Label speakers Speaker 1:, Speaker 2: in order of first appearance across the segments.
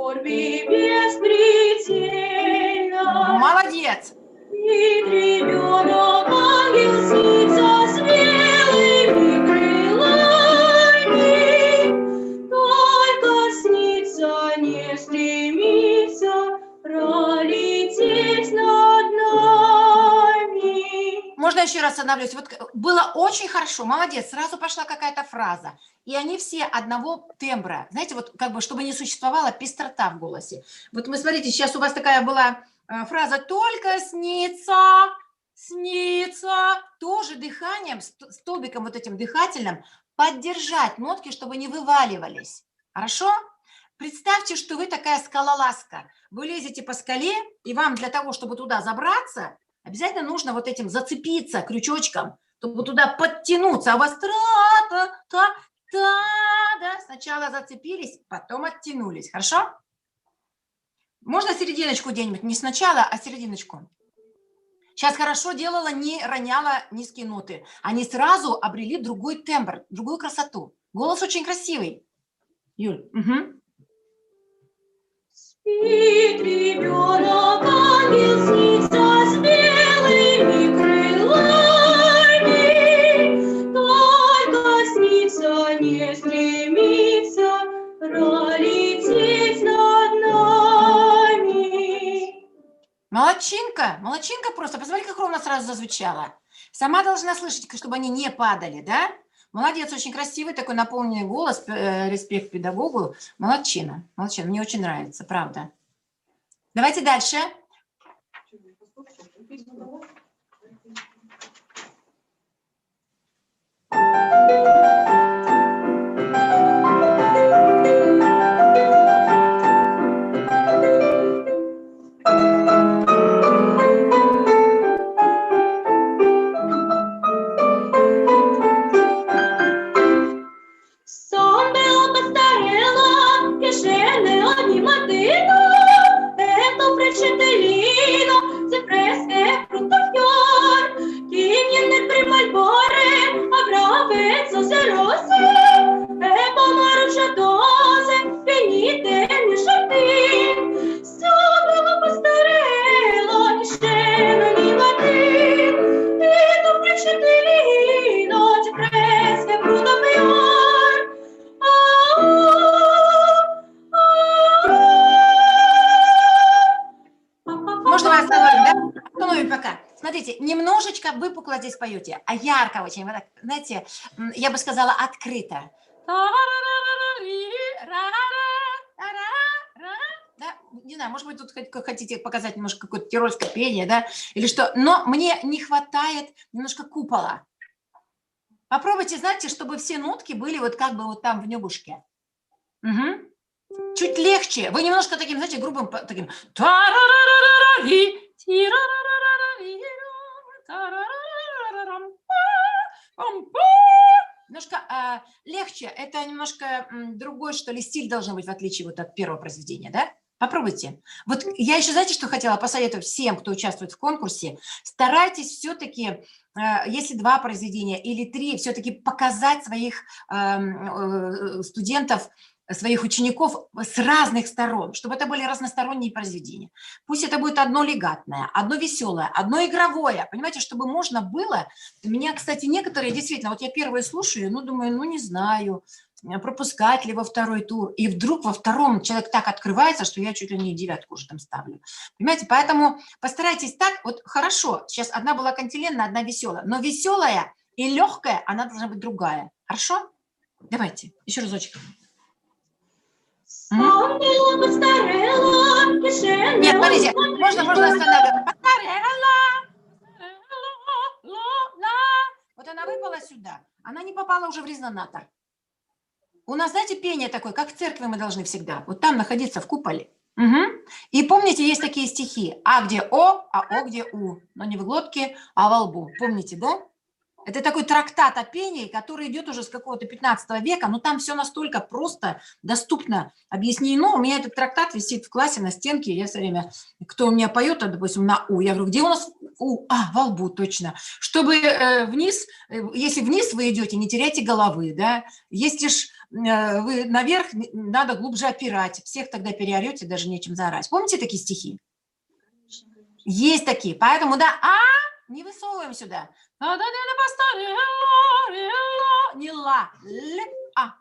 Speaker 1: скорби беспредельной.
Speaker 2: Молодец.
Speaker 1: И ребенок ангел снится смелыми крылами, только снится, не стремится пролететь над нами.
Speaker 2: Можно еще раз остановлюсь? Вот было очень хорошо, молодец, сразу пошла какая-то фраза. И они все одного тембра. Знаете, вот как бы, чтобы не существовала пестрота в голосе. Вот мы, смотрите, сейчас у вас такая была фраза «только снится», «снится». Тоже дыханием, столбиком вот этим дыхательным поддержать нотки, чтобы не вываливались. Хорошо? Представьте, что вы такая скалолазка. Вы лезете по скале, и вам для того, чтобы туда забраться, обязательно нужно вот этим зацепиться крючочком, чтобы туда подтянуться. А у вас тра-та-та-та, да? Сначала зацепились, потом оттянулись. Хорошо? Можно серединочку где-нибудь? Не сначала, а серединочку. Сейчас хорошо делала, не роняла низкие ноты. Они сразу обрели другой тембр, другую красоту. Голос очень красивый. Юль. Угу.
Speaker 1: Спит ребенок, ангел снится с белыми крылами, только снится, не стремится пролететь над нами.
Speaker 2: Молодчинка, молодчинка просто. Посмотри, как ровно сразу зазвучала. Сама должна слышать, чтобы они не падали, да? Молодец, очень красивый такой наполненный голос, респект педагогу. Молодчина, молодчина, мне очень нравится, правда. Давайте дальше. Смотрите, немножечко выпукло здесь поете, а ярко очень, вот так, знаете, я бы сказала, открыто. Да? Не знаю, может быть, тут хотите показать немножко какое-то тирольское пение, да, или что, но мне не хватает немножко купола. Попробуйте, знаете, чтобы все нотки были вот как бы вот там в небушке. Угу. Чуть легче. Вы немножко таким, знаете, грубым таким. Немножко легче. Это немножко другой, что ли, стиль должен быть, в отличие вот от первого произведения, да? Попробуйте. Вот я еще, знаете, что хотела посоветовать всем, кто участвует в конкурсе? Старайтесь все-таки, если 2 произведения или 3, все-таки показать своих студентов, своих учеников с разных сторон, чтобы это были разносторонние произведения. Пусть это будет одно легатное, одно веселое, одно игровое, понимаете, чтобы можно было. У меня, кстати, некоторые действительно, вот я первые слушаю, ну, думаю, ну, не знаю, пропускать ли во второй тур, и вдруг во втором человек так открывается, что я чуть ли не 9 уже там ставлю. Понимаете, поэтому постарайтесь так, вот хорошо, сейчас одна была кантиленная, одна веселая, но веселая и легкая, она должна быть другая. Хорошо? Давайте, еще разочек. Нет, смотрите, можно останавливаться. Вот она выпала сюда, она не попала уже в резнонатор. У нас, знаете, пение такое, как в церкви мы должны всегда, вот там находиться в куполе. Угу. И помните, есть такие стихи, а где О, а О где У, но не в глотке, а во лбу. Помните, да? Это такой трактат о пении, который идет уже с какого-то 15 века, но там все настолько просто, доступно объяснено. У меня этот трактат висит в классе на стенке, я все время, кто у меня поет, допустим, на У, я говорю, где у нас У? А, во лбу, точно. Чтобы вниз, если вниз вы идете, не теряйте головы, да. Если ж вы наверх надо глубже опирать. Всех тогда переорете, даже нечем заорать. Помните такие стихи? Есть такие. Поэтому, да, не высовываем сюда. Не ла, л, а.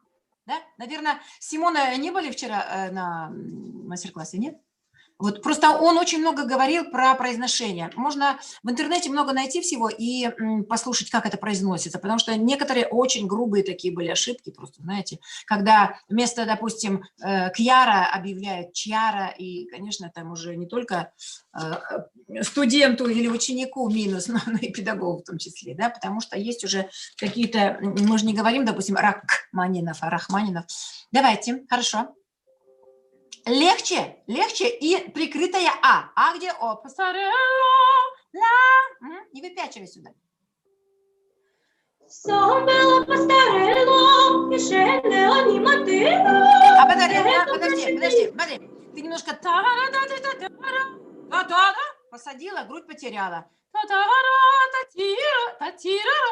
Speaker 2: Да? Наверное, Симона не были вчера на мастер-классе, нет? Вот просто он очень много говорил про произношение. Можно в интернете много найти всего и послушать, как это произносится, потому что некоторые очень грубые такие были ошибки, просто, знаете, когда вместо, допустим, Кьяра объявляют Чьяра, и, конечно, там уже не только студенту или ученику минус, но и педагогу в том числе, да, потому что есть уже какие-то, мы же не говорим, допустим, Рахманинов, а Рахманинов. Давайте, хорошо. Легче и прикрытая А. А где О? Пасарелла, ла. Не выпячивай сюда. Подожди. Смотри. Ты немножко посадила, грудь потеряла.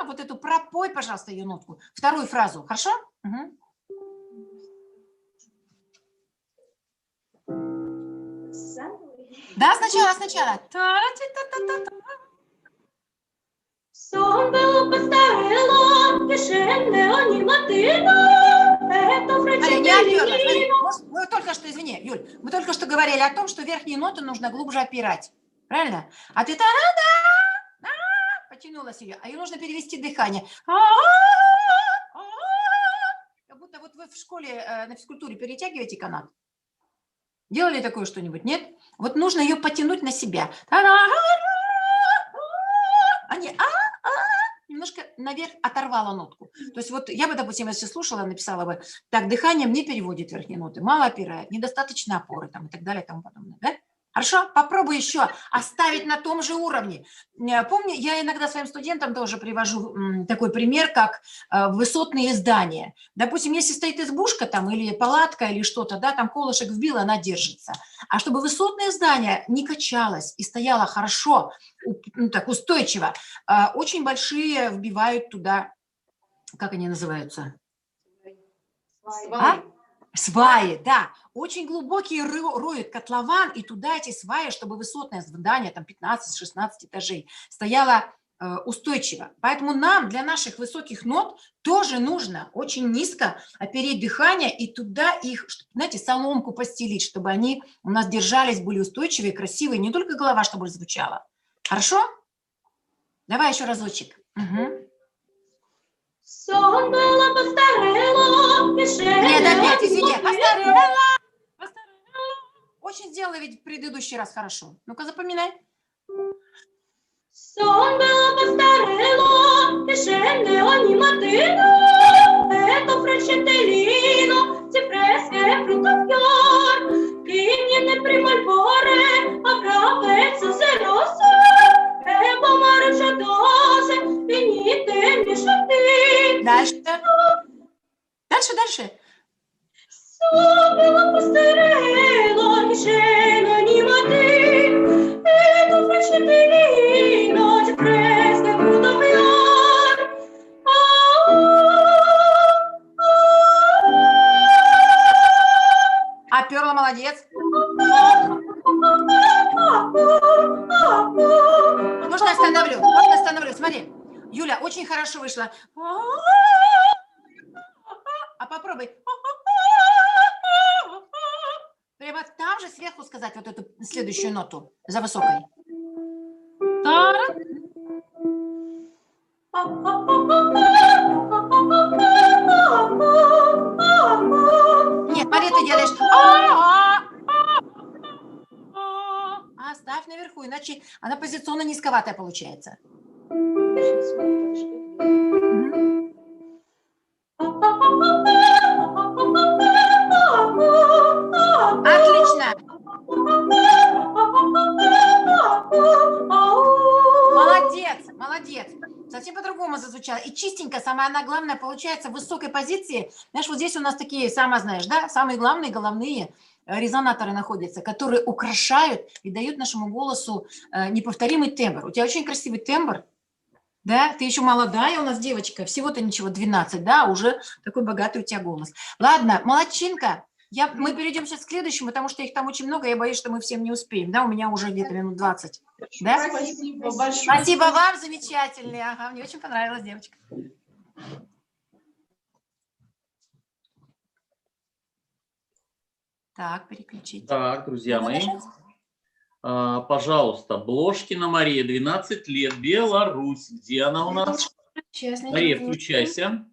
Speaker 2: Вот эту пропой, пожалуйста, ее нотку. Вторую фразу, хорошо? Угу. Да, сначала. Не оперлась. Мы только что, извини, Юль, мы только что говорили о том, что верхние ноты нужно глубже опирать. Правильно? А ты потянулась ее, а ее нужно перевести дыхание. Как будто вот вы в школе на физкультуре перетягиваете канат. Делали такое что-нибудь? Нет? Вот нужно ее потянуть на себя. Немножко наверх оторвала нотку. То есть вот я бы, допустим, если слушала, написала бы, так, дыхание мне переводит верхние ноты, мало опирает, недостаточно опоры там, и так далее и тому подобное. Да? Хорошо? Попробуй еще оставить на том же уровне. Помню, я иногда своим студентам тоже привожу такой пример, как высотные здания. Допустим, если стоит избушка там или палатка или что-то, да, там колышек вбил, она держится. А чтобы высотное здание не качалось и стояло хорошо, так устойчиво, очень большие вбивают туда, как они называются? Сваи, да. Очень глубокие роют котлован, и туда эти сваи, чтобы высотное здание, там 15-16 этажей, стояло устойчиво. Поэтому нам для наших высоких нот тоже нужно очень низко опереть дыхание и туда их, знаете, соломку постелить, чтобы они у нас держались, были устойчивые, красивые, не только голова, чтобы звучала. Хорошо? Давай еще разочек. Угу. Нет, опять, извини. Постарела. Очень сделала ведь в предыдущий раз хорошо. Ну-ка, запоминай. Дальше. Оперла, молодец. Можно остановлю. Смотри, Юля, очень хорошо вышла. А попробуй. Прямо там же сверху сказать вот эту следующую ноту за высокой. Нет, смотри, ты делаешь. Оставь наверху, иначе она позиционно низковатая получается. Отлично. Молодец. Совсем по-другому зазвучало. И чистенько, самое главное, получается в высокой позиции. Знаешь, вот здесь у нас такие, сама знаешь, да, самые главные головные резонаторы находятся, которые украшают и дают нашему голосу неповторимый тембр. У тебя очень красивый тембр. Да, ты еще молодая у нас девочка, всего-то ничего, 12, да, уже такой богатый у тебя голос. Ладно, молодчинка. Мы перейдем сейчас к следующему, потому что их там очень много, я боюсь, что мы всем не успеем, да, у меня уже где-то минут 20. Да?
Speaker 1: Спасибо большое.
Speaker 2: Спасибо вам, замечательные, ага, мне очень понравилась девочка. Так, переключить.
Speaker 3: Так, друзья
Speaker 2: Надо
Speaker 3: мои,
Speaker 2: нажать?
Speaker 3: пожалуйста, Блошкина Мария, 12 лет, Беларусь. Где она у нас?
Speaker 2: Сейчас,
Speaker 3: Мария, включайся.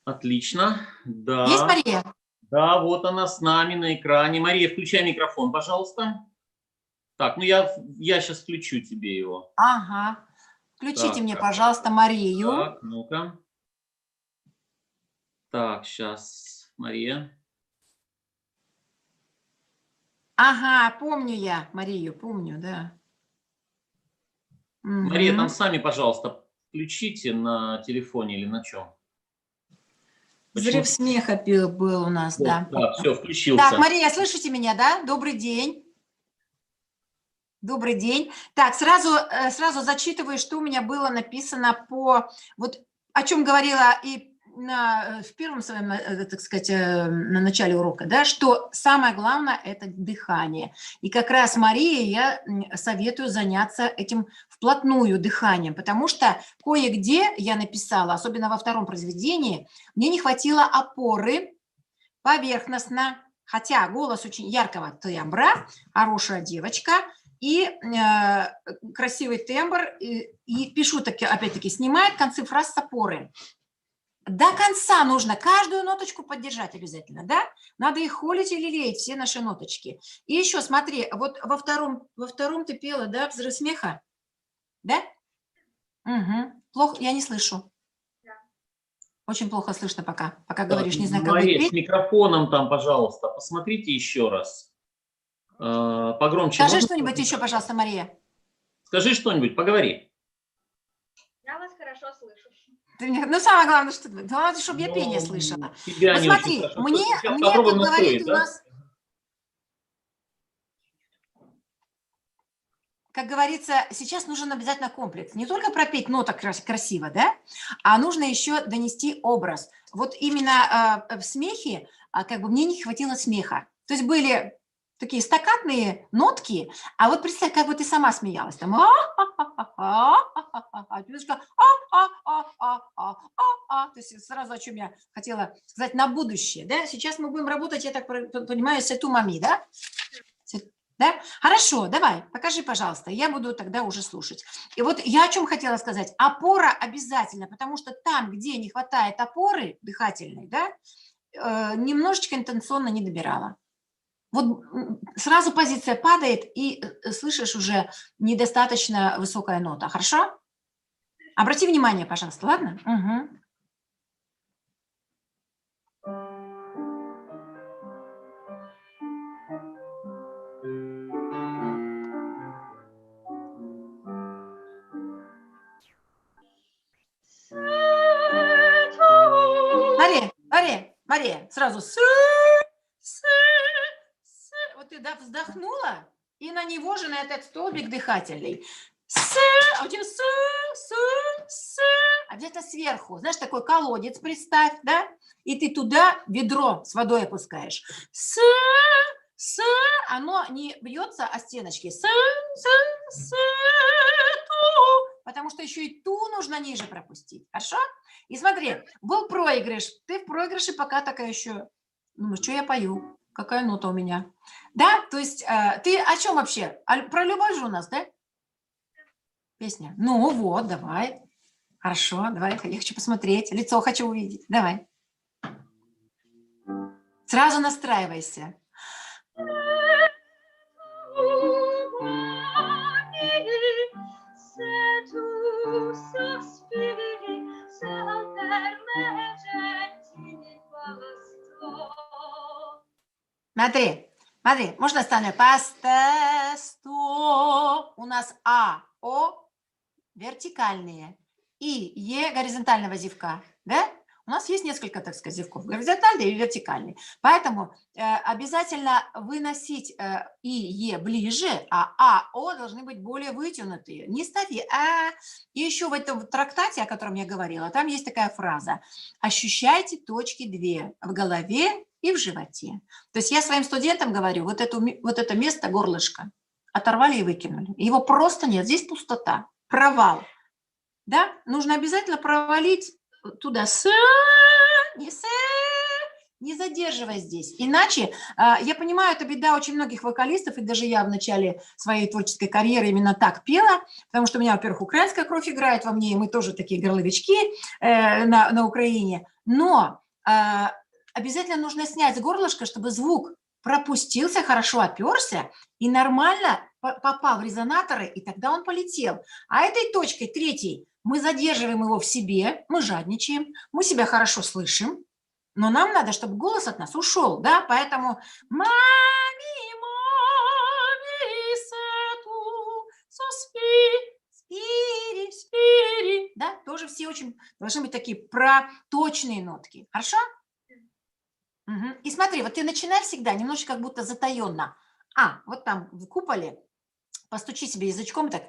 Speaker 3: Отлично. Да.
Speaker 2: Есть Мария?
Speaker 3: Да, вот она с нами на экране. Мария, включай микрофон, пожалуйста. Так, ну я сейчас включу тебе его.
Speaker 2: Ага. Включите
Speaker 3: Так,
Speaker 2: мне, пожалуйста, Марию.
Speaker 3: Так, ну-ка. Так, сейчас, Мария.
Speaker 2: Ага, помню я Марию, помню, да.
Speaker 3: Мария, там
Speaker 2: Мгм.
Speaker 3: сами, пожалуйста, включите на телефоне или на чем.
Speaker 2: Взрыв смеха был у нас,
Speaker 3: Вот,
Speaker 2: да.
Speaker 3: да, все, включился.
Speaker 2: Так, Мария, слышите меня, да? Добрый день. Добрый день. Так, сразу зачитываю, что у меня было написано вот о чем говорила и в первом своем, так сказать, на начале урока, да, что самое главное – это дыхание. И как раз Марии я советую заняться этим вплотную дыханием, потому что кое-где я написала, особенно во втором произведении, мне не хватило опоры поверхностно, хотя голос очень яркого тембра, хорошая девочка – и красивый тембр, и пишу, опять-таки, снимает концы фраз с опоры. До конца нужно каждую ноточку поддержать обязательно, да? Надо их холить или лелеять, все наши ноточки. И еще, смотри, вот во втором ты пела, да, взрыв смеха? Да? Угу. Плохо, я не слышу. Очень плохо слышно пока говоришь, не знаю, как будет
Speaker 3: Мария,
Speaker 2: петь.
Speaker 3: с микрофоном там, пожалуйста, посмотрите еще раз. Погромче.
Speaker 2: Скажи что-нибудь еще, пожалуйста, Мария.
Speaker 3: Скажи что-нибудь, поговори.
Speaker 1: Я вас хорошо слышу.
Speaker 2: Ну, самое главное, чтобы я пение слышала.
Speaker 3: Тебя
Speaker 2: Вот
Speaker 3: не
Speaker 2: смотри,
Speaker 3: очень хорошо.
Speaker 2: мне
Speaker 3: Попробуем
Speaker 2: тут говорит
Speaker 3: настроить,
Speaker 2: у
Speaker 3: да?
Speaker 2: нас, как говорится, сейчас нужен обязательно комплекс. Не только пропеть нота красиво, да, а нужно еще донести образ. Вот именно в смехе, как бы мне не хватило смеха. То есть были такие стаккатные нотки, а вот представь, как бы ты сама смеялась. Там то есть сразу о чем я хотела сказать на будущее, да. Сейчас мы будем работать, я так понимаю, с эту-мами, да? Да? Хорошо, давай, покажи, пожалуйста, я буду тогда уже слушать. И вот я о чем хотела сказать. Опора обязательно, потому что там, где не хватает опоры дыхательной, да, немножечко интонационно не добирала. Вот сразу позиция падает, и слышишь уже недостаточно высокая нота. Хорошо? Обрати внимание, пожалуйста, ладно? Угу. Мария, сразу вот ты вздохнула, и на него же, на этот столбик дыхательный. А у тебя обязательно сверху. Знаешь, такой колодец представь, да? И ты туда ведро с водой опускаешь. Оно не бьется о стеночки. Потому что еще и ту нужно ниже пропустить. Хорошо? И смотри, был проигрыш. Ты в проигрыше пока такая еще... Ну, что я пою? Какая нота у меня? Да? То есть ты о чем вообще? Про любовь же у нас, да? Песня. Ну вот, давай. Хорошо, давай. Я хочу посмотреть. Лицо хочу увидеть. Давай. Сразу настраивайся. Смотри, можно остановить? Пастесто. У нас А, О вертикальные и Е горизонтального зевка, да? У нас есть несколько, так сказать, зевков, горизонтальный и вертикальный. Поэтому обязательно выносить и, е ближе, а, о должны быть более вытянутые. Не ставьте а. И еще в этом трактате, о котором я говорила, там есть такая фраза. Ощущайте точки 2 в голове и в животе. То есть я своим студентам говорю, вот это место, горлышко, оторвали и выкинули. Его просто нет, здесь пустота, провал. Да? Нужно обязательно провалить туда не задерживая здесь. Иначе, я понимаю, это беда очень многих вокалистов, и даже я в начале своей творческой карьеры именно так пела, потому что у меня, во-первых, украинская кровь играет во мне, и мы тоже такие горловички на Украине. Но обязательно нужно снять с горлышка, чтобы звук пропустился, хорошо оперся и нормально попал в резонаторы, и тогда он полетел. А этой точкой, третьей, мы задерживаем его в себе, мы жадничаем, мы себя хорошо слышим, но нам надо, чтобы голос от нас ушел, да, поэтому спири, да, тоже все очень должны быть такие проточные нотки, хорошо? Угу. И смотри, вот ты начинай всегда немножечко как будто затаенно, вот там в куполе постучи себе язычком так,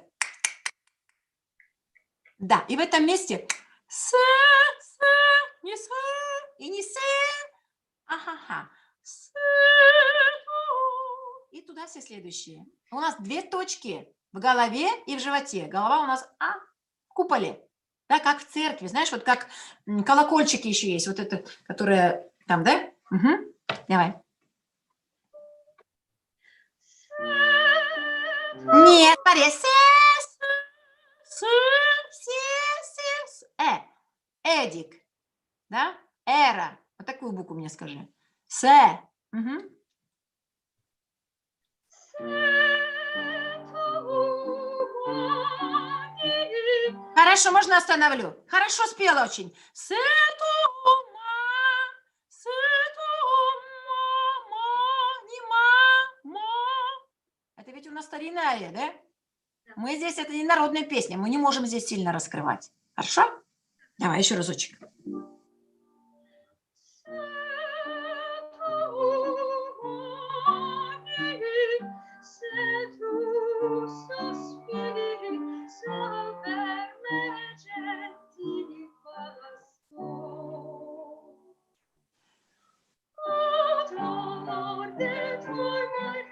Speaker 2: да, и в этом месте не и не и туда все следующие. У нас 2 точки в голове и в животе. Голова у нас в куполе, да, как в церкви, знаешь, вот как колокольчики еще есть, вот это, которое там, да? Угу. Давай. Нет, смотри, Эдик, да? Эра. Вот такую букву мне скажи. Угу. Хорошо, можно остановлю. Хорошо спела очень. Это ведь у нас старинная ария, да? Мы здесь, это не народная песня, мы не можем здесь сильно раскрывать. Хорошо? Давай еще разочек.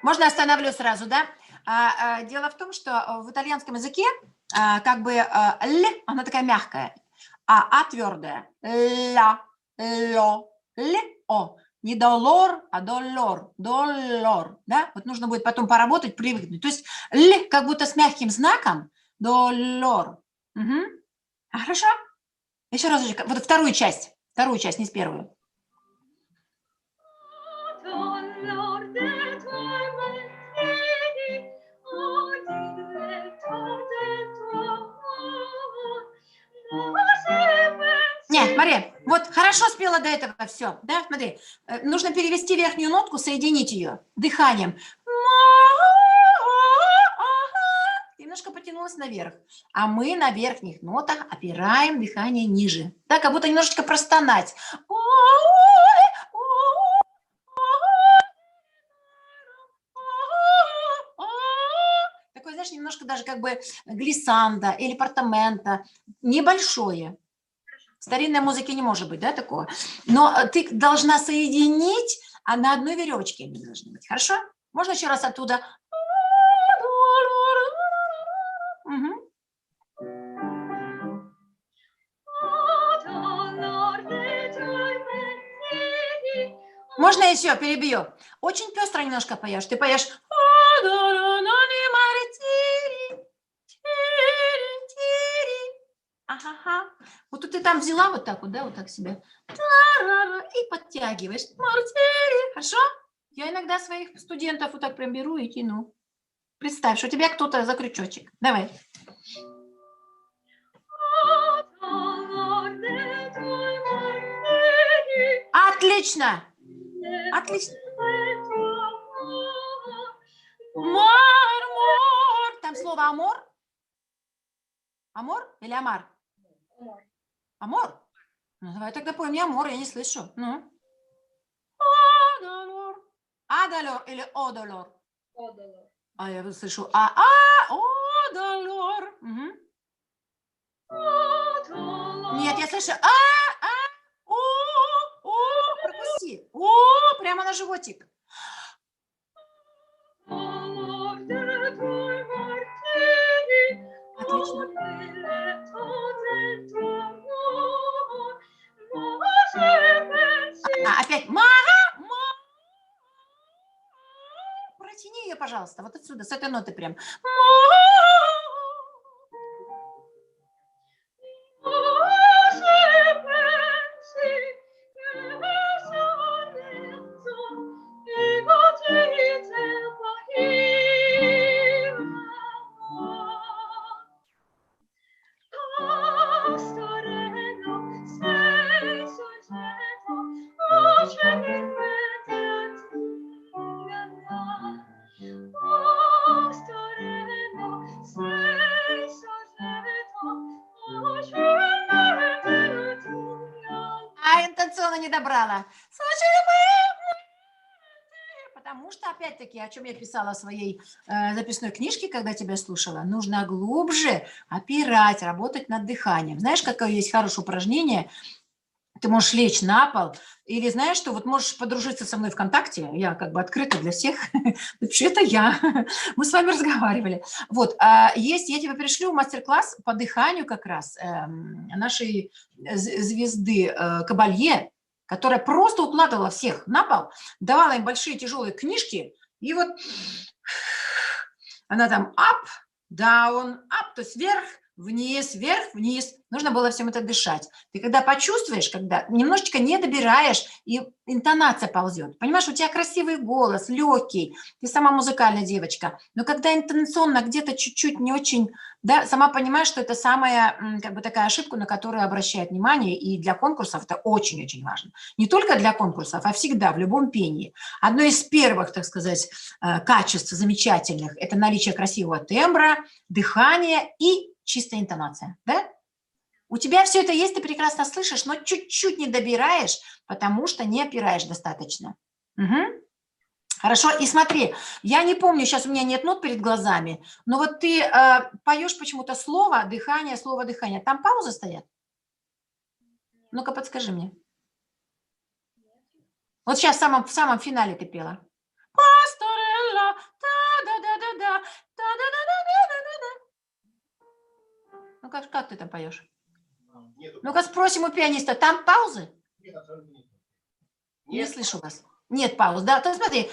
Speaker 2: Можно остановлю сразу, да? Дело в том, что в итальянском языке как бы «л», она такая мягкая, а твердая. «Ля», «ло», «л», «о». Не долор, а долор, долор, да? Вот нужно будет потом поработать, привыкнуть. То есть «л» как будто с мягким знаком, долор. Угу. Хорошо? Еще разочек. Вот вторую часть, не с первую. Нет, смотри, вот хорошо спела до этого все, да, смотри, нужно перевести верхнюю нотку, соединить ее дыханием. Немножко потянулась наверх, а мы на верхних нотах опираем дыхание ниже, да, как будто немножечко простонать. Такое, знаешь, немножко даже как бы глиссанда или портамента, небольшое. В старинной музыке не может быть, да, такого. Но ты должна соединить, а на одной веревочке они должны быть. Хорошо? Можно еще раз оттуда. Угу. Можно еще перебью? Очень пестро немножко поешь. Ты поешь. Ага. Вот тут ты там взяла вот так вот, да, вот так себе. И подтягиваешь. Хорошо? Я иногда своих студентов вот так прям беру и тяну. Представь, что у тебя кто-то за крючочек. Давай. Отлично. Отлично. Мор. Там слово амор? Амор или амар?
Speaker 1: Амор.
Speaker 2: Амор? Ну, давай тогда пой мне амор, я не слышу. Ну. О, долор или о, долор?
Speaker 1: Одолор.
Speaker 2: А я вот слышу о, долор. Мгм. Нет, я слышу о, пропусти. О, прямо на животик. Отлично. Опять протяни ее, пожалуйста, вот отсюда, с этой ноты прям. А интенционно не добрала. Потому что, опять-таки, о чем я писала в своей записной книжке, когда тебя слушала, нужно глубже опирать, работать над дыханием. Знаешь, какое есть хорошее упражнение? Ты можешь лечь на пол, или знаешь, что вот можешь подружиться со мной ВКонтакте, я как бы открыта для всех, напиши, это я, мы с вами разговаривали. Вот, есть, я тебе пришлю мастер-класс по дыханию как раз нашей звезды Кабалье, которая просто укладывала всех на пол, давала им большие тяжелые книжки, и вот она там up, down, up, то есть вверх, вниз, вверх, вниз. Нужно было всем это дышать. Ты когда почувствуешь, когда немножечко не добираешь, и интонация ползет. Понимаешь, у тебя красивый голос, легкий, ты сама музыкальная девочка. Но когда интонационно где-то чуть-чуть не очень, да, сама понимаешь, что это самая как бы такая ошибка, на которую обращают внимание, и для конкурсов это очень-очень важно. Не только для конкурсов, а всегда, в любом пении. Одно из первых, так сказать, качеств замечательных – это наличие красивого тембра, дыхания и чистая интонация, да? У тебя все это есть, ты прекрасно слышишь, но чуть-чуть не добираешь, потому что не опираешь достаточно. Угу. Хорошо, и смотри, я не помню, сейчас у меня нет нот перед глазами, но вот ты поешь почему-то слово дыхание, там паузы стоят? Ну-ка, подскажи мне. Вот сейчас в самом финале ты пела. Пасторелла, да-да-да-да-да, да-да-да-да-да-да. Ну как ты там поешь? Ну-ка спросим у пианиста, там паузы? Не слышу вас. Нет пауз, да? То смотри.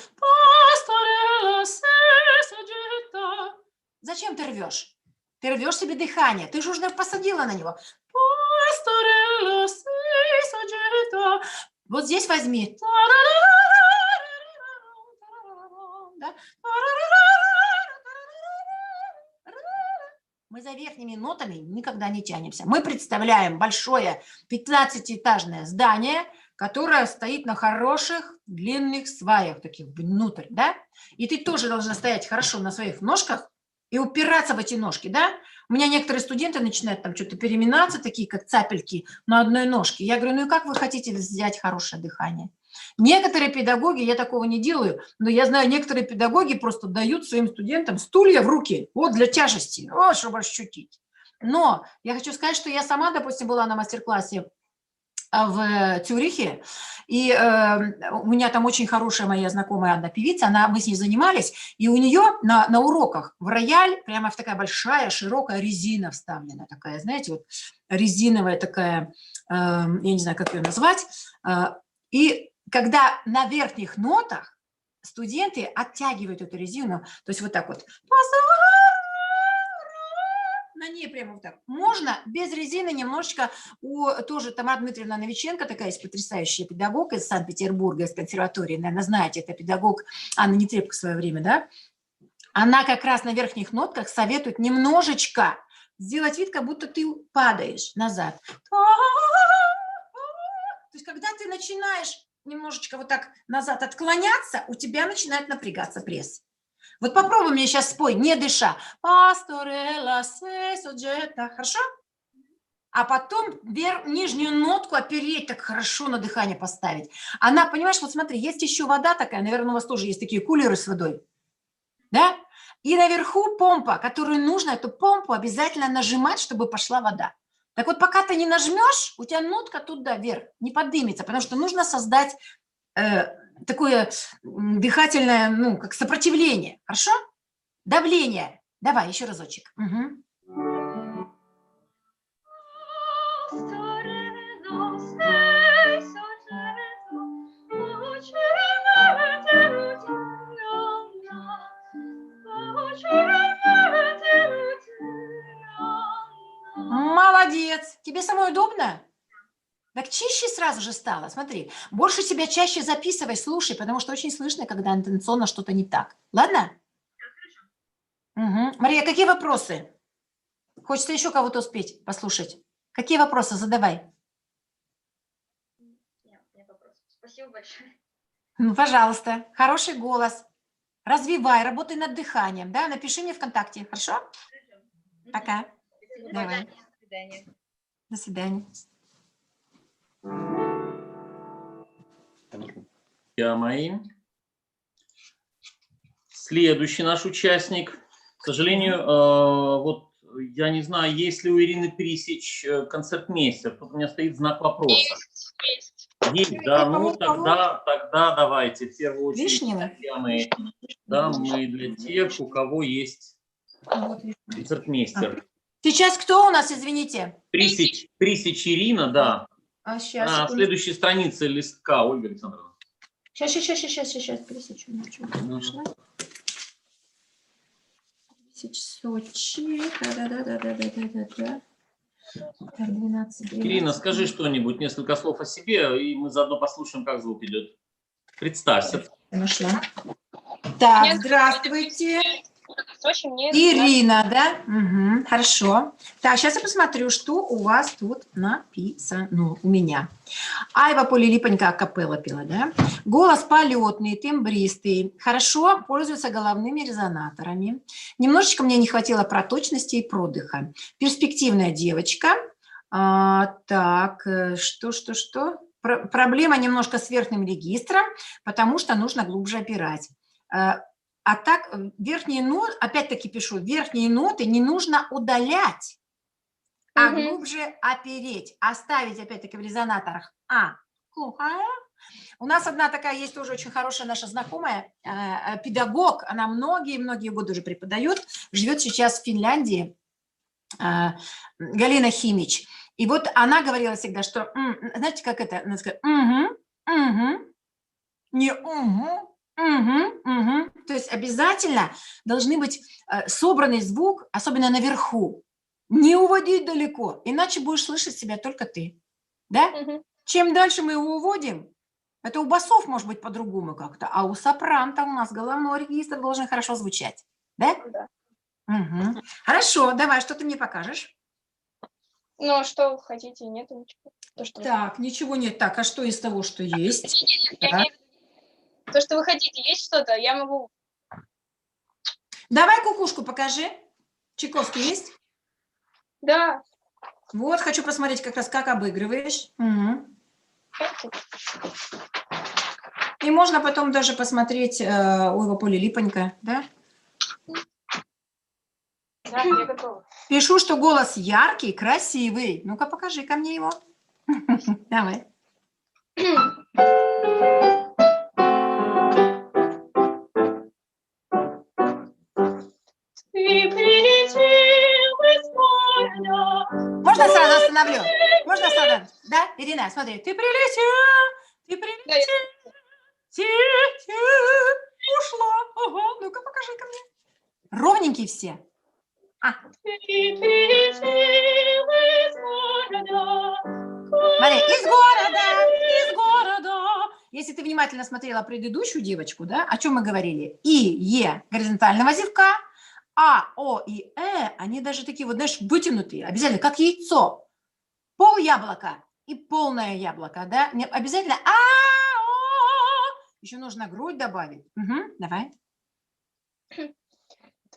Speaker 2: Зачем ты рвешь? Ты рвешь себе дыхание. Ты же уже посадила на него. Вот здесь возьми. Да? Мы за верхними нотами никогда не тянемся. Мы представляем большое 15-этажное здание, которое стоит на хороших длинных сваях, таких внутрь, да? И ты тоже должна стоять хорошо на своих ножках и упираться в эти ножки, да? У меня некоторые студенты начинают там что-то переминаться, такие как цапельки на одной ножке. Я говорю, ну и как вы хотите взять хорошее дыхание? Некоторые педагоги, я такого не делаю, но я знаю, некоторые педагоги просто дают своим студентам стулья в руки, вот для тяжести, вот, чтобы ощутить. Но я хочу сказать, что я сама, допустим, была на мастер-классе в Цюрихе, и у меня там очень хорошая моя знакомая одна певица, мы с ней занимались, и у нее на уроках в рояль прямо такая большая, широкая резина вставлена, такая, знаете, вот резиновая такая, я не знаю, как ее назвать, и когда на верхних нотах студенты оттягивают эту резину, то есть вот так вот, на ней прямо вот так. Можно без резины немножечко, тоже Тамара Дмитриевна Новиченко, такая есть потрясающая педагог из Санкт-Петербурга, из консерватории, наверное, знаете, это педагог Анна Нетребко в свое время, да? Она как раз на верхних нотках советует немножечко сделать вид, как будто ты падаешь назад. То есть когда ты начинаешь немножечко вот так назад отклоняться, у тебя начинает напрягаться пресс. Вот попробуй мне сейчас спой, не дыша. Пасторелла се соджета. Хорошо? а потом нижнюю нотку опереть так хорошо, на дыхание поставить. Она, понимаешь, вот смотри, есть еще вода такая, наверное, у вас тоже есть такие кулеры с водой, да? И наверху помпа, которую нужно эту помпу обязательно нажимать, чтобы пошла вода. Так вот, пока ты не нажмешь, у тебя нотка туда вверх не поднимется, потому что нужно создать такое дыхательное, ну, как сопротивление. Хорошо? Давление. Давай, еще разочек. Угу. Молодец. Тебе самой удобно? Так чище сразу же стало. Смотри, больше себя чаще записывай, слушай, потому что очень слышно, когда интонационно что-то не так. Ладно? Угу. Мария, какие вопросы? Хочется еще кого-то успеть послушать. Какие вопросы? Задавай.
Speaker 1: Нет вопросов. Спасибо большое.
Speaker 2: Ну, пожалуйста. Хороший голос. Развивай, работай над дыханием. Да? Напиши мне ВКонтакте. Хорошо? Пока. Давай.
Speaker 1: До свидания.
Speaker 2: До свидания.
Speaker 3: Друзья мои. Следующий наш участник. К сожалению, вот я не знаю, есть ли у Ирины Присич концертмейстер. Тут у меня стоит знак вопроса. Есть, да. Ну, тогда давайте в первую очередь,
Speaker 2: Вишнева?
Speaker 3: друзья мои, да, мы для тех, у кого есть концертмейстер.
Speaker 2: Сейчас кто у нас, извините?
Speaker 3: Присич Ирина, да.
Speaker 2: А сейчас.
Speaker 3: На следующей странице листка, Ольга Александровна.
Speaker 2: Сейчас. Присечу. Нашла. Присечь Сочи. Да. 12.
Speaker 3: Ирина, скажи что-нибудь, несколько слов о себе, и мы заодно послушаем, как звук идет. Представься.
Speaker 2: Нашла. Так, здравствуйте.
Speaker 1: Сочи мне...
Speaker 2: Ирина, да? Угу, хорошо. Так, сейчас я посмотрю, что у вас тут написано у меня. Айва Полилипонька акапелла пела, да? Голос полетный, тембристый, хорошо пользуется головными резонаторами. Немножечко мне не хватило проточности и продыха. Перспективная девочка. Так, что? Проблема немножко с верхним регистром, потому что нужно глубже опирать. А так, верхние ноты, опять-таки пишу, верхние ноты не нужно удалять, а глубже опереть, оставить, опять-таки, в резонаторах У нас одна такая есть тоже очень хорошая наша знакомая, педагог, она многие годы уже преподает, живет сейчас в Финляндии, Галина Химич. И вот она говорила всегда, что, знаете, как это, она сказала, не То есть обязательно должны быть собранный звук, особенно наверху. Не уводить далеко, иначе будешь слышать себя только ты. Да? Чем дальше мы его уводим, это у басов может быть по-другому как-то, а у сопрано у нас головной регистр должен хорошо звучать. Да?
Speaker 1: Да.
Speaker 2: Угу. Хорошо, давай, что ты мне покажешь?
Speaker 1: Ну, что вы хотите, нету ничего. То, что
Speaker 2: Так, ничего нет. Так, а что из того, что есть?
Speaker 1: То, что вы хотите, есть что-то, я могу...
Speaker 2: Давай кукушку покажи. Чайковский есть?
Speaker 1: Да.
Speaker 2: Вот, хочу посмотреть как раз, как обыгрываешь. Угу. И можно потом даже посмотреть у его Полилипонька, да?
Speaker 1: Да, я готова.
Speaker 2: Пишу, что голос яркий, красивый. Ну-ка, покажи ко мне его. Давай. Можно сразу остановлю? Можно сразу? Да, Ирина, смотри. Ты прилетел, ушла. Ага, ну-ка покажи ко мне. Ровненькие все. Смотри, из города. Если ты внимательно смотрела предыдущую девочку, да, о чем мы говорили? И, Е горизонтального зевка, А, О и они даже такие вот, знаешь, вытянутые, обязательно, как яйцо. Пол яблока и полное яблоко, да? Не обязательно еще нужно грудь добавить. Угу, давай. Ты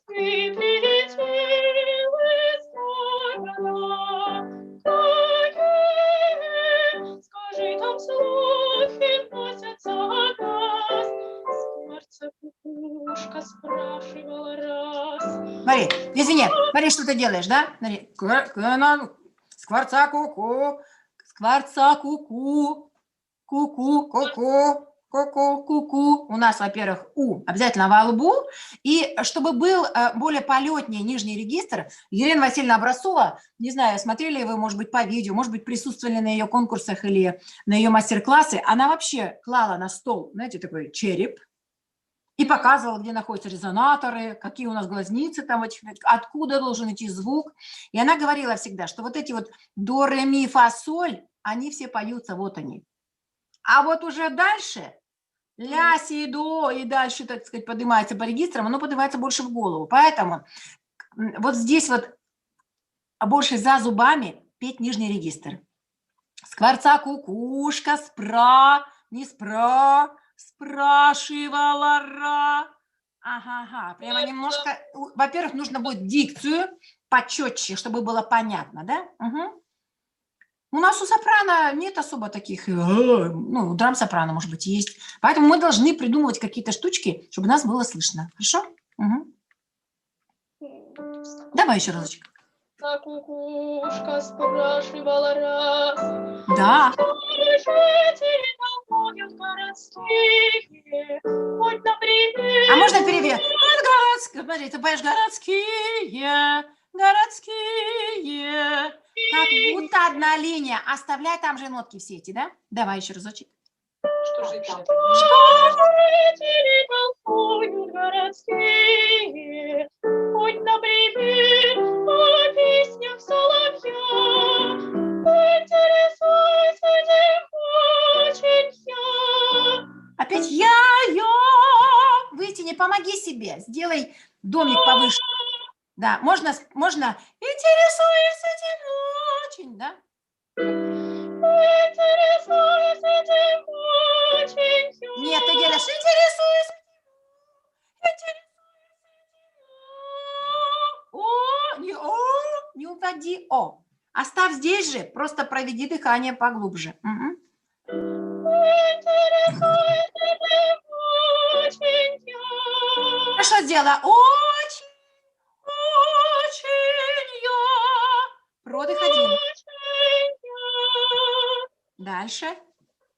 Speaker 2: прилетел из города,
Speaker 1: кукушка спрашивала раз.
Speaker 2: Смотри, извини, смотри, что ты делаешь, да? Смотри. Скворца ку-ку, скворца ку-ку, ку-ку, ку-ку. Ку-ку, ку-ку. У нас, во-первых, У обязательно во лбу. И чтобы был более полетнее нижний регистр, Елена Васильевна Образцова, не знаю, смотрели вы, может быть, по видео, может быть, присутствовали на ее конкурсах или на ее мастер-классы, она вообще клала на стол, знаете, такой череп и показывала, где находятся резонаторы, какие у нас глазницы там, откуда должен идти звук. И она говорила всегда, что вот эти вот до, ре, ми, фа, соль, они все поются, вот они. А вот уже дальше ля, си, до, и дальше, так сказать, поднимается по регистрам, оно поднимается больше в голову. Поэтому вот здесь вот больше за зубами петь нижний регистр. Скворца кукушка, не спрашивала ра. Ага, прямо немножко, во-первых, нужно будет дикцию почетче, чтобы было понятно, да? Угу. У нас у сопрано нет особо таких, ну, драм-сопрано, может быть, есть. Поэтому мы должны придумывать какие-то штучки, чтобы нас было слышно. Хорошо? Угу. Давай еще разочек.
Speaker 1: Кукушка спрашивала раз.
Speaker 2: Да.
Speaker 1: Жители толкуют городские, хоть на привет.
Speaker 2: А можно перевет? Смотри, ты поешь городские. Как будто одна линия. Оставляй там же нотки все эти, да? Давай еще разочек.
Speaker 1: Что же жители толкуют городские, хоть на привет, о песнях соловья. Интересуюсь этим очень я.
Speaker 2: Опять я. Вытяни, помоги себе. Сделай домик повыше. Да, можно интересуюсь этим очень, да?
Speaker 1: Интересуюсь этим очень я.
Speaker 2: Нет, ты делаешь интересуюсь. Не уводи о. Оставь здесь же, просто проведи дыхание поглубже. Угу.
Speaker 1: Интересуюсь этим очень я.
Speaker 2: Хорошо сделала. Очень я. Продых один. Дальше.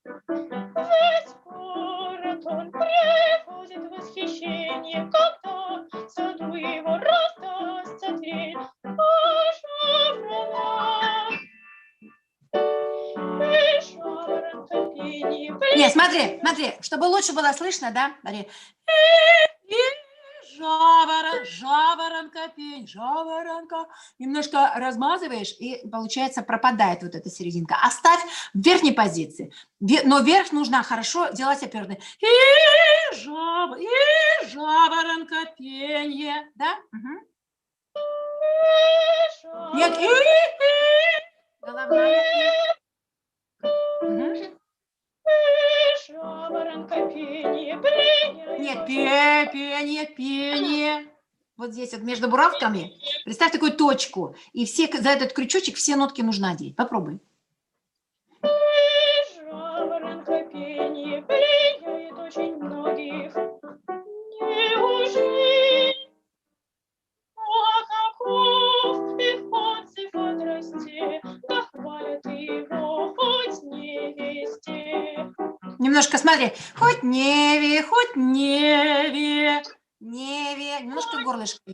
Speaker 1: Весь город он приходит в восхищение, когда в саду его раздастся трель пожарная. И жаворонка пение.
Speaker 2: Нет, смотри, чтобы лучше было слышно, да? Смотри. Жаворонка, пень, жаворонка. Немножко размазываешь, и, получается, пропадает вот эта серединка. Оставь в верхней позиции. Но вверх нужно хорошо делать оперные. И жаворонка, пенье. Да? Угу. Нет, головная. Угу. Нет, пение. Вот здесь вот между буравками представь такую точку, и все за этот крючочек все нотки нужно одеть. Попробуй.
Speaker 1: Жаворонка пение пленяет очень многих. Неужели? О, каков их отзыв о дросте, да хвалят его хоть не везде.
Speaker 2: Немножко смотри. Хоть неве. Немножко горлышко.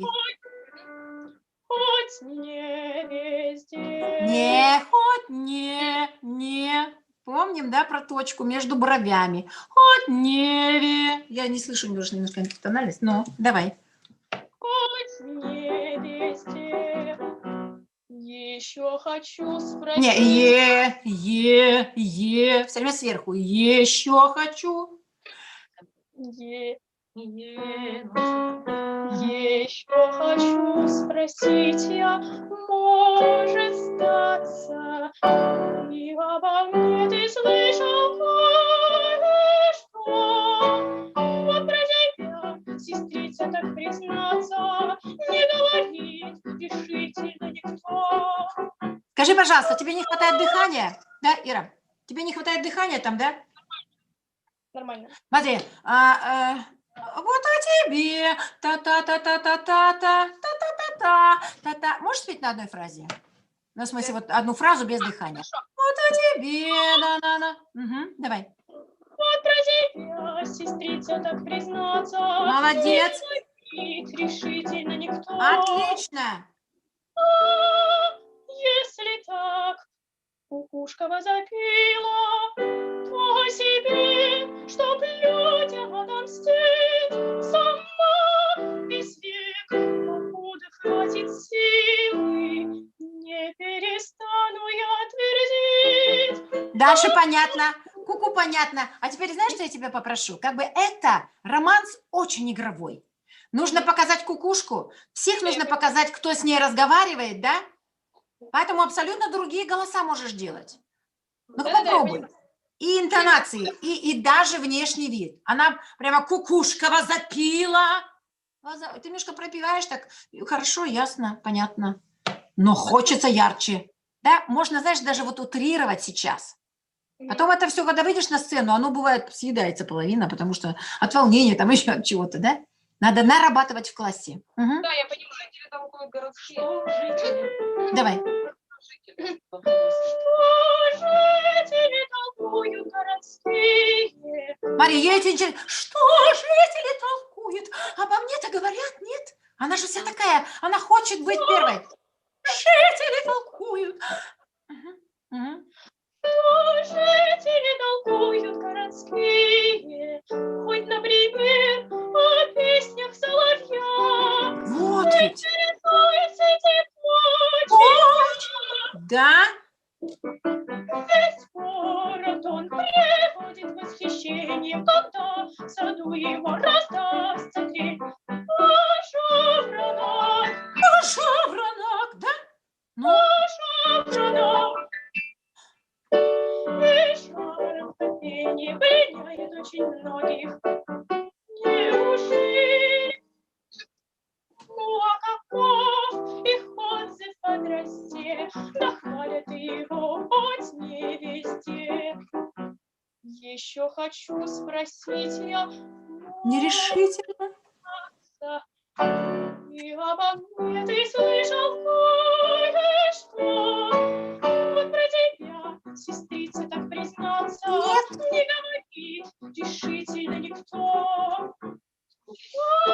Speaker 1: Хоть не везде.
Speaker 2: Не. Помним, да, про точку между бровями. Хоть неве. Я не слышу немножко тональность, но давай.
Speaker 1: Хоть не везде. Еще хочу спросить.
Speaker 2: Не, все время сверху. Еще хочу.
Speaker 1: Еще хочу спросить я, может статься, и обо мне ты слышал кое-что. Вот про тебя, сестрица, так признаться, не говорит решительно никто.
Speaker 2: Скажи, пожалуйста, тебе не хватает дыхания? Да, Ира? Тебе не хватает дыхания там, да?
Speaker 1: Нормально.
Speaker 2: Смотри, Вот о тебе. Та-та-та-та-та-та-та, та-та-та-та-та-та. Можешь спеть на одной фразе? Ну, в смысле, вот одну фразу без дыхания. Вот о тебе, да-да-да. Мгм, давай.
Speaker 1: Вот про тебя, сестрица, так признаться,
Speaker 2: Молодец.
Speaker 1: не говорит решительно никто.
Speaker 2: Отлично.
Speaker 1: Если так кукушка возопила, то себе, чтоб людям отомстить, сама весь век, покуда хватит силы, не перестану я твердить.
Speaker 2: Дальше понятно. Ку-ку понятно. А теперь знаешь, что я тебя попрошу? Как бы это романс очень игровой. Нужно показать кукушку. Всех нужно показать, кто с ней разговаривает, да? Поэтому абсолютно другие голоса можешь делать. Ну
Speaker 1: Да-да-да, я
Speaker 2: попробуй. И интонации, и даже внешний вид. Она прямо кукушка возопила. Ты немножко пропеваешь так. Хорошо, ясно, понятно. Но хочется ярче. Да, можно, знаешь, даже вот утрировать сейчас. Потом это все, когда выйдешь на сцену, оно бывает, съедается половина, потому что от волнения, там еще от чего-то, да? Надо нарабатывать в классе. Угу.
Speaker 4: Да, я понимаю, жители толкуют городские.
Speaker 2: Давай.
Speaker 1: Что жители толкуют городские?
Speaker 2: Мария, ей это интересно. Что жители толкуют? Обо мне-то говорят, нет? Она же вся такая, она хочет быть первой. Жители толкуют. Мгм, мгм.
Speaker 1: Что жители толкуют городские? Хоть, например, о песнях соловья.
Speaker 2: Вот ведь.
Speaker 1: Интересуется тепло.
Speaker 2: Да?
Speaker 1: Весь город он приводит в восхищение, когда в саду его раздастся трель. А жаворонок,
Speaker 2: Жаворонок, да? Ну,
Speaker 1: жаворонок. И жаворонка пение пленяет очень многих. Неужели? Ну а каков их отзыв о дросте? Да хвалят его хоть не везде. Еще хочу спросить я,
Speaker 2: нерешительно.
Speaker 1: и обо мне ты слышал кое-что? Вот про тебя, сестрица, так признаться, не говорит решительно никто. А,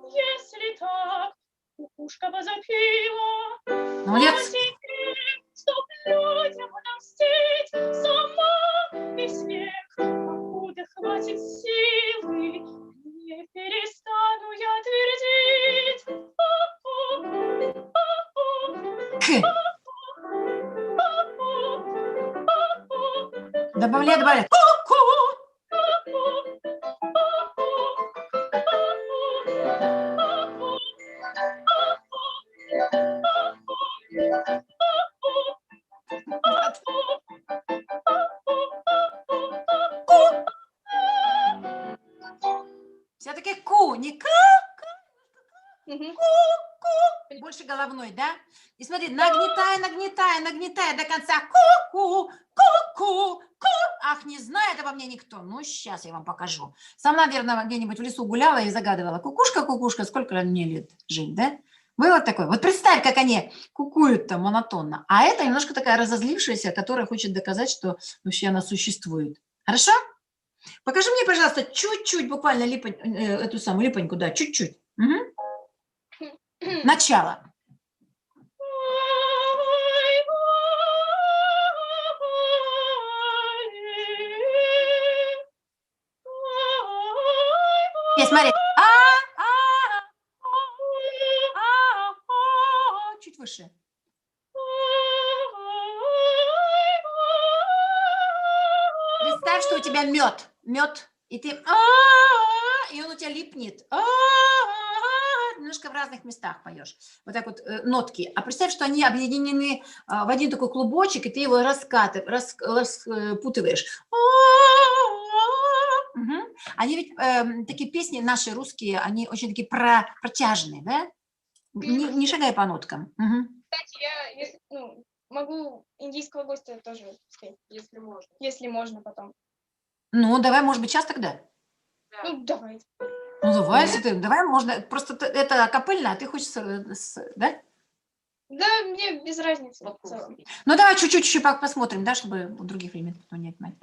Speaker 1: если так, кукушка возопила,
Speaker 2: Молодец.
Speaker 1: чтоб людям отомстить, сама весь век, покуда хватит силы, не перестану я твердить.
Speaker 2: Добавляй, добавляй. Ку-ку. Все-таки ку, не к, ку. Больше головной, да? И смотри, нагнетай, нагнетай, нагнетай до конца. Ку-ку, ку-ку, ку. Ах, не знает обо мне никто. Ну, сейчас я вам покажу. Сама, наверное, где-нибудь в лесу гуляла и загадывала. Кукушка, кукушка, сколько мне лет жить, да? Было такое. Вот представь, как они кукуют-то монотонно. А это немножко такая разозлившаяся, которая хочет доказать, что вообще она существует. Хорошо? Покажи мне, пожалуйста, чуть-чуть, буквально эту самую липоньку, да, чуть-чуть. Угу. Начало. Смотри. Чуть выше. Представь, что у тебя мед, и ты, и он у тебя липнет. Немножко в разных местах поешь. Вот так вот нотки. А представь, что они объединены в один такой клубочек, и ты его распутываешь. Угу. Они ведь такие песни наши русские, они очень такие протяжные, да? Не шагай по ноткам. Угу.
Speaker 4: Кстати, я могу индийского гостя тоже спеть, если можно. Если можно потом.
Speaker 2: Ну, давай, может быть, сейчас тогда?
Speaker 4: Ну, давай.
Speaker 2: Ну, давай, если ты, давай, можно, просто это акапельно, а ты хочешь, да?
Speaker 4: Да, мне без разницы в целом.
Speaker 2: Ну, давай чуть-чуть посмотрим, да, чтобы у других времен не отнимать.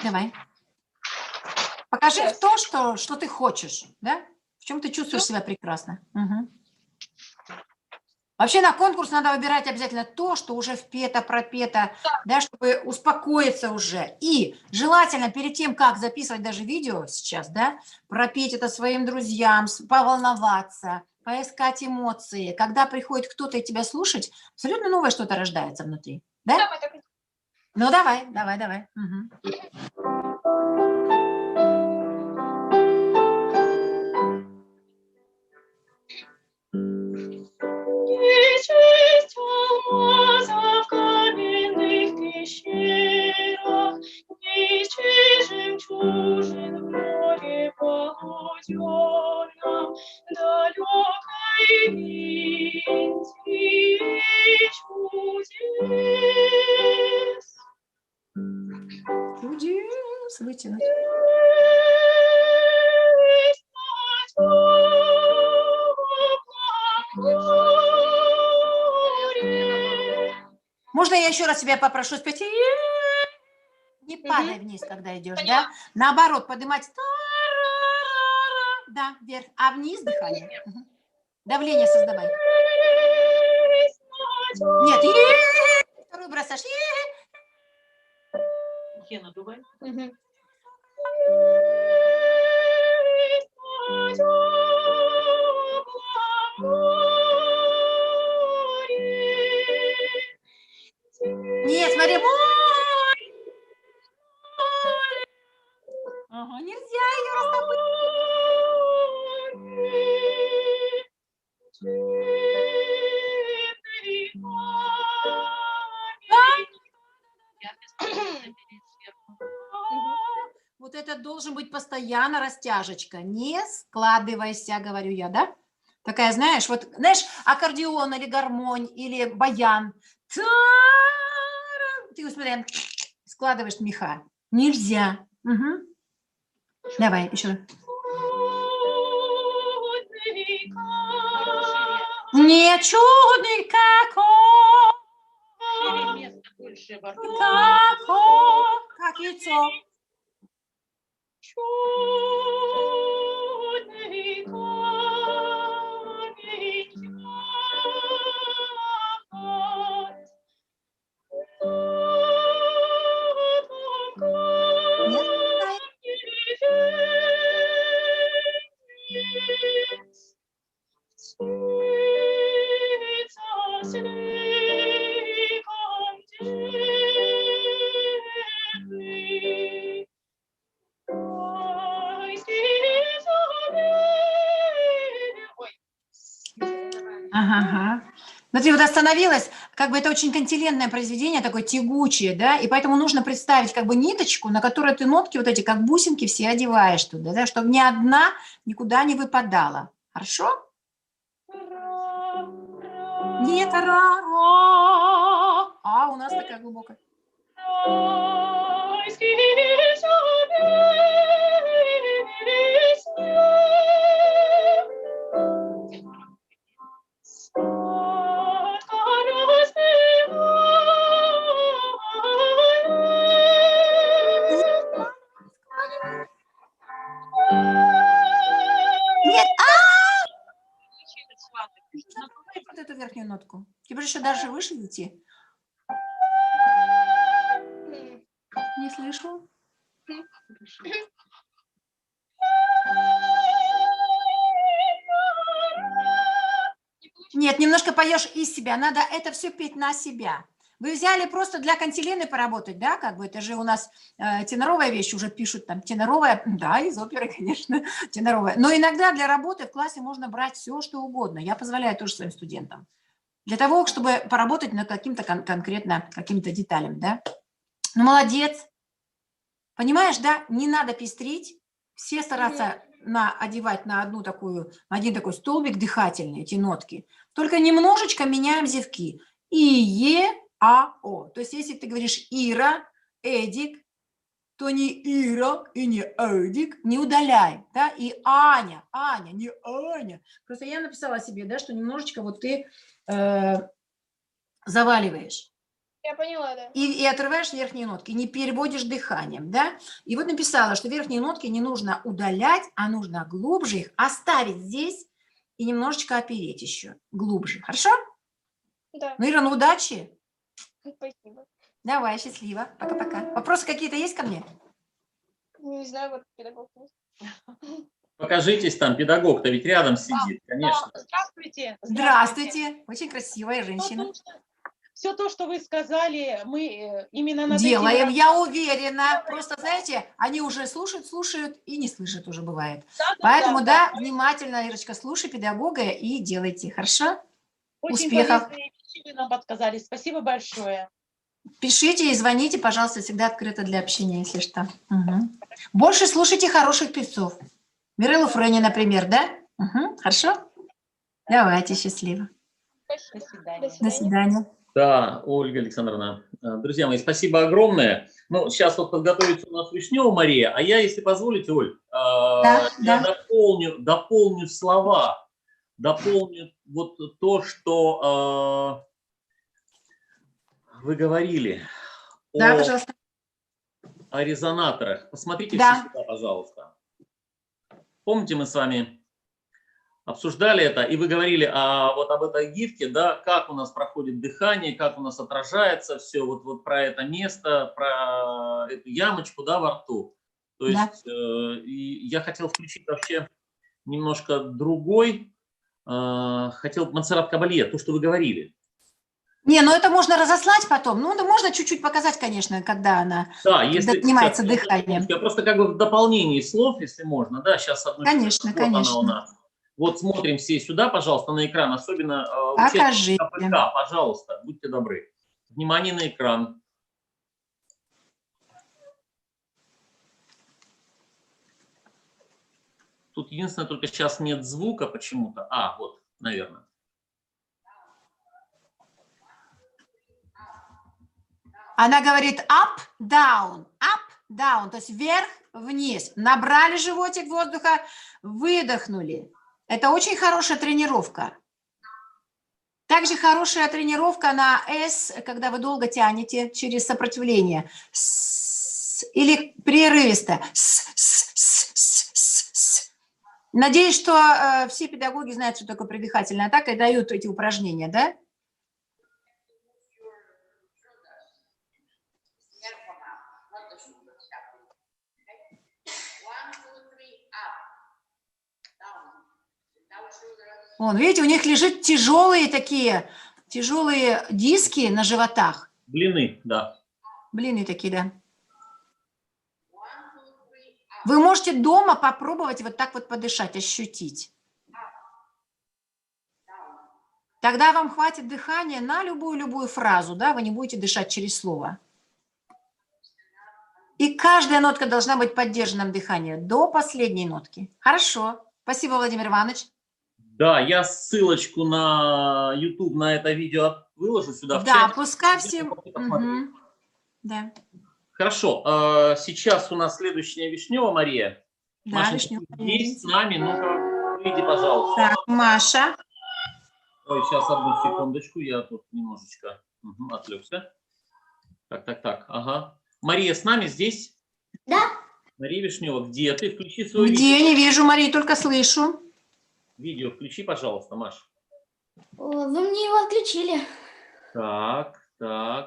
Speaker 2: Давай. Покажи
Speaker 4: Сейчас.
Speaker 2: то, что ты хочешь, да? В чем ты чувствуешь себя прекрасно. Угу. Вообще на конкурс надо выбирать обязательно то, что уже впето, пропето, да, чтобы успокоиться уже. И желательно перед тем, как записывать даже видео сейчас, да, пропеть это своим друзьям, поволноваться, поискать эмоции. Когда приходит кто-то тебя слушать, абсолютно новое что-то рождается внутри, да?
Speaker 4: Да, мы так и-
Speaker 2: Ну, давай. Угу.
Speaker 1: Не честь алмазов каменных пещерах, не честь жемчужин в море полуденном, далекой Индии чудес.
Speaker 2: Чудес вытянуть.
Speaker 1: Есть на теплом море.
Speaker 2: Можно я еще раз тебя попрошу спеть? Не падай вниз, когда идешь, да? Наоборот, поднимать. Да, вверх. А вниз дыхание. Угу. Давление создавай. Нет. Вторую бросаешь.
Speaker 3: Надувай.
Speaker 4: Мгм.
Speaker 2: Нет, смотри. Ага, нельзя ее растопить. Вот это должен быть постоянно растяжечка. Не складывайся, говорю я, да? Такая, знаешь, вот, знаешь, аккордеон или гармонь, или баян. Ты, смотри, складываешь меха. Нельзя. Угу. Давай, еще раз. Не чудный какой.
Speaker 3: Шире место больше во рту.
Speaker 2: Какой. Как яйцо.
Speaker 1: Чудный камень
Speaker 2: Нет? Ага. Но ты вот остановилась, как бы это очень кантиленное произведение, такое тягучее, да, и поэтому нужно представить как бы ниточку, на которой ты нотки вот эти, как бусинки, все одеваешь туда, да, чтобы ни одна никуда не выпадала. Хорошо? Нет, ра. А у нас такая глубокая. Нет, вот эту верхнюю нотку. Тебе же еще даже выше идти. Не слышу. Нет, немножко поешь из себя. Надо это все петь на себя. Вы взяли просто для кантилены поработать, да, как бы это же у нас теноровая вещь, уже пишут там теноровая, да, из оперы, конечно, теноровая. Но иногда для работы в классе можно брать все, что угодно. Я позволяю тоже своим студентам. Для того, чтобы поработать над каким-то конкретно, какими-то деталями, да. Ну, молодец. Понимаешь, да, не надо пестрить, все стараться одевать на один такой столбик дыхательный, эти нотки. Только немножечко меняем зевки. И, Е, А, О. То есть если ты говоришь Ира, Эдик, то не Ира и не Эдик не удаляй, да, и Аня, не Аня. Просто я написала себе, да, что немножечко вот ты заваливаешь.
Speaker 4: Я поняла, да.
Speaker 2: И отрываешь верхние нотки, не переводишь дыханием, да? И вот написала, что верхние нотки не нужно удалять, а нужно глубже их оставить здесь и немножечко опереть еще глубже. Хорошо?
Speaker 4: Да,
Speaker 2: Ну, Ира, ну удачи.
Speaker 4: спасибо.
Speaker 2: Давай, счастливо. Пока-пока. Вопросы какие-то есть ко мне?
Speaker 4: Не знаю, вот педагог.
Speaker 3: Покажитесь там, педагог-то ведь рядом сидит, конечно.
Speaker 1: Да, здравствуйте.
Speaker 2: Здравствуйте. Очень красивая женщина.
Speaker 1: Все то, что вы сказали, мы именно над
Speaker 2: Делаем,
Speaker 1: этим...
Speaker 2: я уверена. Просто, знаете, они уже слушают и не слышат уже бывает.
Speaker 1: Да,
Speaker 2: Поэтому, да, внимательно, Ирочка, слушай педагога и делайте. Хорошо?
Speaker 1: Очень
Speaker 2: Успехов.
Speaker 1: полезные вещи вы нам подсказали. Спасибо большое.
Speaker 2: Пишите и звоните, пожалуйста, всегда открыто для общения, если что. Угу. Больше слушайте хороших певцов. Миреллу Френи, например, да? Угу. Хорошо? Давайте, счастливо.
Speaker 1: До свидания.
Speaker 2: До свидания.
Speaker 3: Да, Ольга Александровна. Друзья мои, спасибо огромное. Ну, сейчас вот подготовится у нас Вишнева Мария, а я, если позволите, Оль, я дополню слова, дополню вот то, что вы говорили
Speaker 2: Да, пожалуйста.
Speaker 3: о резонаторах. Посмотрите
Speaker 2: Да.
Speaker 3: все сюда, пожалуйста. Помните, мы с вами обсуждали это, и вы говорили вот об этой гифке, да, как у нас проходит дыхание, как у нас отражается все, вот про это место, про эту ямочку, да, во рту. То есть и я хотел включить вообще немножко другой, хотел Монсеррат Кабалье, то, что вы говорили.
Speaker 2: Не, ну это можно разослать потом. Ну, да можно чуть-чуть показать, конечно, когда она занимается дыханием.
Speaker 3: Я просто как бы в дополнении слов, если можно, да, сейчас одну
Speaker 2: Конечно,
Speaker 3: вот
Speaker 2: конечно.
Speaker 3: она у нас. Вот смотрим все сюда, пожалуйста, на экран, особенно
Speaker 2: Покажите.
Speaker 3: КПК, пожалуйста, будьте добры. Внимание на экран. Тут единственное, только сейчас нет звука почему-то. Вот, наверное.
Speaker 2: Она говорит up, down, то есть вверх, вниз. Набрали животик воздуха, выдохнули. Это очень хорошая тренировка. Также хорошая тренировка на S, когда вы долго тянете через сопротивление. Или прерывисто. Надеюсь, что все педагоги знают, что такое преддыхательная атака и дают эти упражнения, да? Вон, видите, у них лежат тяжелые диски на животах.
Speaker 3: Блины, да.
Speaker 2: Блины такие, да. Вы можете дома попробовать вот так вот подышать, ощутить. Тогда вам хватит дыхания на любую фразу, да, вы не будете дышать через слово. И каждая нотка должна быть поддержанным дыханием до последней нотки. Хорошо. Спасибо, Владимир Иванович.
Speaker 3: Да, я ссылочку на YouTube на это видео выложу сюда в чат.
Speaker 2: Да, пускай всем. Угу. Да.
Speaker 3: Хорошо. Сейчас у нас следующая Вишнева Мария.
Speaker 2: Да,
Speaker 3: Маша,
Speaker 2: Вишнева.
Speaker 3: есть с нами? Ну-ка, выйди, пожалуйста.
Speaker 2: Так, Маша.
Speaker 3: Ой, сейчас одну секундочку, я тут немножечко отвлекся. Так. Ага. Мария с нами здесь?
Speaker 5: Да.
Speaker 3: Мария Вишнева, где ты? Включи свое
Speaker 2: Где?
Speaker 3: видео.
Speaker 2: Не вижу, Мария, только слышу.
Speaker 3: Видео включи, пожалуйста, Маш.
Speaker 5: Вы мне его отключили.
Speaker 3: Так,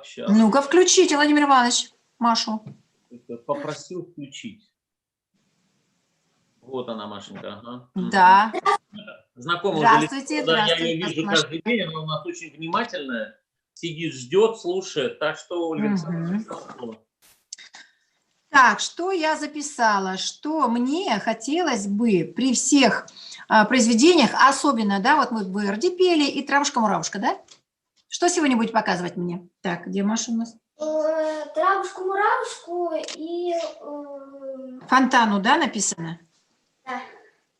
Speaker 3: сейчас.
Speaker 2: Ну-ка, включите, Владимир Иванович, Машу.
Speaker 3: Попросил включить. Вот она, Машенька. Ага.
Speaker 2: Да.
Speaker 3: Знакомая
Speaker 2: Здравствуйте,
Speaker 3: уже, да,
Speaker 2: здравствуйте.
Speaker 3: я ее вижу каждый день, она у нас очень внимательная, сидит, ждет, слушает. Так что, Ольга Александровна,
Speaker 2: Так, что я записала? Что мне хотелось бы при всех произведениях, особенно, да, вот мы в Верди пели и «Травушка-муравушка», да? Что сегодня будете показывать мне? Так, где Маша у нас?
Speaker 5: Травушку-муравушку и...
Speaker 2: Фонтану, да, написано?
Speaker 5: Да.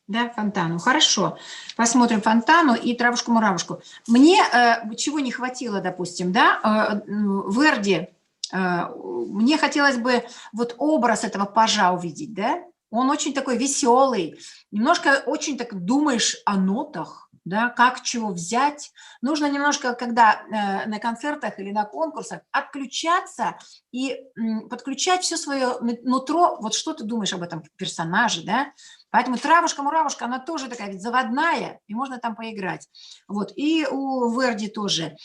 Speaker 2: Да, Фонтану. Хорошо. Посмотрим Фонтану и Травушку-муравушку. Мне чего не хватило, допустим, да? Верди мне хотелось бы вот образ этого пажа увидеть, да? Он очень такой веселый, немножко очень так думаешь о нотах, да, как чего взять. Нужно немножко, когда на концертах или на конкурсах, отключаться и подключать все свое нутро, вот что ты думаешь об этом персонаже, да? Поэтому травушка-муравушка, она тоже такая ведь заводная, и можно там поиграть. Вот, и у Верди тоже.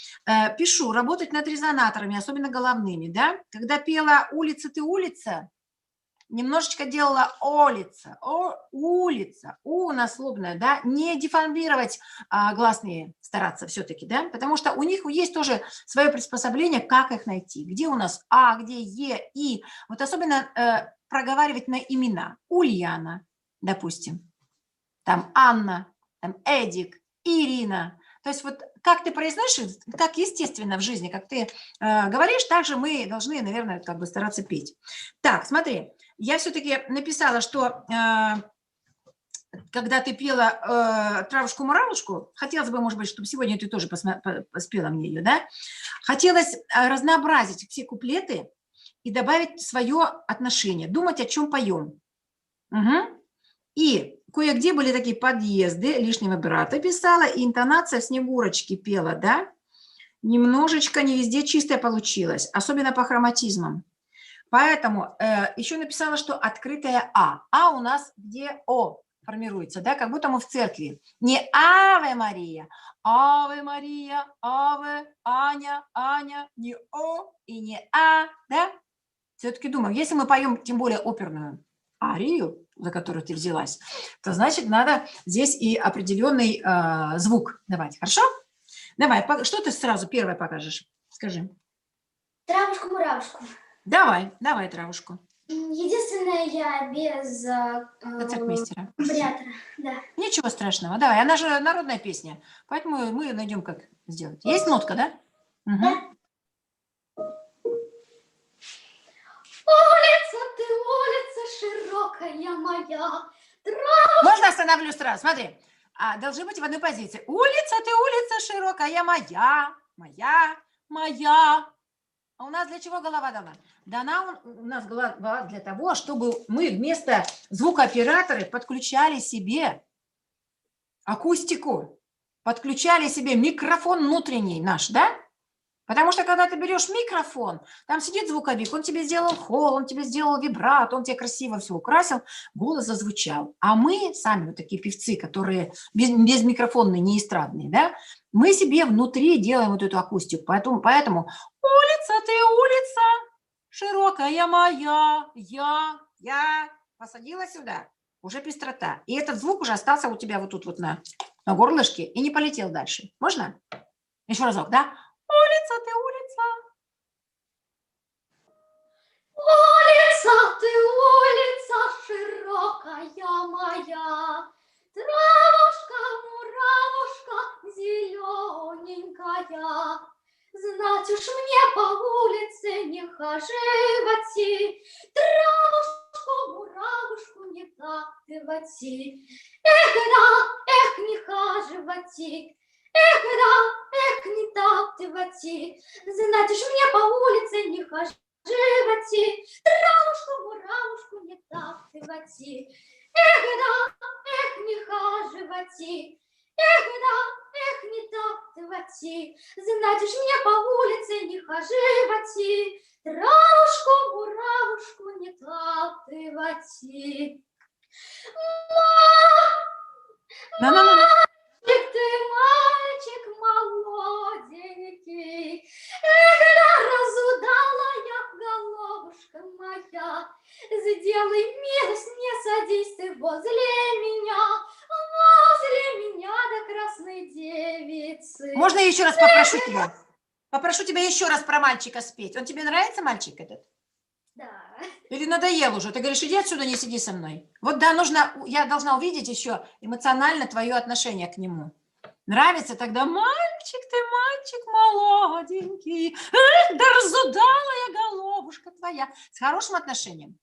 Speaker 2: Пишу, работать над резонаторами, особенно головными, да? Когда пела «Улица, ты улица», немножечко делала улица, улица, у нас слобная, да, не деформировать гласные стараться все-таки, да, потому что у них есть тоже свое приспособление, как их найти, где у нас А, где Е, И, вот особенно проговаривать на имена, Ульяна, допустим, там Анна, там Эдик, Ирина, то есть вот как ты произносишь, как естественно в жизни, как ты говоришь, так же мы должны, наверное, как бы стараться петь. Так, смотри, я все-таки написала, что когда ты пела «Травушку-муравушку», хотелось бы, может быть, чтобы сегодня ты тоже спела мне ее, да? Хотелось разнообразить все куплеты и добавить свое отношение, думать, о чем поем. Угу. И кое-где были такие подъезды, лишнего брата писала, и интонация Снегурочки пела, да? Немножечко не везде чистая получилась, особенно по хроматизмам. Поэтому еще написала, что открытое А. А у нас где О формируется, да, как будто мы в церкви. Не Аве Мария, Аве, Аня, Аня, не О и не А, да? Все-таки думаю, если мы поем, тем более оперную арию, за которую ты взялась, то значит надо здесь и определенный звук давать. Хорошо? Давай, что ты сразу первое покажешь? Скажи.
Speaker 5: Травушку-муравушку.
Speaker 2: Давай, травушку.
Speaker 5: Единственное, я без
Speaker 2: Концертмейстера.
Speaker 5: вариатора, да.
Speaker 2: Ничего страшного. Давай, она же народная песня, поэтому мы найдем, как сделать. Есть нотка, да? Угу.
Speaker 5: Улица ты, улица широкая моя.
Speaker 2: Можно остановлюсь сразу? Смотри. Должны быть в одной позиции. Улица ты, улица широкая моя, моя. А у нас для чего голова дана? Дана у нас голова для того, чтобы мы вместо звукооператора подключали себе акустику, подключали себе микрофон внутренний наш, да? Потому что когда ты берешь микрофон, там сидит звуковик, он тебе сделал холл, он тебе сделал вибрат, он тебе красиво все украсил, голос зазвучал. А мы сами вот такие певцы, которые безмикрофонные, не эстрадные, да, мы себе внутри делаем вот эту акустику. Поэтому улица ты, улица, широкая моя, я посадила сюда, уже пестрота. И этот звук уже остался у тебя вот тут вот на горлышке и не полетел дальше. Можно? Еще разок, да? Улица ты, улица.
Speaker 5: Улица ты, улица широкая моя. Травушка, муравушка зелененькая. Знать уж мне по улице не хаживати. Травушку, муравушку не тактывати. Эх, да, эх, не хаживати. Эх, да, эх, не тактывати. Знать уж мне по улице не хаживати. Травушку, муравушку не тактывати. Эх, да, эх, не хаживати. Эх, да, эх, не тактывати. Знать уж мне по улице не хаживати. Травушку, муравушку не тактывати. Мальчик молоденький, разудала я, головушка моя, сделай милость, не садись ты возле меня до красной девицы.
Speaker 2: Можно я еще раз попрошу тебя? Попрошу тебя еще раз про мальчика спеть. Он тебе нравится, мальчик этот?
Speaker 5: Да.
Speaker 2: Или надоел уже? Ты говоришь, иди отсюда, не сиди со мной. Вот да, я должна увидеть еще эмоционально твое отношение к нему. Нравится тогда мальчик ты, мальчик молоденький, да разудала я, головушка твоя. С хорошим отношением.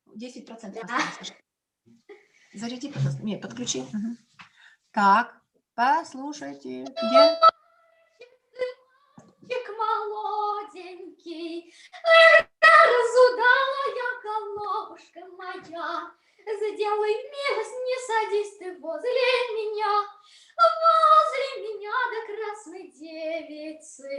Speaker 2: 10% осталось. Заряди, пожалуйста. Нет, подключи. Угу. Так, послушайте. Где?
Speaker 5: Мальчик молоденький. Разудалая головушка моя, сделай милость, не садись ты возле меня до красной девицы.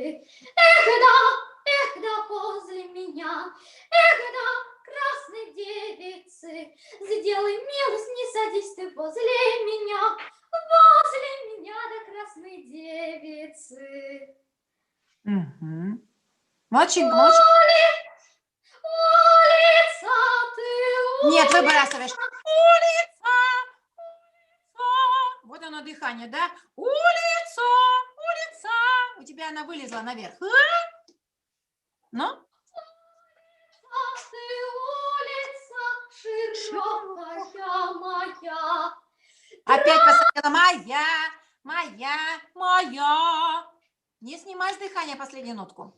Speaker 5: Эх да, возле меня, эх да, красной девицы, сделай милость, не садись ты возле меня до красной девицы.
Speaker 2: Мгм. Молодчинка, молодчинка.
Speaker 5: Улица, ты
Speaker 2: Нет, выбрасываешь. Улица, улица. Вот оно дыхание, да? Улица, улица. У тебя она вылезла наверх. Ну?
Speaker 5: ты улица широкая моя.
Speaker 2: Опять посмотрела. Моя. Не снимай с дыхания последнюю нотку.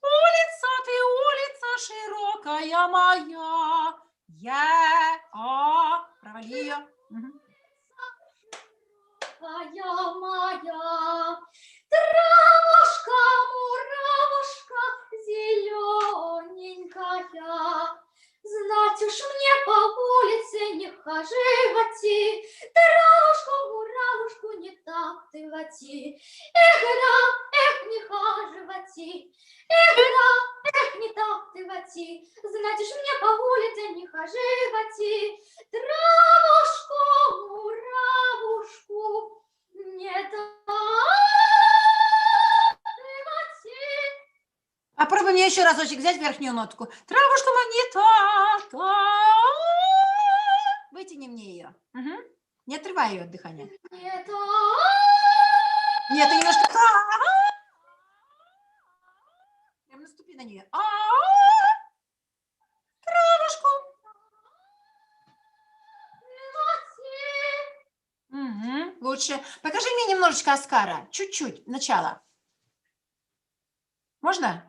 Speaker 2: Улица, ты улица широкая моя. Провали ее.
Speaker 5: Моя, травушка, муравушка, зелененькая, знать уж мне по улице не хаживати, травушку, муравушку не так ты вати, эх да, эх не хаживати, эх да, эх не так ты вати, знать уж мне по улице не хаживати, травушку, муравушку не так ты вати.
Speaker 2: Попробуй мне еще разочек взять верхнюю нотку. Травушка монета. Вытяни мне ее. Не отрывай ее от дыхания.
Speaker 5: Не так.
Speaker 2: Нет, ты немножко... Прям наступи на нее. Травушку. Лучше. Покажи мне немножечко Оскара. Чуть-чуть. Начало. Можно?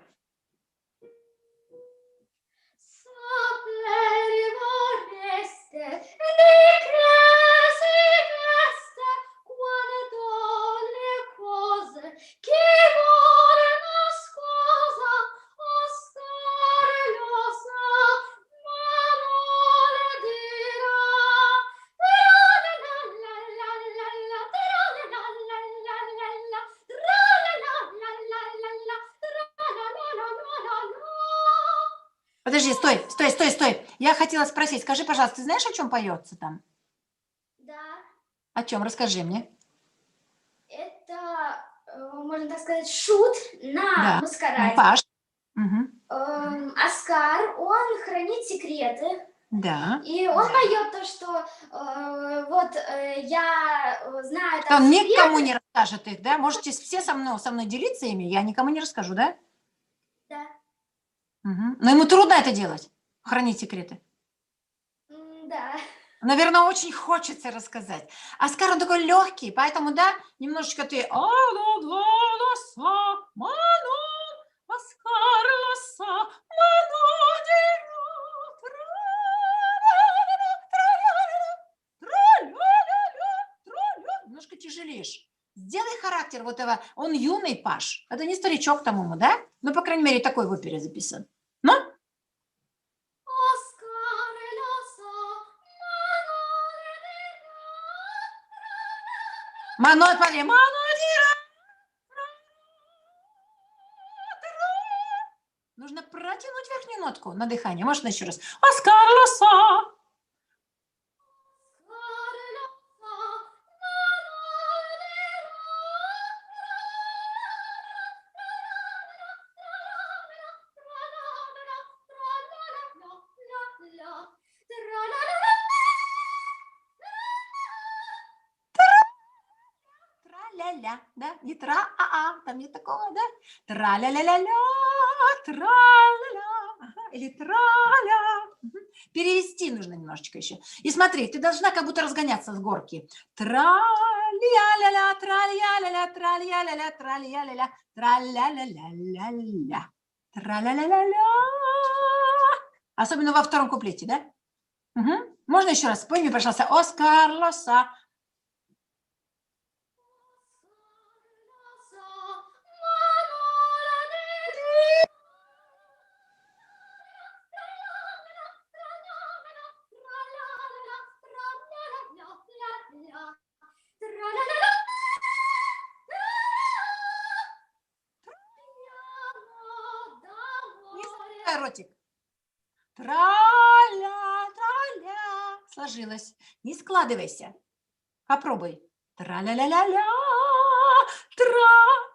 Speaker 2: Подожди, стой. Я хотела спросить, скажи, пожалуйста, ты знаешь, о чем поется там?
Speaker 5: Да,
Speaker 2: О чем? Расскажи мне.
Speaker 5: это, можно так сказать, шут на
Speaker 2: Да.
Speaker 5: маскараде.
Speaker 2: Паш. Угу.
Speaker 5: Оскар, он хранит секреты.
Speaker 2: Да.
Speaker 5: И он поет то, что я знаю там
Speaker 2: Он
Speaker 5: секреты.
Speaker 2: никому не расскажет их, да? Можете все со мной делиться ими, я никому не расскажу, да?
Speaker 5: Да.
Speaker 2: Угу. Но ему трудно это делать, хранить секреты.
Speaker 5: Да.
Speaker 2: Наверное, очень хочется рассказать. Оскар, он такой легкий, поэтому, да, немножечко ты... Немножко тяжелеешь. Сделай характер вот этого. Он юный, Паш. Это не старичок, по-моему, да? Ну, по крайней мере, такой в опере записан. Ну? Нужно протянуть верхнюю нотку на дыхание. Можно еще раз. Оскар Лоса. Тра-ля-ля, да? Не тра-а-а, там нет такого, да? Тра-ля-ля-ля-ля, тра-ля-ля, или тра-ля. Перевести нужно немножечко еще. И смотри, ты должна как будто разгоняться с горки. Тра-ля-ля-ля, тра-ля-ля-ля, тра-ля-ля-ля, тра-ля-ля-ля, тра-ля-ля-ля-ля, тра-ля-ля-ля-ля. Особенно во втором куплете, да? Угу. Можно еще раз? Спой мне, пожалуйста. Оскар Лоса. Открывай ротик. Тра-ля, тра-ля. Сложилось. Не складывайся. Попробуй. Тра-ля-ля-ля-ля. Тра.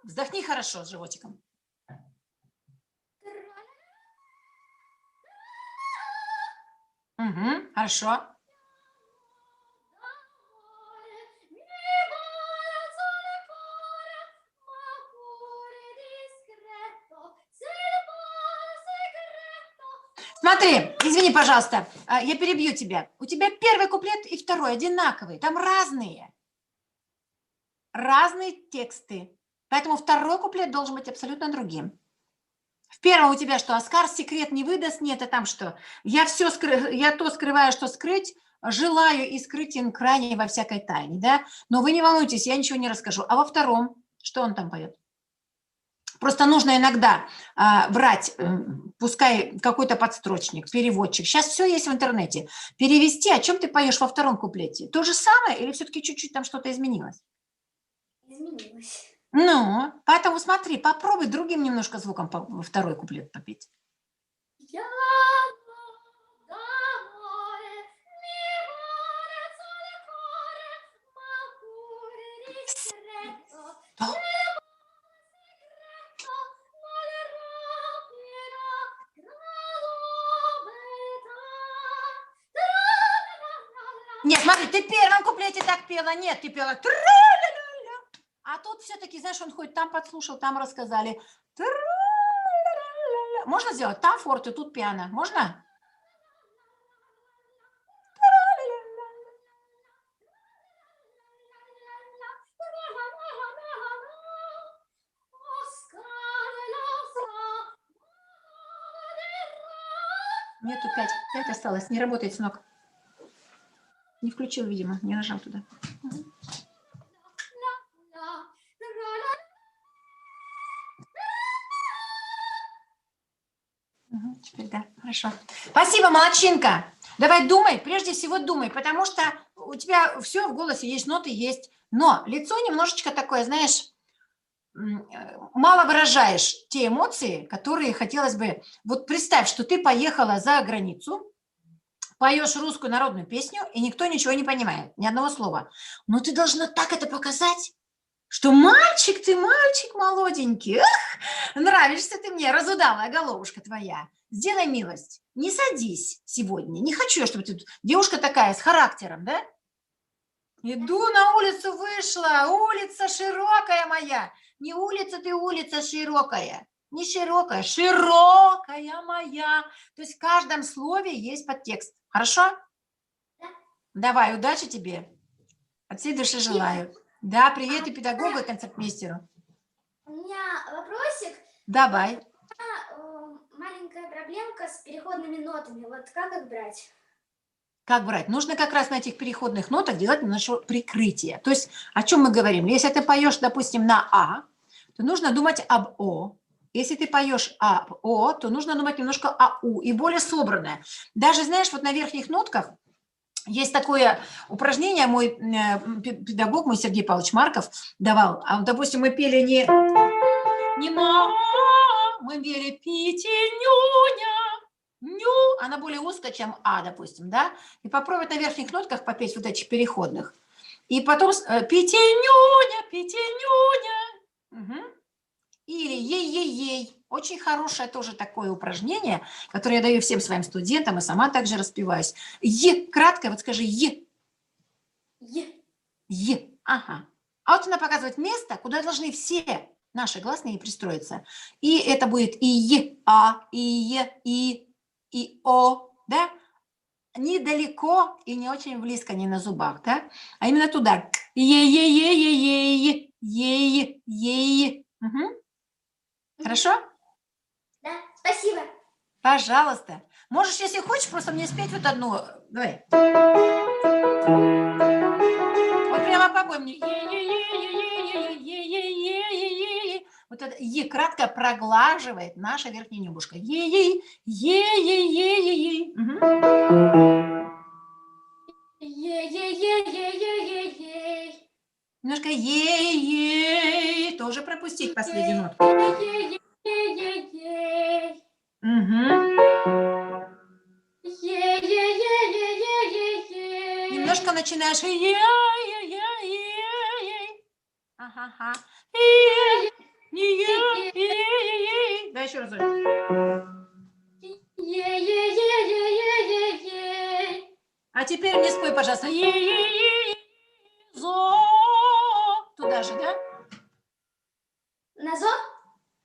Speaker 2: Вздохни хорошо с животиком. Угу, хорошо. Смотри, извини, пожалуйста, я перебью тебя. У тебя первый куплет и второй одинаковые, там разные тексты. Поэтому второй куплет должен быть абсолютно другим. В первом у тебя что, Оскар секрет не выдаст? Нет, а там что? Я то скрываю, что скрыть, желаю и скрытен крайне во всякой тайне, да? Но вы не волнуйтесь, я ничего не расскажу. А во втором, что он там поет? Просто нужно иногда брать, пускай какой-то подстрочник, переводчик. Сейчас все есть в интернете. Перевести, о чем ты поешь во втором куплете? То же самое или все-таки чуть-чуть там что-то изменилось?
Speaker 5: Изменилось.
Speaker 2: Ну, поэтому смотри, попробуй другим немножко звуком во второй куплет попеть.
Speaker 5: Я
Speaker 2: Что? Нет, смотри, ты в первом куплете так пела, нет, ты пела тра-ля-ля-ля. А тут все-таки, знаешь, он хоть там подслушал, там рассказали. Тра-ля-ля-ля. Можно сделать? Там форте, тут пиано. Можно? Нету 5 осталось, не работает, сынок. Не включил, видимо, не нажал туда. Угу, теперь да, хорошо. Спасибо, молодчинка. Давай думай, прежде всего думай, потому что у тебя все в голосе есть, ноты есть, но лицо немножечко такое, знаешь, мало выражаешь те эмоции, которые хотелось бы... Вот представь, что ты поехала за границу, поешь русскую народную песню, и никто ничего не понимает, ни одного слова. Но ты должна так это показать, что мальчик ты, мальчик молоденький, эх, нравишься ты мне, разудалая головушка твоя. Сделай милость, не садись сегодня, не хочу я, чтобы ты... Девушка такая, с характером, да? Иду на улицу, вышла, улица широкая моя. Не улица ты, улица широкая. Не широкая, широкая моя. То есть в каждом слове есть подтекст. Хорошо?
Speaker 5: Да.
Speaker 2: Давай, удачи тебе. От всей души желаю. Да, привет и педагогу, и концертмейстеру.
Speaker 5: У меня вопросик.
Speaker 2: Давай.
Speaker 5: Маленькая проблемка с переходными нотами. Вот как их брать?
Speaker 2: Как брать? Нужно как раз на этих переходных нотах делать немножко прикрытие. То есть о чем мы говорим? Если ты поешь, допустим, на А, то нужно думать об О. Если ты поешь об О, то нужно думать немножко о У и более собранное. Даже, знаешь, вот на верхних нотках есть такое упражнение, мой педагог, мой Сергей Павлович Марков давал. А, допустим, мы пели не ма, мы пели пятинюня. Ню, она более узкая, чем А, допустим, да? И попробуй на верхних нотках попеть вот этих переходных. И потом пятинюня, пятинюня. Угу. Или ей-ей-ей. Очень хорошее тоже такое упражнение, которое я даю всем своим студентам, и сама также распеваюсь. Е, кратко, вот скажи Е. Е, ага. А вот она показывает место, куда должны все наши гласные пристроиться. И это будет и Е, А, и Е, и О, да? Недалеко и не очень близко, не на зубах, да? А именно туда. Е-е-е-е-е-е-е-е. Угу. Хорошо?
Speaker 5: Да, спасибо.
Speaker 2: Пожалуйста. Можешь, если хочешь, просто мне спеть вот одну. Давай. Вот прямо попой мне. Е-е-е-е-е-е-е-е-е-е. Вот это Е кратко проглаживает наша верхняя небушка. Е-е, е-е-е-е-е.
Speaker 5: Ей-ей-ей-ей-ей-ей.
Speaker 2: Немножко е-е, тоже пропустить последнюю нотку.
Speaker 5: Ей-ей-ей-ей-ей.
Speaker 2: Угу. немножко начинаешь. Ага. Да, еще раз.
Speaker 5: Е-е-е-е-е-е-е.
Speaker 2: А теперь мне спой, пожалуйста. Зо. Туда же, да?
Speaker 5: На зо?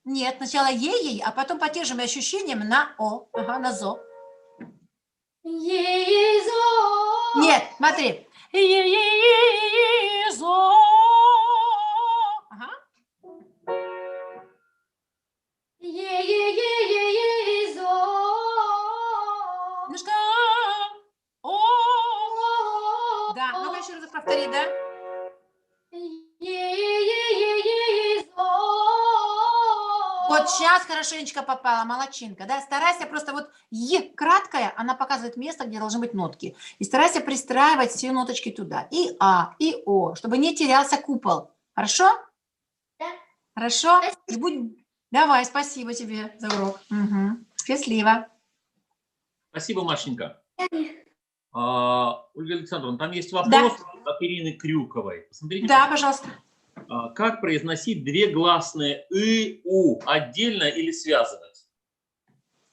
Speaker 2: Нет, сначала ей, а потом по тем же ощущениям на о. Ага, на зо.
Speaker 5: Е-е-зо.
Speaker 2: Нет, смотри. Зо. Ага.
Speaker 5: Е-е-е-е-е-зо.
Speaker 2: Немножко. О. Да, ну-ка еще раз повтори, да?
Speaker 5: Е-е-е-е-е-зо.
Speaker 2: Вот сейчас хорошенечко попала, молодчинка, да? Старайся просто вот Е краткая, она показывает место, где должны быть нотки. И старайся пристраивать все ноточки туда. И А, и О, чтобы не терялся купол. Хорошо?
Speaker 5: Да.
Speaker 2: Хорошо?
Speaker 5: Спасибо.
Speaker 2: И будь... Давай, спасибо тебе за урок. Угу. Счастливо.
Speaker 3: Спасибо, Машенька. Ольга Александровна, там есть вопрос
Speaker 2: Да.
Speaker 3: от Ирины Крюковой. Посмотрите,
Speaker 2: Да, пожалуйста.
Speaker 3: как произносить две гласные «ы», «у» отдельно или связывать?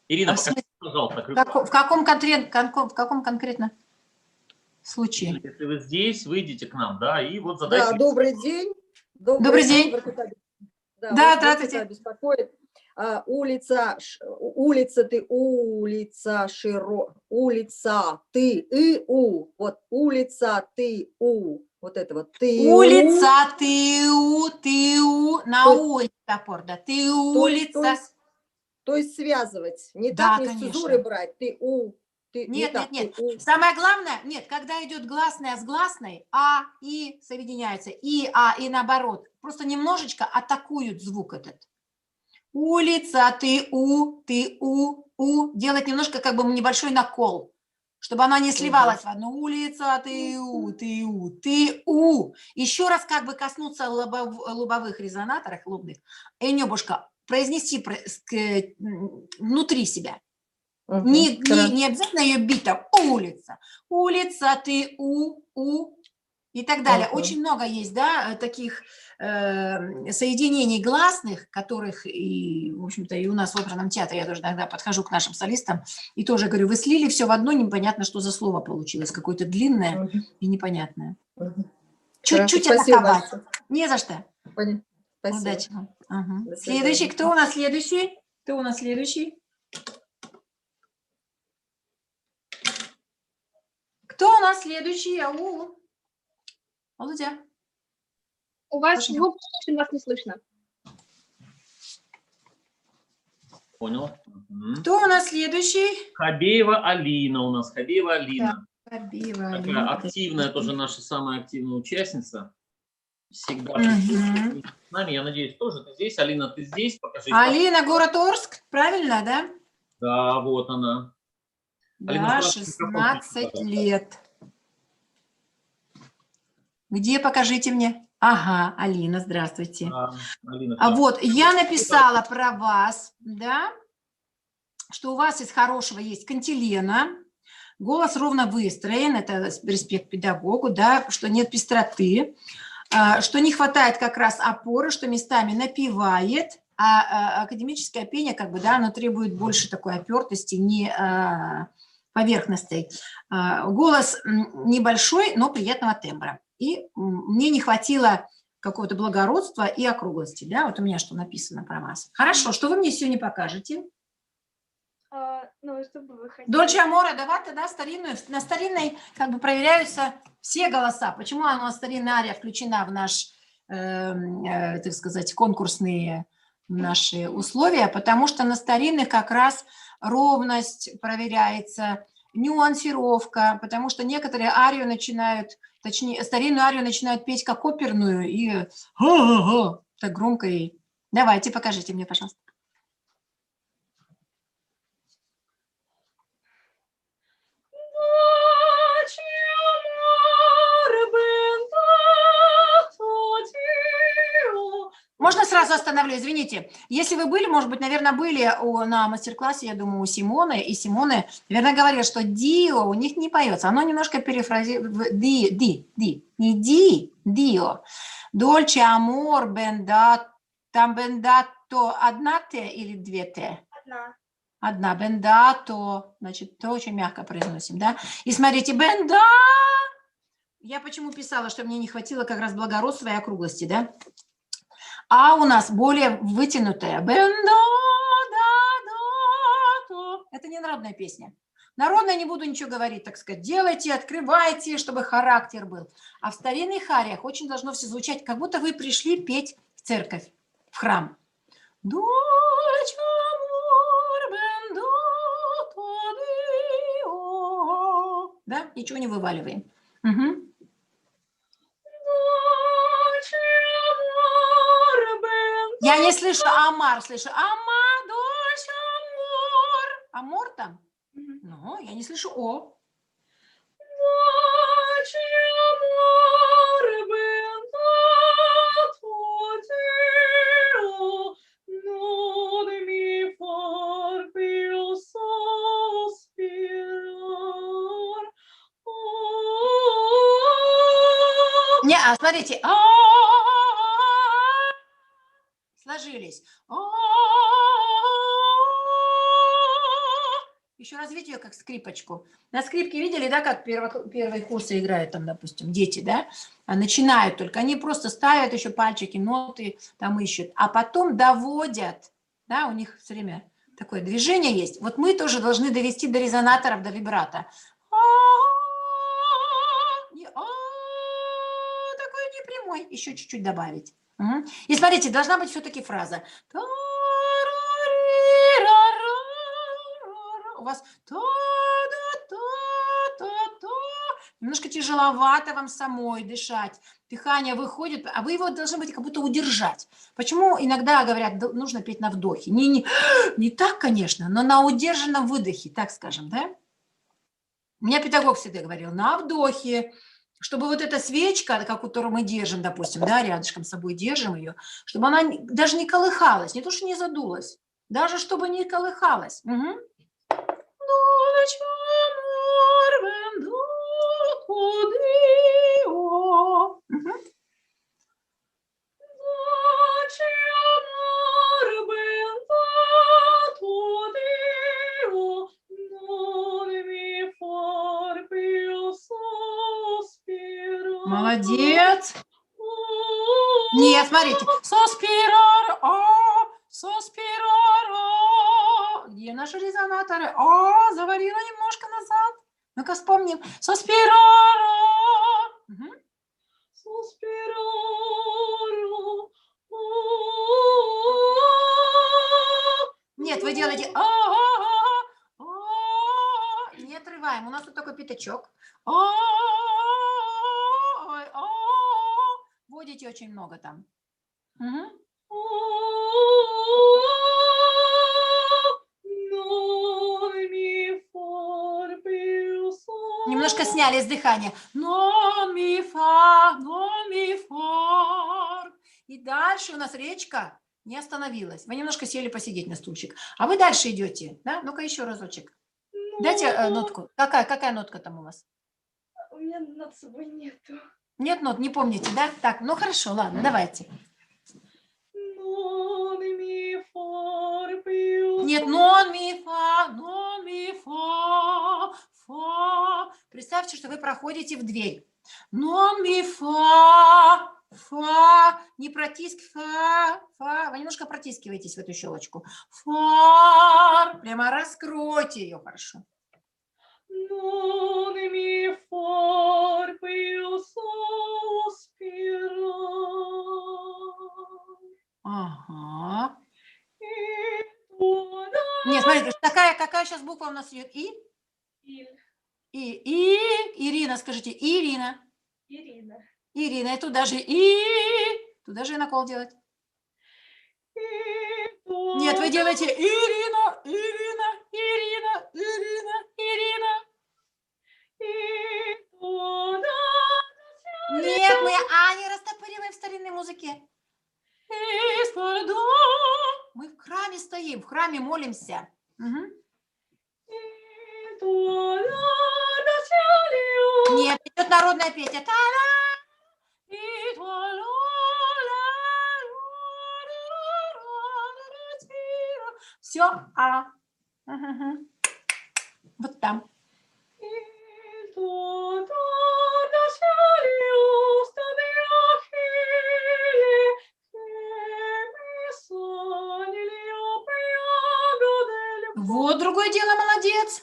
Speaker 3: Ирина,
Speaker 2: А в
Speaker 3: покажите,
Speaker 2: смысле?
Speaker 3: пожалуйста, Крюкова.
Speaker 2: В каком конкретно случае?
Speaker 3: Если вы здесь, выйдите к нам, да, и вот задайте.
Speaker 6: Да, добрый день.
Speaker 2: Добрый день.
Speaker 6: Воркута.
Speaker 2: Да,
Speaker 6: Воркута
Speaker 2: здравствуйте.
Speaker 6: беспокоит. Улица, улица ты, улица ты, у. Вот улица ты, у. Вот это вот ты.
Speaker 2: Улица, ты, на
Speaker 6: То-
Speaker 2: улице топор, да, ты
Speaker 6: То есть,
Speaker 2: улица.
Speaker 6: то есть связывать. Не
Speaker 2: Да,
Speaker 6: так, не с
Speaker 2: конечно.
Speaker 6: цезурой брать. Ты, у. Ты, не
Speaker 2: Нет,
Speaker 6: так,
Speaker 2: нет, нет.
Speaker 6: ты, у.
Speaker 2: Самое главное, нет, когда идет гласная с гласной, а, и соединяются, и, а, и наоборот, просто немножечко атакуют звук этот. Улица, ты, у, делать немножко как бы небольшой накол, чтобы она не сливалась в одну. Улица, ты, у. Еще раз как бы коснуться лобовых резонаторов, лобных, и небушка произнести внутри себя.
Speaker 6: Мгм,
Speaker 2: Не
Speaker 6: хорошо.
Speaker 2: обязательно ее бить там. Улица, ты, у, и так далее.
Speaker 6: Ага.
Speaker 2: Очень много есть, да, таких соединений гласных, которых и, в общем-то, и у нас в оперном театре, я тоже иногда подхожу к нашим солистам и тоже говорю, вы слили все в одно, непонятно, что за слово получилось, какое-то длинное
Speaker 6: Мгм,
Speaker 2: и непонятное.
Speaker 6: мгм.
Speaker 2: Чуть-чуть
Speaker 6: Хорошо, спасибо
Speaker 2: атаковать.
Speaker 6: большое.
Speaker 2: Не за что.
Speaker 6: Спасибо.
Speaker 2: Удачи вам. Ага.
Speaker 6: До
Speaker 2: Следующий.
Speaker 6: свидания.
Speaker 2: Кто у нас следующий? Кто у нас следующий? Кто у нас следующий? Ау. Володя.
Speaker 4: У вас
Speaker 2: Пошли.
Speaker 4: звук, очень вас не слышно.
Speaker 3: Понял. Мгм.
Speaker 2: Кто у нас следующий?
Speaker 3: Хабеева Алина у нас. Хабеева Алина.
Speaker 2: Хабиева
Speaker 3: Такая
Speaker 2: Алина.
Speaker 3: активная, тоже наша самая активная участница. Всегда
Speaker 2: Мгм.
Speaker 3: присутствует с нами. Я надеюсь, тоже ты здесь. Алина, ты здесь? Покажи.
Speaker 2: Алина, город Орск, правильно, да?
Speaker 3: Да, вот она. Алина,
Speaker 2: Да,
Speaker 3: здравствуй, микрофон
Speaker 2: 16
Speaker 3: включи,
Speaker 2: лет. Где, покажите мне? Ага, Алина, здравствуйте.
Speaker 3: Алина,
Speaker 2: А вот, я написала про вас, да, что у вас из хорошего есть кантилена, голос ровно выстроен, это респект педагогу, да, что нет пестроты, что не хватает как раз опоры, что местами напевает, а академическое пение, как бы, да, оно требует больше такой опертости, не поверхностной. Голос небольшой, но приятного тембра. И мне не хватило какого-то благородства и округлости, да, вот у меня что написано про вас. Хорошо, что вы мне сегодня покажете?
Speaker 4: Ну, чтобы вы хотели.
Speaker 2: Дольче Аморе, давайте, да, старинную. На старинной как бы проверяются все голоса. Почему она старинная ария включена в наш, так сказать, конкурсные наши условия? Потому что на старинных как раз ровность проверяется, нюансировка, потому что некоторые арию начинают, точнее, старинную арию начинают петь как оперную и так громко. И... Давайте, покажите мне, пожалуйста. Можно сразу остановлю, извините. Если вы были, может быть, наверное, были на мастер-классе, я думаю, у Симоны, и Симоны, наверное, говорила, что дио у них не поется. Оно немножко перефразирует, не дио. Дольче, амор, бендат, там бендато одна т или две т? Одна, бендато, значит, то очень мягко произносим, да? И смотрите, бенда, я почему писала, что мне не хватило как раз благородства и округлости, да? А у нас более вытянутая. Бенда, это не народная песня. Народная не буду ничего говорить, так сказать. Делайте, открывайте, чтобы характер был. А в старинных ариях очень должно все звучать, как будто вы пришли петь в церковь, в храм. Да, ничего не вываливаем. Угу. Я не слышу амар, слышу ама, дольше амор. Амор там? Ну, я не слышу о. Не, смотрите. Сложились. Еще развить ее как скрипочку. На скрипке видели, да, как первые курсы играют там, допустим, дети, да, начинают только. Они просто ставят еще пальчики, ноты там ищут, а потом доводят, да, у них все время такое движение есть. Вот мы тоже должны довести до резонаторов, до вибрато. Такой непрямой, еще чуть-чуть добавить. И смотрите, должна быть все-таки фраза. У вас немножко тяжеловато вам самой дышать. Дыхание выходит, а вы его должны быть как будто удержать. Почему иногда говорят, нужно петь на вдохе? Не так, конечно, но на удержанном выдохе, так скажем, да? У меня педагог всегда говорил, на вдохе, чтобы вот эта свечка, которую мы держим, допустим, да, рядышком с собой держим ее, чтобы она даже не колыхалась, не то, что не задулась, даже чтобы не колыхалась. Угу. Молодец. Нет, смотрите. Соспирар, соспирар. Где наши резонаторы? Заварила немножко назад. Ну-ка вспомним. Соспирар. Нет, вы делаете не отрываем. У нас тут такой пятачок. Вводите очень много там. Немножко сняли с дыхания. Ми, фа. И дальше у нас речка не остановилась. Вы немножко сели посидеть на стульчик. А вы дальше идете. Да? Ну-ка еще разочек. Дайте нотку. Какая нотка там у вас?
Speaker 4: У меня над собой нету.
Speaker 2: Нет нот, не помните, да? Так, ну хорошо, ладно, давайте. Нет, нон, ми, фа, фа. Представьте, что вы проходите в дверь. Нон, ми, фа, не протиск, фа. Вы немножко протискиваетесь в эту щелочку. Фа, прямо раскройте ее хорошо. Нон, ми, фа, ага. Нет, смотрите, какая сейчас буква у нас идет? И? Ирина, скажите, Ирина. Ирина, и туда же туда же и накол делать. Нет, вы делаете Ирина. Нет, мы не растопыриваем в старинной музыке. из-под дома. Мы в храме стоим, в храме молимся. Мгм. Нет, идет народная песня. Все, а. Мгм. Вот там. Вот другое дело, молодец.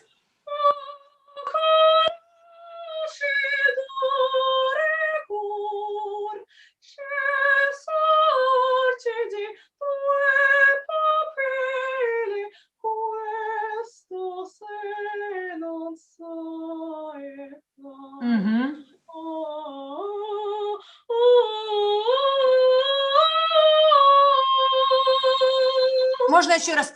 Speaker 2: Мгм. Можно еще раз.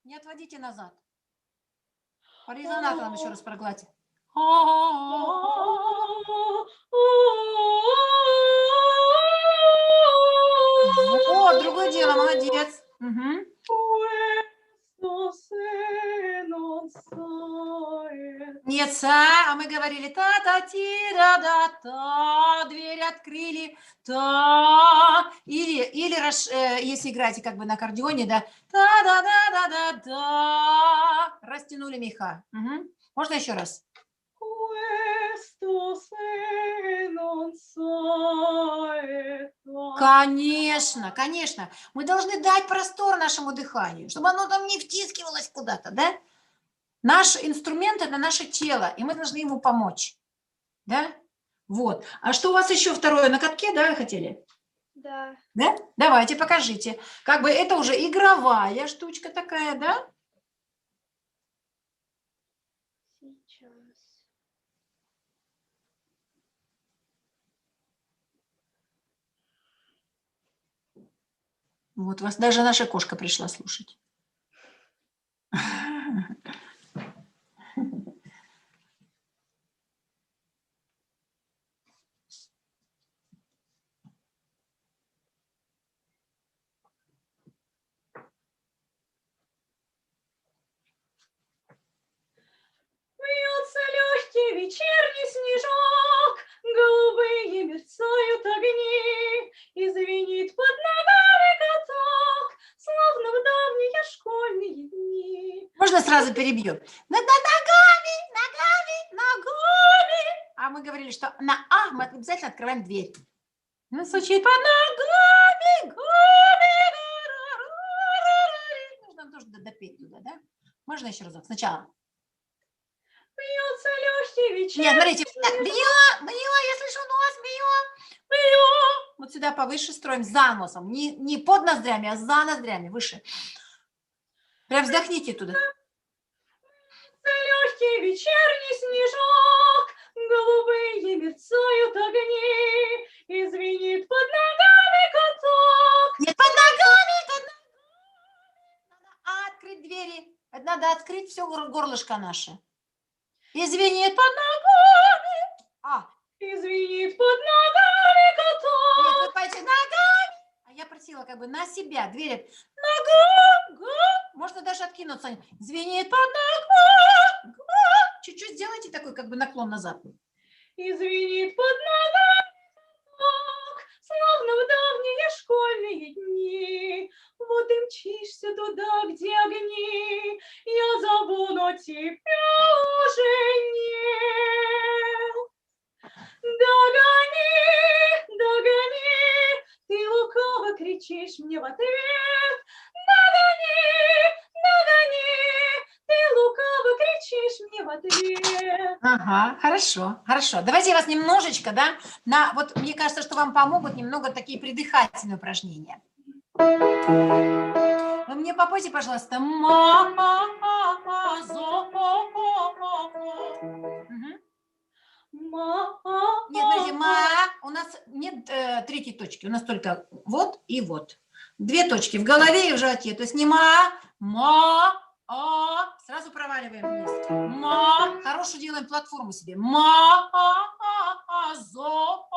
Speaker 2: Не отводите назад. По резонатам еще раз прогладьте. Вот, другое дело, молодец. Мгм. Нет, а мы говорили та-та-ти-да-да-та, дверь открыли, та. Или если играете как бы на аккордеоне, да, та-да-да-да-да-да, растянули меха. Мгм. Можно еще раз? Конечно, конечно. Мы должны дать простор нашему дыханию, чтобы оно там не втискивалось куда-то, да? Наш инструмент – это наше тело, и мы должны ему помочь, да? Вот. А что у вас еще второе на катке, да, вы хотели?
Speaker 4: Да.
Speaker 2: Да? Давайте, покажите. Как бы это уже игровая штучка такая, да?
Speaker 4: Сейчас.
Speaker 2: Вот вас даже наша кошка пришла слушать.
Speaker 1: Вьется легкий вечерний снежок, голубые мерцают огни, и звенит под ногами каток, словно в давние школьные дни.
Speaker 2: Можно сразу перебью? Ногами, ногами, ногами. А мы говорили, что на А мы обязательно открываем дверь. Ну, звучит под ногами, нужно тоже допеть туда, да? Можно еще разок? Сначала.
Speaker 1: Вьется легкий вечерний
Speaker 2: Нет, смотрите,
Speaker 1: снежок.
Speaker 2: бьё, я слышу нос, бьё. Вот сюда повыше строим, за носом. Не под ноздрями, а за ноздрями, выше. Прям вздохните туда.
Speaker 1: Легкий вечерний снежок, голубые мерцают огни, и звенит под ногами каток.
Speaker 2: Нет, под ногами. Надо открыть двери. Надо открыть все горлышко наше. Извини, под ногами. А,
Speaker 1: И звенит под ногами каток.
Speaker 2: нет, вы поете ногами. А я просила как бы на себя. Дверь ногами. Можно даже откинуться. Звенит под ногами. Чуть-чуть сделайте такой как бы наклон назад.
Speaker 1: И звенит под ногами каток, словно в давние школьные дни. Вот и мчишься туда, где огни, я зову, но тебя уже нет. Догони, догони, ты лукаво кричишь мне в ответ. Догони, догони, ты лукаво кричишь мне в ответ.
Speaker 2: Ага, хорошо, хорошо. Давайте я вас немножечко, да, вот мне кажется, что вам помогут немного такие придыхательные упражнения. Вы мне попойте, пожалуйста, Нет, смотрите, у нас нет третьей точки, у нас только вот и вот. Две точки в голове и в животе, то есть не сразу проваливаем вниз. Хорошую делаем платформу себе. зо.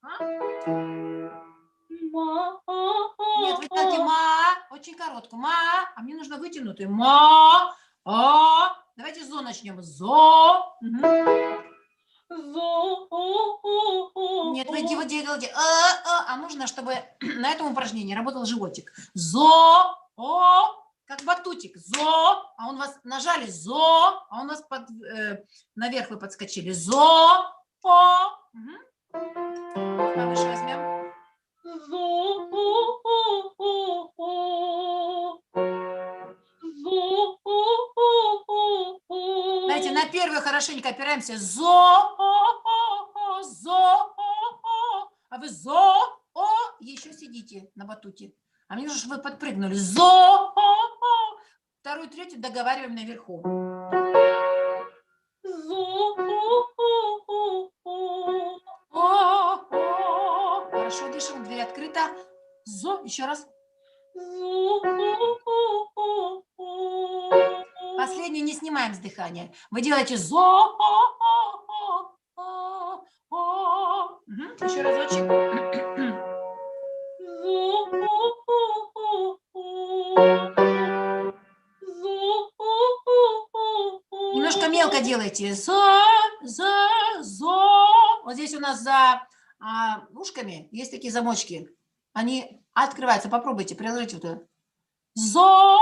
Speaker 2: А?
Speaker 1: ма,
Speaker 2: Нет, вы делаете ма, очень короткую. Ма, а мне нужно вытянутую. Ма, Давайте зо начнем. Зо.
Speaker 1: зо,
Speaker 2: Нет, вы делаете, а нужно, чтобы на этом упражнении работал животик. Зо, как батутик. Зо, а он вас нажали. Зо, а он вас наверх вы подскочили. Зо, Повыше возьмем.
Speaker 1: зо,
Speaker 2: Знаете, на первую хорошенько опираемся. Зо, зо, а вы зо, еще сидите на батуте. А мне нужно, чтобы вы подпрыгнули. Зо, вторую, третью договариваем наверху. Хорошо, дышим, дверь открыта. Зо, еще раз. Последнюю не снимаем с дыхания. Вы делаете зо. Еще разочек. Немножко мелко делайте. Зо. Вот здесь у нас за ушками есть такие замочки. Они открываются. Попробуйте, приложите вот это. Зо,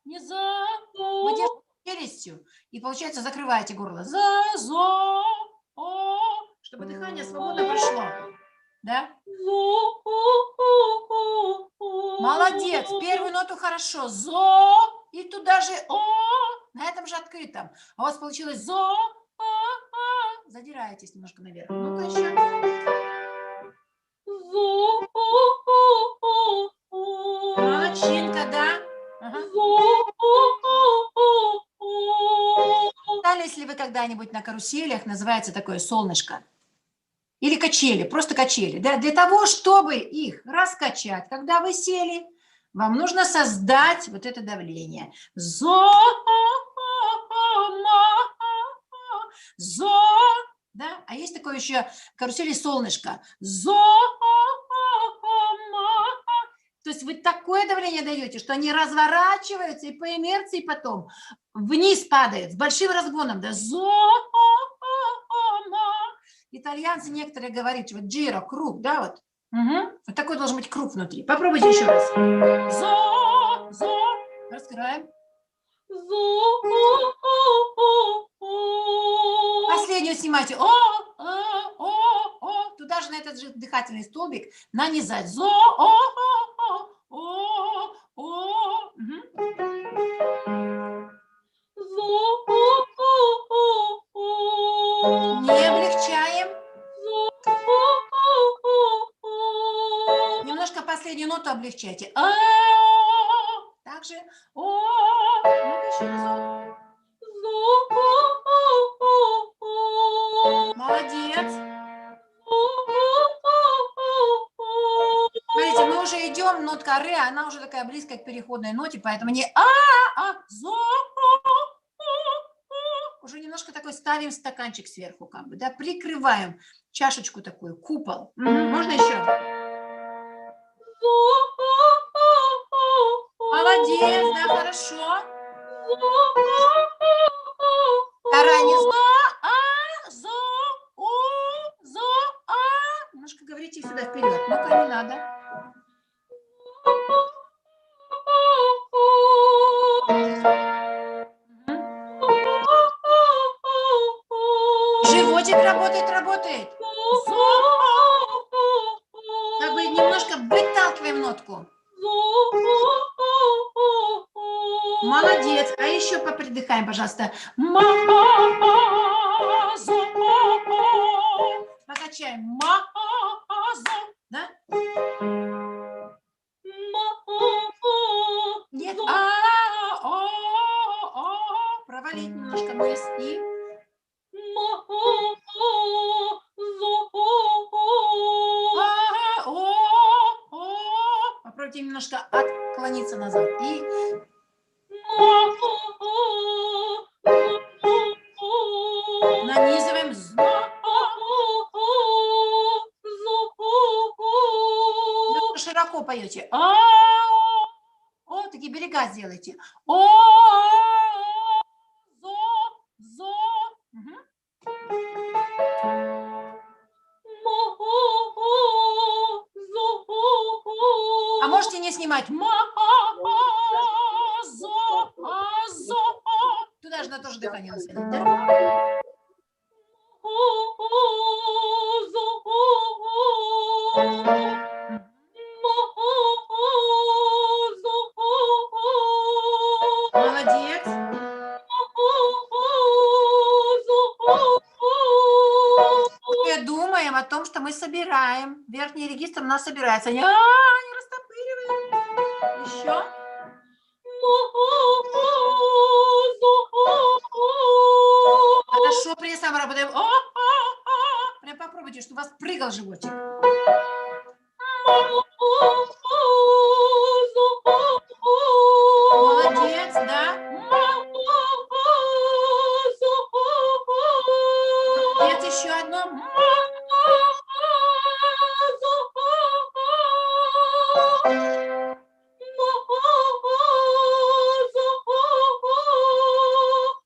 Speaker 2: не за. Вы держите челюстью и, получается, закрываете горло. Зо, чтобы дыхание свободно прошло. Да? Молодец. Первую ноту хорошо. Зо. И туда же на этом же открытом. А у вас получилось зо. Задираетесь немножко наверх. Ну-ка еще. Молодчинка, да? Ага. Если вы когда-нибудь на каруселях, называется такое солнышко. Или качели, просто качели. Да? Для того, чтобы их раскачать, когда вы сели, вам нужно создать вот это давление. Зо, да? А есть такое еще карусели солнышко. Зо, то есть вы такое давление даете, что они разворачиваются и по инерции потом вниз падают с большим разгоном. Да? Итальянцы некоторые говорят, вот джиро, круг, да, вот. Вот такой должен быть круг внутри. Попробуйте еще раз. Зо. Раскрываем. Последнюю снимайте. Туда же на этот же дыхательный столбик нанизать. Зо. Не облегчаем. Немножко последнюю ноту облегчайте. Также. Ну-ка еще разок. Молодец. Смотрите, мы уже идем, нотка ре, она уже такая близкая к переходной ноте, поэтому не зо. Уже немножко такой ставим стаканчик сверху, как бы, да, прикрываем чашечку такую, купол. Можно еще? Молодец, да, хорошо. Вторая не зо, немножко говорите сюда вперед. Ну-ка, не надо. Животик работает. Как бы немножко выталкиваем нотку. Молодец. А еще попридыхаем, пожалуйста. Покачаем. Да? Нет. Провалить немножко вниз и... Попробуйте немножко отклониться назад. И... Нанизываем. глубоко поете. О, такие берега сделайте. Зо. Мгм. А можете не снимать. Туда же на то же дыхание насадить, да? Молодец. Мы думаем о том, что мы собираем. Верхний регистр у нас собирается. Не растопыриваем. Еще. Хорошо, при самом работаем. Прям попробуйте, чтобы у вас прыгал животик. Молодец, да? Нет, еще одно.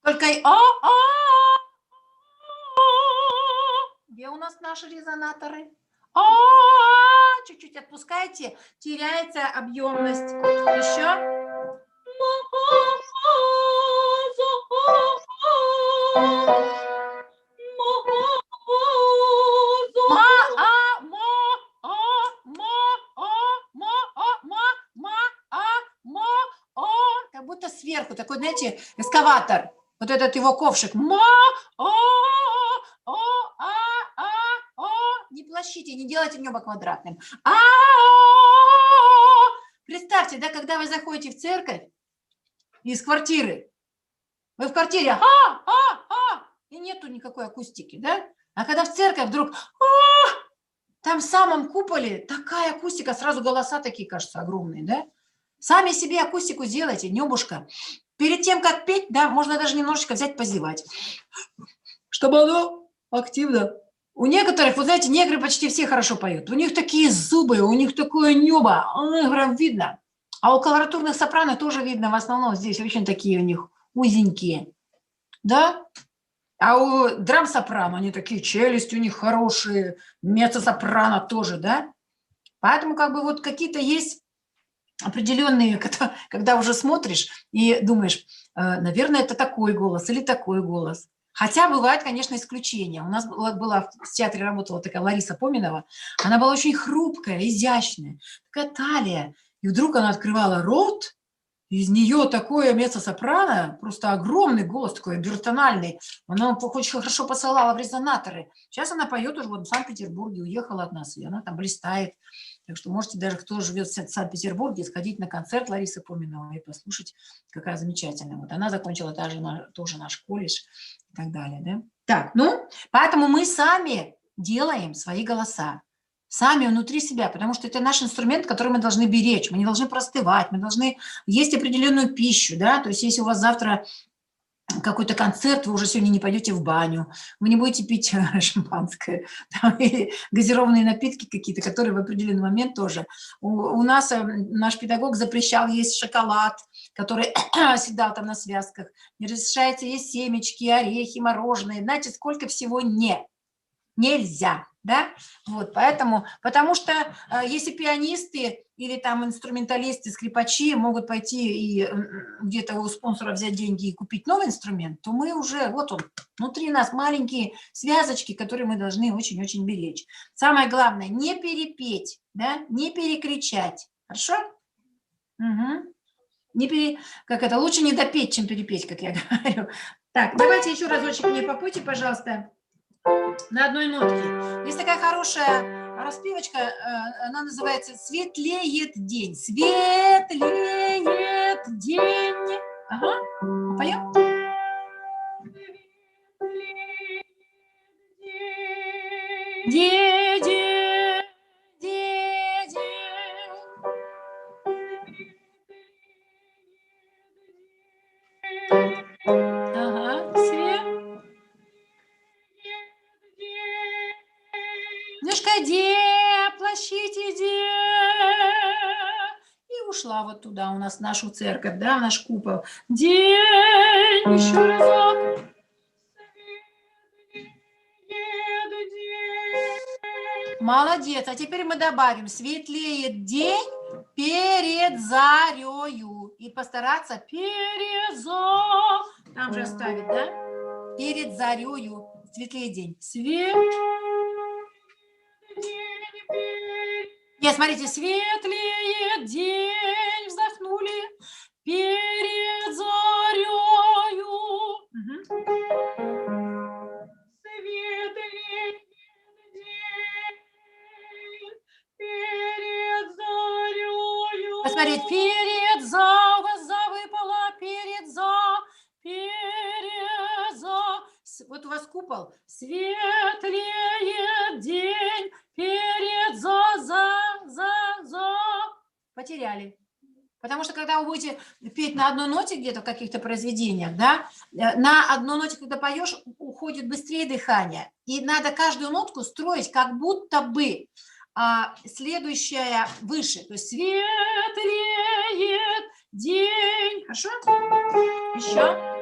Speaker 2: Только и где у нас наши резонаторы? Чуть-чуть отпускайте, теряется объемность. Еще. Как будто сверху такой, знаете, эскаватор. Вот этот его ковшик. Не площите, не делайте небо квадратным. Представьте, да, когда вы заходите в церковь из квартиры, вы в квартире и нету никакой акустики, да? А когда в церковь вдруг там в самом куполе такая акустика, сразу голоса такие, кажется, огромные, да? Сами себе акустику сделайте, небушка. Перед тем, как петь, да, можно даже немножечко взять, позевать, чтобы оно активно. У некоторых, вот знаете, негры почти все хорошо поют. У них такие зубы, у них такое небо, прям видно. А у колоратурных сопрано тоже видно, в основном здесь очень такие у них узенькие, да? А у драм-сопрано они такие, челюсти у них хорошие, меццо-сопрано тоже, да? Поэтому как бы вот какие-то есть определенные, когда уже смотришь и думаешь, наверное, это такой голос или такой голос. Хотя бывают, конечно, исключения. У нас была в театре работала такая Лариса Поминова. Она была очень хрупкая, изящная, такая талия. И вдруг она открывала рот, из нее такое меццо-сопрано, просто огромный голос, такой бертональный. Она очень хорошо посылала в резонаторы. Сейчас она поет уже вот в Санкт-Петербурге, уехала от нас, и она там блистает. Так что можете даже, кто живет в Санкт-Петербурге, сходить на концерт Ларисы Поминовой и послушать, какая замечательная. Вот она закончила тоже наш колледж и так далее. Да? Так, ну, поэтому мы сами делаем свои голоса. Сами внутри себя, потому что это наш инструмент, который мы должны беречь, мы не должны простывать, мы должны есть определенную пищу, да, то есть если у вас завтра какой-то концерт, вы уже сегодня не пойдете в баню, вы не будете пить шампанское, там, или газированные напитки какие-то, которые в определенный момент тоже. У нас наш педагог запрещал есть шоколад, который оседал там на связках, не разрешается есть семечки, орехи, мороженое, знаете, сколько всего нельзя. Да? Вот, поэтому, потому что если пианисты или там инструменталисты, скрипачи могут пойти и где-то у спонсора взять деньги и купить новый инструмент, то мы уже, вот он, внутри нас маленькие связочки, которые мы должны очень-очень беречь. Самое главное, не перепеть, да? Не перекричать. Хорошо? Угу. Лучше не допеть, чем перепеть, как я говорю. Так, давайте еще разочек мне попойте, пожалуйста. На одной нотке. Есть такая хорошая распевочка, она называется «Светлеет день». Светлеет день. Ага. Поем? Деде, деде. Ага, все. Немножко де, плащите де. вот туда, у нас нашу церковь, да, наш купол. День, еще разок.
Speaker 1: Светлеет день.
Speaker 2: Молодец. А теперь мы добавим: светлеет день перед зарею. И постараться перед там же оставить, да? Перед зарею. Светлеет день. Нет, смотрите, светлеет день, вздохнули, перед зарею.
Speaker 1: Светлеет день перед зарею.
Speaker 2: Посмотреть, перед выпало, перед вот у вас купол. Светлеет день перед потеряли. Потому что когда вы будете петь на одной ноте где-то в каких-то произведениях, да, на одной ноте, когда поешь, уходит быстрее дыхание. И надо каждую нотку строить, как будто бы следующая выше. То есть светлеет день. Хорошо? Еще.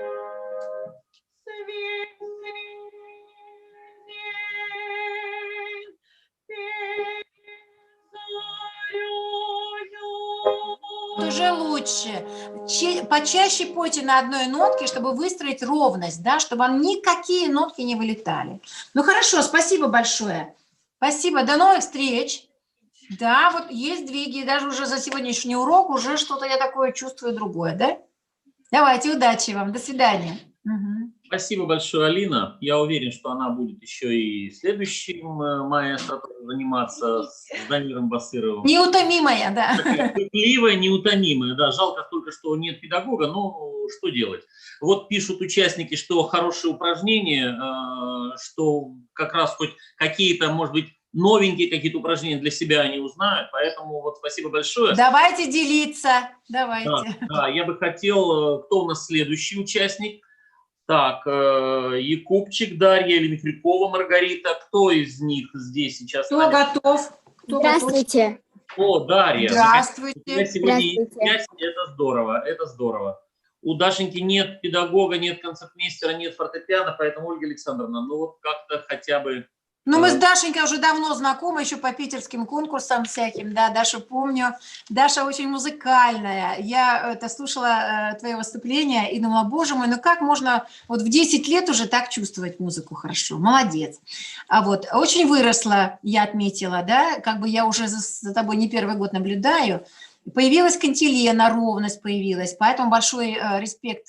Speaker 2: Уже лучше. Почаще пойте на одной нотке, чтобы выстроить ровность, да, чтобы вам никакие нотки не вылетали. Ну хорошо, спасибо большое. Спасибо, до новых встреч. Да, вот есть двиги, даже уже за сегодняшний урок уже что-то я такое чувствую другое, да? Давайте, удачи вам, до свидания. Угу.
Speaker 3: Спасибо большое, Алина. Я уверен, что она будет еще и следующим маэстро заниматься с Дамиром Басыровым.
Speaker 2: Неутомимая, да.
Speaker 3: Терпеливая, неутомимая, да. Жалко только, что нет педагога, но что делать? Вот пишут участники, что хорошее упражнение, что как раз хоть какие-то, может быть, новенькие какие-то упражнения для себя они узнают, поэтому вот спасибо большое.
Speaker 2: Давайте делиться, давайте.
Speaker 3: Да, я бы хотел, кто у нас следующий участник? Так, Якубчик Дарья или Михалькова Маргарита, кто из них здесь сейчас?
Speaker 2: Кто готов?
Speaker 7: Здравствуйте.
Speaker 3: О, Дарья.
Speaker 2: Здравствуйте.
Speaker 3: У тебя сегодня есть связь, это здорово, это здорово. У Дашеньки нет педагога, нет концертмейстера, нет фортепиано, поэтому, Ольга Александровна, ну вот как-то хотя бы...
Speaker 2: Ну, мы с Дашенькой уже давно знакомы, еще по питерским конкурсам всяким, да, Дашу помню. Даша очень музыкальная. Я слушала твое выступление и думала, боже мой, ну как можно вот в 10 лет уже так чувствовать музыку хорошо? Молодец. А вот очень выросла, я отметила, да, как бы я уже за тобой не первый год наблюдаю. Появилась кантилена, ровность появилась, поэтому большой респект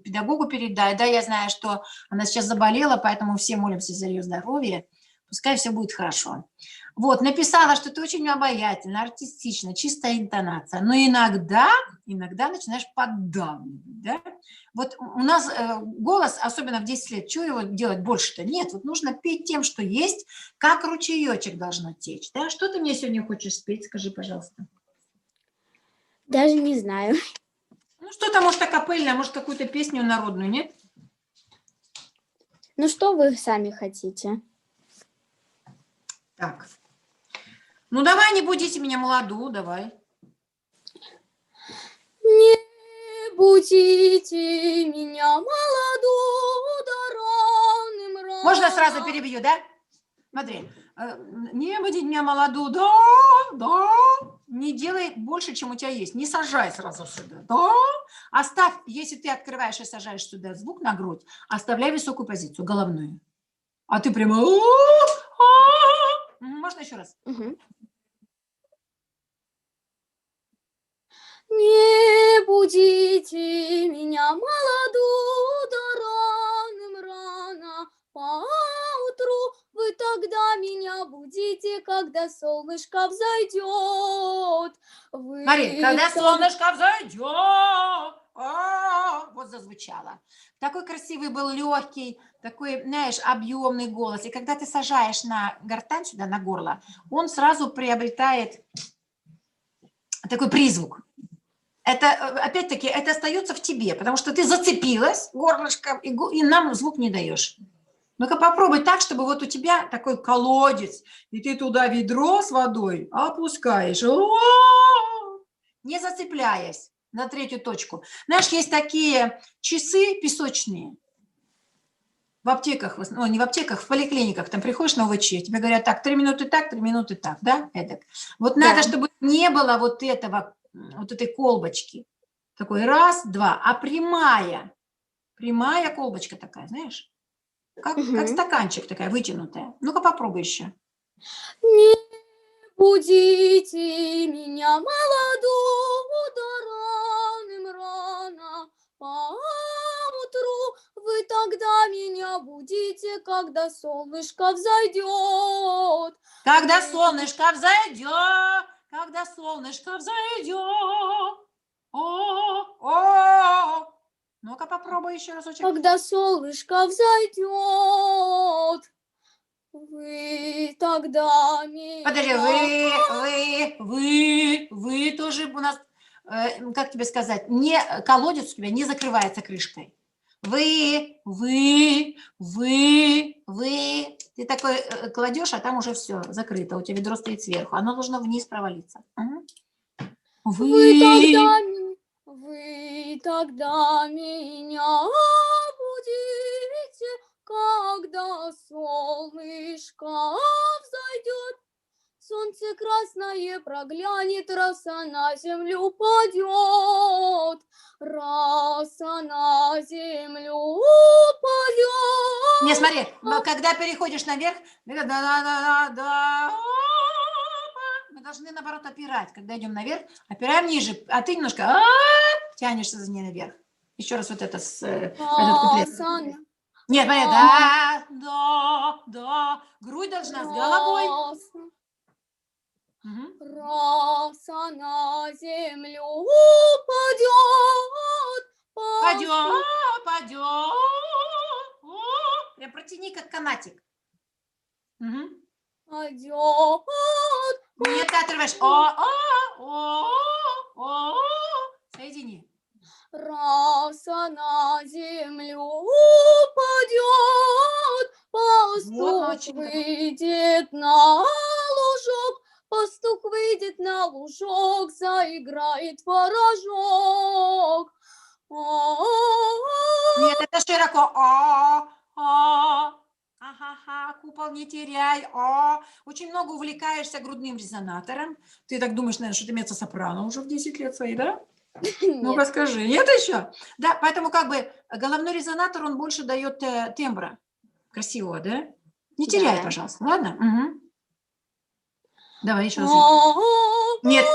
Speaker 2: педагогу передай. Да, я знаю, что она сейчас заболела, поэтому все молимся за ее здоровье. Пускай все будет хорошо. Вот, написала, что ты очень обаятельна, артистична, чистая интонация. Но иногда начинаешь поддавливать, да? Вот у нас голос, особенно в 10 лет, что его делать больше-то? Нет, вот нужно петь тем, что есть, как ручеечек должно течь, да? Что ты мне сегодня хочешь спеть, скажи, пожалуйста.
Speaker 7: Даже не знаю.
Speaker 2: Ну, что-то, может, акапельное, может, какую-то песню народную, нет?
Speaker 7: Ну, что вы сами хотите?
Speaker 2: Так. Ну, давай, не будите меня молоду, давай.
Speaker 7: Не будите меня молоду, да равным рано.
Speaker 2: Можно сразу перебью, да? Смотри. Не будите меня молоду, да. Не делай больше, чем у тебя есть. Не сажай сразу сюда, да. Оставь, если ты открываешь и сажаешь сюда звук на грудь, оставляй высокую позицию, головную. А ты прямо... Можно еще раз?
Speaker 7: Угу. Не будите меня молоду, да равным рано поутру. Вы тогда меня будите, когда солнышко взойдет.
Speaker 2: Смотри, когда солнышко взойдет. Вот зазвучало. Такой красивый был, легкий, такой, знаешь, объемный голос. И когда ты сажаешь на гортань сюда, на горло, он сразу приобретает такой призвук. Это, опять-таки, это остается в тебе, потому что ты зацепилась горлышком и нам звук не даешь. Ну-ка попробуй так, чтобы вот у тебя такой колодец, и ты туда ведро с водой опускаешь. не зацепляясь на третью точку. Знаешь, есть такие часы песочные в аптеках, ну, не в аптеках, в поликлиниках. Там приходишь на ОВЧ, тебе говорят, так, 3 минуты так, 3 минуты так, да? Эдак. Вот надо, чтобы не было вот этого, вот этой колбочки. Такой раз, два, а прямая колбочка такая, знаешь? Как стаканчик такая вытянутая. Ну-ка попробуй еще.
Speaker 7: Не будите меня молодого да рано, поутру. Вы тогда меня будите, когда солнышко взойдет.
Speaker 2: Когда солнышко взойдет, когда солнышко взойдет. О. Ну-ка попробуй еще разочек.
Speaker 7: Когда солнышко взойдет, вы тогда меня...
Speaker 2: Подожди, вы тоже у нас, как тебе сказать, не, колодец у тебя не закрывается крышкой. Вы. Ты такой кладешь, а там уже все закрыто, у тебя ведро стоит сверху, оно должно вниз провалиться. Угу.
Speaker 7: Вы тогда меня будете, когда солнышко взойдет. Солнце красное проглянет, роса на землю падет. Роса на землю падет.
Speaker 2: Не, смотри, когда переходишь наверх, мы должны, наоборот, опирать. Когда идем наверх, опираем ниже, а ты немножко тянешься за ней наверх. Еще раз вот это этот куплет. Нет, смотри, да. Грудь должна с головой.
Speaker 7: Роса на землю
Speaker 2: Падет. Прям протяни, как канатик.
Speaker 7: падет.
Speaker 2: Нет, ты отрываешь. Соедини.
Speaker 7: Роса на землю падет, пастух выйдет на лужок, пастух выйдет на лужок, заиграет творожок.
Speaker 2: Нет, это широко. Купол не теряй. Очень много увлекаешься грудным резонатором. Ты так думаешь, наверное, что ты меццо-сопрано уже в 10 лет свои, да? Ну-ка скажи. Нет еще? Да, поэтому как бы головной резонатор, он больше дает тембра. Красивого, да? Не теряй, пожалуйста. Ладно? Угу. Давай еще раз. Нет.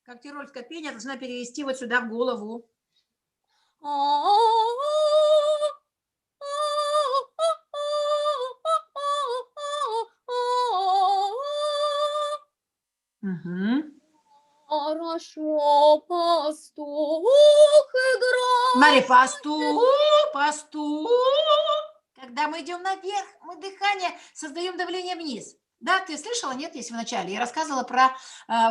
Speaker 2: Как тирольское пение должна перевести вот сюда в голову. Угу.
Speaker 7: Хорошо, пастух играет.
Speaker 2: Смотри, пастух. Когда мы идем наверх, мы дыхание создаем давление вниз. Да, ты слышала, нет, если в начале? Я рассказывала про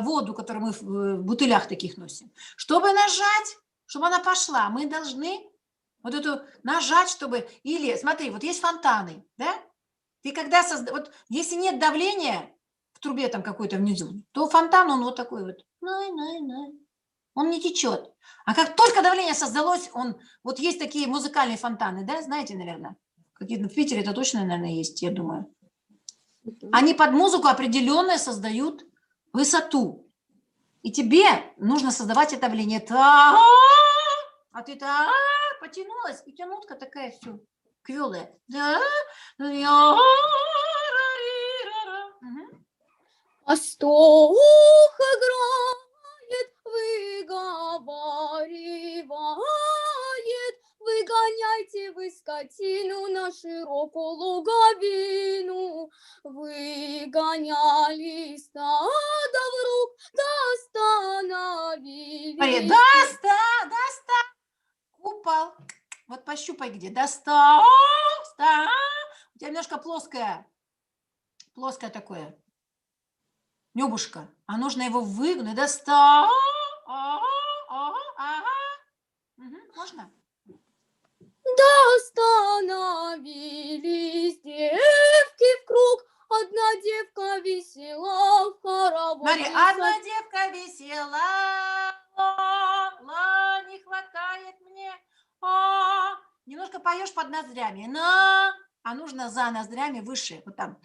Speaker 2: воду, которую мы в бутылях таких носим. Чтобы нажать, чтобы она пошла, мы должны вот эту нажать, чтобы... Или, смотри, вот есть фонтаны, да? Ты когда вот если нет давления в трубе там какой-то внизу, то фонтан, он вот такой вот. Он не течет. А как только давление создалось, вот есть такие музыкальные фонтаны, да, знаете, наверное, какие-то в Питере это точно, наверное, есть, я думаю. Они под музыку определенное создают высоту. И тебе нужно создавать это давление. А ты потянулась, и тянутка такая все квелая.
Speaker 7: Пастух играет, выговаривает, выгоняйте вы скотину на широкую луговину. Выгоняли стадо в рук, да остановились.
Speaker 2: Доста, купол. Вот пощупай где. Доста. У тебя немножко плоское такое. Небушка. А нужно его выгнуть. Доста. Можно?
Speaker 7: Да остановились девки в круг, одна девка весела в
Speaker 2: поешь под ноздрями. На, а нужно за ноздрями выше. Вот там.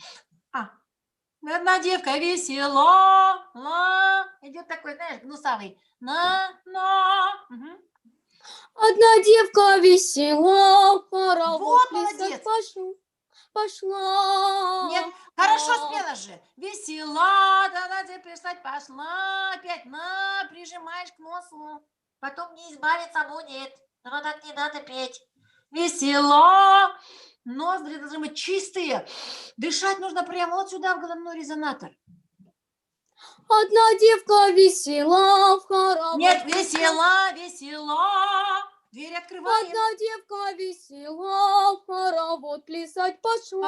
Speaker 2: Одна девка весела, идет такой, знаешь, гнусавый. Мгм.
Speaker 7: Одна девка весела, хоровод
Speaker 2: Вот,
Speaker 7: плясать
Speaker 2: молодец.
Speaker 7: пошла.
Speaker 2: Нет, хорошо спела же. Весела, да, писать пошла, опять прижимаешь к носу. Потом не избавиться будет. Но так не надо петь. Весела. Ноздри должны быть чистые. Дышать нужно прямо вот сюда, в головной резонатор.
Speaker 7: Одна девка весела, в хоровод
Speaker 2: Нет,
Speaker 7: плясать.
Speaker 2: весела. Дверь открываем.
Speaker 7: Одна девка весела, в хоровод плясать пошла.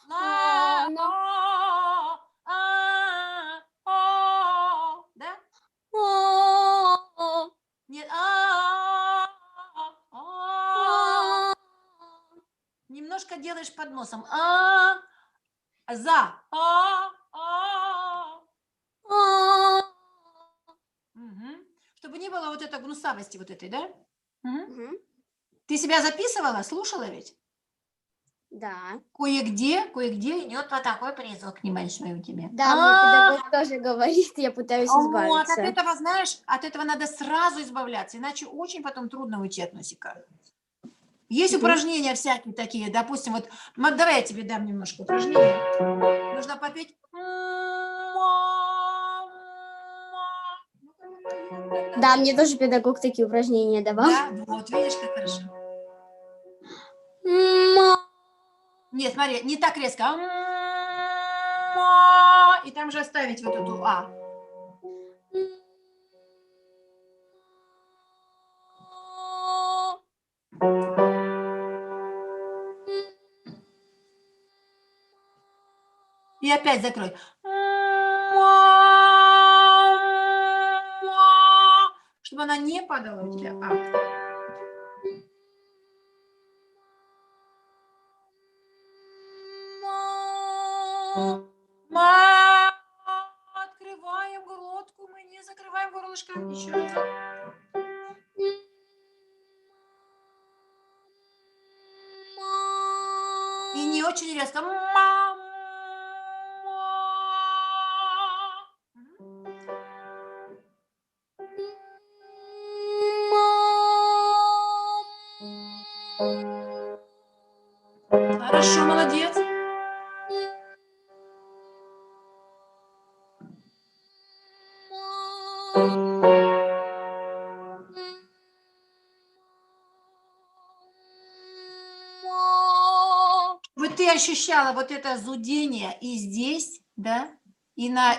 Speaker 2: Да?
Speaker 7: А,
Speaker 2: Нет. Немножко делаешь под носом. За. Мгм. Чтобы не было вот этой гнусавости вот этой, да? Мгм.
Speaker 7: Мгм.
Speaker 2: Ты себя записывала, слушала ведь?
Speaker 7: Да.
Speaker 2: Кое-где идет вот такой призывок небольшой у тебя.
Speaker 7: Да, мне педагог тоже говорит, я пытаюсь
Speaker 2: Вот,
Speaker 7: избавиться.
Speaker 2: от этого, знаешь, от этого надо сразу избавляться, иначе очень потом трудно уйти от носика. Есть
Speaker 7: Мгм.
Speaker 2: упражнения всякие такие, допустим, вот, давай я тебе дам немножко упражнений. Нужно попеть.
Speaker 7: Да, мне тоже педагог такие упражнения давал.
Speaker 2: Да, вот, видишь, как хорошо. Нет, смотри, не так резко. И там же оставить вот эту А. И опять закрой. Чтобы она не падала у тебя. Открываем глотку, мы не закрываем горлышко. Еще раз. И не очень резко. Хорошо, молодец. Вот ты ощущала вот это зудение и здесь, да, и на.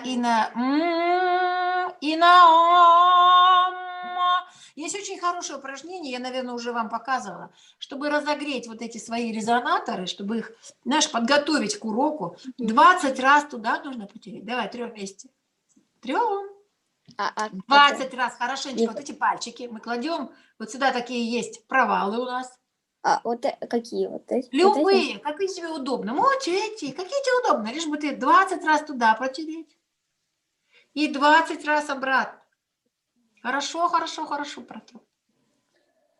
Speaker 2: Есть очень хорошее упражнение, я, наверное, уже вам показывала, чтобы разогреть вот эти свои резонаторы, чтобы их, знаешь, подготовить к уроку. 20 раз туда нужно потереть. Давай, 3 вместе. 3. 20 раз хорошенечко. Вот эти пальчики мы кладем. Вот сюда такие есть провалы у нас.
Speaker 7: Вот какие вот эти?
Speaker 2: Любые, какие тебе удобно. Вот эти, какие тебе удобно. Лишь бы ты 20 раз туда протереть. И 20 раз обратно. Хорошо, хорошо, хорошо протер.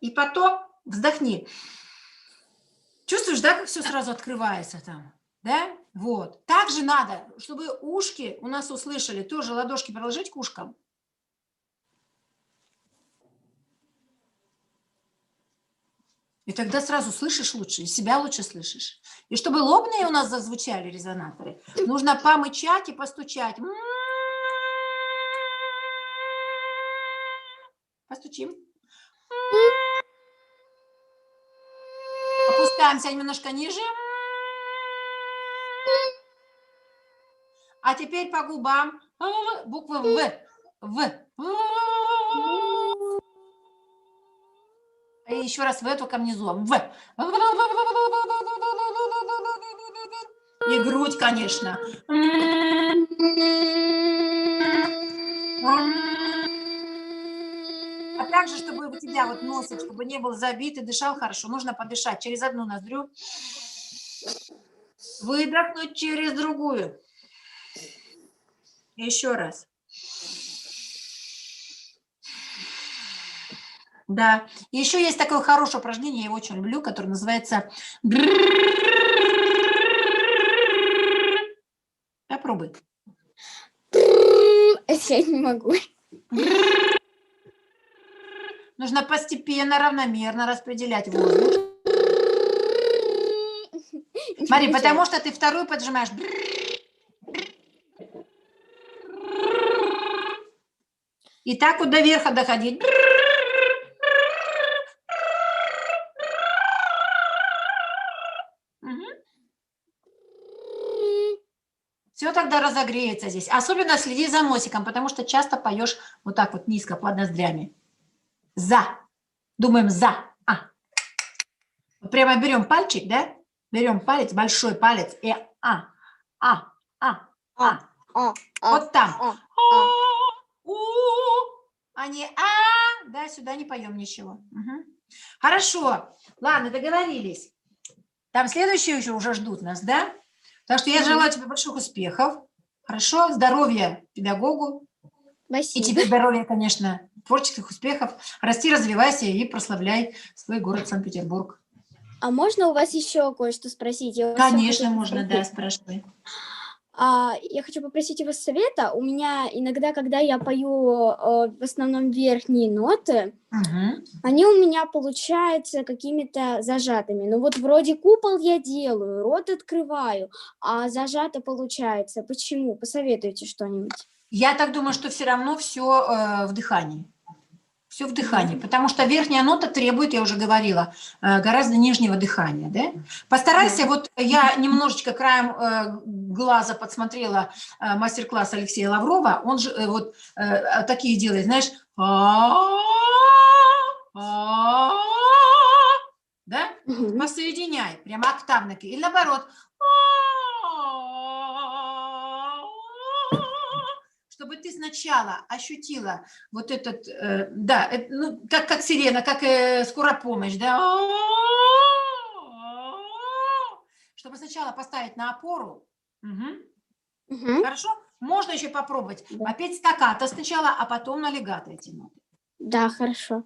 Speaker 2: И потом вздохни. Чувствуешь, да, как все сразу открывается там? Да? Вот. Так же надо, чтобы ушки у нас услышали, тоже ладошки приложить к ушкам. И тогда сразу слышишь лучше, и себя лучше слышишь. И чтобы лобные у нас зазвучали резонаторы, нужно помычать и постучать. Постучим. Опускаемся немножко ниже. А теперь по губам буква В. И еще раз В, только внизу. В. И грудь, конечно. А также, чтобы у тебя вот носик, чтобы не был забит и дышал хорошо, нужно подышать через одну ноздрю, выдохнуть через другую. Еще раз. Да. И еще есть такое хорошее упражнение, я его очень люблю, которое называется... Попробуй.
Speaker 7: Я не могу.
Speaker 2: Нужно постепенно, равномерно распределять воздух. Смотри, потому что ты вторую поджимаешь. И так вот до верха доходить. Все тогда разогреется здесь. Особенно следи за носиком, потому что часто поешь вот так вот низко под ноздрями. За. Думаем за. Вот прямо берем пальчик, да? Берем палец, большой палец и Вот там. А не да, сюда не поем ничего. Угу. Хорошо. Ладно, договорились. Там следующие еще уже ждут нас, да? Так что я желаю тебе больших успехов. Хорошо, здоровья педагогу.
Speaker 7: Спасибо.
Speaker 2: И тебе здоровья, конечно, творческих успехов. Расти, развивайся и прославляй свой город Санкт-Петербург.
Speaker 7: А можно у вас еще кое-что спросить? Я у вас
Speaker 2: Конечно,
Speaker 7: хотела
Speaker 2: можно,
Speaker 7: спросить.
Speaker 2: да, спрашивай.
Speaker 7: Я хочу попросить у вас совета. У меня иногда, когда я пою в основном верхние ноты, они у меня получаются какими-то зажатыми. Ну вот вроде купол я делаю, рот открываю, а зажато получается. Почему? Посоветуйте что-нибудь.
Speaker 2: Я так думаю, что все равно все в дыхании. Все в дыхании, потому что верхняя нота требует, я уже говорила, гораздо нижнего дыхания. Да? Постарайся, вот я немножечко краем глаза подсмотрела мастер-класс Алексея Лаврова, он же вот такие делает, знаешь, да? Посоединяй, прямо октавники, или наоборот, чтобы ты сначала ощутила вот этот, да, ну, как сирена, как скорая помощь, да, чтобы сначала поставить на опору. Хорошо? Можно еще попробовать попеть стаккато сначала, а потом на легато эти ноты.
Speaker 7: Да, хорошо.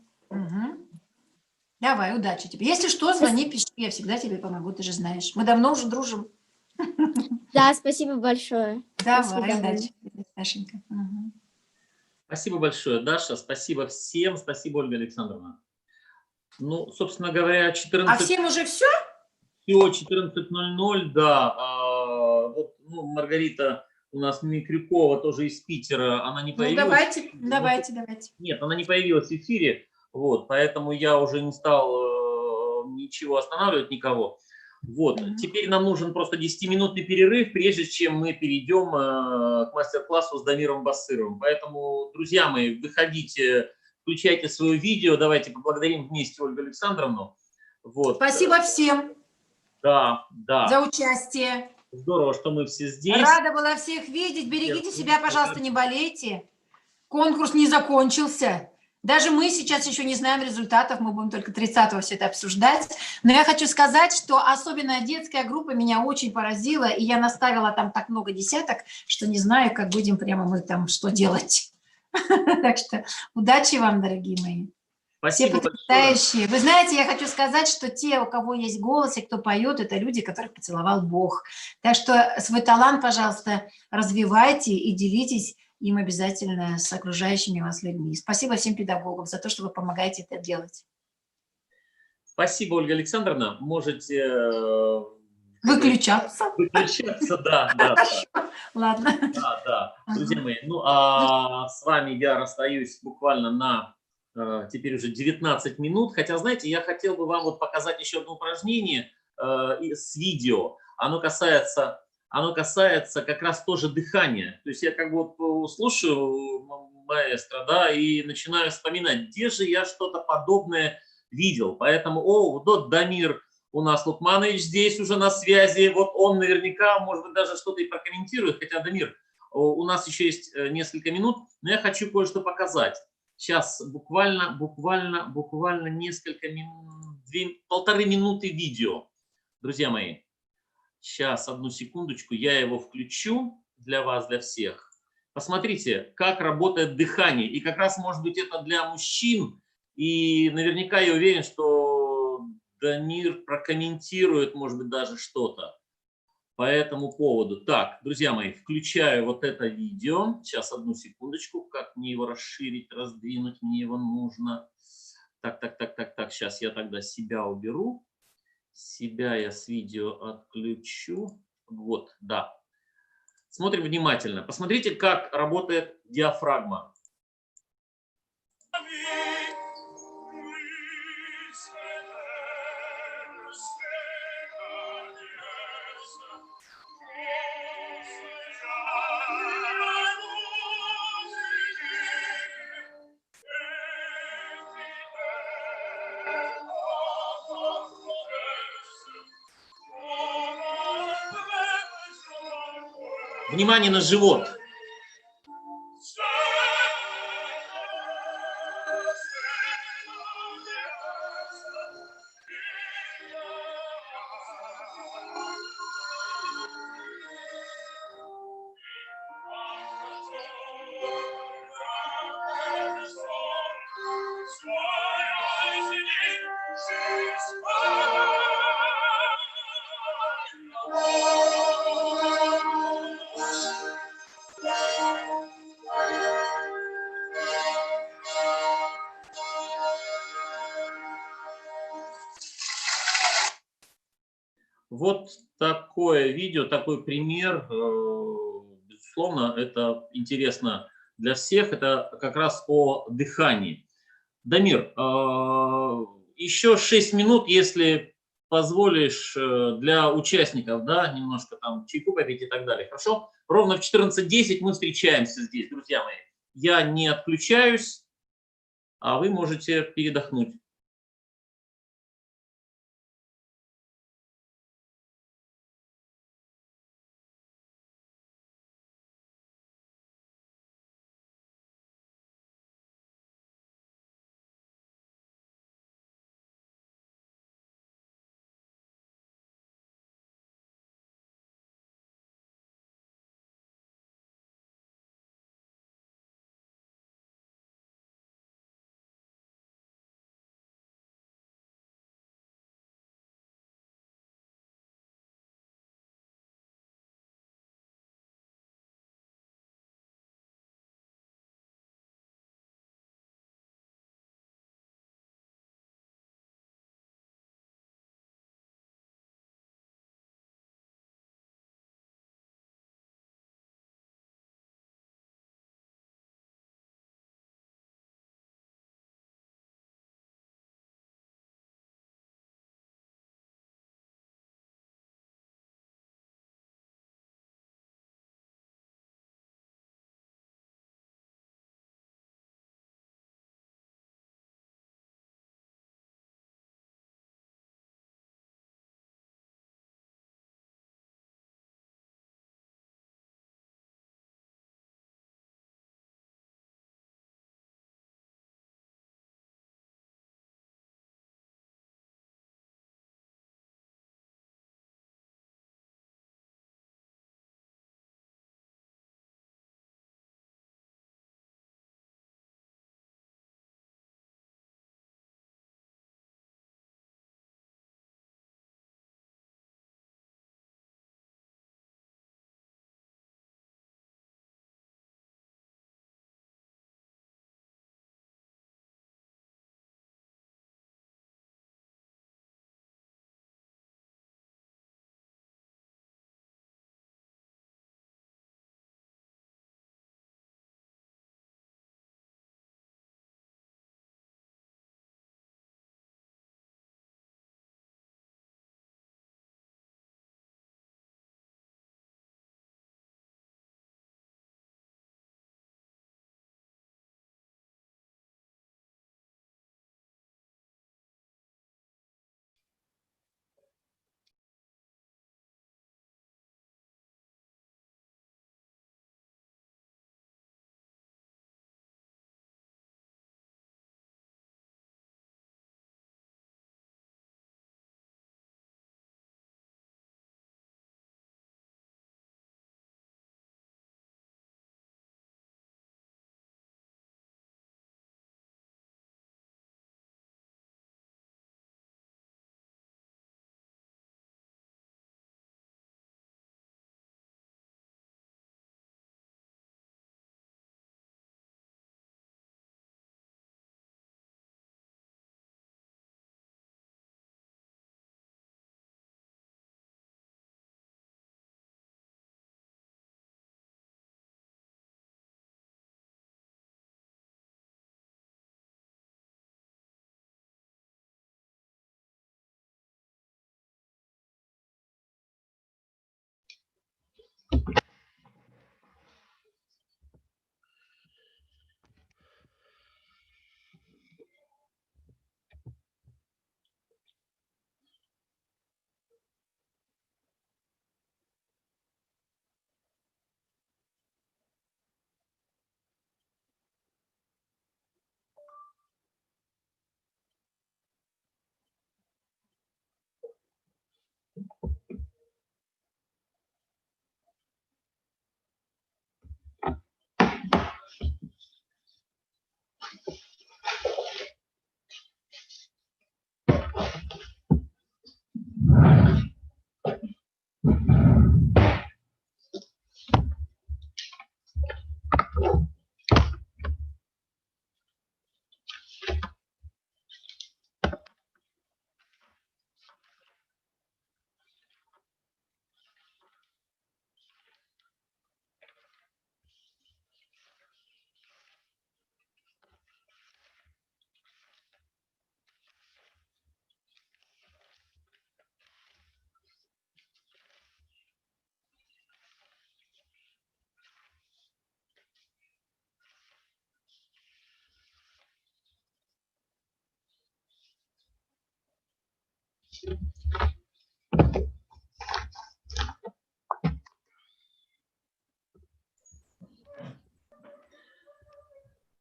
Speaker 2: Давай, удачи тебе. Если что, звони, пиши, я всегда тебе помогу, ты же знаешь. Мы давно уже дружим.
Speaker 7: Да, спасибо большое.
Speaker 2: Давай, удачи, Сашенька.
Speaker 3: Спасибо большое, Даша. Спасибо всем. Спасибо, Ольга Александровна. Ну, собственно говоря, 14...
Speaker 2: А всем уже все?
Speaker 3: Все, 14:00, да. Вот, ну, Маргарита у нас Микрюкова, тоже из Питера, она не появилась.
Speaker 2: Ну, давайте.
Speaker 3: Нет, она не появилась в эфире, вот, поэтому я уже не стал ничего останавливать, никого. Вот, теперь нам нужен просто 10-минутный перерыв, прежде чем мы перейдем к мастер-классу с Дамиром Басыровым. Поэтому, друзья мои, выходите, включайте свое видео, давайте поблагодарим вместе Ольгу Александровну. Вот.
Speaker 2: Спасибо всем за участие.
Speaker 3: Здорово, что мы все здесь.
Speaker 2: Рада была всех видеть. Берегите себя, пожалуйста, не болейте. Конкурс не закончился. Даже мы сейчас еще не знаем результатов, мы будем только 30-го все это обсуждать. Но я хочу сказать, что особенно детская группа меня очень поразила, и я наставила там так много десяток, что не знаю, как будем прямо мы там что делать. Так что удачи вам, дорогие мои.
Speaker 3: Спасибо
Speaker 2: все потрясающие. Вы знаете, я хочу сказать, что те, у кого есть голос и кто поет, это люди, которых поцеловал Бог. Так что свой талант, пожалуйста, развивайте и делитесь им обязательно с окружающими вас людьми. Спасибо всем педагогам за то, что вы помогаете это делать.
Speaker 3: Спасибо, Ольга Александровна. Можете...
Speaker 2: Выключаться.
Speaker 3: Выключаться, да.
Speaker 2: Ладно.
Speaker 3: Да. Друзья мои, ну а с вами я расстаюсь буквально на теперь уже 19 минут. Хотя, знаете, я хотел бы вам вот показать еще одно упражнение с видео. Оно касается как раз тоже дыхания. То есть я как бы вот слушаю маэстро, да, и начинаю вспоминать, где же я что-то подобное видел. Поэтому, вот Дамир у нас Лукманович здесь уже на связи. Вот он наверняка, может быть, даже что-то и прокомментирует. Хотя, Дамир, у нас еще есть несколько минут, но я хочу кое-что показать. Сейчас буквально несколько минут, 1,5 минуты видео, друзья мои. Сейчас, одну секундочку, я его включу для вас, для всех. Посмотрите, как работает дыхание. И как раз, может быть, это для мужчин И наверняка я уверен, что Дамир прокомментирует, может быть, даже что-то по этому поводу. Так, друзья мои, включаю вот это видео. Сейчас, одну секундочку, как мне его расширить, раздвинуть, мне его нужно. Так, сейчас я тогда себя уберу. Себя я с видео отключу. Вот, да. Смотрим внимательно. Посмотрите, как работает диафрагма. Внимание на живот. Вот такое видео, такой пример. Безусловно, это интересно для всех. Это как раз о дыхании. Дамир, еще 6 минут, если позволишь, для участников, да, немножко там чайку попить и так далее. Хорошо? Ровно в 14:10 мы встречаемся здесь, друзья мои. Я не отключаюсь, а вы можете передохнуть.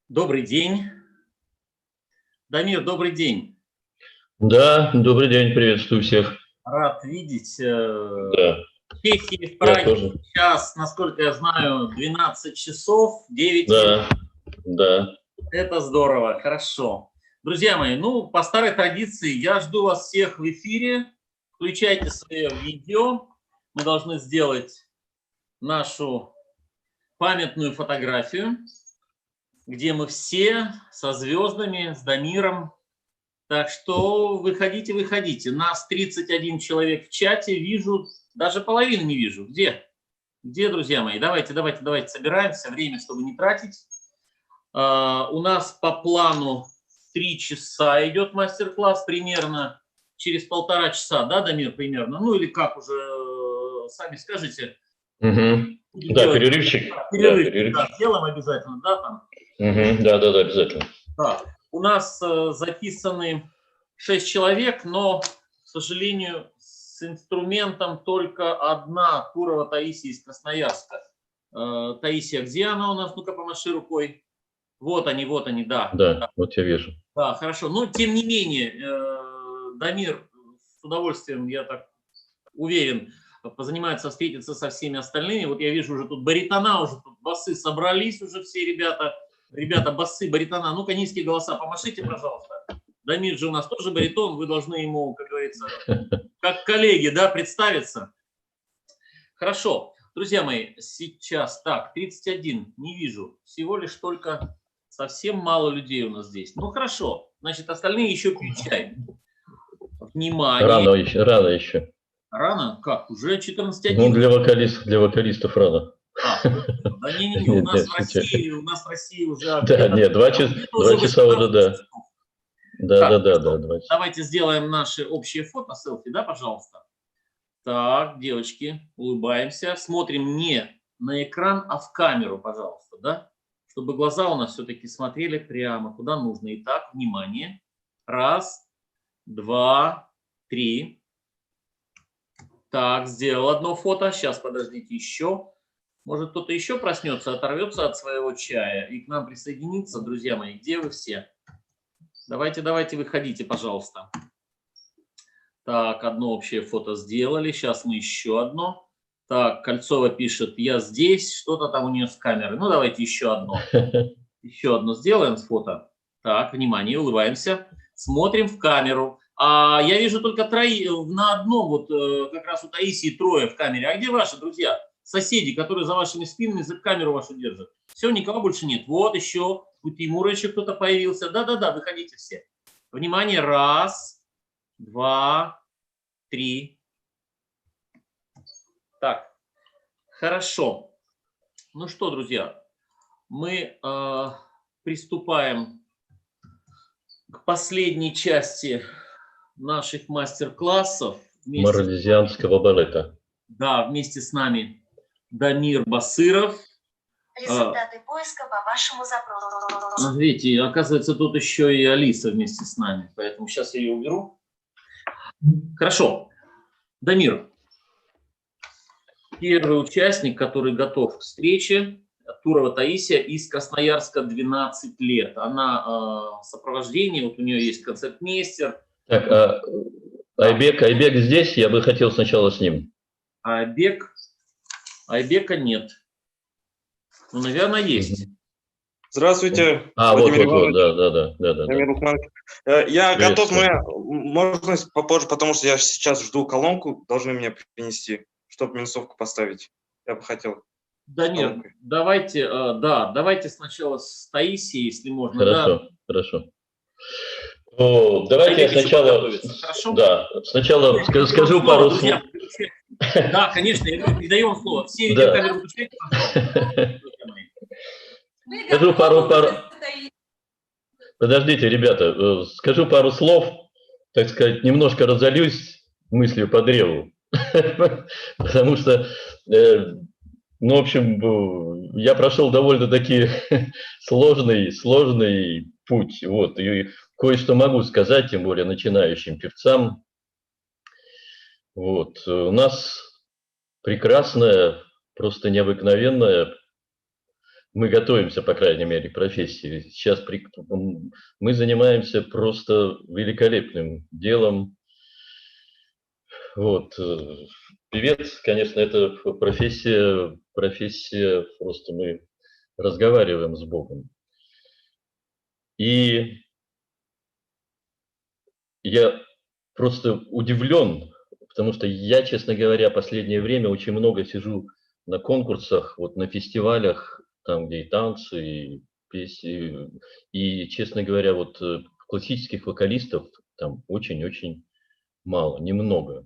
Speaker 3: Добрый день. Дамир, добрый день.
Speaker 8: Да, добрый день, приветствую всех.
Speaker 3: Рад видеть.
Speaker 8: Да.
Speaker 3: В Чехии, в
Speaker 8: Я
Speaker 3: Праге
Speaker 8: тоже.
Speaker 3: сейчас, насколько я знаю, 12 часов, 9
Speaker 8: Да, да.
Speaker 3: Это здорово, хорошо. Друзья мои, ну, по старой традиции, я жду вас всех в эфире. Включайте свое видео. Мы должны сделать нашу памятную фотографию, где мы все со звездами, с Дамиром. Так что выходите, выходите. Нас 31 человек в чате. Вижу, даже половины не вижу. Где? Где, друзья мои? Давайте собираемся. Время, чтобы не тратить. У нас по плану 3 часа идет мастер-класс, примерно через 1,5 часа, да, Дамир, примерно? Ну или как уже, сами скажите.
Speaker 8: Угу. Да, перерывчик.
Speaker 3: Перерыв, да, сделаем обязательно, да, там?
Speaker 8: Угу. Да, обязательно.
Speaker 3: Да. У нас записаны 6 человек, но, к сожалению, с инструментом только одна, Турова Таисия из Красноярска. Таисия, где она у нас? Ну-ка, помаши рукой. Вот они, да.
Speaker 8: Да, вот я вижу.
Speaker 3: Да, хорошо. Но, тем не менее, Дамир с удовольствием, я так уверен, позанимается, встретиться со всеми остальными. Вот я вижу уже тут баритона, уже тут басы собрались уже все ребята. Ребята, басы, баритона, ну-ка, низкие голоса, помашите, пожалуйста. Дамир же у нас тоже баритон, вы должны ему, как говорится, как коллеги, да, представиться. Хорошо. Друзья мои, сейчас, так, 31, не вижу, всего лишь только совсем мало людей у нас здесь. Ну, хорошо, значит, остальные еще пьют чай. Внимание.
Speaker 8: Рано еще.
Speaker 3: Рано? Как? Уже 14:01.
Speaker 8: Ну, для вокалистов рано.
Speaker 3: Да не, у нас в России уже...
Speaker 8: Да, нет, 2 часа уже, да. Да, 2 часа.
Speaker 3: Давайте сделаем наши общие фото, селфи, да, пожалуйста. Так, девочки, улыбаемся. Смотрим не на экран, а в камеру, пожалуйста, да? Чтобы глаза у нас все-таки смотрели прямо, куда нужно. Итак, внимание. 1, 2, 3. Так, сделал одно фото. Сейчас, подождите, еще. Может, кто-то еще проснется, оторвется от своего чая и к нам присоединится. Друзья мои, где вы все? Давайте, выходите, пожалуйста. Так, одно общее фото сделали. Сейчас мы еще одно. Так, Кольцова пишет, я здесь. Что-то там у нее с камерой. Ну, давайте еще одно. Еще одно сделаем с фото. Так, внимание, улыбаемся. Смотрим в камеру. А я вижу только на одном, вот как раз у Таисии 3 в камере. А где ваши друзья? Соседи, которые за вашими спинами за камеру вашу держат. Все, никого больше нет. Вот еще у Тимура еще кто-то появился. Да, выходите все. Внимание, 1, 2, 3. Так, хорошо. Ну что, друзья, мы приступаем к последней части наших мастер-классов.
Speaker 8: Марлезианского балета.
Speaker 3: Да, вместе с нами Дамир Басыров.
Speaker 9: Результаты поиска по вашему запросу.
Speaker 3: Видите, оказывается, тут еще и Алиса вместе с нами, поэтому сейчас я ее уберу. Хорошо. Дамир, первый участник, который готов к встрече, Турова Таисия из Красноярска, 12 лет. Она в сопровождении, вот у нее есть концертмейстер.
Speaker 8: Так, Айбек здесь, я бы хотел сначала с ним.
Speaker 3: Айбека нет. Ну, наверное, есть.
Speaker 10: Здравствуйте.
Speaker 8: Вот,
Speaker 10: Владимир
Speaker 8: вот,
Speaker 10: Иванович.
Speaker 8: да.
Speaker 10: Дамир Лукманович. Я готов,
Speaker 8: Приветствую.
Speaker 10: можно попозже, потому что я сейчас жду колонку, должны мне принести, чтобы минусовку поставить. Я бы хотел.
Speaker 3: Дамир, давайте, давайте сначала с Таисией, если можно.
Speaker 8: Хорошо. Ну, давайте я сначала, сначала скажу пару слов.
Speaker 3: Да, конечно, я говорю, передаю вам слово. Все видеокамеры выключайте, пожалуйста.
Speaker 8: Скажу пару... Подождите, ребята, скажу пару слов, так сказать, немножко разолюсь мыслью по древу. Потому что, ну, в общем, я прошел довольно-таки сложный путь. Вот, и кое-что могу сказать, тем более начинающим певцам. Вот, у нас прекрасная, просто необыкновенная, мы готовимся, по крайней мере, к профессии. Сейчас мы занимаемся просто великолепным делом. Вот. Певец, конечно, это профессия, просто мы разговариваем с Богом. И я просто удивлен, потому что я, честно говоря, последнее время очень много сижу на конкурсах, вот на фестивалях, там, где и танцы, и песни, и, честно говоря, вот классических вокалистов там очень-очень мало, немного.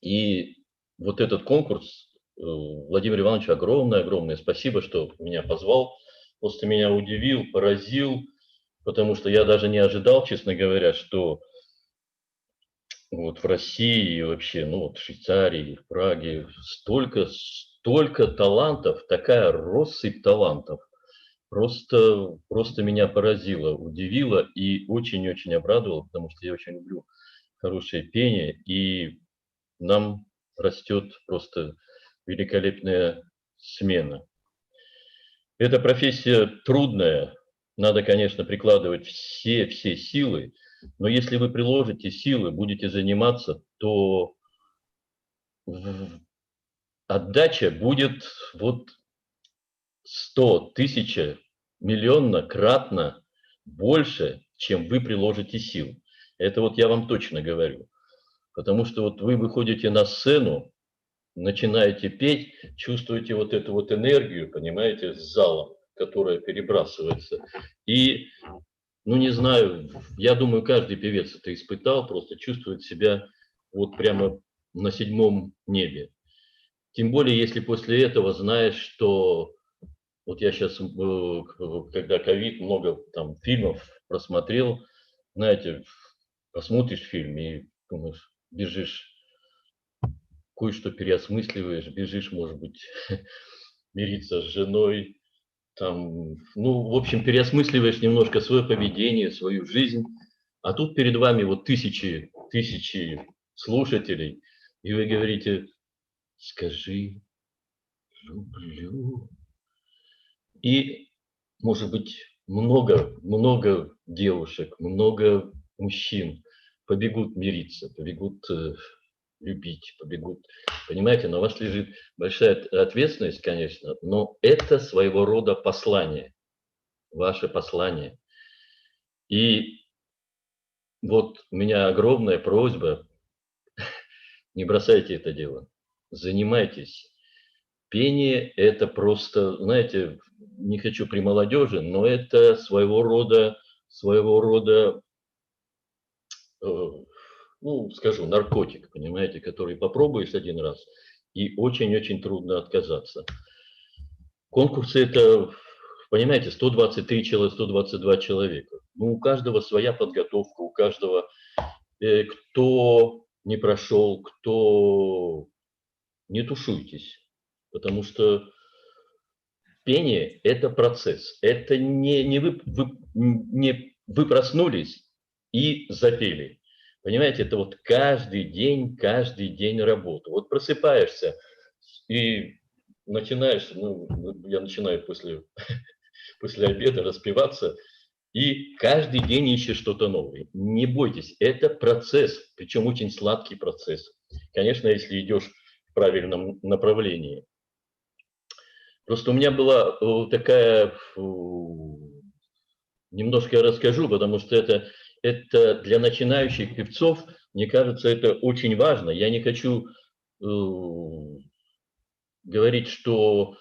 Speaker 8: И вот этот конкурс, Владимир Иванович, огромное спасибо, что меня позвал, просто меня удивил, поразил, потому что я даже не ожидал, честно говоря, что вот в России и вообще, ну вот в Швейцарии, в Праге столько талантов, такая россыпь талантов, просто меня поразило, удивило и очень-очень обрадовало, потому что я очень люблю хорошее пение, и нам растет просто великолепная смена. Эта профессия трудная, надо, конечно, прикладывать все силы, но если вы приложите силы, будете заниматься, то отдача будет вот 100, 1000, миллионно-кратно больше, чем вы приложите сил. Это вот я вам точно говорю. Потому что вот вы выходите на сцену, начинаете петь, чувствуете вот эту вот энергию, понимаете, с залом, которая перебрасывается. И, ну не знаю, я думаю, каждый певец это испытал, просто чувствует себя вот прямо на 7 небе. Тем более, если после этого знаешь, что вот я сейчас, когда ковид, много там фильмов просмотрел, знаете, посмотришь фильм и думаешь, бежишь, кое-что переосмысливаешь, бежишь, может быть, мириться с женой, там, ну, в общем, переосмысливаешь немножко свое поведение, свою жизнь, а тут перед вами вот тысячи слушателей, и вы говорите, скажи, люблю. И, может быть, много девушек, много мужчин побегут мириться, побегут любить, побегут. Понимаете, на вас лежит большая ответственность, конечно, но это своего рода послание, ваше послание. И вот у меня огромная просьба, не бросайте это дело, занимайтесь. Пение – это просто, знаете, не хочу при молодежи, но это своего рода, ну, скажу, наркотик, понимаете, который попробуешь один раз, и очень-очень трудно отказаться. Конкурсы – это, понимаете, 123 человека, 122 человека. Ну, у каждого своя подготовка, у каждого, кто не прошел, кто… Не тушуйтесь. потому что пение – это процесс. Это не вы проснулись и запели. Понимаете, это вот каждый день работы. Вот просыпаешься и начинаешь, ну, я начинаю после обеда распеваться, и каждый день ищешь что-то новое. Не бойтесь, это процесс, причем очень сладкий процесс. Конечно, если идешь в правильном направлении. Просто у меня была такая, немножко я расскажу, потому что это для начинающих певцов, мне кажется, это очень важно. Я не хочу говорить, что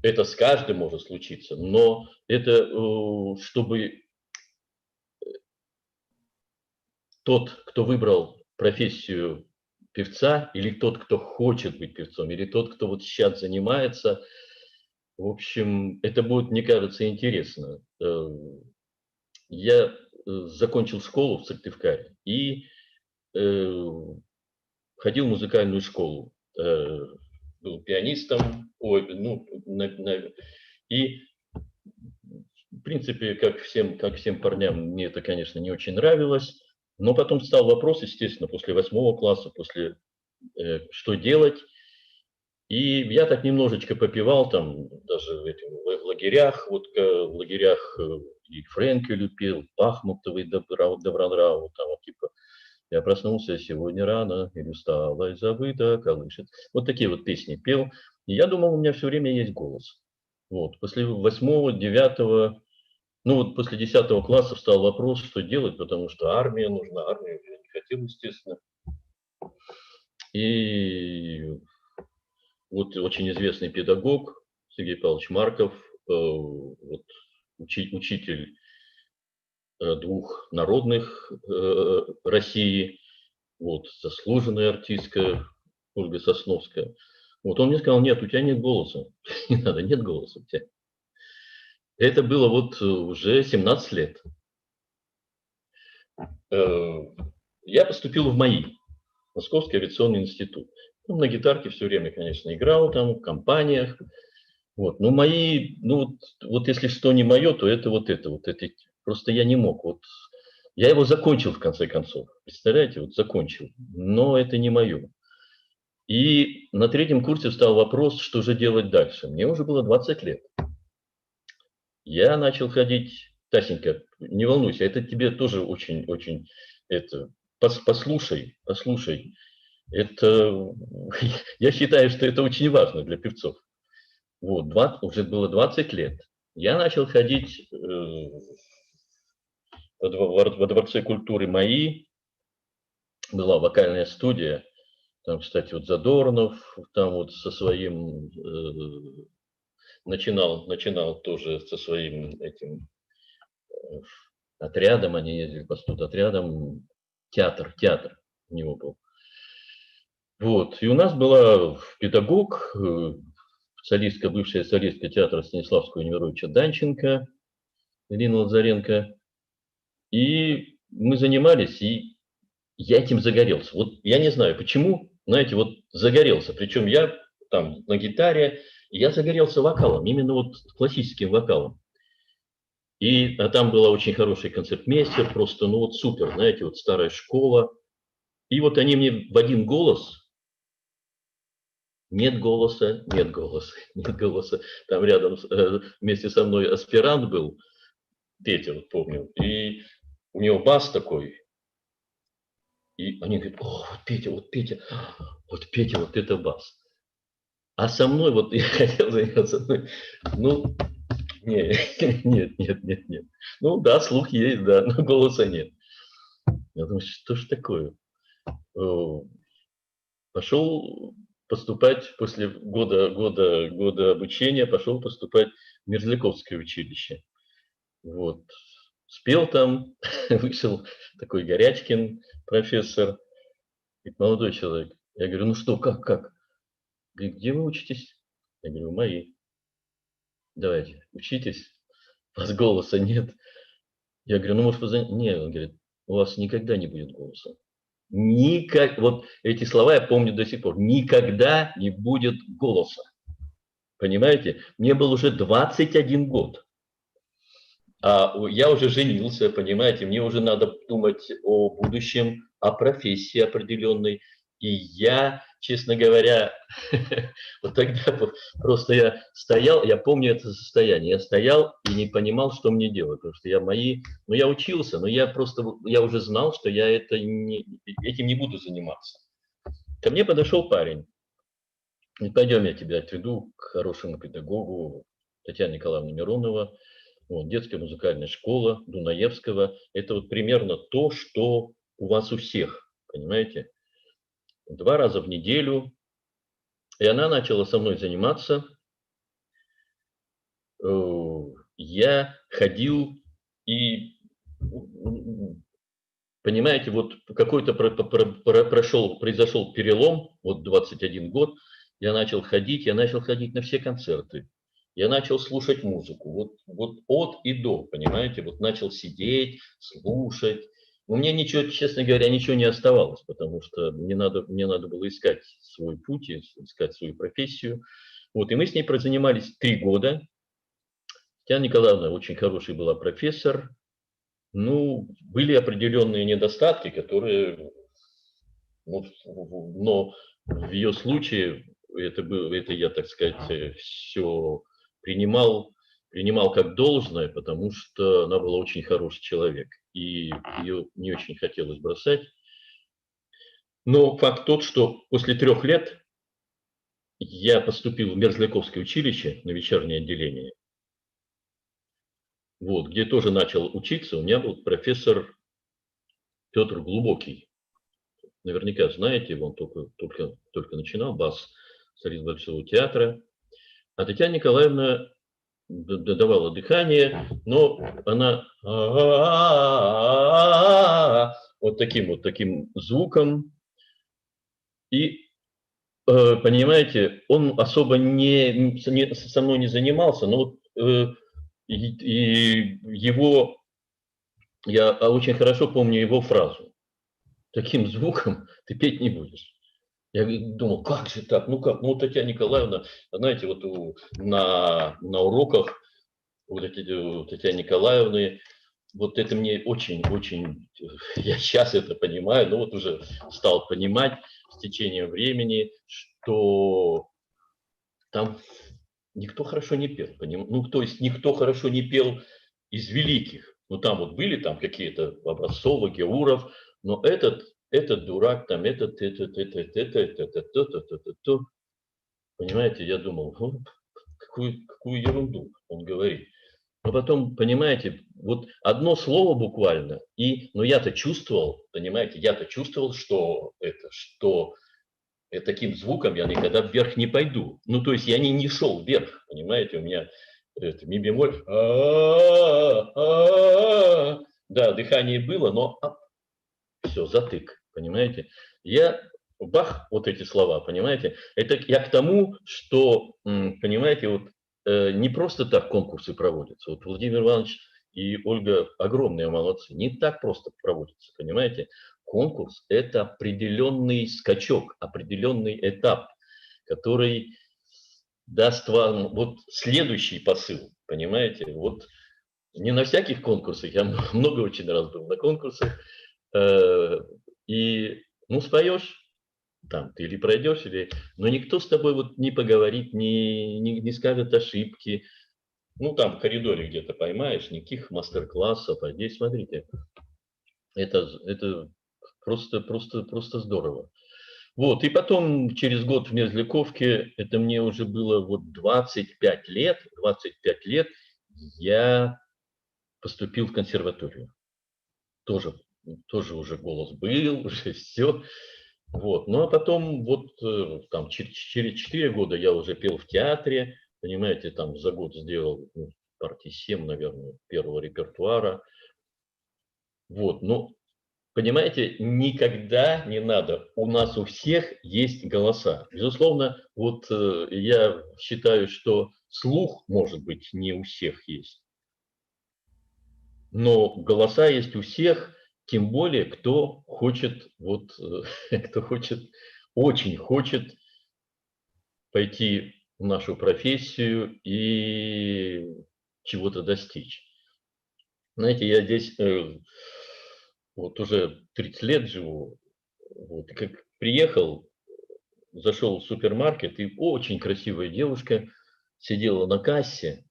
Speaker 8: это с каждым может случиться, но это чтобы тот, кто выбрал профессию певца, или тот, кто хочет быть певцом, или тот, кто вот сейчас занимается, в общем, это будет, мне кажется, интересно. Я закончил школу в Сыктывкаре и ходил в музыкальную школу. Был пианистом, и в принципе, как всем парням, мне это, конечно, не очень нравилось, но потом стал вопрос, естественно, после 8 класса, что делать. И я так немножечко попевал там, даже в лагерях, в лагерях и Френкелю пел, Пахмутовый, Добронраву, там вот типа «Я проснулся сегодня рано, или устала и забыта, колышет». Вот такие вот песни пел. И я думал, у меня все время есть голос. Вот. После 8, 9, ну вот после 10 класса встал вопрос, что делать, потому что армия нужна, армию я не хотел, естественно. И вот очень известный педагог Сергей Павлович Марков, вот, учитель 2 народных России, вот, заслуженная артистка Ольга Сосновская. Вот он мне сказал: нет, у тебя нет голоса. Не надо, нет голоса у тебя. Это было вот уже 17 лет. Я поступил в МАИ, Московский авиационный институт. Ну, на гитарке все время, конечно, играл там, в компаниях. Вот. Но МАИ, ну вот если что не мое, то это. Просто я не мог. Вот. Я его закончил в конце концов. Представляете, вот закончил. Но это не мое. И на 3-м курсе встал вопрос, что же делать дальше. Мне уже было 20 лет. Я начал ходить, Тасенька, не волнуйся, это тебе тоже очень, послушай. Это, я считаю, что это очень важно для певцов. Вот, уже было 20 лет. Я начал ходить во Дворце культуры МАИ, была вокальная студия, там, кстати, вот Задорнов, там вот со своим, начинал тоже со своим этим отрядом, они ездили по студотрядам, театр у него был. Вот, и у нас была педагог, бывшая солистка театра Станиславского Немировича Данченко, Ирина Лазаренко, и мы занимались, и я этим загорелся. Вот я не знаю почему, знаете, вот загорелся, причем я там на гитаре, я загорелся вокалом, именно вот классическим вокалом. А там была очень хороший концертмейстер, просто, ну вот супер, знаете, вот старая школа. И вот они мне в один голос: нет голоса. Там рядом вместе со мной аспирант был, Петя, вот помню, и у него бас такой. И они говорят: о, вот Петя, вот это бас. А со мной, вот я хотел заняться, ну, нет. Ну да, слух есть, да, но голоса нет. Я думаю, что ж такое? Пошел поступать после года обучения, пошел поступать в Мерзляковское училище. Вот. Спел там, вышел такой Горячкин, профессор, говорит: молодой человек. Я говорю: ну что, как? Говорит: где вы учитесь? Я говорю: МАИ. Давайте, учитесь. У вас голоса нет. Я говорю: ну, может, вы... Нет, он говорит: у вас никогда не будет голоса. Вот эти слова я помню до сих пор. Никогда не будет голоса. понимаете? Мне был уже 21 год. А я уже женился, понимаете, мне уже надо думать о будущем, о профессии определенной. И я, честно говоря, вот тогда просто я стоял, я помню это состояние, я стоял и не понимал, что мне делать, потому что ну я учился, но я уже знал, что я этим не буду заниматься. Ко мне подошел парень, и пойдем, я тебя отведу к хорошему педагогу, Татьяна Николаевна Миронова, вот, детская музыкальная школа Дунаевского. Это вот примерно то, что у вас у всех, понимаете? 2 раза в неделю. И она начала со мной заниматься. Я ходил и, понимаете, вот какой-то произошел перелом, вот 21 год, я начал ходить на все концерты. Я начал слушать музыку, вот от и до, понимаете, вот начал сидеть, слушать. У меня ничего, честно говоря, ничего не оставалось, потому что мне надо было искать свой путь, искать свою профессию. Вот, и мы с ней прозанимались 3 года. Татьяна Николаевна очень хороший была профессор. Ну, были определенные недостатки, которые, но в ее случае это я, так сказать, все принимал как должное, потому что она была очень хороший человек, и ее не очень хотелось бросать. Но факт тот, что после 3 лет я поступил в Мерзляковское училище на вечернее отделение, вот, где тоже начал учиться. У меня был профессор Петр Глубокий. Наверняка знаете, он только начинал, бас солист Большого театра. А Татьяна Николаевна давала дыхание, но она вот таким звуком. И, понимаете, он особо со мной не занимался, но и его, я очень хорошо помню его фразу: таким звуком ты петь не будешь. Я думал, как же так, ну как, ну Татьяна Николаевна, знаете, вот на уроках вот эти Татьяны Николаевны, вот это мне очень, я сейчас это понимаю, но вот уже стал понимать с течением времени, что там никто хорошо не пел, ну то есть никто хорошо не пел из великих, ну там вот были там какие-то Образцова, Геуров, но этот дурак, там, понимаете, я думал, какую ерунду он говорит. Но потом, понимаете, вот одно слово буквально, но я-то чувствовал, понимаете, что таким звуком я никогда вверх не пойду. Ну, то есть я не шел вверх, понимаете, у меня ми бемоль, да, дыхание было, но все, затык, понимаете. Бах, вот эти слова, понимаете. Это я к тому, что, понимаете, вот не просто так конкурсы проводятся. Вот Владимир Иванович и Ольга огромные молодцы. Не так просто проводятся, понимаете. Конкурс – это определенный скачок, определенный этап, который даст вам вот следующий посыл, понимаете. Вот не на всяких конкурсах, я много очень раз был на конкурсах, и, ну, споешь, там, ты или пройдешь, но никто с тобой вот не поговорит, не скажет ошибки. Ну, там в коридоре где-то поймаешь, никаких мастер-классов, а здесь, смотрите, это просто здорово. Вот, и потом через год в Мерзляковке, это мне уже было вот 25 лет, я поступил в консерваторию. Тоже уже голос был, уже все. Вот. Ну, а потом вот там через 4 года я уже пел в театре, понимаете, там за год сделал партий 7, наверное, первого репертуара. Вот, ну, понимаете, никогда не надо. У нас у всех есть голоса. Безусловно, вот я считаю, что слух, может быть, не у всех есть. Но голоса есть у всех, тем более, кто хочет, очень хочет пойти нашу профессию и чего-то достичь. Знаете, я здесь вот уже 30 лет живу, вот, и как приехал, зашел в супермаркет, и очень красивая девушка сидела на кассе.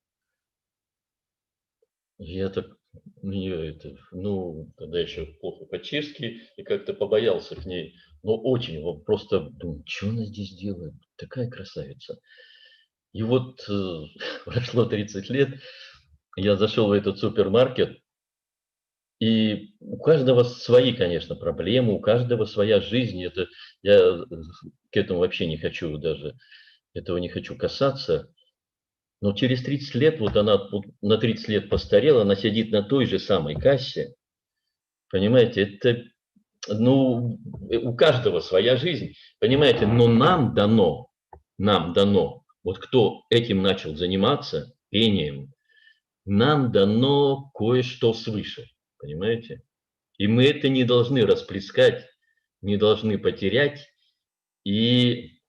Speaker 8: Я так нее это, ну, тогда еще плохо по-чешски, и как-то побоялся к ней. Но очень, вот просто думаю, что она здесь делает? Такая красавица. И вот прошло 30 лет, я зашел в этот супермаркет, и у каждого свои, конечно, проблемы, у каждого своя жизнь. Это, я к этому вообще не хочу даже, этого не хочу касаться. Но через 30 лет, вот она вот на 30 лет постарела, она сидит на той же самой кассе. Понимаете, это, ну, у каждого своя жизнь. Понимаете, но нам дано, вот кто этим начал заниматься, пением, нам дано кое-что свыше. Понимаете? И мы это не должны расплескать, не должны потерять. И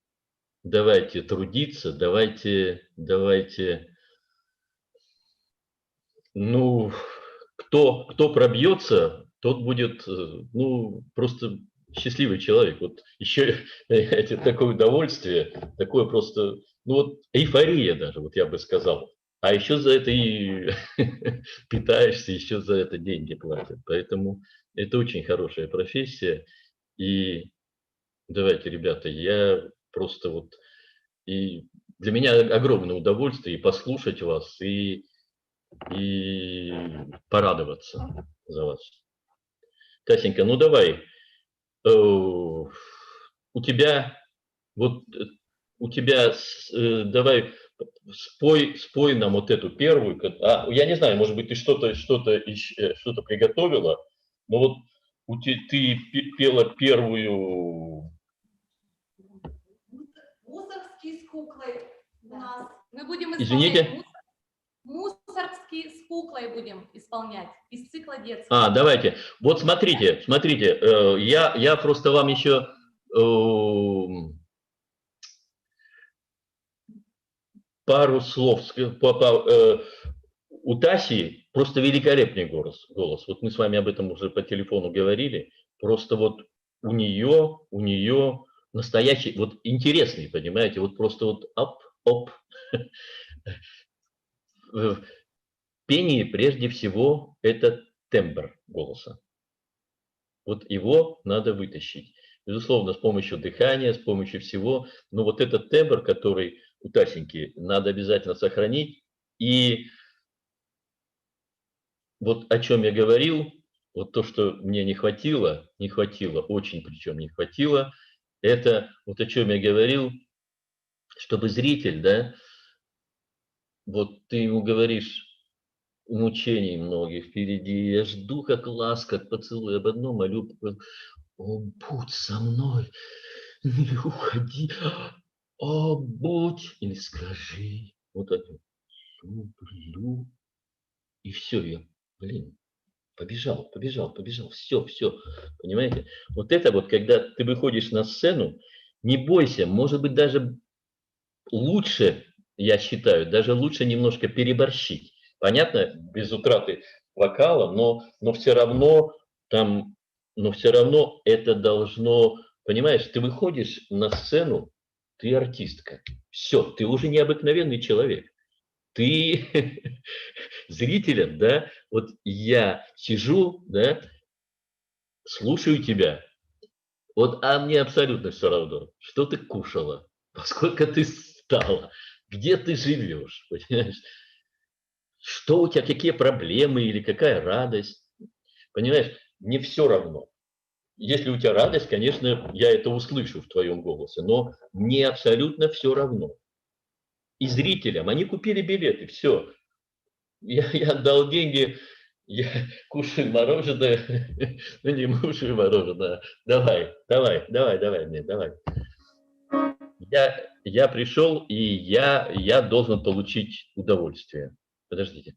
Speaker 8: давайте трудиться, давайте, ну, кто пробьется, тот будет, ну, просто счастливый человек. Вот еще, понимаете, такое удовольствие, такое просто, ну, вот эйфория даже, вот я бы сказал. А еще за это и питаешься, еще за это деньги платят. Поэтому это очень хорошая профессия. И давайте, ребята, я просто вот... И для меня огромное удовольствие и послушать вас, и порадоваться за вас. Тасенька, ну давай, у тебя, вот у тебя, давай, спой нам вот эту первую, я не знаю, может быть, ты что-то приготовила, но вот ты пела первую...
Speaker 1: Мусорский с куклой у нас. Мы будем
Speaker 8: Извините?
Speaker 1: исполнять. Мусорский с куклой будем исполнять из цикла детского.
Speaker 8: Давайте. Вот смотрите, я просто вам еще пару слов. У Таси просто великолепный голос. Вот мы с вами об этом уже по телефону говорили. Просто вот у нее настоящий, вот интересный, понимаете, вот просто вот оп. Пение прежде всего это тембр голоса. Вот его надо вытащить. Безусловно, с помощью дыхания, с помощью всего. Но вот этот тембр, который у Тасеньки, надо обязательно сохранить. И вот о чем я говорил, вот то, что мне не хватило, очень причем не хватило, это вот о чем я говорил, чтобы зритель, да, вот ты ему говоришь, мучений многих впереди, я жду, как ласка, как поцелуй, об одном молю, о, будь со мной, не уходи, о, будь, или скажи, вот так, люблю, и все, я, блин, побежал, все, понимаете? Вот это вот, когда ты выходишь на сцену, не бойся, может быть, даже лучше, я считаю, даже лучше немножко переборщить. Понятно, без утраты вокала, но все равно это должно, понимаешь, ты выходишь на сцену, ты артистка, все, ты уже необыкновенный человек. Ты зрителям, да, вот я сижу, да, слушаю тебя, вот, а мне абсолютно все равно, что ты кушала, поскольку ты встала, где ты живешь, понимаешь? Что у тебя, какие проблемы или какая радость. Понимаешь, мне все равно. Если у тебя радость, конечно, я это услышу в твоем голосе, но мне абсолютно все равно. И зрителям, они купили билеты, все. Я отдал деньги, я кушаю мороженое, ну не кушаю мороженое. Давай мне, давай. Я пришел, и я должен получить удовольствие. Подождите.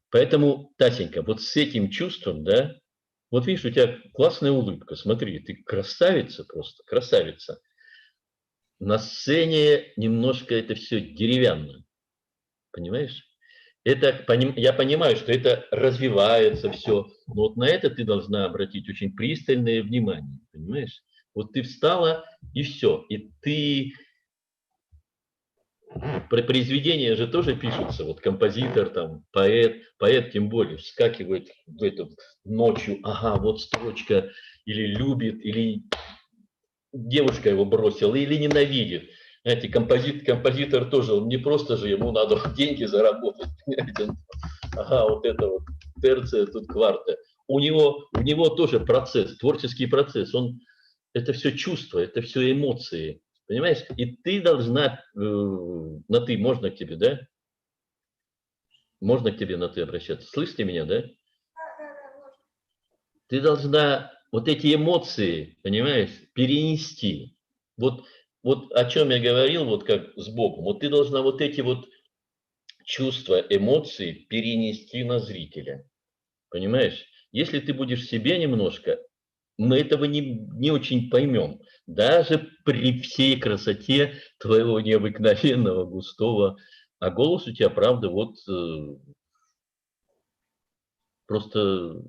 Speaker 8: Поэтому, Тасенька, вот с этим чувством, да, вот видишь, у тебя классная улыбка, смотри, ты красавица просто, красавица. на сцене немножко это все деревянно, понимаешь? Это, я понимаю, что это развивается все, но вот на это ты должна обратить очень пристальное внимание, понимаешь? Вот ты встала, и все, и ты... Произведения же тоже пишутся, вот композитор, там, поэт тем более вскакивает в эту ночью, ага, вот строчка, или любит, или девушка его бросила, или ненавидит. Знаете, композитор тоже, он не просто же, ему надо деньги заработать, понимаете? Ага, вот это вот терция, тут кварта. У него тоже процесс, творческий процесс, это все чувства, это все эмоции. Понимаешь? И ты должна, на ты, можно к тебе, да? Можно к тебе на ты обращаться? Слышите меня, да? Ты должна вот эти эмоции, понимаешь, перенести. Вот о чем я говорил, вот как с Богом. Вот ты должна вот эти вот чувства, эмоции перенести на зрителя. Понимаешь? Если ты будешь в себе немножко, мы этого не очень поймем. Даже при всей красоте твоего необыкновенного, густого, а голос у тебя, правда, вот просто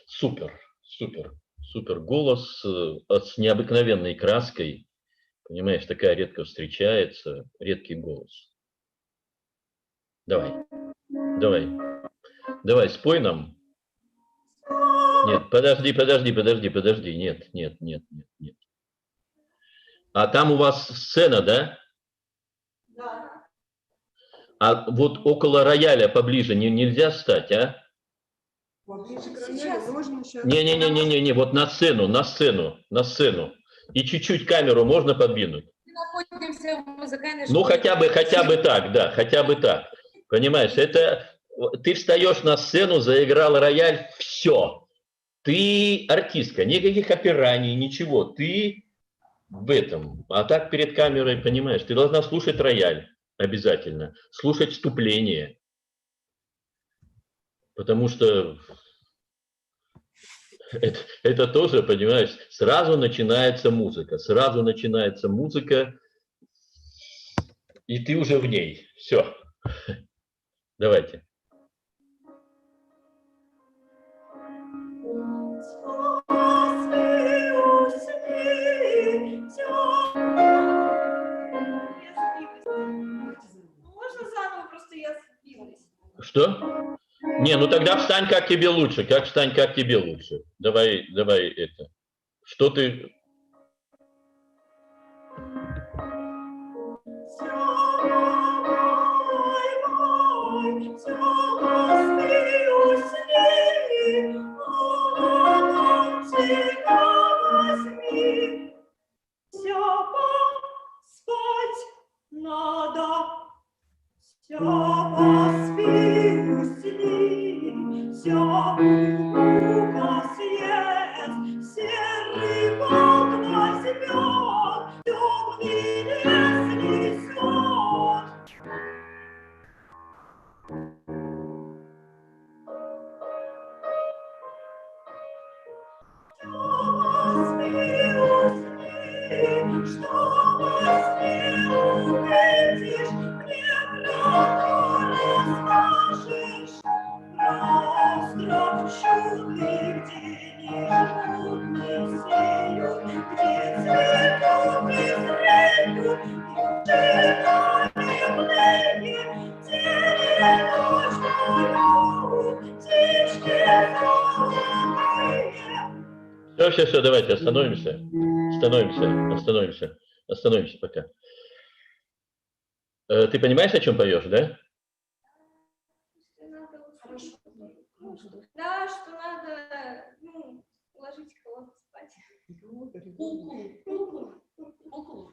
Speaker 8: супер, супер, супер голос с необыкновенной краской, понимаешь, такая редко встречается, редкий голос. Давай, спой нам. Нет, подожди, нет. А там у вас сцена, да?
Speaker 1: Да.
Speaker 8: А вот около рояля поближе нельзя встать, а?
Speaker 6: Поближе к роялю можно сейчас.
Speaker 8: Не, вот на сцену. И чуть-чуть камеру можно подвинуть?
Speaker 1: Мы находимся в музыкальной школе.
Speaker 8: Ну, хотя бы так, да, хотя бы так. Понимаешь, это ты встаешь на сцену, заиграл рояль, все. Ты артистка, никаких опираний, ничего. Ты в этом. А так перед камерой, понимаешь, ты должна слушать рояль обязательно, слушать вступление. Потому что это тоже, понимаешь, сразу начинается музыка, и ты уже в ней. Все. Давайте.
Speaker 1: Можно заново, просто я сбилась.
Speaker 8: Что? Не, ну тогда встань, как тебе лучше. Встань, как тебе лучше. Давай это. Что ты...
Speaker 1: Надо, все поспи, усни, все мука съест, серый волк возьмет, темный лес несет.
Speaker 8: Все, давайте остановимся пока. Ты понимаешь, о чем поешь, да?
Speaker 4: Да, что надо, ложить кого-то спать.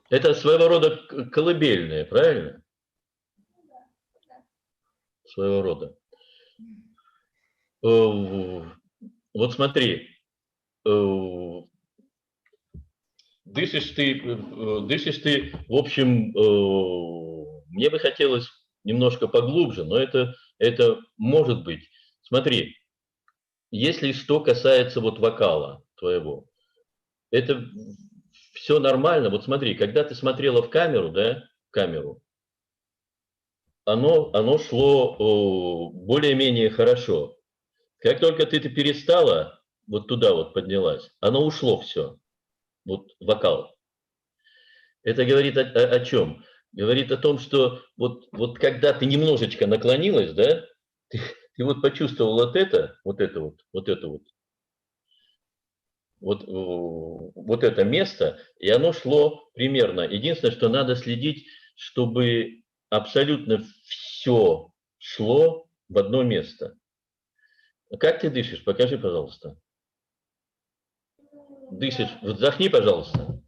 Speaker 8: Это своего рода колыбельное, правильно? Своего рода. Вот смотри, дышишь ты, в общем, мне бы хотелось немножко поглубже, но это может быть. Смотри, если что касается вот вокала твоего, это все нормально. Вот смотри, когда ты смотрела в камеру, да, в камеру, оно шло более-менее хорошо. Как только ты это перестала, вот туда вот поднялась, оно ушло все, вот вокал. Это говорит о чем? Говорит о том, что вот когда ты немножечко наклонилась, да, ты вот почувствовал вот это место, и оно шло примерно. Единственное, что надо следить, чтобы абсолютно все шло в одно место. Как ты дышишь? Покажи, пожалуйста. Дышишь. Вздохни, пожалуйста.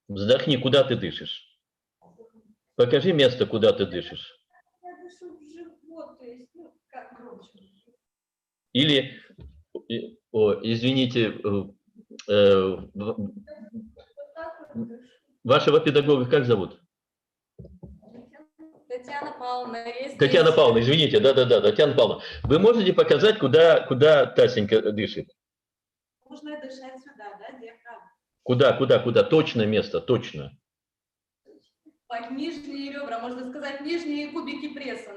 Speaker 8: Вздохни, куда ты дышишь? Покажи место, куда ты дышишь.
Speaker 1: Я дышу в живот, то есть, ну, как громче.
Speaker 8: Или, извините, вашего педагога как зовут?
Speaker 1: Татьяна Павловна.
Speaker 8: Татьяна Павловна, извините, да, Татьяна Павловна. Вы можете показать, куда Тасенька дышит?
Speaker 1: Можно дышать сюда, да, диафрагма?
Speaker 8: Куда? Точно место, точно.
Speaker 1: Под нижние ребра, можно сказать, нижние кубики пресса.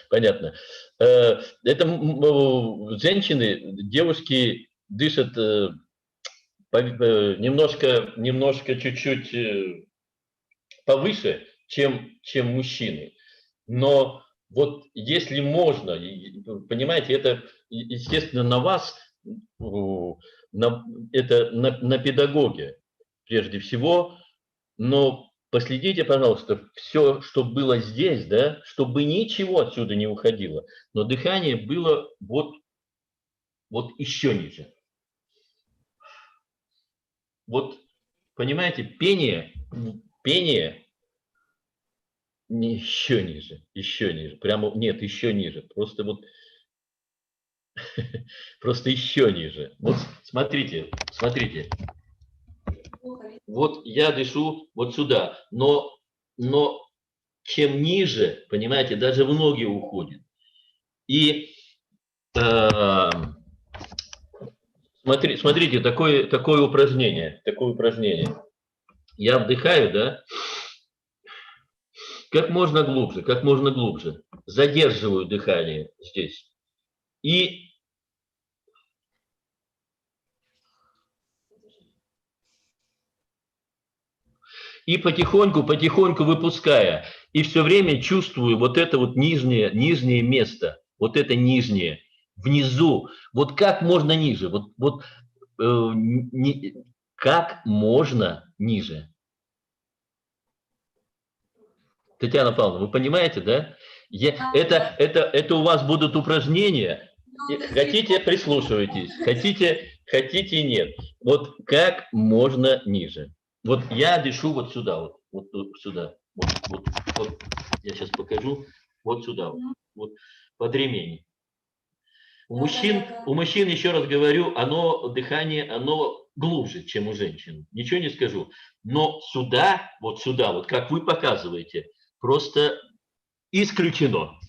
Speaker 8: Понятно. Это женщины, девушки дышат немножко чуть-чуть повыше, чем мужчины. Но вот если можно, понимаете, это, естественно, на вас, это на педагоге прежде всего, но последите, пожалуйста, все, что было здесь, да, чтобы ничего отсюда не уходило, но дыхание было вот еще ниже. Вот, понимаете, пение еще ниже, прямо, нет, еще ниже, просто еще ниже. Вот смотрите. Вот я дышу вот сюда, но чем ниже, понимаете, даже в ноги уходит. И смотрите, такое упражнение. Я вдыхаю, да, как можно глубже. Задерживаю дыхание здесь. И потихоньку выпуская. И все время чувствую вот это вот нижнее место. Вот это нижнее. Внизу. Вот как можно ниже. Как можно ниже. Татьяна Павловна, вы понимаете, да? Это у вас будут упражнения. Хотите, прислушивайтесь. Хотите, нет. Вот как можно ниже. Вот я дышу вот сюда, вот сюда. Вот. Я сейчас покажу. Вот сюда, вот под ремень. У мужчин, еще раз говорю, дыхание, оно глубже, чем у женщин. Ничего не скажу. Но сюда, вот как вы показываете, просто исключено.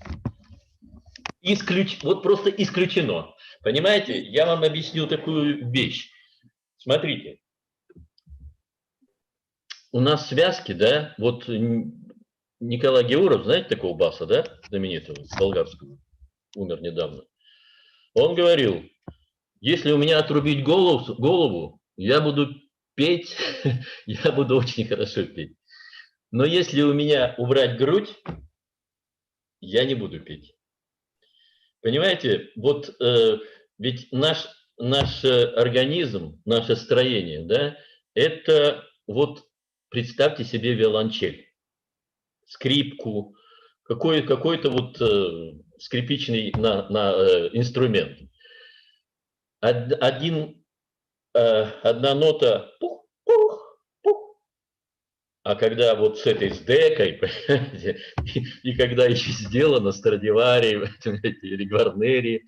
Speaker 8: Вот просто исключено. Понимаете, я вам объясню такую вещь. Смотрите. У нас связки, да, вот Николай Георов, знаете такого баса, да, знаменитого, болгарского, умер недавно. Он говорил, если у меня отрубить голову, я буду петь, я буду очень хорошо петь. Но если у меня убрать грудь, я не буду петь. Понимаете, ведь наш организм, наше строение, да, это представьте себе виолончель, скрипку, какой-то скрипичный инструмент. Одна нота пух, а когда вот с этой декой, и когда еще сделано Страдивари или Гварнери,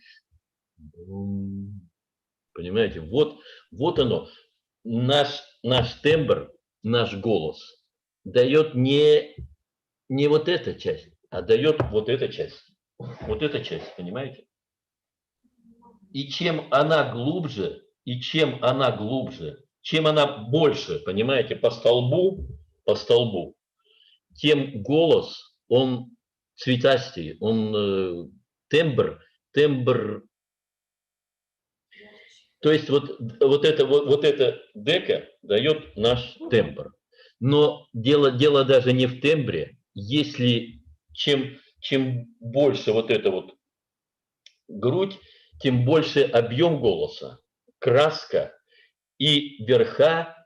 Speaker 8: понимаете, вот оно. Наш тембр, наш голос дает не вот эта часть, а дает вот эта часть. Вот эта часть, понимаете? И чем она глубже, и чем она глубже, чем она больше, понимаете, по столбу, тем голос, он цветастей, он тембр. То есть вот эта дека дает наш тембр. Но дело даже не в тембре. Если чем больше вот эта вот грудь, тем больше объем голоса, краска, и верха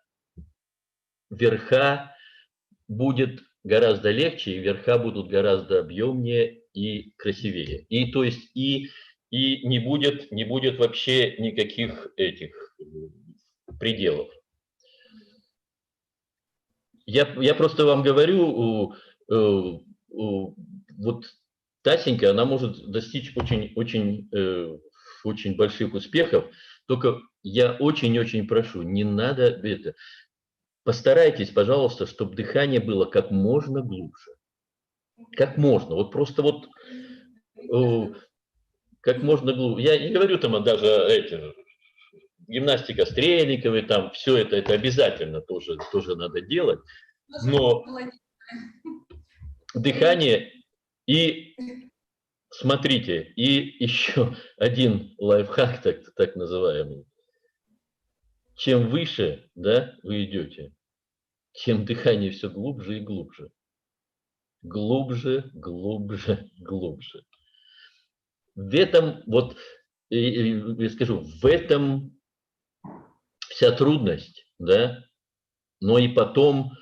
Speaker 8: будет гораздо легче, и верха будут гораздо объемнее и красивее. И то есть и не будет вообще никаких этих пределов. Я просто вам говорю, вот Тасенька, она может достичь очень больших успехов, только я очень прошу, не надо это. Постарайтесь, пожалуйста, чтобы дыхание было как можно глубже. Как можно. Вот просто вот как можно глубже. Я не говорю там даже гимнастика Стрельниковой, там все это обязательно тоже надо делать. Но дыхание и смотрите, и еще один лайфхак, так называемый. Чем выше, да, вы идете, тем дыхание все глубже и глубже. Глубже. В этом, вот, я скажу, в этом вся трудность, да, но и потом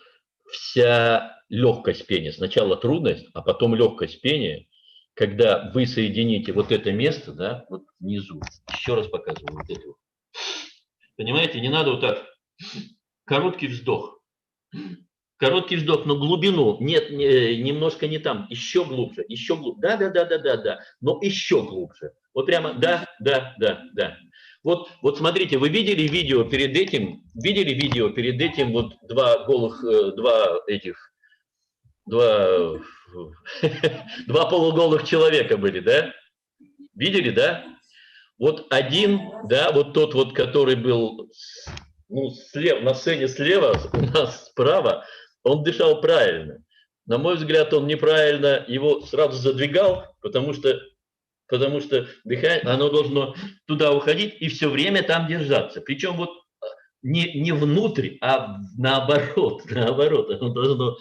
Speaker 8: вся легкость пения. Сначала трудность, а потом легкость пения, когда вы соедините вот это место, да, вот внизу. Еще раз показываю вот это. Понимаете, не надо вот так. Короткий вздох, но глубину. Нет, немножко не там. Еще глубже. Да. Но еще глубже. Вот прямо да. Вот смотрите, вы видели видео перед этим? Вот два полуголых человека были, да? Видели, да? Вот один, да, вот тот вот, который был на сцене слева, у нас справа, он дышал правильно. На мой взгляд, он неправильно его сразу задвигал, потому что дыхание, оно должно туда уходить и все время там держаться. Причем вот не внутрь, а наоборот. Оно должно...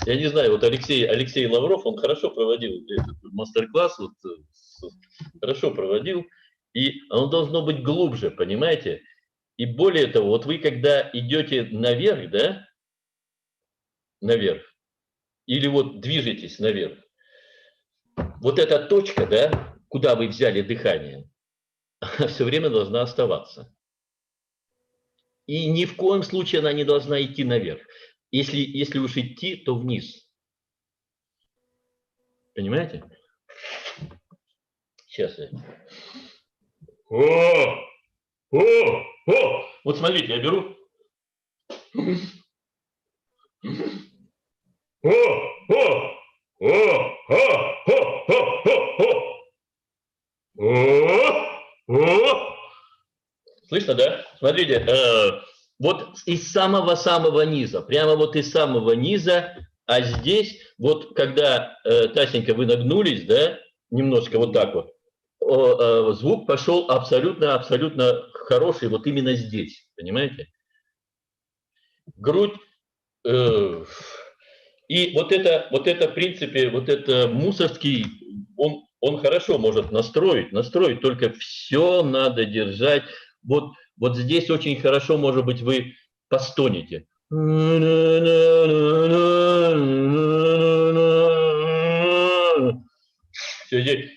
Speaker 8: Я не знаю, вот Алексей Лавров, он хорошо проводил этот мастер-класс, хорошо проводил, и оно должно быть глубже, понимаете? И более того, вот вы когда идете наверх, да, или вот движетесь наверх, вот эта точка, да, куда вы взяли дыхание, она все время должна оставаться. И ни в коем случае она не должна идти наверх. Если уж идти, то вниз. Понимаете? Сейчас я. Вот смотрите, я беру. Слышно, да? Смотрите, вот из самого-самого низа, прямо вот из самого низа, а здесь, вот когда, Тасенька, вы нагнулись, да, немножко вот так вот, звук пошел абсолютно хороший вот именно здесь, понимаете? Грудь, и вот это, в принципе, вот это Мусоргский, он хорошо может настроить, только все надо держать. Вот здесь очень хорошо, может быть, вы постонете. Все здесь.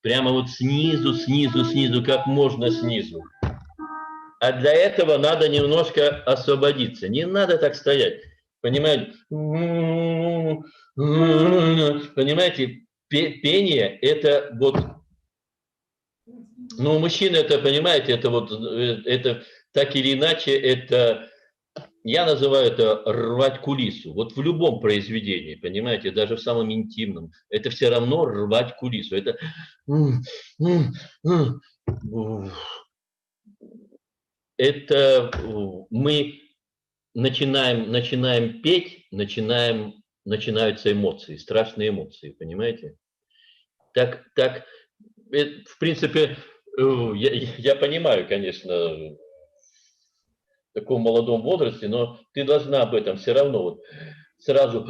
Speaker 8: Прямо вот снизу, как можно снизу. А для этого надо немножко освободиться. Не надо так стоять. Понимаете? Понимаете, пение это вот, ну, мужчины это, понимаете, это вот, это так или иначе, это я называю это рвать кулису. Вот в любом произведении, понимаете, даже в самом интимном, это все равно рвать кулису. Это мы начинаем петь, начинаются эмоции, страшные эмоции, понимаете? Так, в принципе, я понимаю, конечно, в таком молодом возрасте, но ты должна об этом все равно вот сразу.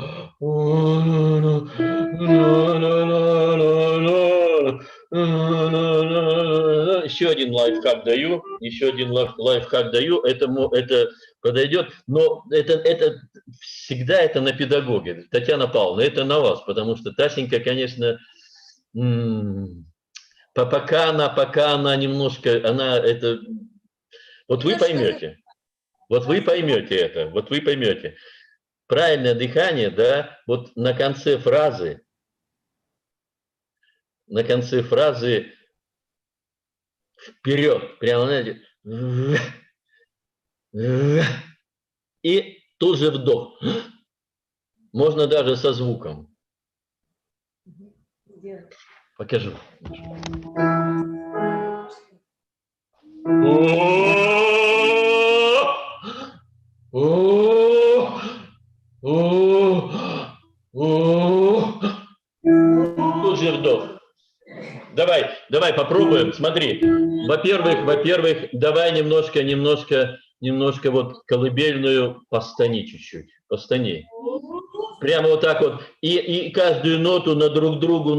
Speaker 8: Еще один лайфхак даю, это подойдет, но это всегда это на педагоге. Татьяна Павловна, это на вас, потому что Тасенька, конечно, пока она немножко, она это, вот вы поймете это. Правильное дыхание, да, вот на конце фразы вперед, прямо, знаете, и тут же вдох. Можно даже со звуком. Покажу. Тут же вдох. Давай попробуем. Смотри. Во-первых, давай немножко вот колыбельную постани чуть-чуть. Постани. Прямо вот так вот. И каждую ноту на друг дружку.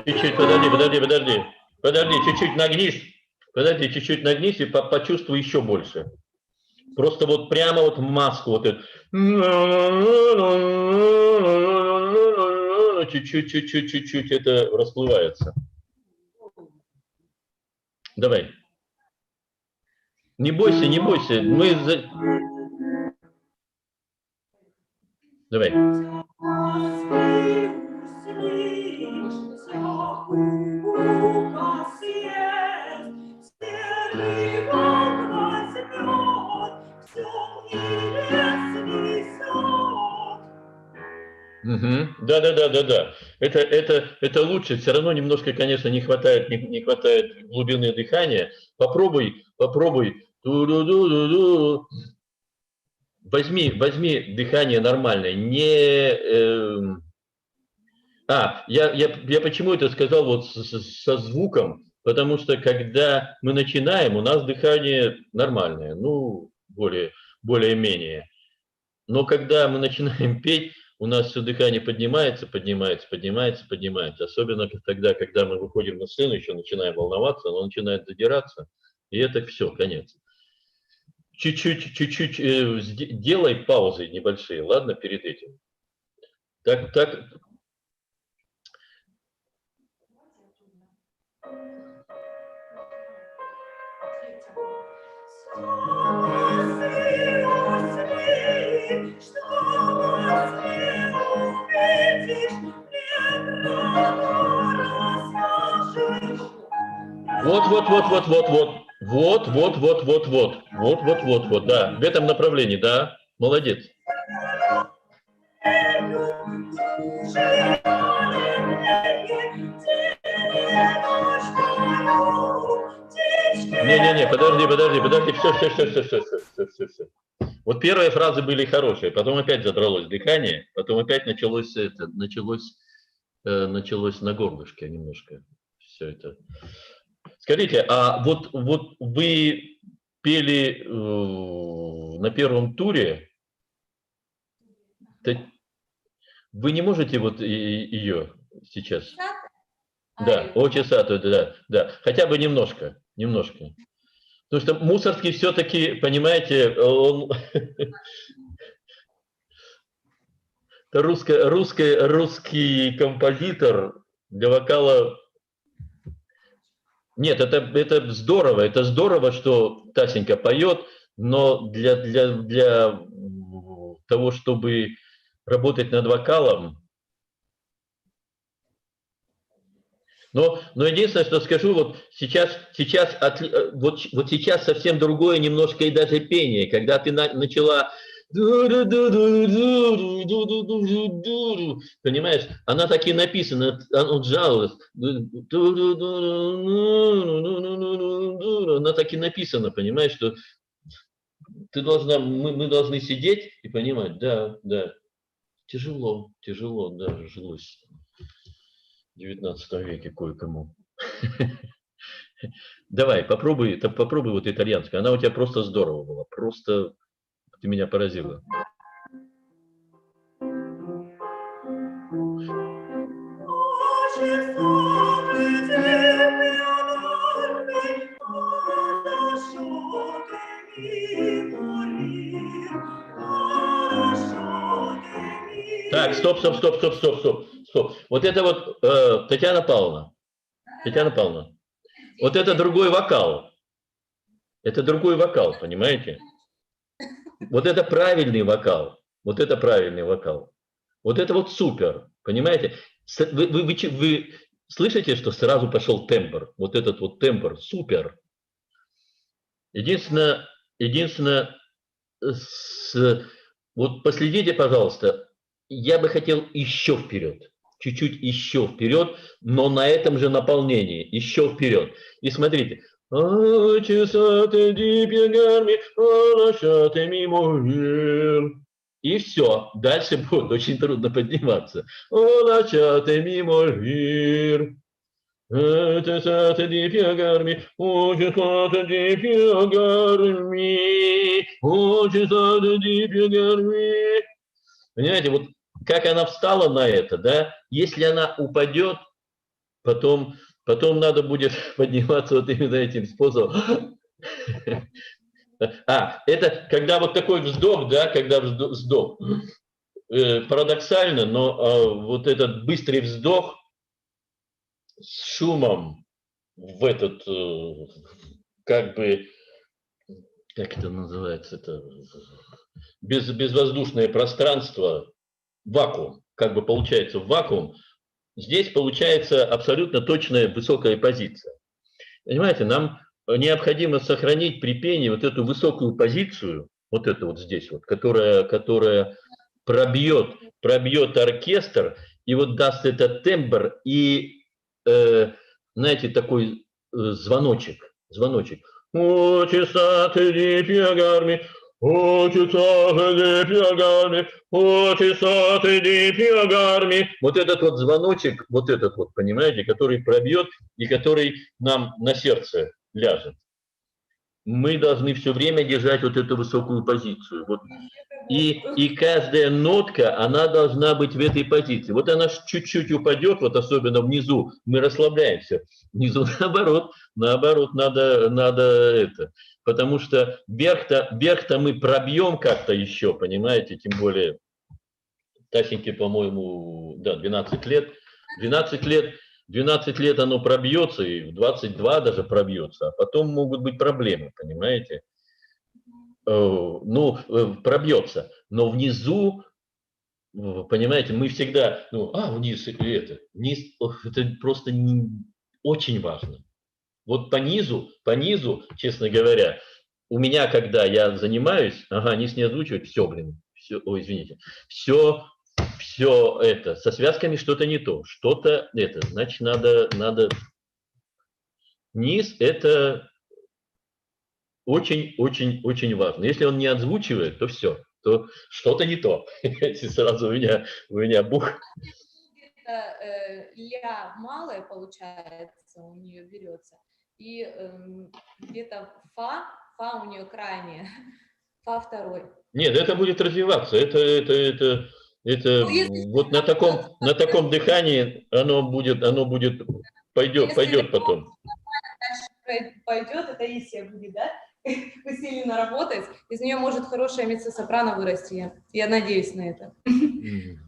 Speaker 8: Чуть-чуть, подожди, чуть-чуть нагнись и почувствуй еще больше. Просто вот прямо вот в маску вот это. Чуть-чуть это расплывается. Давай. Не бойся. Давай. Угу. Да. Это лучше. Все равно немножко, конечно, не хватает глубины дыхания. Попробуй. Возьми дыхание нормальное. Я почему это сказал вот со звуком? Потому что когда мы начинаем, у нас дыхание нормальное, ну, более-менее. Но когда мы начинаем петь, у нас все дыхание поднимается. Особенно тогда, когда мы выходим на сцену, еще начинаем волноваться, оно начинает задираться, и это все, конец. Чуть-чуть делай паузы небольшие, ладно, перед этим. Так. Вот, да, в этом направлении, да, молодец. Не, подожди, все. Вот первые фразы были хорошие, потом опять задралось дыхание, потом опять началось на горлышке немножко все это. Скажите, а вот вы пели на первом туре, вы не можете вот ее сейчас? Да, очесатую, да, хотя бы немножко. Потому что Мусорский все-таки, понимаете, он русский композитор, для вокала Нет, это здорово, что Тасенька поет, но для того, чтобы работать над вокалом. Но единственное, что скажу, вот сейчас совсем другое немножко и даже пение, когда ты начала, понимаешь, она так и написана, он жалует, она так и написана, понимаешь, что ты должна, мы должны сидеть и понимать, да, тяжело, да, жилось. В 19 веке кое-кому. Давай, попробуй вот итальянскую. Она у тебя просто здорово была. Просто ты меня поразила. Так, стоп. Вот это вот Татьяна Павловна, вот это другой вокал. Это другой вокал, понимаете? Вот это правильный вокал. Вот это вот супер, понимаете? Вы слышите, что сразу пошел тембр? Вот этот вот тембр, супер. Единственное, вот последите, пожалуйста, я бы хотел еще вперед. Чуть-чуть еще вперед, но на этом же наполнении, еще вперед. И смотрите. И все. Дальше будет очень трудно подниматься. Понимаете, вот как она встала на это, да? Если она упадет, потом надо будет подниматься вот именно этим способом. Это когда вот такой вздох, да, когда вздох. Парадоксально, но вот этот быстрый вздох с шумом в этот, как бы, как это называется, это безвоздушное пространство, вакуум, как бы получается вакуум. Здесь получается абсолютно точная высокая позиция. Понимаете, нам необходимо сохранить при пении вот эту высокую позицию, вот это вот здесь вот, которая пробьет оркестр и вот даст этот тембр и, знаете, такой звоночек. Вот этот вот звоночек, вот этот вот, понимаете, который пробьет и который нам на сердце ляжет. Мы должны все время держать вот эту высокую позицию. Вот. И каждая нотка, она должна быть в этой позиции. Вот она чуть-чуть упадет, вот особенно внизу, мы расслабляемся. Внизу наоборот, надо это. Потому что вверх-то мы пробьем как-то еще, понимаете, тем более Тасеньке, по-моему, да, 12 лет. 12 лет оно пробьется, и в 22 даже пробьется, а потом могут быть проблемы, понимаете? Ну, пробьется, но внизу, понимаете, мы всегда, вниз это просто очень важно. Вот по низу, честно говоря, у меня, когда я занимаюсь, низ не озвучивать, извините, все это, со связками что-то не то, что-то это, значит, надо, низ это очень важно. Если он не озвучивает, то все, то что-то не то. Сразу у меня бух.
Speaker 1: Ля малая получается, у нее берется, и где-то фа у нее крайняя, фа второй.
Speaker 8: Нет, это будет развиваться, это вот на таком дыхании оно пойдет потом.
Speaker 1: Пойдет, это Исия будет, да? Усиленно работать, из нее может хорошая меццо-сопрано вырасти, я надеюсь на это.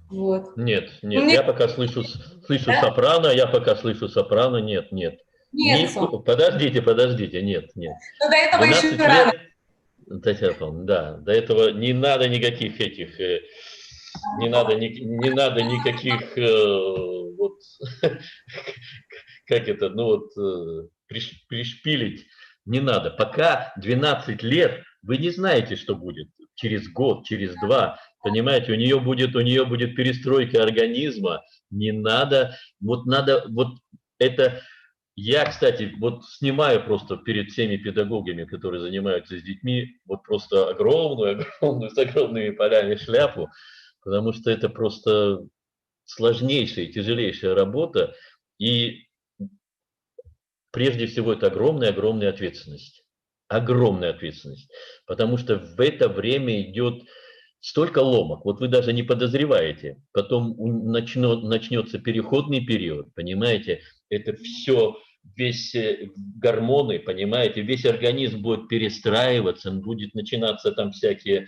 Speaker 1: Вот.
Speaker 8: Нет, я пока слышу сопрано, нет. Подождите, нет.
Speaker 1: Но до этого еще
Speaker 8: 12
Speaker 1: рано.
Speaker 8: лет, Татьяна Павловна, да, до этого не надо никаких этих, не надо никаких, вот, как это, ну вот, пришпилить не надо. Пока 12 лет, вы не знаете, что будет через год, через 2, понимаете, у нее будет перестройка организма, не надо, вот это... Я, кстати, вот снимаю просто перед всеми педагогами, которые занимаются с детьми, вот просто огромную, с огромными полями шляпу, потому что это просто сложнейшая, тяжелейшая работа, и прежде всего это огромная ответственность. Огромная ответственность, потому что в это время идет столько ломок, вот вы даже не подозреваете, потом начнется переходный период, понимаете, это все, весь гормоны, понимаете, весь организм будет перестраиваться, будет начинаться там всякие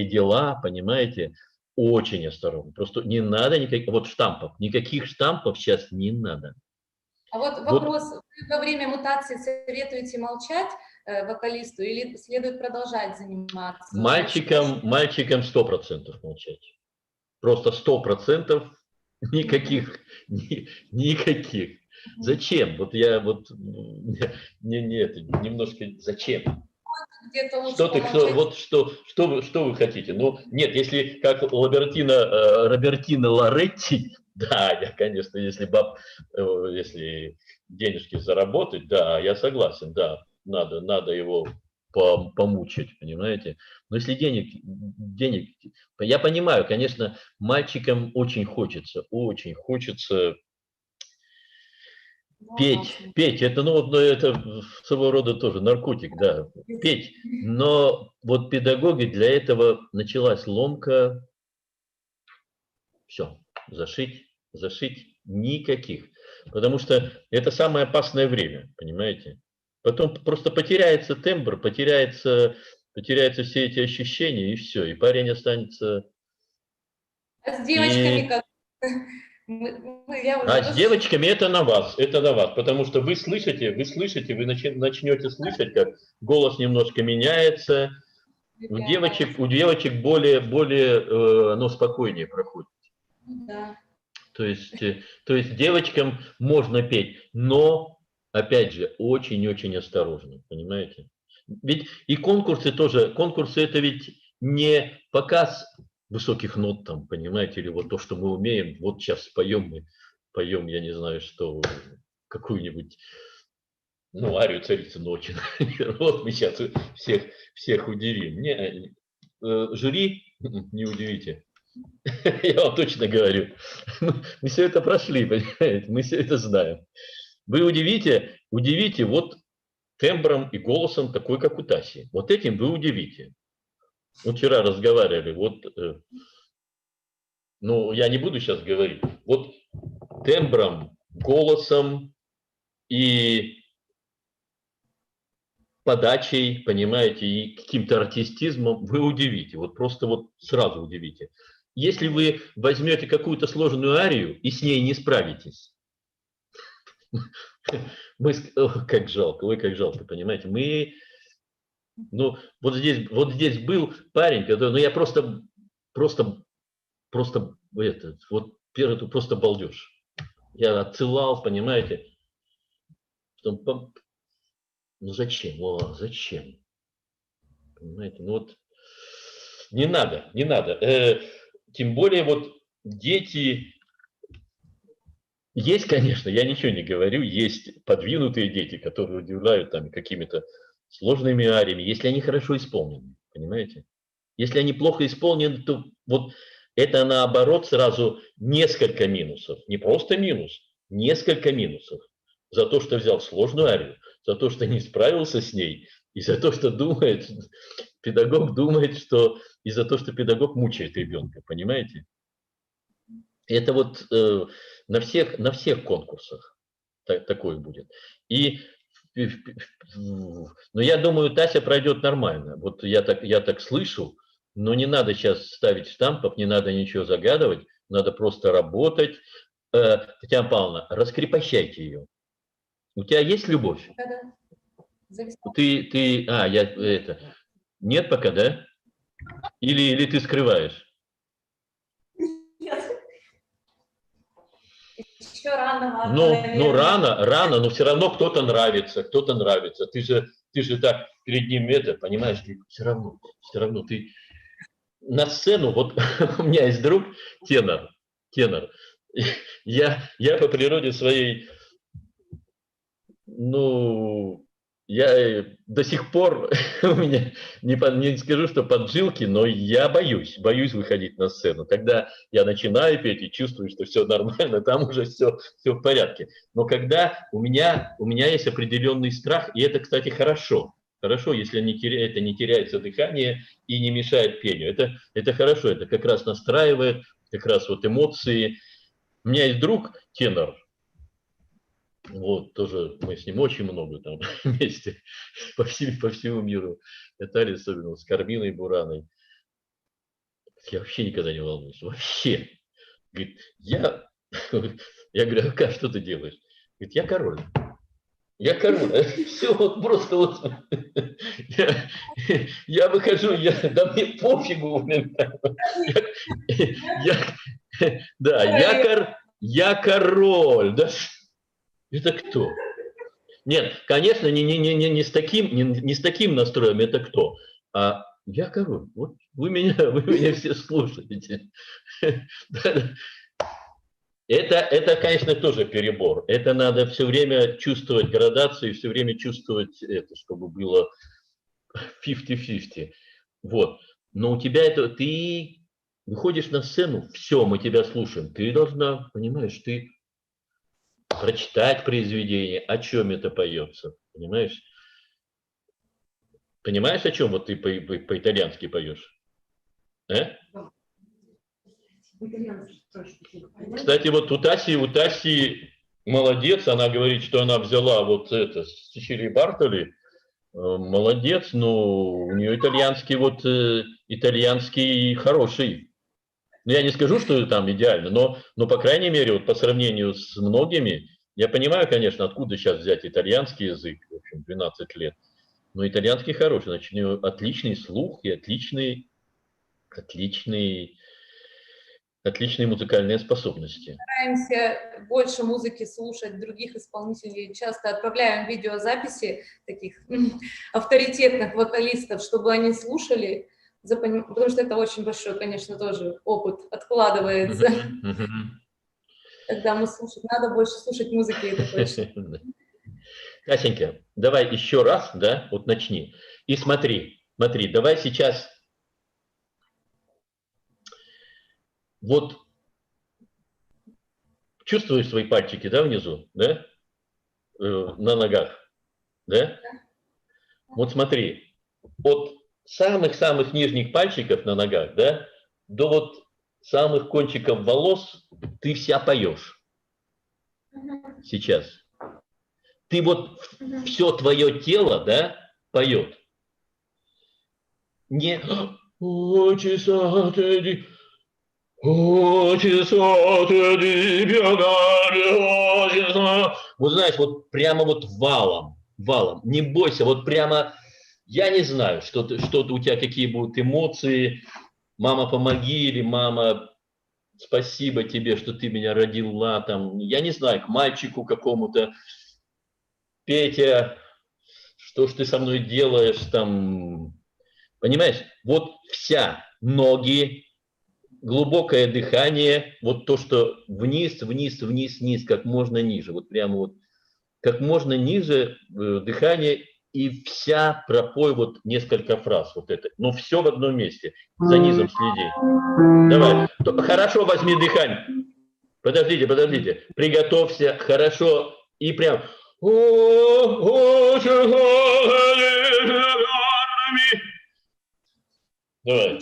Speaker 8: дела, понимаете, очень осторожно, просто не надо никаких штампов сейчас не надо.
Speaker 1: А вот вопрос, вы во время мутации советуете молчать вокалисту или следует продолжать заниматься?
Speaker 8: Мальчикам 100% молчать. Просто 100% никаких. Зачем? Вот я вот немножко зачем? Что вы хотите? Ну нет, если как Робертино Лоретти, да, я, конечно, если денежки заработать, да, я согласен, да, надо его помучить, понимаете? Но если денег, я понимаю, конечно, мальчикам очень хочется петь, это, это своего рода тоже наркотик, да, петь, но вот педагоги, для этого началась ломка, все, зашить, никаких, потому что это самое опасное время, понимаете? Потом просто потеряется тембр, потеряются все эти ощущения, и все, и парень останется...
Speaker 1: А с девочками как?
Speaker 8: С девочками это на вас, потому что вы слышите, вы начнете слышать, как голос немножко меняется, у девочек более оно спокойнее проходит.
Speaker 1: Да.
Speaker 8: То есть девочкам можно петь, но, опять же, очень-очень осторожно, понимаете? Ведь и конкурсы это ведь не показ высоких нот там, понимаете, или вот то, что мы умеем, вот сейчас споем, я не знаю, что, какую-нибудь, арию царицы ночи, вот мы сейчас всех удивим. Жюри не удивите. Я вам точно говорю. Мы все это прошли, понимаете, мы все это знаем. Вы удивите вот тембром и голосом такой, как у Таси. Вот этим вы удивите. Вчера разговаривали, я не буду сейчас говорить, вот тембром, голосом и подачей, понимаете, и каким-то артистизмом вы удивите, вот просто вот сразу удивите. Если вы возьмете какую-то сложную арию и с ней не справитесь, как жалко, понимаете, вот здесь был парень, который, я просто балдеж. Я отсылал, понимаете, зачем? Понимаете, не надо. Тем более вот дети, есть, конечно, я ничего не говорю, есть подвинутые дети, которые удивляют там какими-то сложными ариями, если они хорошо исполнены, понимаете? Если они плохо исполнены, то вот это наоборот сразу несколько минусов, не просто минус, несколько минусов за то, что взял сложную арию, за то, что не справился с ней, и за то, что педагог думает, что и за то, что педагог мучает ребенка, понимаете? Это вот на всех конкурсах такое будет. Но я думаю, Тася пройдет нормально. Вот я так слышу, но не надо сейчас ставить штампов, не надо ничего загадывать, надо просто работать. Татьяна Павловна, раскрепощайте ее. У тебя есть любовь?
Speaker 1: Да-да. Зависает.
Speaker 8: Нет пока, да? Или ты скрываешь?
Speaker 1: Нет. Еще рано.
Speaker 8: Ну, рано, но все равно кто-то нравится. Ты же так перед ним понимаешь, ты все равно ты на сцену, вот у меня есть друг, тенор. Я по природе своей, я до сих пор, у меня, не скажу, что поджилки, но я боюсь выходить на сцену. Когда я начинаю петь и чувствую, что все нормально, там уже все в порядке. Но когда у меня есть определенный страх, и это, кстати, хорошо, если это не теряется дыхание и не мешает пению. Это хорошо, это как раз настраивает, как раз вот эмоции. У меня есть друг, тенор, вот, тоже мы с ним очень много там вместе по всему миру летали, особенно с Карминой Бураной. Я вообще никогда не волнуюсь, вообще. Говорит, я говорю, а что ты делаешь? Говорит, я король. Все, вот просто вот. Я выхожу, да мне пофигу. Я король. Да. Это кто? Нет, конечно, не с таким настроем, это кто? А я король. Вот вы меня все слушаете. Это, конечно, тоже перебор. Это надо все время чувствовать градацию, все время чувствовать это, чтобы было 50-50. Вот. Но у тебя ты выходишь на сцену, все, мы тебя слушаем. Ты должна, понимаешь, ты прочитать произведение, о чем это поется, понимаешь? Понимаешь, о чем вот ты по-итальянски поешь? Кстати, вот у Таси молодец, она говорит, что она взяла вот это с Чичили Бартоли, молодец, но у нее итальянский хороший. Ну, я не скажу, что там идеально, но по крайней мере, вот по сравнению с многими, я понимаю, конечно, откуда сейчас взять итальянский язык, в общем, 12 лет, но итальянский хороший, значит, у него отличный слух и отличные музыкальные способности.
Speaker 1: Стараемся больше музыки слушать других исполнителей. Часто отправляем видеозаписи таких авторитетных вокалистов, чтобы они слушали, потому что это очень большой, конечно, тоже опыт откладывается. Когда мы слушаем, надо больше слушать музыки, это точно.
Speaker 8: Касенька, давай еще раз, да, вот начни. И смотри, давай сейчас вот чувствуешь свои пальчики, да, внизу, да, на ногах, да? Вот смотри, от самых-самых нижних пальчиков на ногах, да, до вот самых кончиков волос ты вся поешь сейчас. Ты вот все твое тело, да, поет. Не вот знаешь, вот прямо вот валом. Не бойся, вот прямо, я не знаю, что у тебя какие будут эмоции. Мама, помоги, или мама, спасибо тебе, что ты меня родила, там, я не знаю, к мальчику какому-то. Петя, что ж ты со мной делаешь, там, понимаешь, вот вся, ноги, глубокое дыхание, вот то, что вниз, как можно ниже, вот прямо вот как можно ниже дыхание, и вся пропой вот несколько фраз, вот это, но все в одном месте, за низом следи. Давай, хорошо возьми дыхание, подождите, приготовься, хорошо, и прям... Давай.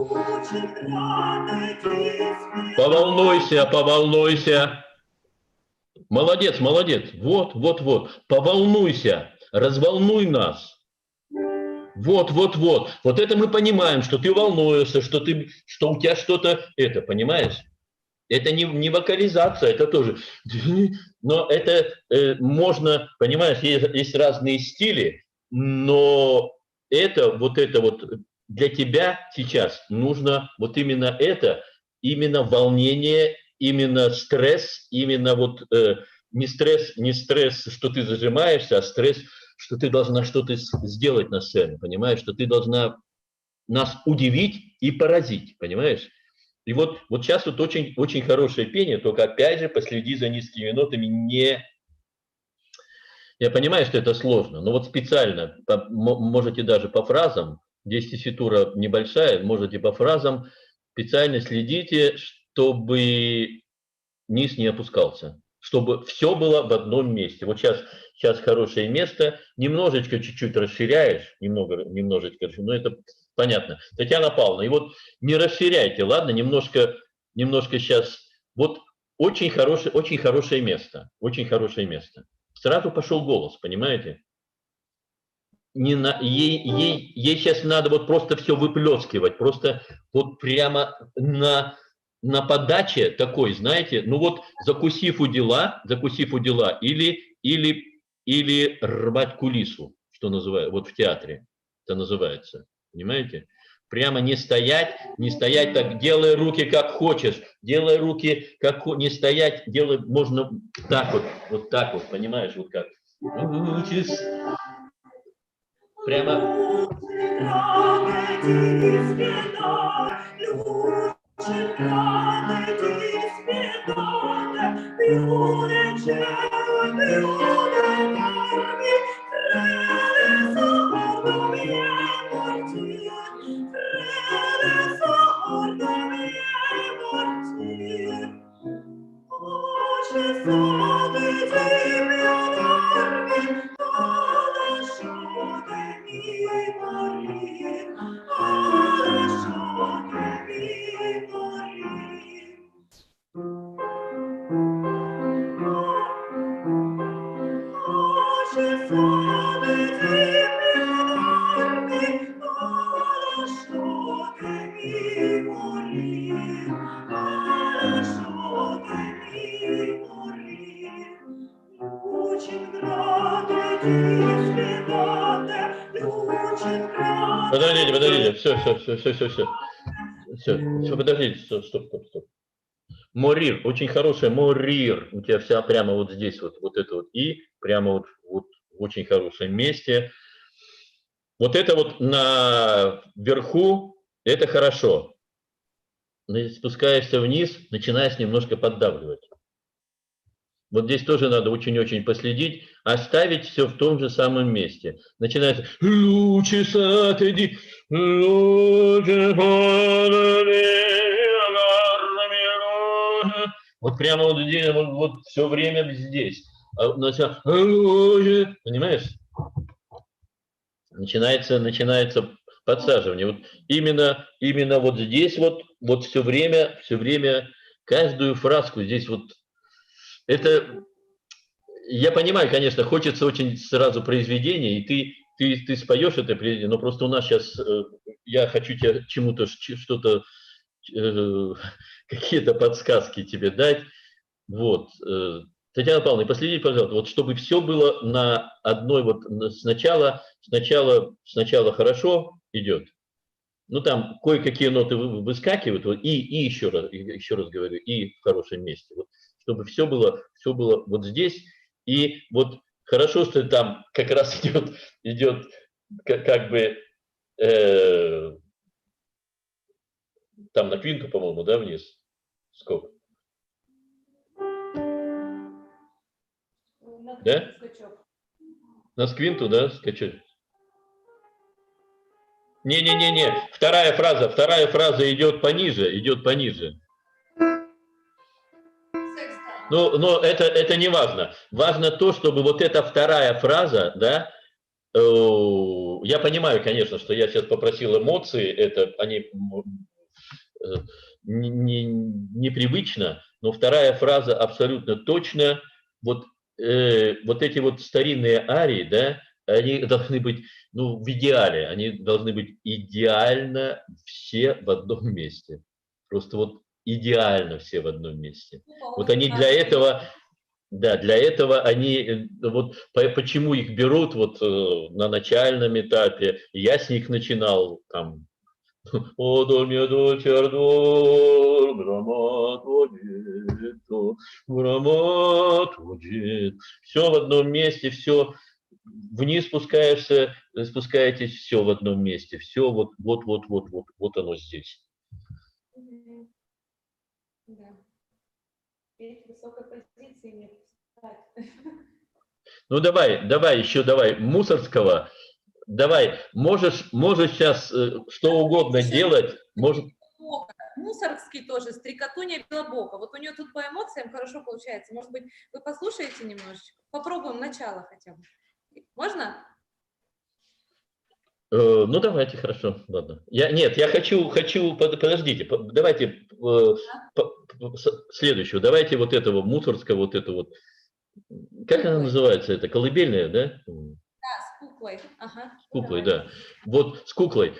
Speaker 11: Очень
Speaker 8: Поволнуйся, поволнуйся. Молодец, молодец. Вот, вот, вот. Поволнуйся, разволнуй нас. Вот, вот, вот. Вот это мы понимаем, что ты волнуешься, что у тебя что-то, это, понимаешь? Это не вокализация, это тоже. Но это можно, понимаешь, есть разные стили, но это вот для тебя сейчас нужно вот именно это, именно волнение, именно стресс, именно вот не стресс, что ты зажимаешься, а стресс, что ты должна что-то сделать на сцене, понимаешь, что ты должна нас удивить и поразить, понимаешь? И вот сейчас вот очень, очень хорошее пение, только опять же последи за низкими нотами, я понимаю, что это сложно, но вот специально, можете даже по фразам, здесь тесситура небольшая, можете по фразам, специально следите, чтобы низ не опускался, чтобы все было в одном месте. Вот сейчас хорошее место, немножечко чуть-чуть расширяешь, немножечко, но это понятно. Татьяна Павловна, и вот не расширяйте, ладно, немножко сейчас, вот очень хорошее место, очень хорошее место. Сразу пошел голос, понимаете? Ей сейчас надо вот просто все выплескивать, просто вот прямо на подаче такой, знаете, ну вот закусив у дела, или рвать кулису, что называют, вот в театре это называется, понимаете? Прямо не стоять так, делай руки как хочешь, делай руки как не стоять, делай, можно так вот так вот, понимаешь, вот как. Прямо. Подождите, все, подождите, стоп. Морир, очень хорошая морир, у тебя вся прямо вот здесь вот это вот и прямо вот в очень хорошем месте. Вот это вот наверху, это хорошо. Спускаешься вниз, начинаешь немножко поддавливать. Вот здесь тоже надо очень-очень последить, оставить все в том же самом месте. Начинается лучи сатади, вот прямо вот здесь, вот все время здесь. Понимаешь? Начинается подсаживание. Вот именно вот здесь вот все время каждую фразку здесь вот. Это, я понимаю, конечно, хочется очень сразу произведения, и ты споешь это произведение, но просто у нас сейчас, я хочу тебе чему-то, что-то, какие-то подсказки тебе дать. Вот. Татьяна Павловна, последите, пожалуйста, вот чтобы все было на одной, вот сначала хорошо идет, ну там кое-какие ноты выскакивают, вот, и еще раз говорю, и в хорошем месте. Вот, чтобы все было вот здесь, и вот хорошо, что там как раз идет как бы там на квинту, по-моему, да, вниз? Сколько? Да? На сквинту, да, скачать? Не. Вторая фраза идет пониже. Но это не важно. Важно то, чтобы вот эта вторая фраза, да, я понимаю, конечно, что я сейчас попросил эмоции, это они непривычно, но вторая фраза абсолютно точно. Вот, вот эти вот старинные арии, да, они должны быть, ну, в идеале, они должны быть идеально все в одном месте. Просто вот идеально все в одном месте. Вот они для этого, да, для этого они, вот почему их берут вот на начальном этапе, я с них начинал, там, о, до ме до чердор, громатодит. Все в одном месте, все вниз спускаешься, спускаетесь, все в одном месте, все вот оно здесь.
Speaker 1: Да. Петь в высокой позиции не встать.
Speaker 8: Ну давай еще Мусорского. Давай, можешь сейчас что угодно делать. Может...
Speaker 1: Мусоргский тоже, Стрекотунья Белобока. Вот у нее тут по эмоциям хорошо получается. Может быть, вы послушаете немножечко? Попробуем начало хотя бы. Можно?
Speaker 8: Ну, давайте, хорошо, ладно. Я хочу, подождите, давайте следующую. Давайте вот этого Мусоргского, вот это вот. Как она называется? Это колыбельная, да?
Speaker 1: Да, с куклой. Ага.
Speaker 8: С куклой, да. Вот с куклой.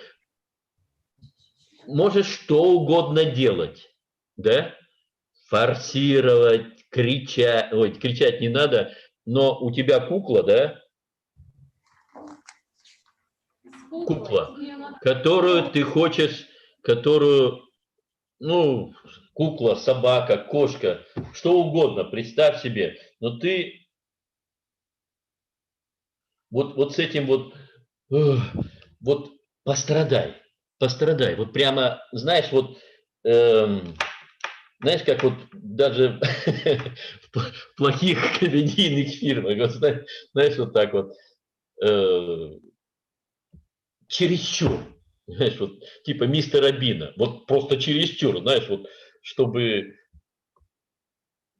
Speaker 8: Можешь что угодно делать, да? Форсировать, кричать. Ой, кричать не надо, но у тебя кукла, да? Кукла, которую ты хочешь, ну, кукла, собака, кошка, что угодно, представь себе, но ты вот с этим вот пострадай, вот прямо, знаешь, вот, знаешь, как вот даже в плохих комедийных фильмах, вот, знаешь, вот так вот, чересчур, знаешь, вот типа мистера Бина, вот просто чересчур, знаешь, вот чтобы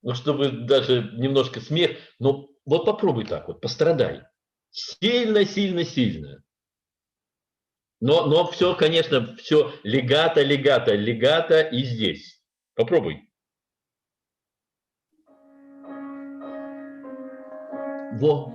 Speaker 8: даже немножко смех, но вот попробуй так вот, пострадай, сильно, но все, конечно, все легато и здесь, попробуй. Во.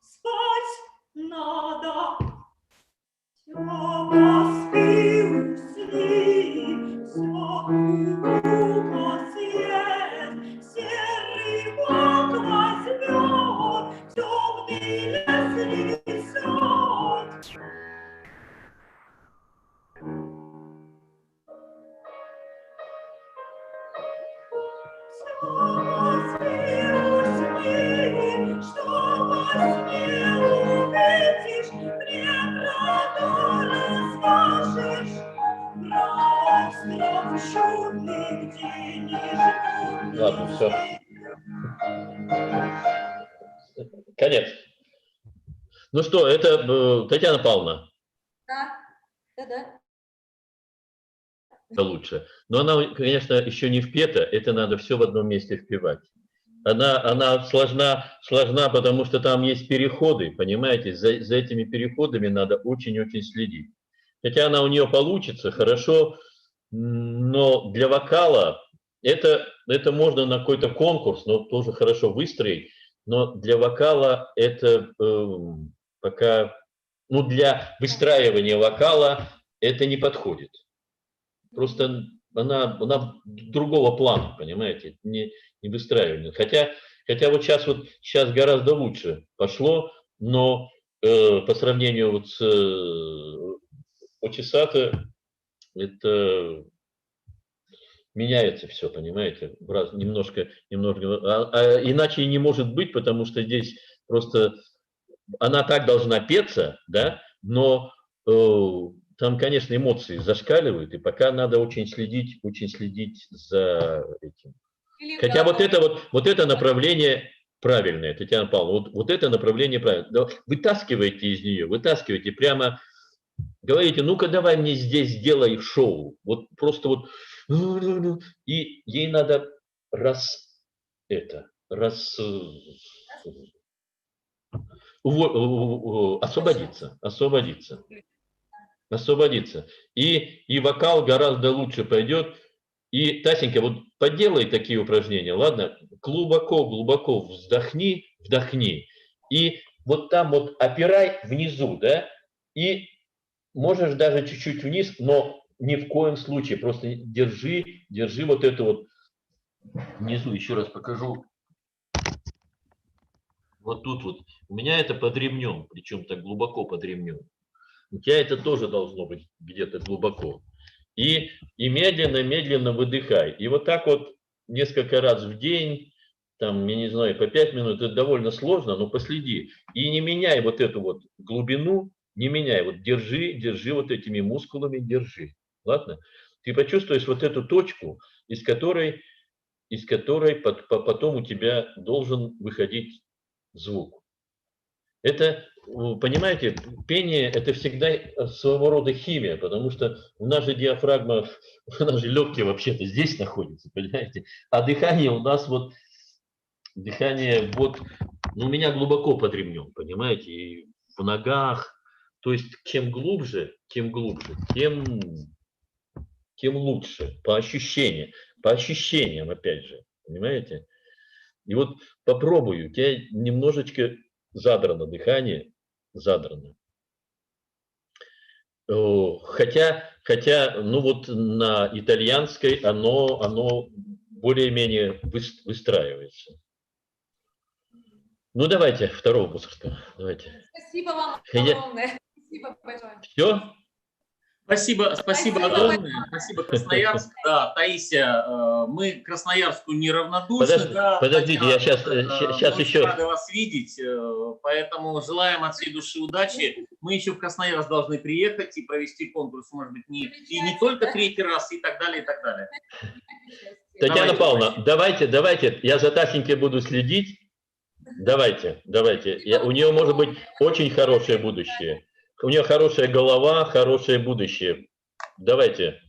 Speaker 1: Спать надо. Спи, усни, все кукла съест, серый волк возьмет, темный лес несет.
Speaker 8: Ладно, все. Конец. Ну что, это Татьяна Павловна.
Speaker 1: Да.
Speaker 8: Это лучше. Но она, конечно, еще не впета, это надо все в одном месте впевать. Она сложна, потому что там есть переходы, понимаете, за этими переходами надо очень-очень следить. Хотя она у нее получится, хорошо, но для вокала это можно на какой-то конкурс, но тоже хорошо выстроить, но для вокала это пока, ну, для выстраивания вокала это не подходит. Просто она другого плана, понимаете, не выстраивание. Хотя вот сейчас гораздо лучше пошло, но по сравнению вот с Очесата это меняется все, понимаете, немножко, иначе и не может быть, потому что здесь просто она так должна петься, да, но там, конечно, эмоции зашкаливают, и пока надо очень следить за этим. Хотя вот это направление правильное, Татьяна Павловна, вот это направление правильное. Вытаскивайте из нее, вытаскивайте прямо, говорите, ну-ка давай мне здесь сделай шоу. Вот просто вот, и ей надо это, освободиться. И вокал гораздо лучше пойдет. И, Тасенька, вот поделай такие упражнения, ладно? Глубоко вдохни. И вот там вот опирай внизу, да? И можешь даже чуть-чуть вниз, но ни в коем случае. Просто держи вот это вот внизу. Еще раз покажу. Вот тут вот. У меня это под ремнем, причем так глубоко под ремнем. У тебя это тоже должно быть где-то глубоко. И медленно выдыхай. И вот так вот несколько раз в день, там, я не знаю, по 5 минут, это довольно сложно, но последи. И не меняй вот эту вот глубину, не меняй. Вот держи вот этими мускулами, держи. Ладно? Ты почувствуешь вот эту точку, из которой потом у тебя должен выходить звук. Это, понимаете, пение – это всегда своего рода химия, потому что у нас же диафрагма, у нас же легкие вообще-то здесь находятся, понимаете? А дыхание у нас вот, у меня глубоко под ремнем, понимаете, и в ногах. То есть чем глубже, тем лучше, по ощущениям, опять же, понимаете? И вот попробуй, у тебя немножечко задрано дыхание, задрано. Хотя, ну вот на итальянской оно более-менее выстраивается. Ну давайте, второго Мусорского, давайте.
Speaker 1: Спасибо вам огромное. Спасибо большое.
Speaker 8: Все?
Speaker 3: Спасибо огромное. Спасибо, Красноярск. Да, Таисия, мы к Красноярску неравнодушны.
Speaker 8: Подождите, я сейчас еще...
Speaker 3: Рады вас видеть, поэтому желаем от всей души удачи. Мы еще в Красноярск должны приехать и провести конкурс, может быть, не только 3-й раз, и так далее, и так далее.
Speaker 8: Татьяна Павловна, давайте, я за Тасенькой буду следить. Давайте. У нее может быть очень хорошее будущее. У нее хорошая голова, хорошее будущее. Давайте.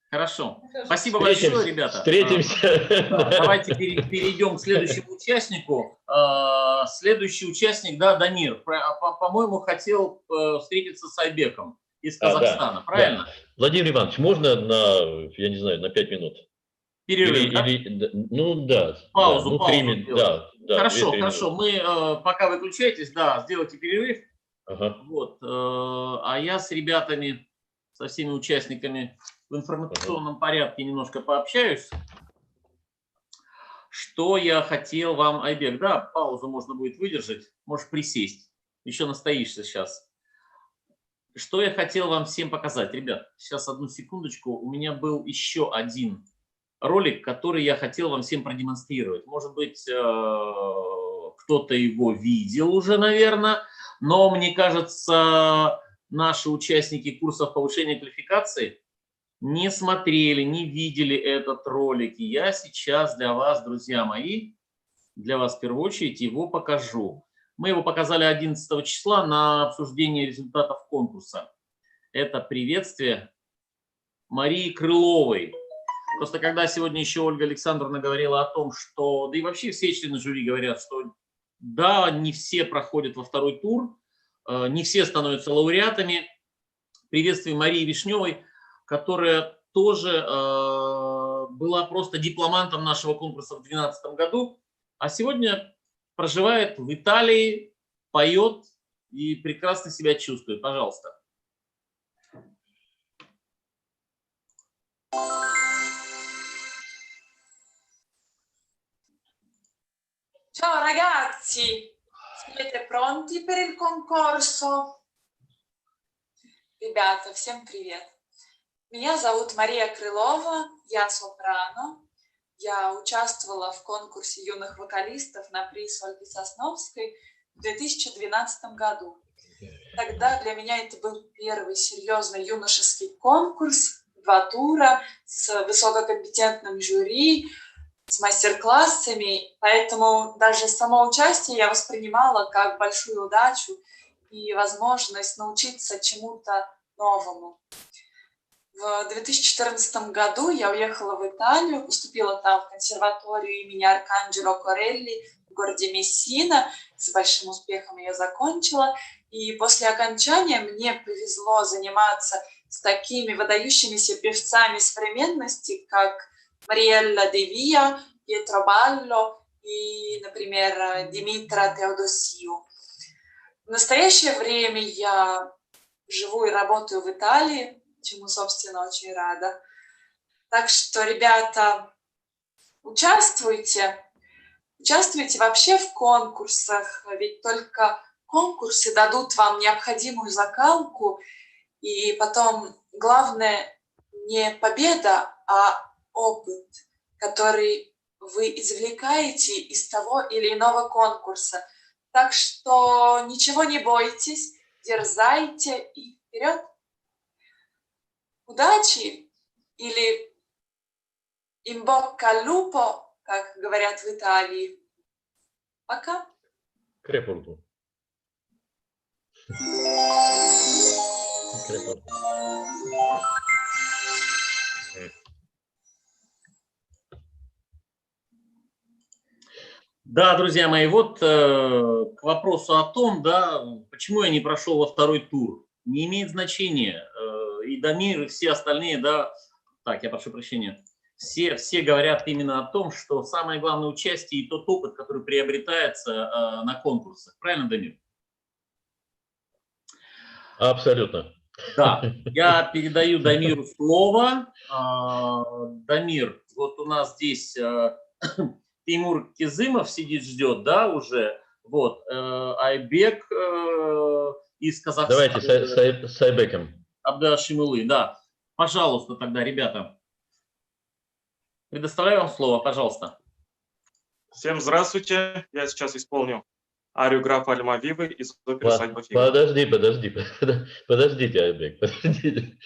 Speaker 3: Хорошо. Спасибо большое, ребята.
Speaker 8: Встретимся.
Speaker 3: Давайте перейдем к следующему участнику. Следующий участник, да, Дамир, по-моему, хотел встретиться с Айбеком из Казахстана, правильно?
Speaker 8: Да. Владимир Иванович, можно на 5 минут?
Speaker 3: Перерыв,
Speaker 8: ну да.
Speaker 3: Паузу.
Speaker 8: 3 минуты. Да,
Speaker 3: Хорошо. Мы, пока выключаетесь, сделайте перерыв.
Speaker 8: Ага.
Speaker 3: Вот, а я с ребятами, со всеми участниками в информационном порядке немножко пообщаюсь. Что я хотел вам, Айбек, да, паузу можно будет выдержать, можешь присесть, еще настоишься сейчас. Что я хотел вам всем показать, ребят, сейчас одну секундочку, у меня был еще один ролик, который я хотел вам всем продемонстрировать. Может быть, кто-то его видел уже, наверное. Но, мне кажется, наши участники курсов повышения квалификации не смотрели, не видели этот ролик. И я сейчас для вас, друзья мои, для вас в первую очередь его покажу. Мы его показали 11 числа на обсуждение результатов конкурса. Это приветствие Марии Крыловой. Просто когда сегодня еще Ольга Александровна говорила о том, что, да и вообще все члены жюри говорят, что да, не все проходят во второй тур, не все становятся лауреатами. Приветствие Марии Вишневой, которая тоже была просто дипломантом нашего конкурса в 2012 году, а сегодня проживает в Италии, поет и прекрасно себя чувствует. Пожалуйста.
Speaker 11: Ciao ragazzi, siete pronti per il concorso? Ребята, всем привет. Меня зовут Мария Крылова, я сопрано. Я участвовала в конкурсе юных вокалистов на приз Ольги Сосновской в 2012 году. Тогда для меня это был первый серьезный юношеский конкурс, 2 тура с высококомпетентным жюри, с мастер-классами, поэтому даже само участие я воспринимала как большую удачу и возможность научиться чему-то новому. В 2014 году я уехала в Италию, поступила там в консерваторию имени Арканджело Корелли в городе Мессина, с большим успехом ее закончила. И после окончания мне повезло заниматься с такими выдающимися певцами современности, как Мариэлла де Виа, Пьетро Балло и, например, Димитра Теодосиу. В настоящее время я живу и работаю в Италии, чему, собственно, очень рада. Так что, ребята, участвуйте вообще в конкурсах, ведь только конкурсы дадут вам необходимую закалку, и потом главное не победа, а опыт, который вы извлекаете из того или иного конкурса. Так что ничего не бойтесь, дерзайте и вперед! Удачи или in bocca al lupo, как говорят в Италии. Пока.
Speaker 8: Крепорду. Крепорду.
Speaker 3: Да, друзья мои, вот к вопросу о том, да, почему я не прошел во второй тур. Не имеет значения. И Дамир, и все остальные, да, так, я прошу прощения, все говорят именно о том, что самое главное участие и тот опыт, который приобретается на конкурсах. Правильно, Дамир?
Speaker 8: Абсолютно.
Speaker 3: Да, я передаю Дамиру слово. Дамир, вот у нас здесь Тимур Кизымов сидит, ждет, да, уже. Вот, Айбек из Казахстана.
Speaker 8: Давайте с Айбеком.
Speaker 3: Абдашимулы, да. Пожалуйста, тогда, ребята. Предоставляю вам слово, пожалуйста.
Speaker 10: Всем здравствуйте. Я сейчас исполню арию графа Альмавивы из оперы «Свадьба Фигаро».
Speaker 8: Подождите, Айбек, подождите.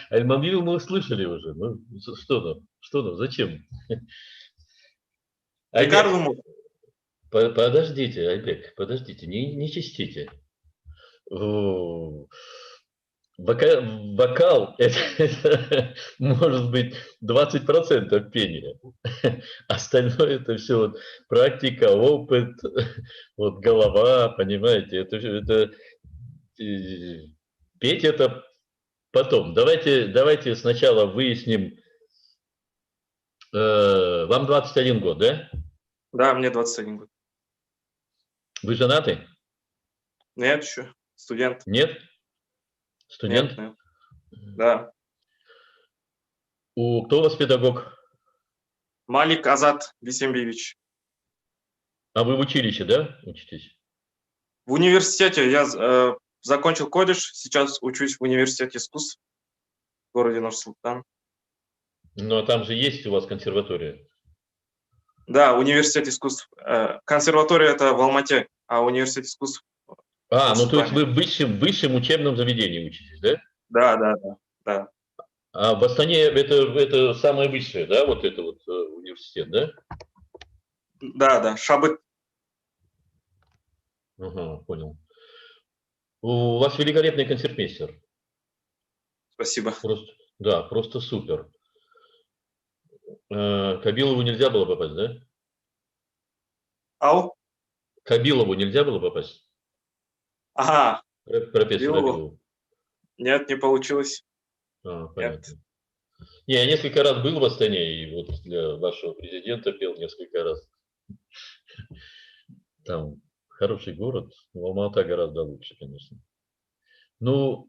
Speaker 8: Альмавиву мы услышали уже. Ну, что там, зачем?
Speaker 10: Айбек,
Speaker 8: подождите, Айбек, подождите, не чистите. Вокал это может быть 20% пения. Остальное это все вот практика, опыт, вот голова, понимаете, это петь это потом. Давайте сначала выясним. Вам 21 год, да?
Speaker 10: Да, мне 21 год.
Speaker 8: Вы женаты?
Speaker 10: Нет еще. Студент.
Speaker 8: Нет? Студент?
Speaker 10: Нет. Да.
Speaker 8: Кто у вас педагог?
Speaker 10: Малик Азат Бисембиевич.
Speaker 8: А вы в училище, да, учитесь?
Speaker 10: В университете. Я закончил колледж, сейчас учусь в университете искусств в городе Нур-Султан.
Speaker 8: Но там же есть у вас консерватория.
Speaker 10: Да, университет искусств. Консерватория это в Алмате, а университет искусств.
Speaker 8: Ну то есть вы в высшем учебном заведении учитесь, да?
Speaker 10: Да.
Speaker 8: А в Астане это самое высшее, да, вот это вот университет, да?
Speaker 10: Да, Шабыт.
Speaker 8: Ага, понял. У вас великолепный концертмейстер.
Speaker 10: Спасибо.
Speaker 8: Просто супер. Кабилову нельзя было попасть, да?
Speaker 10: Ау?
Speaker 8: Кабилову нельзя было попасть?
Speaker 10: Ага.
Speaker 8: Профессор Кабилову.
Speaker 10: Нет, не получилось.
Speaker 8: Понятно. Нет. Я несколько раз был в Астане, и вот для вашего президента пел несколько раз. Там хороший город, но Алмата гораздо лучше, конечно. Ну,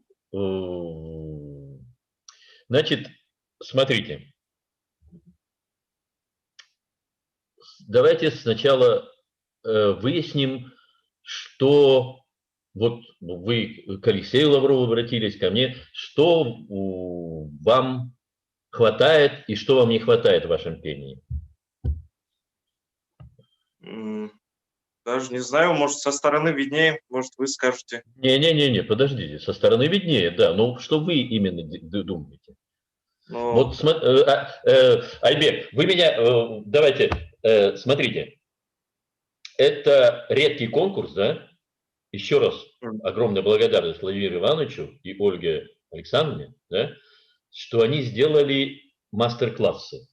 Speaker 8: значит, смотрите. Давайте сначала выясним, что вот вы к Алексею Лаврову обратились, ко мне, что вам хватает и что вам не хватает в вашем пении?
Speaker 10: Даже не знаю, может, со стороны виднее, может, вы скажете.
Speaker 8: Не, подождите, со стороны виднее, да, но что вы именно думаете? Вот, Айбек, вы меня, давайте, смотрите, это редкий конкурс, да? Еще раз огромная благодарность Владимиру Ивановичу и Ольге Александровне, да? что они сделали мастер-классы.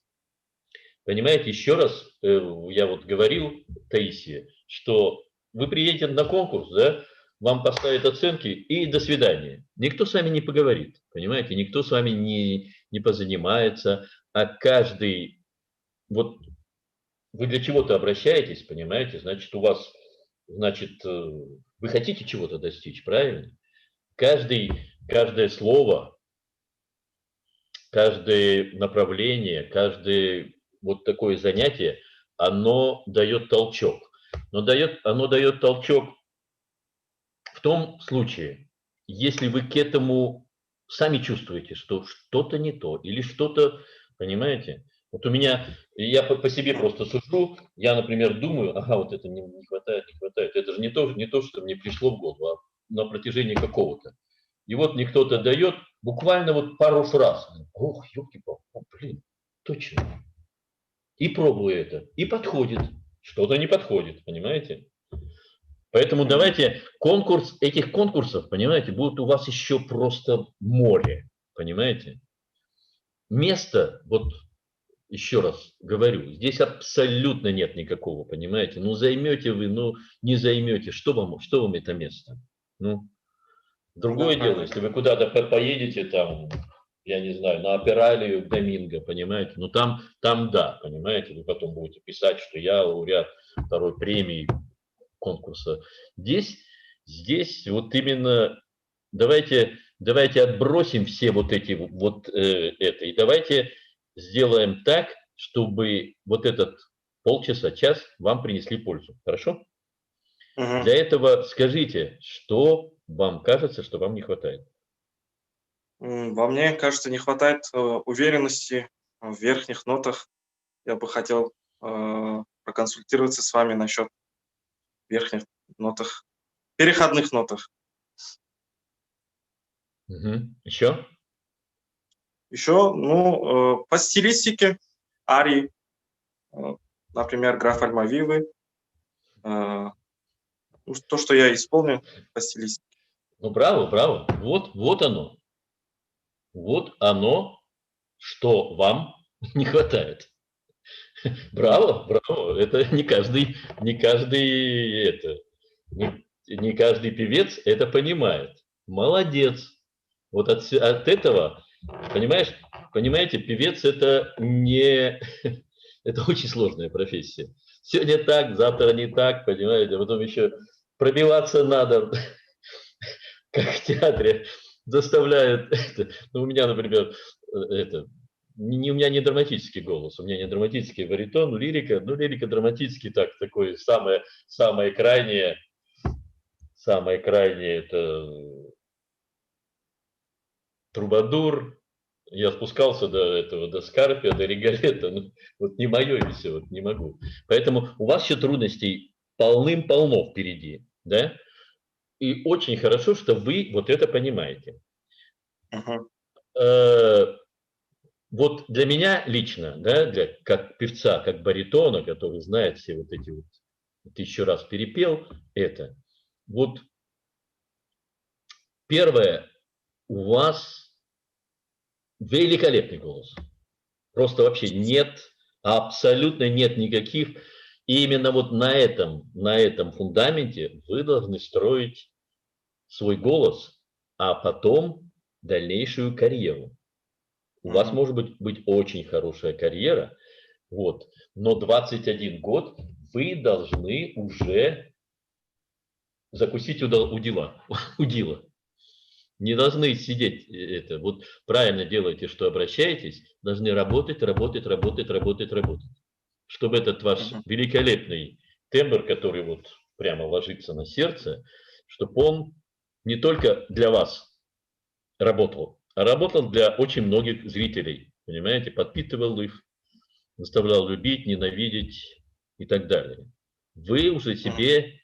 Speaker 8: Понимаете, еще раз, я вот говорил, Таисия, что вы приедете на конкурс, да, вам поставят оценки и до свидания. Никто с вами не поговорит, понимаете, никто с вами не позанимается, а каждый, вот вы для чего-то обращаетесь, понимаете, значит, у вас, значит, вы хотите чего-то достичь, правильно? Каждое слово, каждое направление, каждое вот такое занятие, оно дает толчок. Но оно дает толчок в том случае, если вы к этому сами чувствуете, что что-то не то или что-то, понимаете? Вот у меня, я по себе просто сужу, я, например, думаю, ага, вот это не хватает, не хватает. Это же не то, что мне пришло в голову, а на протяжении какого-то. И вот мне кто-то дает буквально вот пару фраз. Ох, ёлки-палки, блин, точно. И пробую это, и подходит. Что-то не подходит, понимаете? Поэтому давайте этих конкурсов, понимаете, будет у вас еще просто море, понимаете? Места, вот еще раз говорю, здесь абсолютно нет никакого, понимаете? Ну займете вы, ну не займете, что вам это место? Ну, другое дело, если вы куда-то поедете там, я не знаю, на Опералию, Доминго, понимаете, ну там да, понимаете, вы потом будете писать, что я лауреат второй премии конкурса. Здесь вот именно давайте отбросим все вот эти это, и давайте сделаем так, чтобы вот этот полчаса, час вам принесли пользу. Хорошо? Для этого скажите, что вам кажется, что вам не хватает.
Speaker 10: Во мне, кажется, не хватает уверенности в верхних нотах. Я бы хотел проконсультироваться с вами насчет верхних нотах, переходных нотах.
Speaker 8: Еще?
Speaker 10: Еще, ну, по стилистике арии, например, граф Альмавивы, то, что я исполню по стилистике.
Speaker 8: Ну, браво. Вот оно. Вот оно, что вам не хватает. Браво. Это не каждый певец это понимает. Молодец. Вот от этого, понимаете, певец это не... Это очень сложная профессия. Сегодня так, завтра не так, понимаете, потом еще пробиваться надо, как в театре заставляют. Ну, у меня, например, у меня не драматический голос, у меня не драматический баритон, лирика драматический такой самое крайнее это трубадур. Я спускался до Скарпия, до Риголетто, вот не мое и все, вот не могу. Поэтому у вас еще трудностей полным-полно впереди, да? И очень хорошо, что вы вот это понимаете. Вот для меня лично, да, как певца, как баритона, который знает все вот эти вот, ты еще раз перепел это, вот первое, у вас великолепный голос. Просто вообще абсолютно нет никаких. И именно вот на этом фундаменте вы должны строить свой голос, а потом дальнейшую карьеру. У вас может быть очень хорошая карьера, вот, но 21 год вы должны уже закусить удила. Не должны сидеть это. Вот правильно делаете, что обращаетесь, должны работать. Чтобы этот ваш великолепный тембр, который вот прямо ложится на сердце, чтобы он не только для вас работал, а работал для очень многих зрителей. Понимаете, подпитывал их, заставлял любить, ненавидеть и так далее. Вы уже считайте,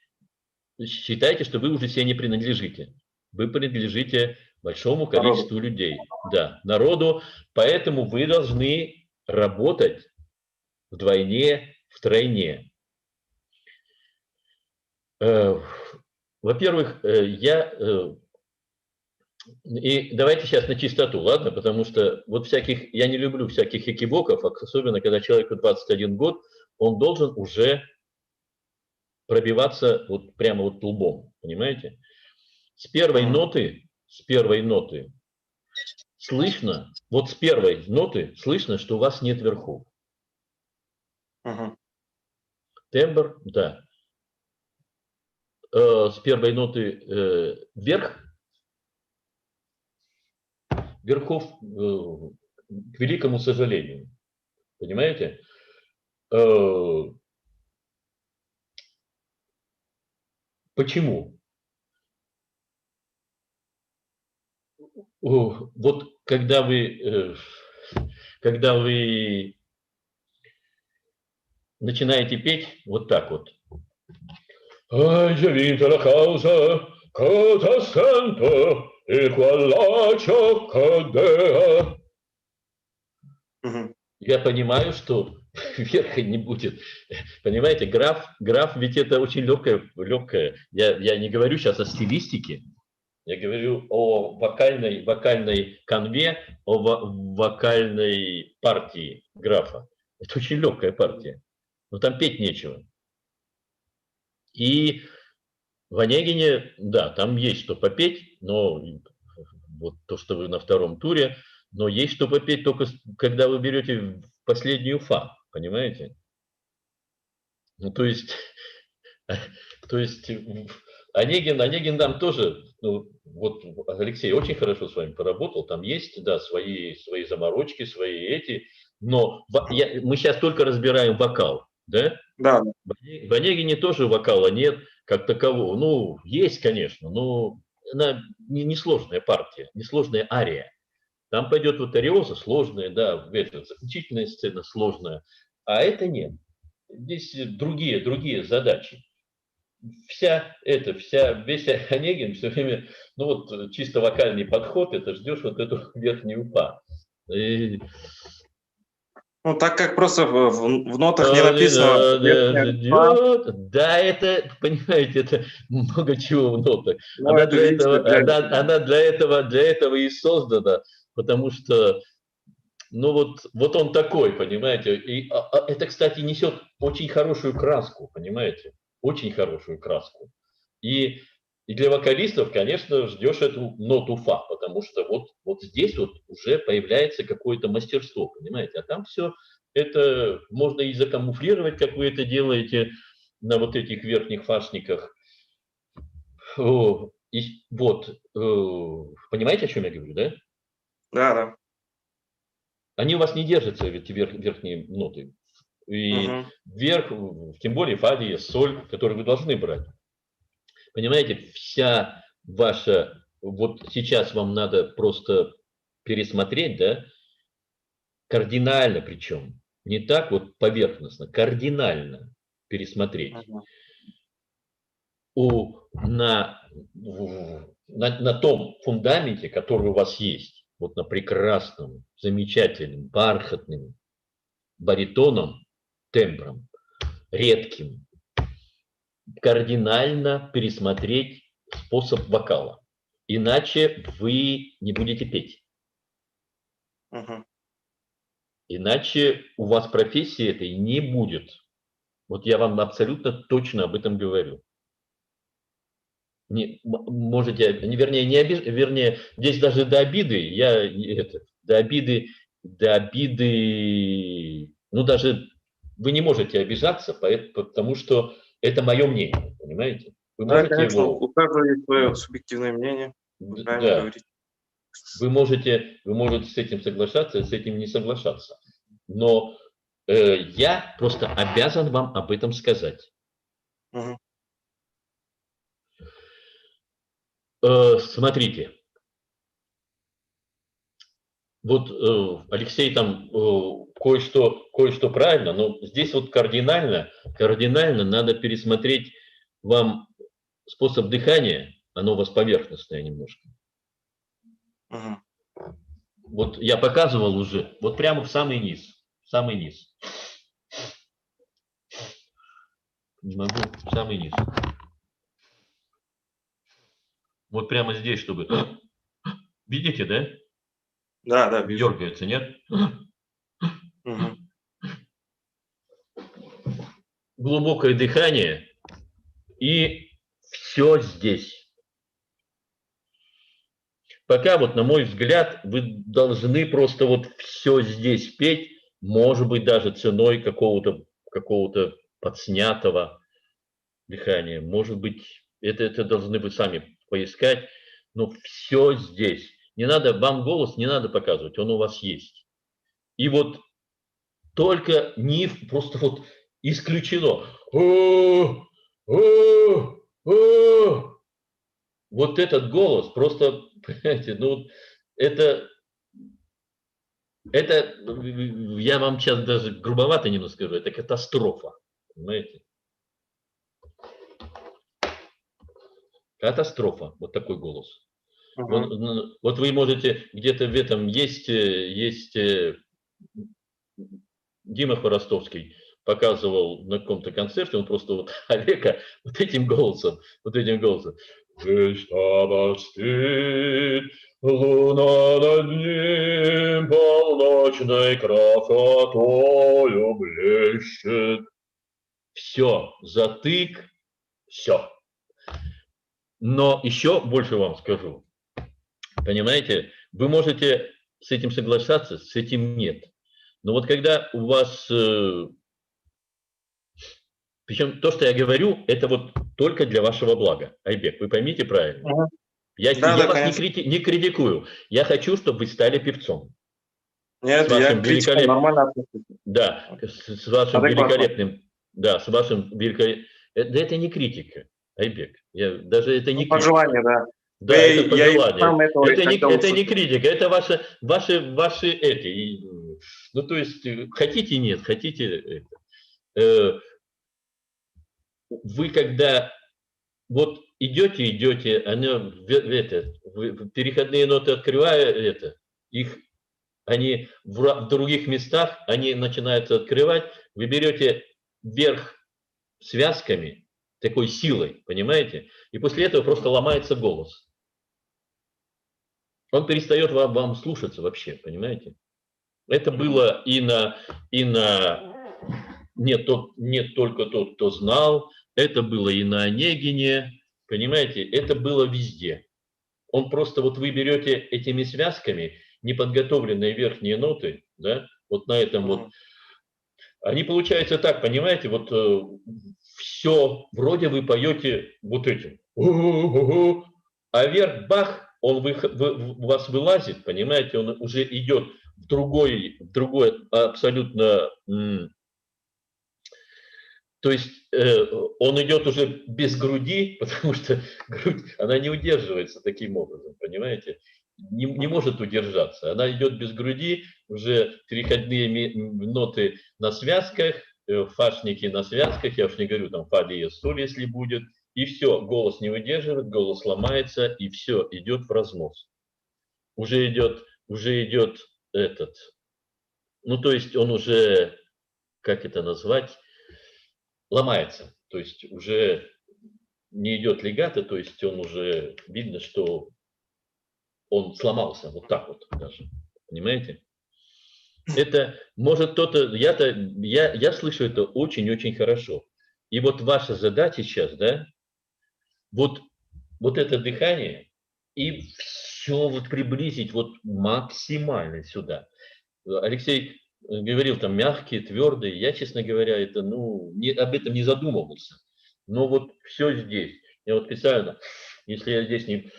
Speaker 8: что вы уже себе не принадлежите. Вы принадлежите большому количеству людей, да, народу, поэтому вы должны работать вдвойне, втройне. Во-первых, я И давайте сейчас на чистоту, ладно? Потому что вот всяких, я не люблю всяких экибоков, особенно когда человеку 21 год, он должен уже пробиваться вот прямо вот лбом, понимаете? С первой ноты слышно, вот с первой ноты слышно, что у вас нет верхов. Тембр, да. С первой ноты вверх, верхов, к великому сожалению. Понимаете? Почему? Вот когда вы начинаете петь вот так вот. Я понимаю, что верха не будет. Понимаете, граф ведь это очень легкое. Я не говорю сейчас о стилистике, я говорю о вокальной канве, о вокальной партии графа. Это очень легкая партия. Но там петь нечего. И в Онегине, да, там есть что попеть, но вот то, что вы на втором туре, но есть что попеть только когда вы берете последнюю фа, понимаете? Ну, то есть Онегин нам тоже, ну, вот Алексей очень хорошо с вами поработал, там есть, да, свои заморочки, свои эти, но мы сейчас только разбираем вокал, да?
Speaker 10: Да.
Speaker 8: В Онегине тоже вокала нет как такового. Ну, есть, конечно, но она не сложная партия, не сложная ария. Там пойдет вот ариоза сложная, да, заключительная сцена сложная, а это нет. Здесь другие задачи. Весь Онегин все время, ну вот чисто вокальный подход, это ждешь вот эту верхнюю фа.
Speaker 10: Ну, так как просто в нотах не написано...
Speaker 8: Да, это, понимаете, это много чего в нотах. Она для этого и создана, потому что, ну вот он такой, понимаете. И это, кстати, несет очень хорошую краску, понимаете, очень хорошую краску. И для вокалистов, конечно, ждешь эту ноту фа, потому что вот здесь вот уже появляется какое-то мастерство, понимаете, а там все это можно и закамуфлировать, как вы это делаете на вот этих верхних фашниках. И вот, понимаете, о чем я говорю, да?
Speaker 10: Да.
Speaker 8: Они у вас не держатся, эти верхние ноты. И вверх, тем более фа диез, соль, который вы должны брать. Понимаете, вся ваша, вот сейчас вам надо просто пересмотреть, да, кардинально причем, не так вот поверхностно, кардинально пересмотреть. На том фундаменте, который у вас есть, вот на прекрасном, замечательном, бархатным баритоном, тембром, редким, кардинально пересмотреть способ вокала. Иначе вы не будете петь. Иначе у вас профессии этой не будет. Вот я вам абсолютно точно об этом говорю. Вернее, здесь даже до обиды, ну даже вы не можете обижаться, потому что это мое мнение, понимаете? Вы
Speaker 10: Да,
Speaker 8: можете
Speaker 10: конечно,
Speaker 8: его...
Speaker 10: у каждого есть свое субъективное мнение. Вы правильно говорите.
Speaker 8: Вы можете с этим соглашаться, с этим не соглашаться. Но я просто обязан вам об этом сказать. Смотрите. Вот Алексей там кое-что правильно, но здесь вот кардинально надо пересмотреть вам способ дыхания, оно у вас поверхностное немножко. Вот я показывал уже, вот прямо в самый низ. Не могу, в самый низ. Вот прямо здесь, чтобы Видите, да?
Speaker 10: Да, да, вижу.
Speaker 8: Дергается, нет?
Speaker 10: Мгм.
Speaker 8: Глубокое дыхание, и все здесь. Пока, вот, на мой взгляд, вы должны просто вот все здесь петь, может быть, даже ценой какого-то подснятого дыхания. Может быть, это должны вы сами поискать, но все здесь. Не надо, вам голос не надо показывать, он у вас есть. И вот только не просто вот исключено. Вот этот голос просто, понимаете, ну, это, я вам сейчас даже грубовато немного скажу, это катастрофа, понимаете? Катастрофа, вот такой голос. Вот вы можете где-то в этом есть Дима Хворостовский показывал на каком-то концерте, он просто вот Олега вот этим голосом. Здесь там спит, луна над ним полночной красотою блещет. Все, затык, все. Но еще больше вам скажу. Понимаете, вы можете с этим соглашаться, с этим нет. Но вот когда у вас, причем то, что я говорю, это вот только для вашего блага. Айбек, вы поймите правильно. Я вас не критикую. Я хочу, чтобы вы стали певцом.
Speaker 10: Нет, я критику нормально отношусь.
Speaker 8: Да, с вашим великолепным... Да, с вашим великолепным... Это не критика, Айбек. Даже это не критика.
Speaker 10: Пожелание, да.
Speaker 8: Да, это пожелание. Это не критика, это ваши эти. Ну, то есть, хотите, нет, хотите. Вы когда вот идете, переходные ноты открывая они в других местах, они начинаются открывать, вы берете вверх связками, такой силой, понимаете? И после этого просто ломается голос. Он перестает вам слушаться вообще, понимаете? Это было нет только тот, кто знал, это было и на Онегине, понимаете? Это было везде. Он просто, вот вы берете этими связками неподготовленные верхние ноты, да, вот на этом вот, они получаются так, понимаете, вот все, вроде вы поете вот этим, а вверх бах, он у вас вылазит, понимаете, он уже идет в другой абсолютно, то есть он идет уже без груди, потому что грудь, она не удерживается таким образом, понимаете, не может удержаться, она идет без груди, уже переходные ноты на связках, фашники на связках, я уж не говорю, там фа, диез, соль, если будет, и все, голос не выдерживает, голос ломается, и все, идет в разнос. Уже идет этот, ну то есть он уже, как это назвать, ломается, то есть уже не идет легато, то есть он уже видно, что он сломался, вот так вот даже, понимаете? Это может кто-то, я слышу это очень-очень хорошо. И вот ваша задача сейчас, да, вот это дыхание и все вот приблизить вот максимально сюда. Алексей говорил там мягкие, твердые. Я, честно говоря, это, об этом не задумывался. Но вот все здесь. Я вот специально, если я здесь не...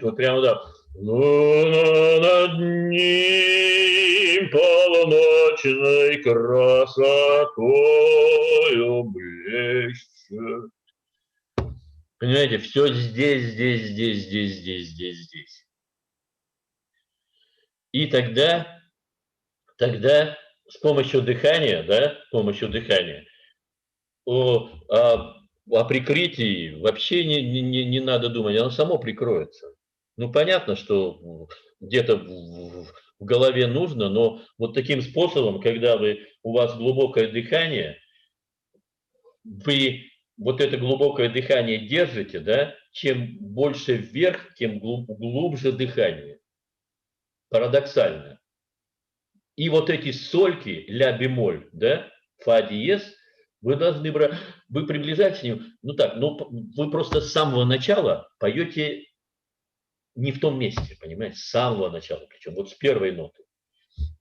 Speaker 8: Вот прямо да. Луна над ним полночной красотою блещет. Понимаете, все здесь. И тогда с помощью дыхания, о прикрытии вообще не надо думать, оно само прикроется. Ну, понятно, что где-то в голове нужно, но вот таким способом, когда у вас глубокое дыхание, вы вот это глубокое дыхание держите, да, чем больше вверх, тем глубже дыхание. Парадоксально. И вот эти сольки, ля бемоль, да, фа диез, вы должны брать, вы приближаетесь к ним, ну так, ну вы просто с самого начала поете не в том месте, понимаете, с самого начала, причем вот с первой ноты.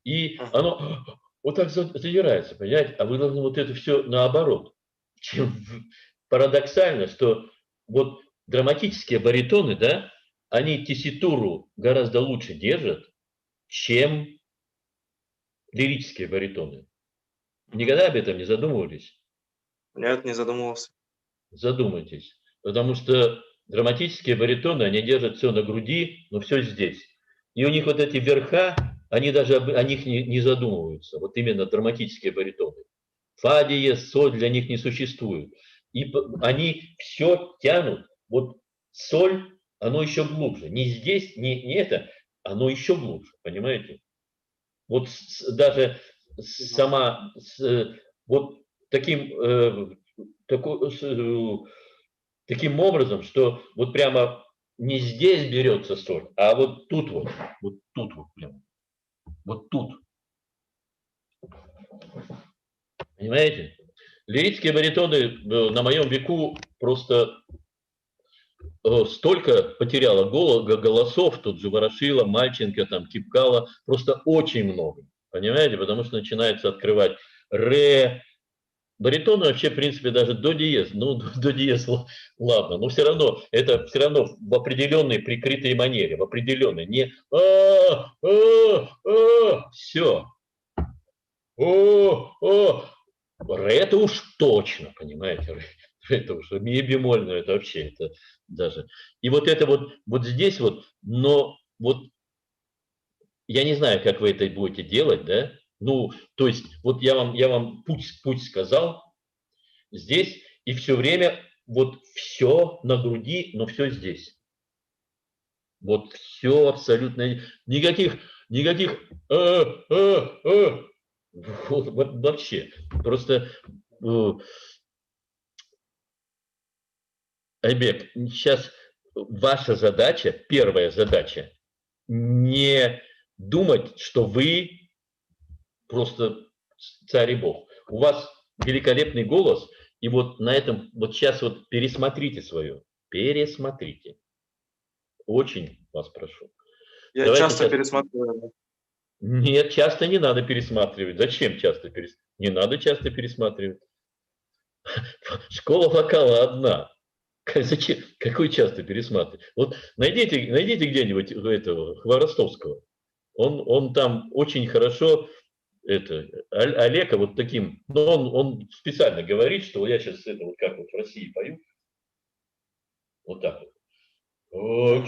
Speaker 8: И оно вот так задирается, понимаете, а вы должны вот это все наоборот. Чем парадоксально, что вот драматические баритоны, да, они тесситуру гораздо лучше держат, чем лирические баритоны. Никогда об этом не задумывались?
Speaker 10: Нет, не задумывался.
Speaker 8: Задумайтесь. Потому что драматические баритоны, они держат все на груди, но все здесь. И у них вот эти верха, они даже о них не задумываются. Вот именно драматические баритоны. Фа диез, соль для них не существует. И они все тянут. Вот соль, оно еще глубже. Не здесь, не это, оно еще глубже. Понимаете? Вот даже сама, вот таким, таким образом, что вот прямо не здесь берется соль, а вот тут вот прямо, вот тут. Понимаете? Лирические баритоны на моем веку просто столько потеряло голосов, тут же Ворошила, Мальченко, там, Кипкала, просто очень много. Понимаете? Потому что начинается открывать ре. Баритоны вообще, в принципе, даже до диез. Ну, до диез, ладно. Но все равно, это все равно в определенной прикрытой манере, в определенной. Не все. Ре это уж точно, понимаете? Это уж ми бемольное, это вообще, это даже. И вот это вот здесь вот, но вот я не знаю, как вы это будете делать, да? Ну, то есть, вот я вам путь сказал здесь, и все время вот все на груди, но все здесь. Вот все абсолютно, никаких вот, вообще. Просто Айбек, сейчас ваша задача, первая задача, не думать, что вы просто царь и бог. У вас великолепный голос, и вот на этом, вот сейчас вот пересмотрите свое, пересмотрите. Очень вас прошу.
Speaker 10: Я
Speaker 8: Давайте
Speaker 10: часто
Speaker 8: сейчас...
Speaker 10: пересматриваю.
Speaker 8: Нет, часто не надо пересматривать. Зачем часто пересматривать? Не надо часто пересматривать. Школа вокала одна. Зачем? Какой часто пересматривать? Вот найдите где-нибудь этого Хворостовского. Он там очень хорошо, Олега вот таким, но он специально говорит, что я сейчас это вот как вот в России пою. Вот так вот.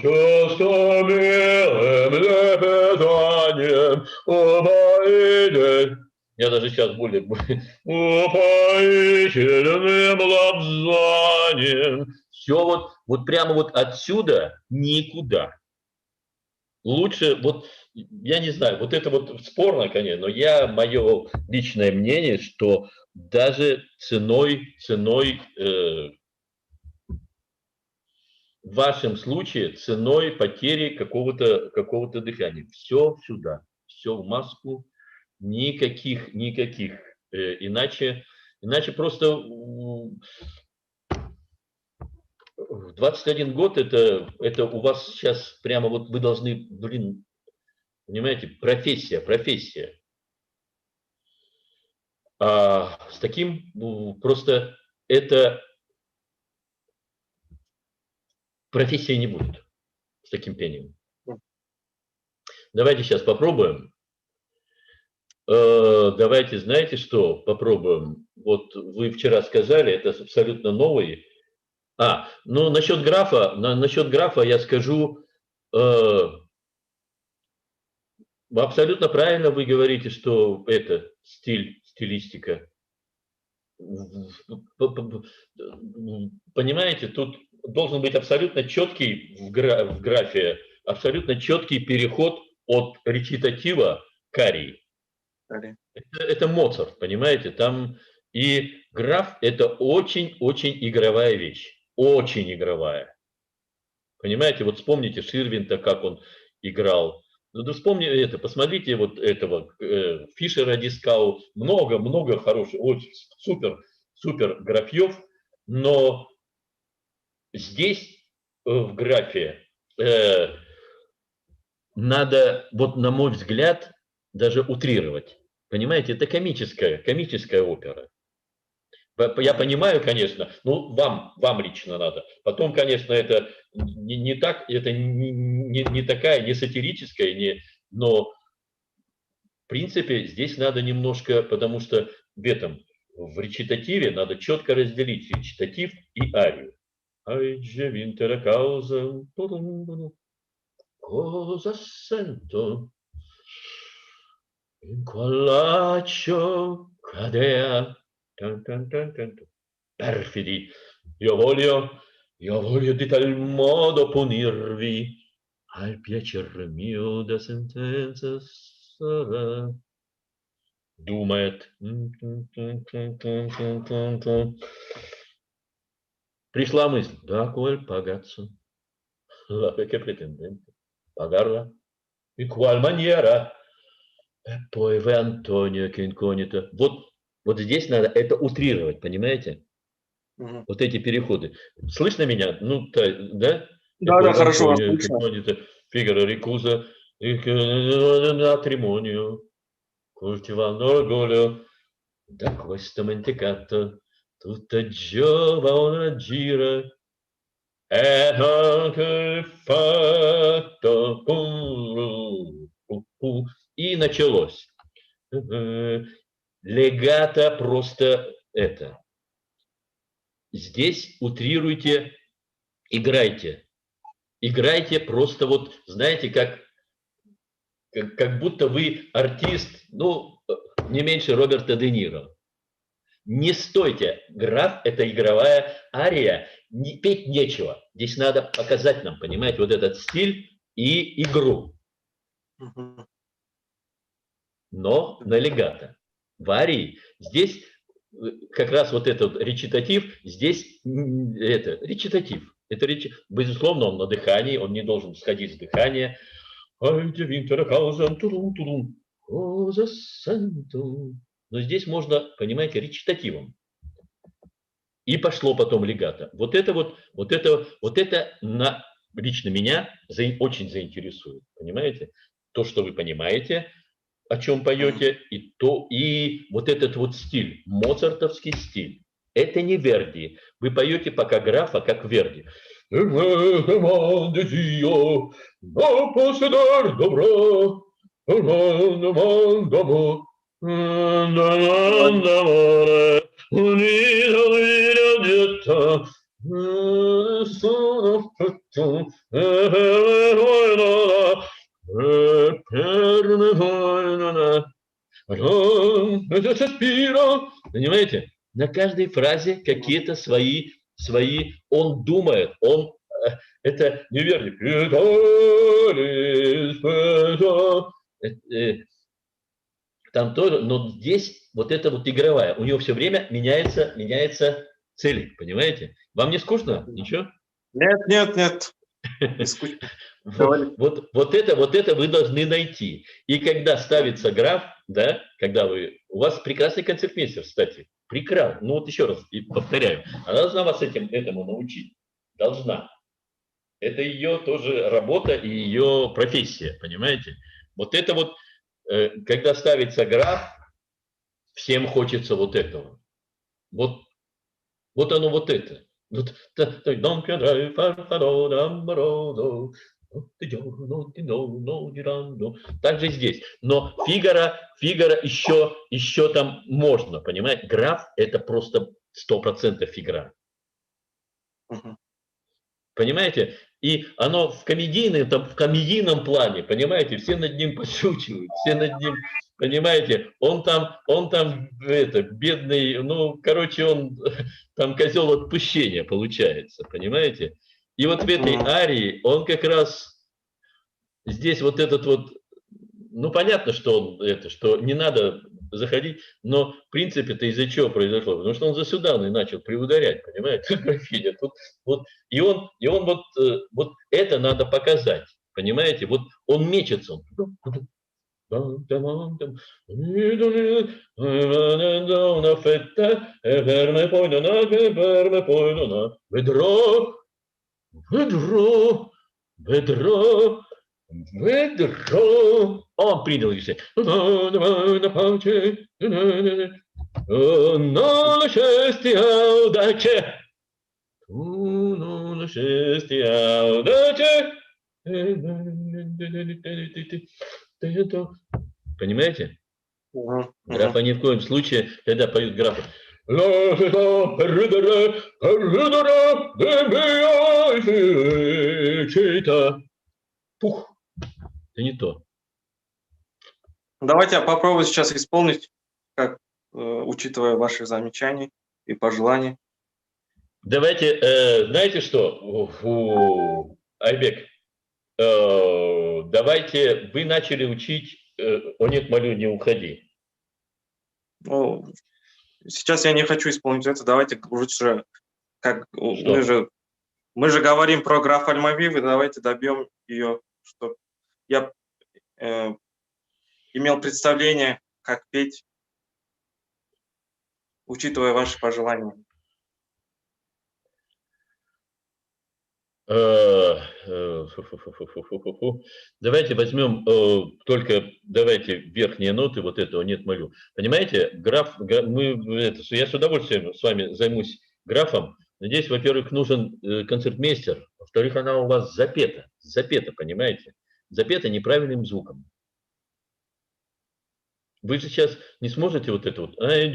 Speaker 8: Часто милым лепетанием упоительным, я даже сейчас более упоительным лапзанием. Все вот прямо вот отсюда никуда. Лучше, вот, я не знаю, вот это вот спорно, конечно, но мое личное мнение, что даже ценой в вашем случае ценой потери какого-то дыхания. Все сюда, все в маску, никаких, иначе просто 21 год это у вас сейчас прямо вот вы должны, понимаете, профессия. А с таким просто это профессии не будет с таким пением. Давайте сейчас попробуем. Давайте, знаете что, попробуем. Вот вы вчера сказали, это абсолютно новый. Ну насчет графа я скажу, абсолютно правильно вы говорите, что это стилистика. Понимаете, тут должен быть абсолютно четкий в графе, абсолютно четкий переход от речитатива к арии. Это Моцарт, понимаете, там и Граф – это очень-очень игровая вещь. Очень игровая. Понимаете, вот вспомните Ширвинта, как он играл. Ну, да вспомни это, посмотрите вот этого Фишера Дискау. Много-много хороших, очень супер графьев. Но здесь в графе надо, вот на мой взгляд, даже утрировать. Понимаете, это комическая опера. Я понимаю, конечно, ну, вам лично надо. Потом, конечно, это не так, это не такая, не сатирическая, но в принципе здесь надо немножко, потому что в речитативе надо четко разделить речитатив и арию. Айджи винтера кауза, cosa sento in quell'accio cadea. Perfidi, io voglio di tal modo punirvi, al piacer mio da sentenza sarà. Думает. Пришла мысль, да, коль пагаццо, la che pretendente, pagarla, in qual maniera, e poi ve Antonio che incognito. Вот здесь надо это утрировать, понимаете? Вот эти переходы. Слышно меня? Ну, да?
Speaker 10: Да, хорошо вас слышно.
Speaker 8: Фигаро Рикуза, матримонию, coltivando l'orgoglio, da questo mendicato, tutta giovane gira, e anche fatto. И началось. Легато просто это. Здесь утрируйте, играйте. Играйте просто вот, знаете, как будто вы артист, ну, не меньше Роберта Де Ниро. Не стойте. Граф – это игровая ария. Петь нечего. Здесь надо показать нам, понимаете, вот этот стиль и игру. Но на легато. В арии здесь как раз вот этот речитатив, здесь это речитатив. Это безусловно, он на дыхании, он не должен сходить с дыхания. Но здесь можно, понимаете, речитативом. И пошло потом легато. Вот это лично меня очень заинтересует. Понимаете? То, что вы понимаете, о чем поете, и вот этот вот стиль, моцартовский стиль. Это не Верди. Вы поете пока графа, как Верди. Понимаете? На каждой фразе какие-то свои, он думает, это не Верди. Там тоже, но здесь вот это вот игровая. У него все время меняется цель, понимаете? Вам не скучно? Ничего?
Speaker 10: Нет.
Speaker 8: Вот это вы должны найти. И когда ставится граф, да, у вас прекрасный концертмейстер, кстати, прекрасно. Ну вот еще раз повторяю, она должна вас этому научить. Должна. Это ее тоже работа и ее профессия, понимаете? Вот это вот, когда ставится граф, всем хочется вот этого. Вот оно вот это. Также здесь. Но Фигаро еще там можно, понимаете? Граф – это просто 100% игра. Понимаете? И оно в комедийном плане, понимаете, все над ним подшучивают, все над ним, понимаете, он там бедный, ну, короче, он там козел отпущения получается, понимаете? И вот в этой арии он как раз здесь вот этот вот, ну, понятно, что что не надо заходить, но в принципе это из-за чего произошло? Потому что он за Судан и начал приударять, понимаете? Графиня. Тут, вот, и он вот это надо показать, понимаете? Вот он мечется. Ведро. Он принял решение. На счастье, удачи. На счастье, удачи. Понимаете? Графа ни в коем случае, когда поют графа. Пух. Это не то.
Speaker 10: Давайте я попробую сейчас исполнить, как, учитывая ваши замечания и пожелания.
Speaker 8: Давайте, знаете что, Айбек, давайте, вы начали учить «О нет, молю, не уходи».
Speaker 10: Ну, сейчас я не хочу исполнить это, давайте лучше, как мы же говорим про граф Альмавивы, давайте добьем ее, чтобы я имел представление, как петь, учитывая ваши пожелания.
Speaker 8: Давайте возьмем только, давайте верхние ноты, вот этого «нет, молю». Понимаете, граф, я с удовольствием с вами займусь графом. Здесь, во-первых, нужен концертмейстер, во-вторых, она у вас запета, понимаете? Запета неправильным звуком. Вы же сейчас не сможете вот это вот.
Speaker 10: Я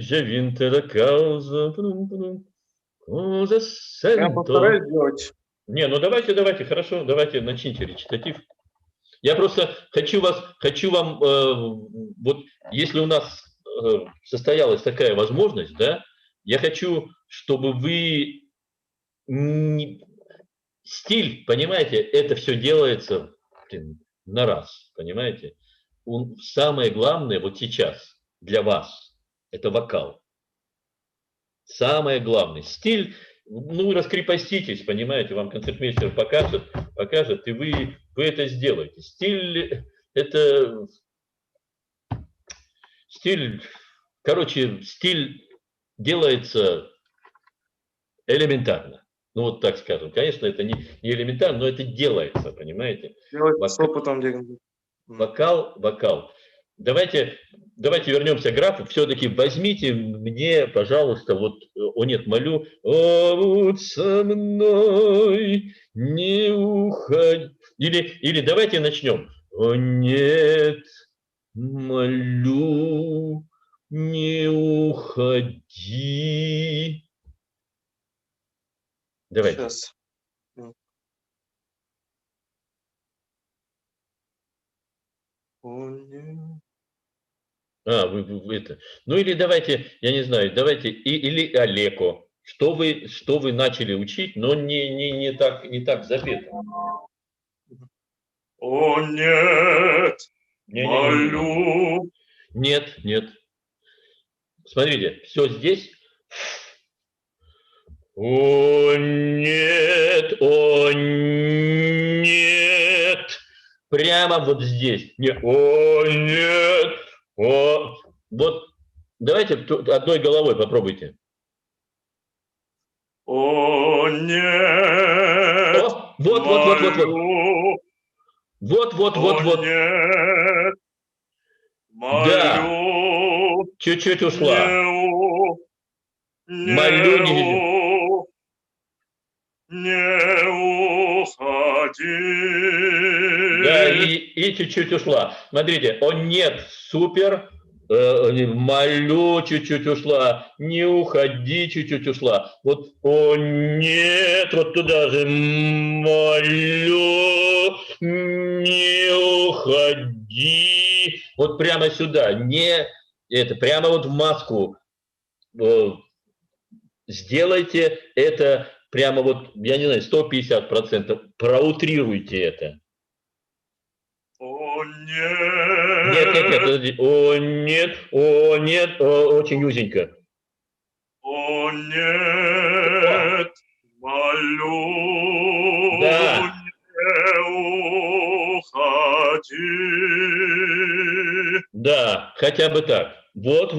Speaker 10: постараюсь сделать.
Speaker 8: Не, ну давайте, хорошо, давайте начните речитатив. Я просто хочу вам, вот если у нас состоялась такая возможность, да, я хочу, чтобы вы, стиль, понимаете, это все делается на раз, понимаете. Самое главное вот сейчас для вас – это вокал. Самое главное. Стиль, ну, раскрепоститесь, понимаете, вам концертмейстер покажет, и вы это сделаете. Стиль, это... Стиль делается элементарно. Ну, вот так скажем. Конечно, это не элементарно, но это делается, понимаете.
Speaker 10: Делается с опытом.
Speaker 8: Вокал. Давайте вернемся к графу. Все-таки возьмите мне, пожалуйста, вот «О нет, молю». «О, будь со мной, не уходи». Или давайте начнем. «О нет, молю, не уходи». Давайте.
Speaker 10: Сейчас.
Speaker 8: Вы это. Ну или давайте, я не знаю, давайте или Олеко. Что вы начали учить, но не так запето.
Speaker 10: О нет, молю.
Speaker 8: Нет. Смотрите, все здесь. О нет. Прямо вот здесь. Нет. О нет. Вот давайте одной головой попробуйте.
Speaker 10: О нет.
Speaker 8: Вот.
Speaker 10: Нет.
Speaker 8: Да. Чуть-чуть ушла. Молю,
Speaker 10: не уходи.
Speaker 8: Да, и чуть-чуть ушла. Смотрите, о нет, супер. Молю, чуть-чуть ушла. Не уходи, чуть-чуть ушла. Вот о нет, вот туда же. Молю, не уходи. Вот прямо сюда. Прямо вот в маску. Сделайте это прямо вот, я не знаю, 150%. Проутрируйте это.
Speaker 10: О нет.
Speaker 8: Нет, нет, нет, подожди. О, нет, очень узенько.
Speaker 12: О, нет, молю,
Speaker 8: Да.
Speaker 12: не уходи.
Speaker 8: Да, хотя бы так. Вот.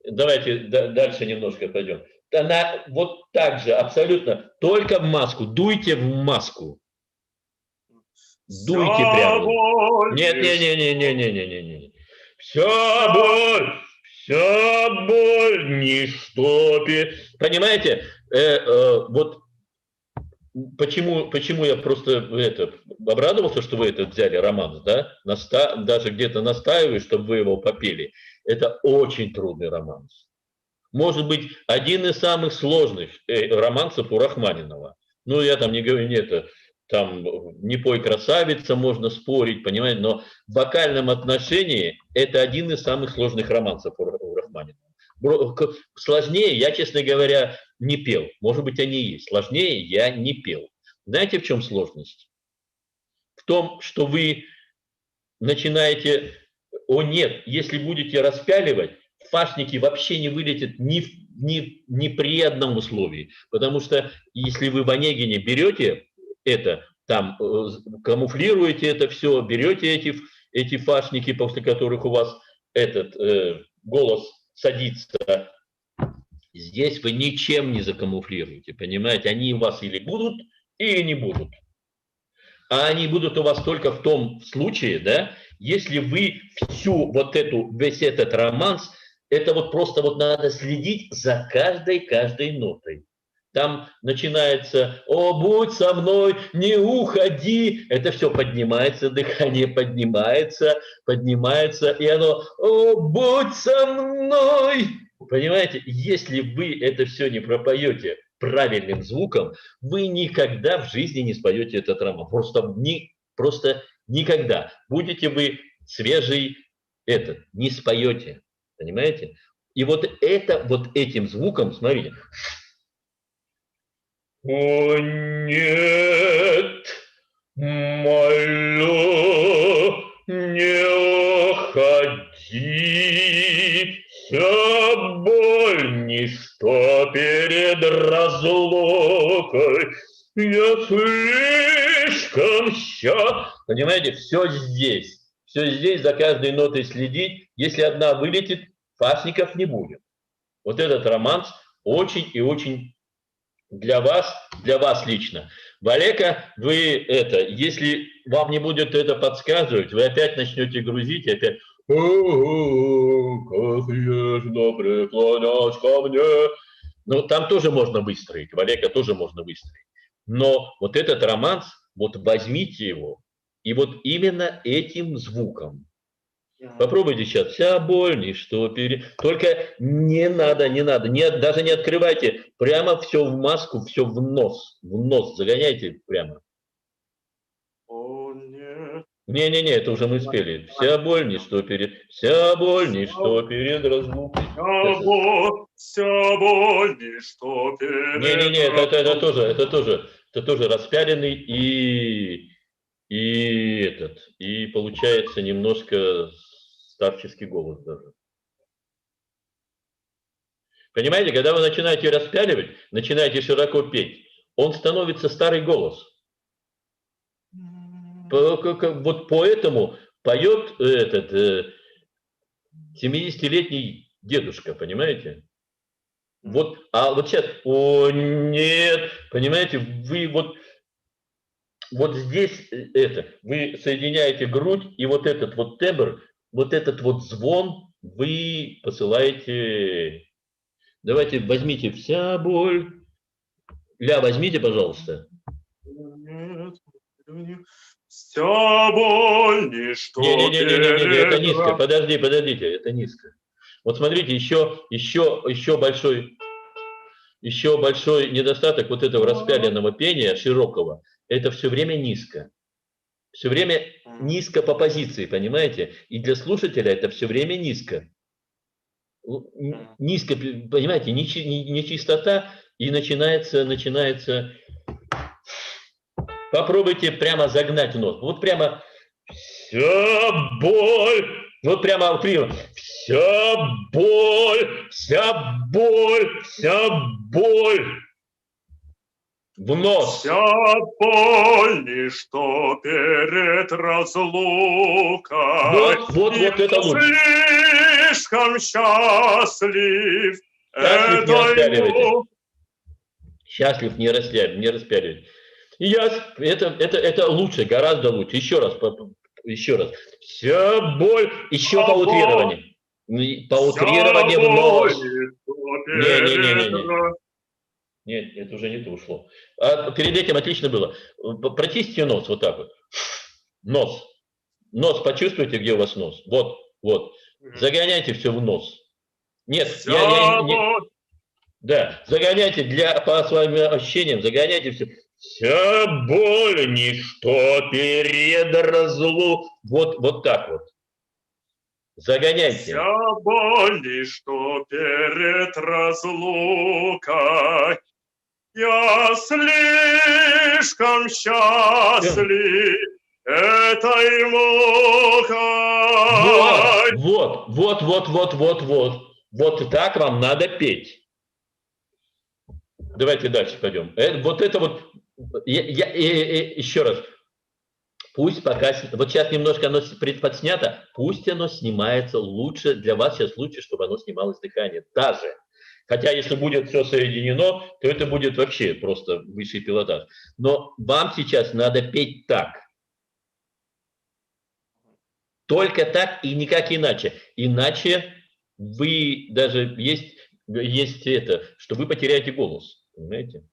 Speaker 8: Давайте дальше немножко пойдем. Она вот так же, абсолютно, только в маску. Дуйте в маску. Дуйте прямо. Нет. Вся боль, ничто. Понимаете? Вот почему я просто обрадовался, что вы этот взяли романс, да? Даже где-то настаиваю, чтобы вы его попели. Это очень трудный романс. Может быть, один из самых сложных романсов у Рахманинова. Ну, я там не говорю, нет, там «Не пой, красавица», можно спорить, понимаете, но в вокальном отношении это один из самых сложных романсов у Рахманинова. Сложнее я, честно говоря, не пел. Может быть, они и есть. Сложнее я не пел. Знаете, в чем сложность? В том, что вы начинаете... О нет, если будете распяливать, фашники вообще не вылетят ни при одном условии. Потому что если вы в Онегине берете это, там камуфлируете это все, берете эти фашники, после которых у вас этот голос садится, здесь вы ничем не закамуфлируете, понимаете? Они у вас или будут, или не будут. А они будут у вас только в том случае, да, если вы весь этот романс, это вот просто вот надо следить за каждой нотой. Там начинается «О, будь со мной, не уходи». Это все поднимается, дыхание поднимается, и оно «О, будь со мной». Понимаете, если вы это все не пропоете правильным звуком, вы никогда в жизни не споете этот роман. Просто никогда. Будете вы свежий не споете. Понимаете? И вот этим звуком, смотрите. О, нет, молю, не уходи, вся боль, ничто перед разлукой, я слишком счастлив. Понимаете, все здесь за каждой нотой следить. Если одна вылетит, фашников не будет. Вот этот романс очень и очень для вас лично. Валека, если вам не будет это подсказывать, вы опять начнете грузить, и опять как нежно преклонясь ко мне. Ну, там тоже можно выстроить, Валека тоже можно выстроить. Но вот этот романс, вот возьмите его, и вот именно этим звуком. Попробуйте сейчас. Вся боль, ничто Только не надо, даже не открывайте. Прямо все в маску, все в нос загоняйте прямо.
Speaker 12: О, нет.
Speaker 8: Не, это уже мы спели. Вся боль, ничто перед разлукой.
Speaker 12: Вся боль, ничто перед
Speaker 8: Не, это тоже распяленный и получается немножко старческий голос даже. Понимаете, когда вы начинаете распяливать, начинаете широко петь, он становится старый голос. Вот поэтому поет 70-летний дедушка, понимаете? А вот сейчас, о нет, понимаете, вы вот здесь вы соединяете грудь, и вот этот вот тембр, вот этот вот звон вы посылаете. Давайте возьмите вся боль. Ля, возьмите, пожалуйста.
Speaker 12: Вся боль, ничто.
Speaker 8: Не, это низко. Подождите, это низко. Вот смотрите, еще большой недостаток вот этого распяленного пения широкого. Это все время низко. Все время низко по позиции, понимаете? И для слушателя это все время низко. Низко, понимаете, нечистота, и начинается... Попробуйте прямо загнать нос. Вот прямо вся боль. Вот прямо вся боль, вся боль, вся боль. В нос.
Speaker 12: Вся боль, ничто перед разлукой.
Speaker 8: Вот это лучше.
Speaker 12: Слишком счастлив.
Speaker 8: Счастлив не распяливайте. Счастлив не распяливайте. Это лучше, гораздо лучше. Еще раз. Вся боль, еще по утрированию. По утрированию в нос. Не. Нет, это уже не то ушло. А перед этим отлично было. Прочистите нос вот так вот. Нос. Нос почувствуйте, где у вас нос. Вот. Загоняйте все в нос. Нет, да, загоняйте по своим ощущениям, загоняйте все. Вся боль, ничто перед разлукой. Вот так вот. Загоняйте.
Speaker 12: Вся боль, ничто перед разлукой. Я слишком счастлив этой мукой.
Speaker 8: Вот так вам надо петь. Давайте дальше пойдем. Еще раз. Пусть пока, вот сейчас немножко оно подснято, пусть оно снимается лучше, для вас сейчас лучше, чтобы оно снималось дыхание даже. Хотя если будет все соединено, то это будет вообще просто высший пилотаж. Но вам сейчас надо петь так. Только так и никак иначе. Иначе вы даже есть это, что вы потеряете голос. Понимаете?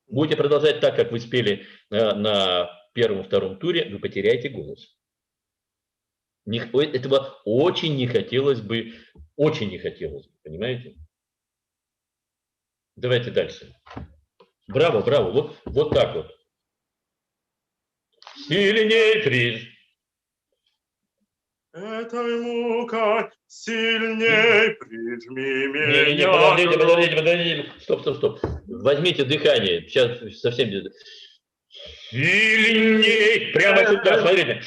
Speaker 8: Будете продолжать так, как вы спели на первом-втором туре, вы потеряете голос. Этого очень не хотелось бы, понимаете? Давайте дальше. Браво, вот так вот. Сильней прижми.
Speaker 12: Этой мукой сильней прижми меня.
Speaker 8: Подождите. Стоп. Возьмите дыхание. Сейчас совсем... Сильней. Прямо сюда, смотрите.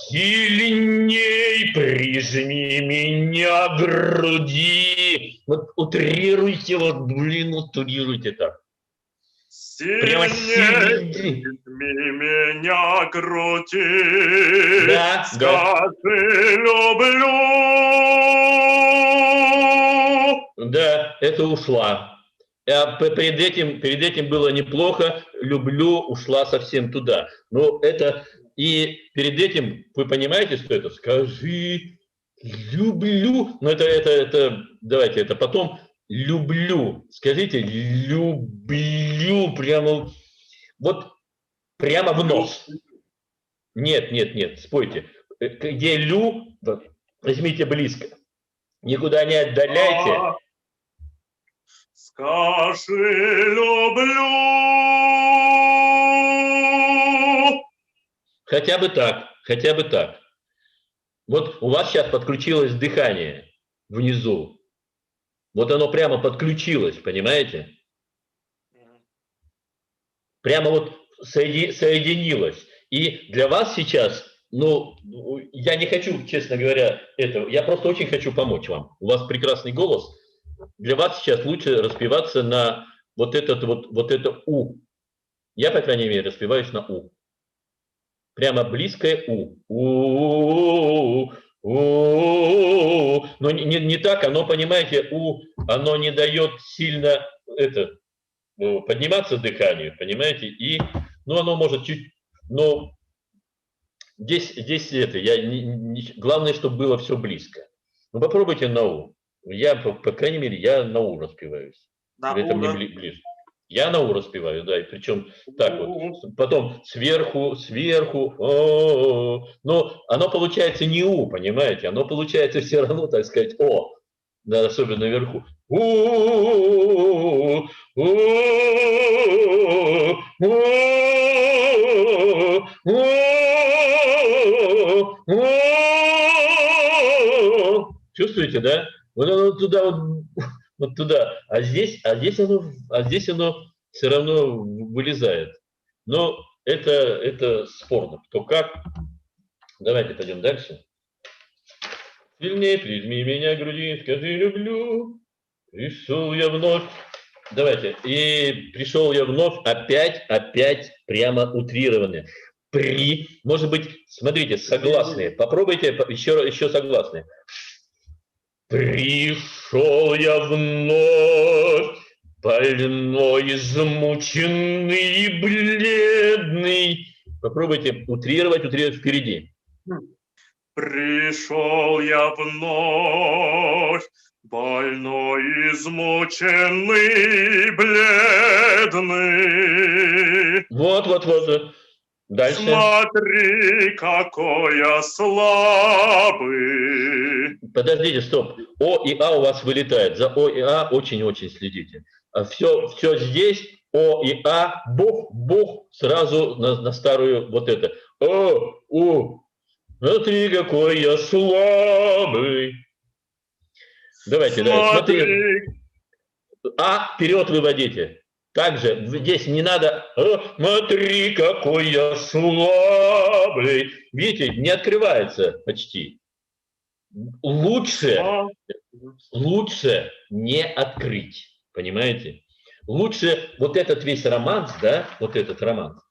Speaker 8: Сильней прижми меня к груди. Вот утрируйте, утрируйте так.
Speaker 12: Сильней прижми меня к груди.
Speaker 8: Да.
Speaker 12: Скажи, люблю.
Speaker 8: Да, это ушла. Перед этим было неплохо. Люблю ушла совсем туда. Но это... И перед этим, вы понимаете, что это? Скажи, люблю. Но давайте, это потом. Люблю. Скажите, люблю. Прямо в нос. Нет, спойте. Где лю, возьмите близко. Никуда не отдаляйте.
Speaker 12: Скажи, люблю.
Speaker 8: Хотя бы так. Вот у вас сейчас подключилось дыхание внизу. Вот оно прямо подключилось, понимаете? Прямо вот соединилось. И для вас сейчас, я не хочу, честно говоря, этого. Я просто очень хочу помочь вам. У вас прекрасный голос. Для вас сейчас лучше распеваться на вот это У. Я, по крайней мере, распеваюсь на У. Прямо близкое У. Но не так, оно, понимаете, оно не дает сильно подниматься дыханию, понимаете, и, оно может чуть, здесь главное, чтобы было все близко. Попробуйте на У. Я, по крайней мере, я на У распеваюсь. Это мне ближе. Я на У распеваю, да, и причем так вот. Потом сверху. Но оно получается не У, понимаете? Оно получается все равно, так сказать, О. Да, особенно наверху. Чувствуете, да? Вот оно туда, а здесь оно все равно вылезает. Но это спорно, кто как. Давайте пойдем дальше. Сильнее прижми меня к груди, скажи люблю. Пришел я вновь. Давайте. И пришел я вновь опять прямо утрированные. Может быть, смотрите, согласные. Попробуйте еще согласные. Пришел я вновь, больной, измученный и бледный. Попробуйте утрировать впереди.
Speaker 12: Пришел я вновь, больной, измученный, бледный.
Speaker 8: Вот. Дальше.
Speaker 12: Смотри, какой я слабый.
Speaker 8: Подождите, стоп. О и А у вас вылетает. За О и А очень-очень следите. Все здесь, О и А, бух, сразу на старую вот это. Смотри, какой я слабый. Давайте, смотри. А вперед выводите. Также здесь не надо, смотри, какой я слабый. Видите, не открывается почти. Лучше не открыть, понимаете? Лучше вот этот весь романс, да, вот этот романс,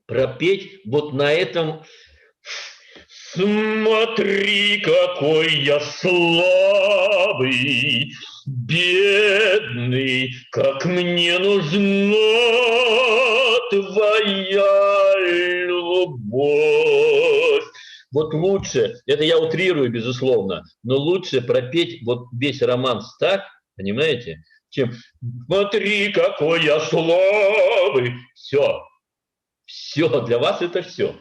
Speaker 8: пропеть вот на этом. Смотри, какой я слабый, бедный, как мне нужна твоя любовь. Вот лучше, это я утрирую, безусловно, но лучше пропеть вот весь романс так, понимаете, чем смотри, какой я слабый. Все, для вас это все.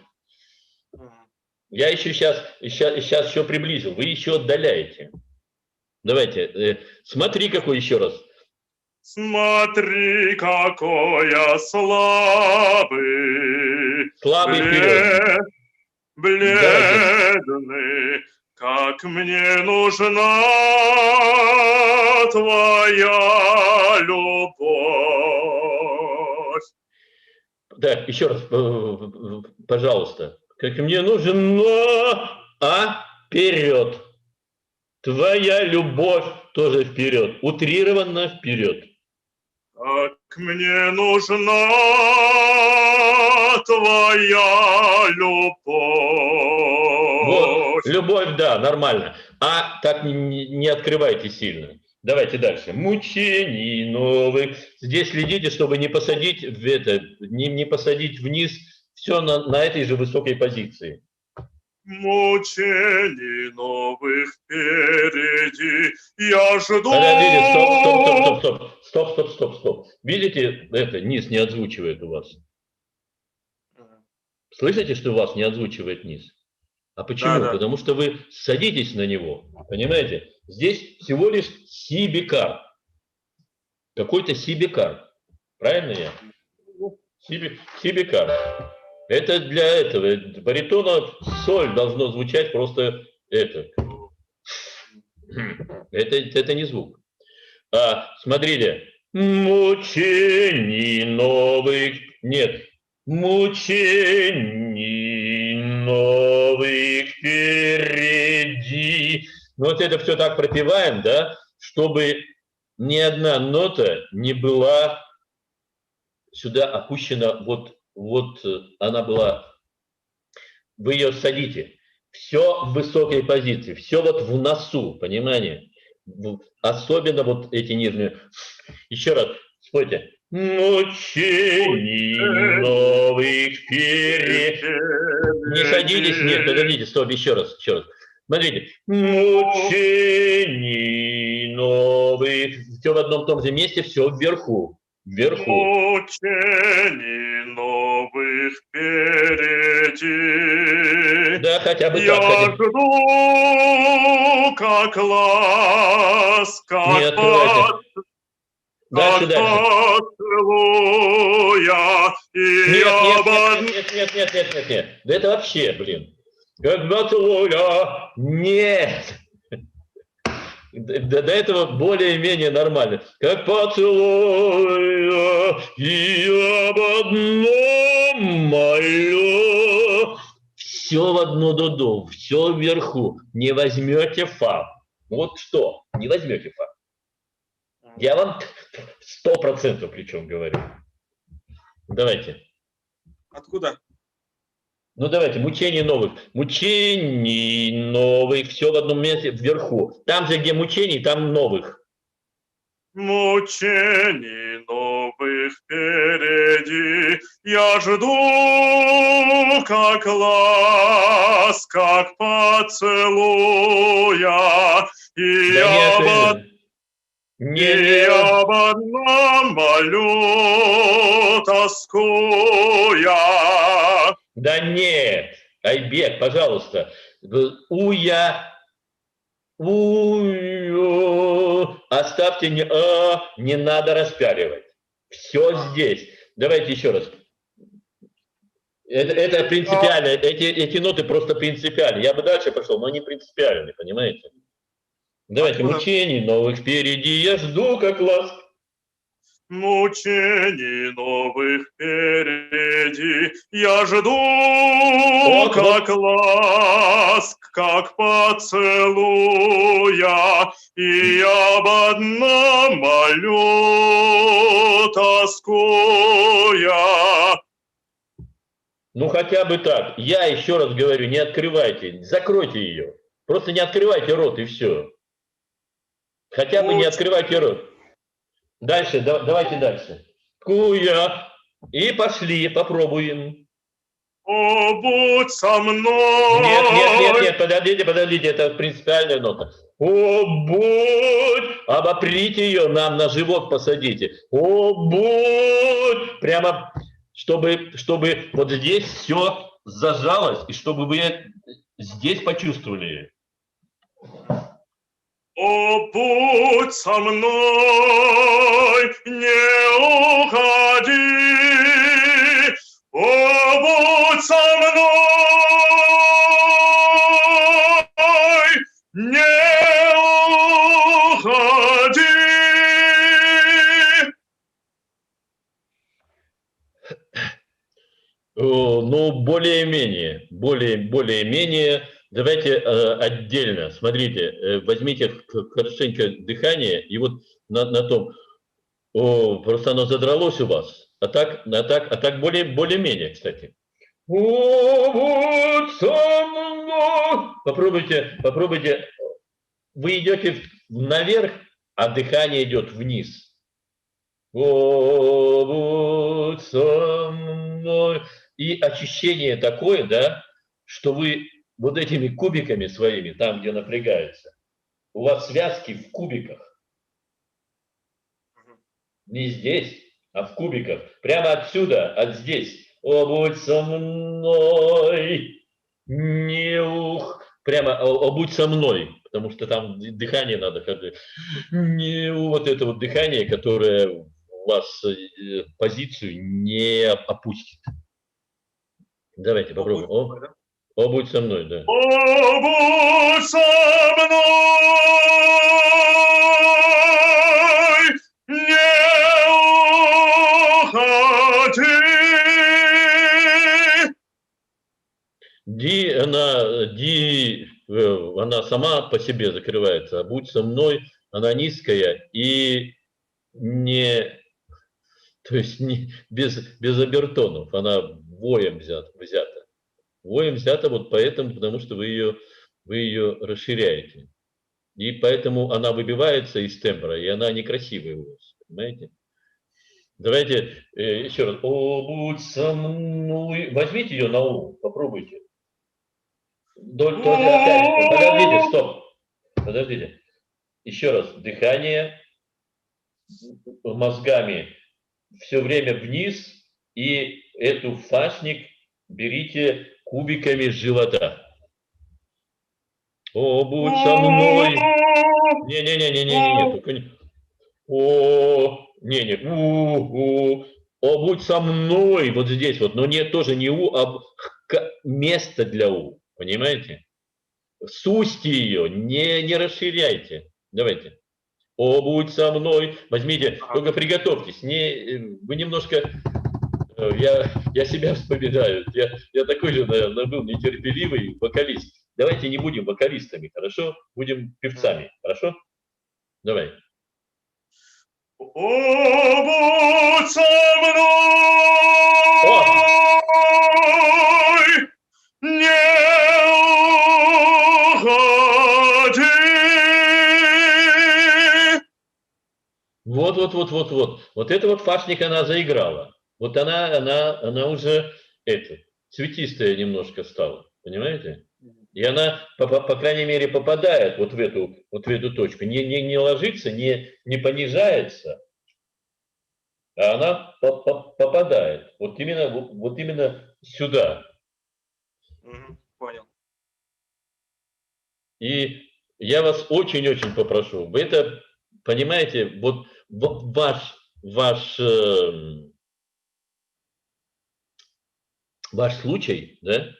Speaker 8: Я еще сейчас еще приблизил, вы еще отдаляете. Давайте, смотри, какой еще раз.
Speaker 12: Смотри, какой я слабый.
Speaker 8: Слабый вперед.
Speaker 12: Бледный, как мне нужна твоя любовь.
Speaker 8: Так, еще раз, пожалуйста. Как мне нужна, вперед. Твоя любовь тоже вперед. Утрированно вперед.
Speaker 12: Как мне нужна твоя любовь.
Speaker 8: Вот, любовь, да, нормально. А так не открывайте сильно. Давайте дальше. Мучений новых. Здесь следите, чтобы не посадить в это, не посадить вниз. Все на этой же высокой позиции.
Speaker 12: Мучений новых впереди, я жду.
Speaker 8: Подождите, стоп. Видите, это низ не озвучивает у вас. Слышите, что у вас не озвучивает низ? А почему? Да. Потому что вы садитесь на него, понимаете? Здесь всего лишь си-бикар. Какой-то си-бикар. Правильно я? Си-бикар. Это для этого. Баритона соль должно звучать просто это. Это не звук. Смотрите. Мучений новых. Нет. Мучений новых впереди. Вот это все так пропеваем, да, чтобы ни одна нота не была сюда опущена, вот она была, вы ее садите. Все в высокой позиции, все вот в носу, понимаете? Особенно вот эти нижние. Еще раз, спойте. Мучений новых впереди. Не садитесь, нет, подождите, стоп, еще раз. Смотрите. Мучений новых. Все в одном том же месте, все вверху.
Speaker 12: Мучений новых впереди.
Speaker 8: Да, хотя бы
Speaker 12: я
Speaker 8: так.
Speaker 12: Я жду, как ласка.
Speaker 8: Нет, давайте. Дальше. Нет. Да это вообще, блин. Как поцелуя. Нет. До этого более-менее нормально. Как поцелуя и об одном молю. все в одно додо, все вверху. Не возьмете фа. Вот что, не возьмете фа. Я вам 100% причем говорю. Давайте.
Speaker 10: Откуда?
Speaker 8: Ну давайте, мучений новых. Мучений новых, все в одном месте вверху. Там же, где мучений, там новых.
Speaker 12: Мучений новых впереди, я жду, как ласк, как поцелуя, и
Speaker 8: Да
Speaker 12: я об одном молю, тоскуя.
Speaker 8: Да нет, Айбек, пожалуйста. Оставьте не надо распяливать. Все здесь. Давайте еще раз. Это принципиально. Эти ноты просто принципиальны. Я бы дальше пошел, но они принципиальны, понимаете? Давайте, мучений новых впереди, я жду, как ласк.
Speaker 12: Мучений новых впереди, я жду, как ласк, как поцелуя, и об одном молю, тоскуя.
Speaker 8: Ну, хотя бы так. Я еще раз говорю, не открывайте, закройте ее. Просто не открывайте рот, и все. Хотя бы не открывайте рот. Дальше, давайте дальше. Куя. И пошли, попробуем.
Speaker 12: О, будь со мной.
Speaker 8: Нет, подождите, это принципиальная нота. О, будь, обоприте ее, нам на живот посадите. О, будь, прямо, чтобы вот здесь все зажалось, и чтобы вы здесь почувствовали.
Speaker 12: О, будь со мной, не уходи. О, будь со мной, не уходи.
Speaker 8: Ну, более-менее. Давайте отдельно. Смотрите, возьмите хорошенько дыхание, и вот на том, просто оно задралось у вас. А так более-менее, кстати. Попробуйте. Вы идете наверх, а дыхание идет вниз. Будь со мной. И ощущение такое, да, что вы вот этими кубиками своими, там, где напрягается, у вас связки в кубиках. Не здесь, а в кубиках. Прямо отсюда, от здесь. О, будь со мной. Прямо, будь со мной. Потому что там дыхание надо. Вот это вот дыхание, которое вас позицию не опустит. Давайте попробуем. О, будь со мной, да.
Speaker 12: О, будь со мной, не уходи.
Speaker 8: Она сама по себе закрывается, а будь со мной, она низкая и то есть без обертонов, она воем взята. Воем взята вот поэтому, потому что вы ее расширяете. И поэтому она выбивается из тембра, и она некрасивая у вас, понимаете? Давайте еще раз. О, будь со мной. Возьмите ее на ум, попробуйте. Подождите, стоп. Подождите. Еще раз. Дыхание мозгами все время вниз, и эту фашник берите кубиками с живота. О, будь со мной. Не-не-не-не-не-не. Только не. О, будь со мной. Вот здесь вот. Но нет, тоже не у, а место для у. Понимаете? Сусьте ее, не расширяйте. Давайте. О, будь со мной. Возьмите, только приготовьтесь. Вы немножко я себя вспоминаю. Я такой же, наверное, был нетерпеливый вокалист. Давайте не будем вокалистами, хорошо? Будем певцами, хорошо? Давай.
Speaker 12: Будь со мной, не уходи.
Speaker 8: Вот. Вот это вот Фашник она заиграла. Вот она уже цветистая немножко стала, понимаете? И она, по крайней мере, попадает вот в эту точку. Не ложится, не понижается, а она попадает. Вот именно сюда.
Speaker 10: Понял.
Speaker 8: И я вас очень-очень попрошу, вы это, понимаете, вот ваш случай, да,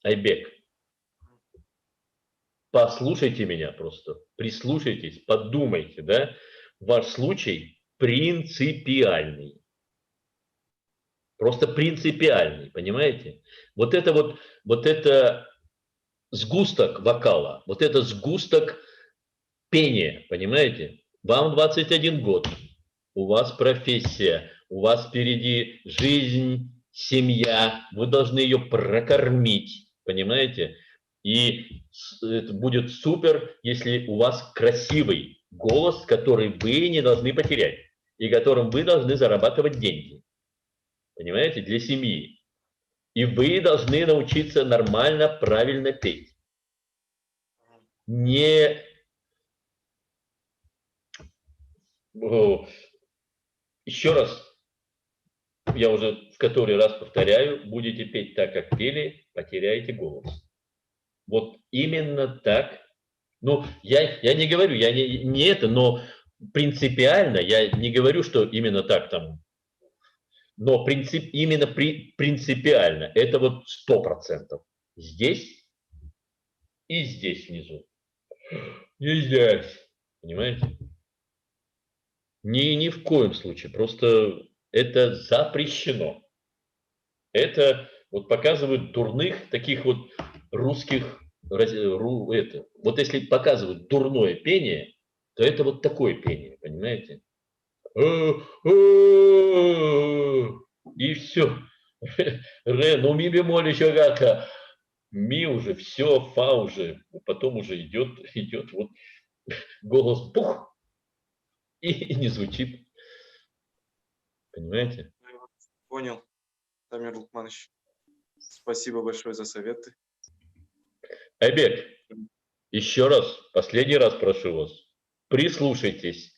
Speaker 8: Айбек, послушайте меня просто, прислушайтесь, подумайте, да, ваш случай принципиальный. Просто принципиальный, понимаете? Вот это сгусток вокала, вот это сгусток пения, понимаете? Вам 21 год, у вас профессия, у вас впереди жизнь, семья, вы должны ее прокормить, понимаете? И это будет супер, если у вас красивый голос, который вы не должны потерять, и которым вы должны зарабатывать деньги, понимаете, для семьи. И вы должны научиться нормально, правильно петь. Еще раз, я уже в который раз повторяю, будете петь так, как пели, потеряете голос. Вот именно так. Ну, я не говорю, я не это, но принципиально я не говорю, что именно так там. Но именно принципиально это вот 100%. Здесь и здесь внизу. И здесь. Понимаете? Ни в коем случае. Просто это запрещено. Это вот показывают дурных таких вот русских. Вот если показывают дурное пение, то это вот такое пение, понимаете? И все. Ре, ну ми бемоль еще как-то. Ми уже, все, фа уже. Потом уже идет вот голос пух и не звучит. Понимаете?
Speaker 10: Понял, Тамир Лукманович. Спасибо большое за советы.
Speaker 8: Айбек, еще раз, последний раз прошу вас, прислушайтесь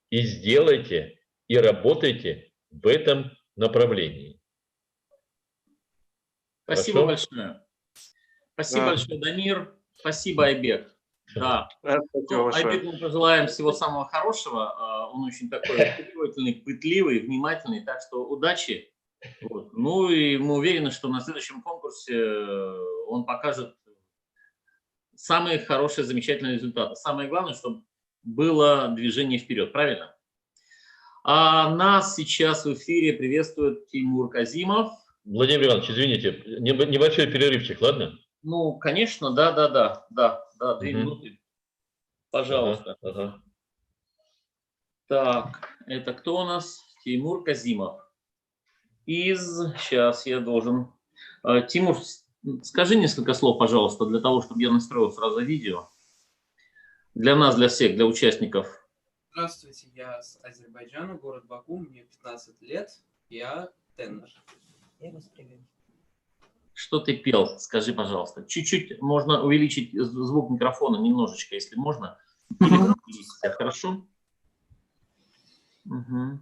Speaker 8: и сделайте, и работайте в этом направлении.
Speaker 3: Спасибо
Speaker 8: Хорошо?
Speaker 3: большое. Спасибо большое, Дамир. Спасибо, Айбек. Да. Айбеку мы пожелаем всего самого хорошего. Он очень такой требовательный, пытливый, внимательный. Так что удачи. Вот. Ну и мы уверены, что на следующем конкурсе он покажет самые хорошие, замечательные результаты. Самое главное, чтобы было движение вперед. Правильно? А нас сейчас в эфире приветствует Тимур Казимов.
Speaker 8: Владимир Иванович, извините, небольшой перерывчик, ладно?
Speaker 3: Ну, конечно, да, 2 минуты. Пожалуйста.
Speaker 8: Ага.
Speaker 3: Так, это кто у нас? Тимур Казимов. Сейчас я должен... Тимур, скажи несколько слов, пожалуйста, для того, чтобы я настроил сразу видео. Для нас, для всех, для участников.
Speaker 13: Здравствуйте, я с Азербайджана, город Баку, мне 15 лет, я тенор. Я вас приветствую.
Speaker 3: Что ты пел? Скажи, пожалуйста. Чуть-чуть можно увеличить звук микрофона, немножечко, если можно. Хорошо? Угу.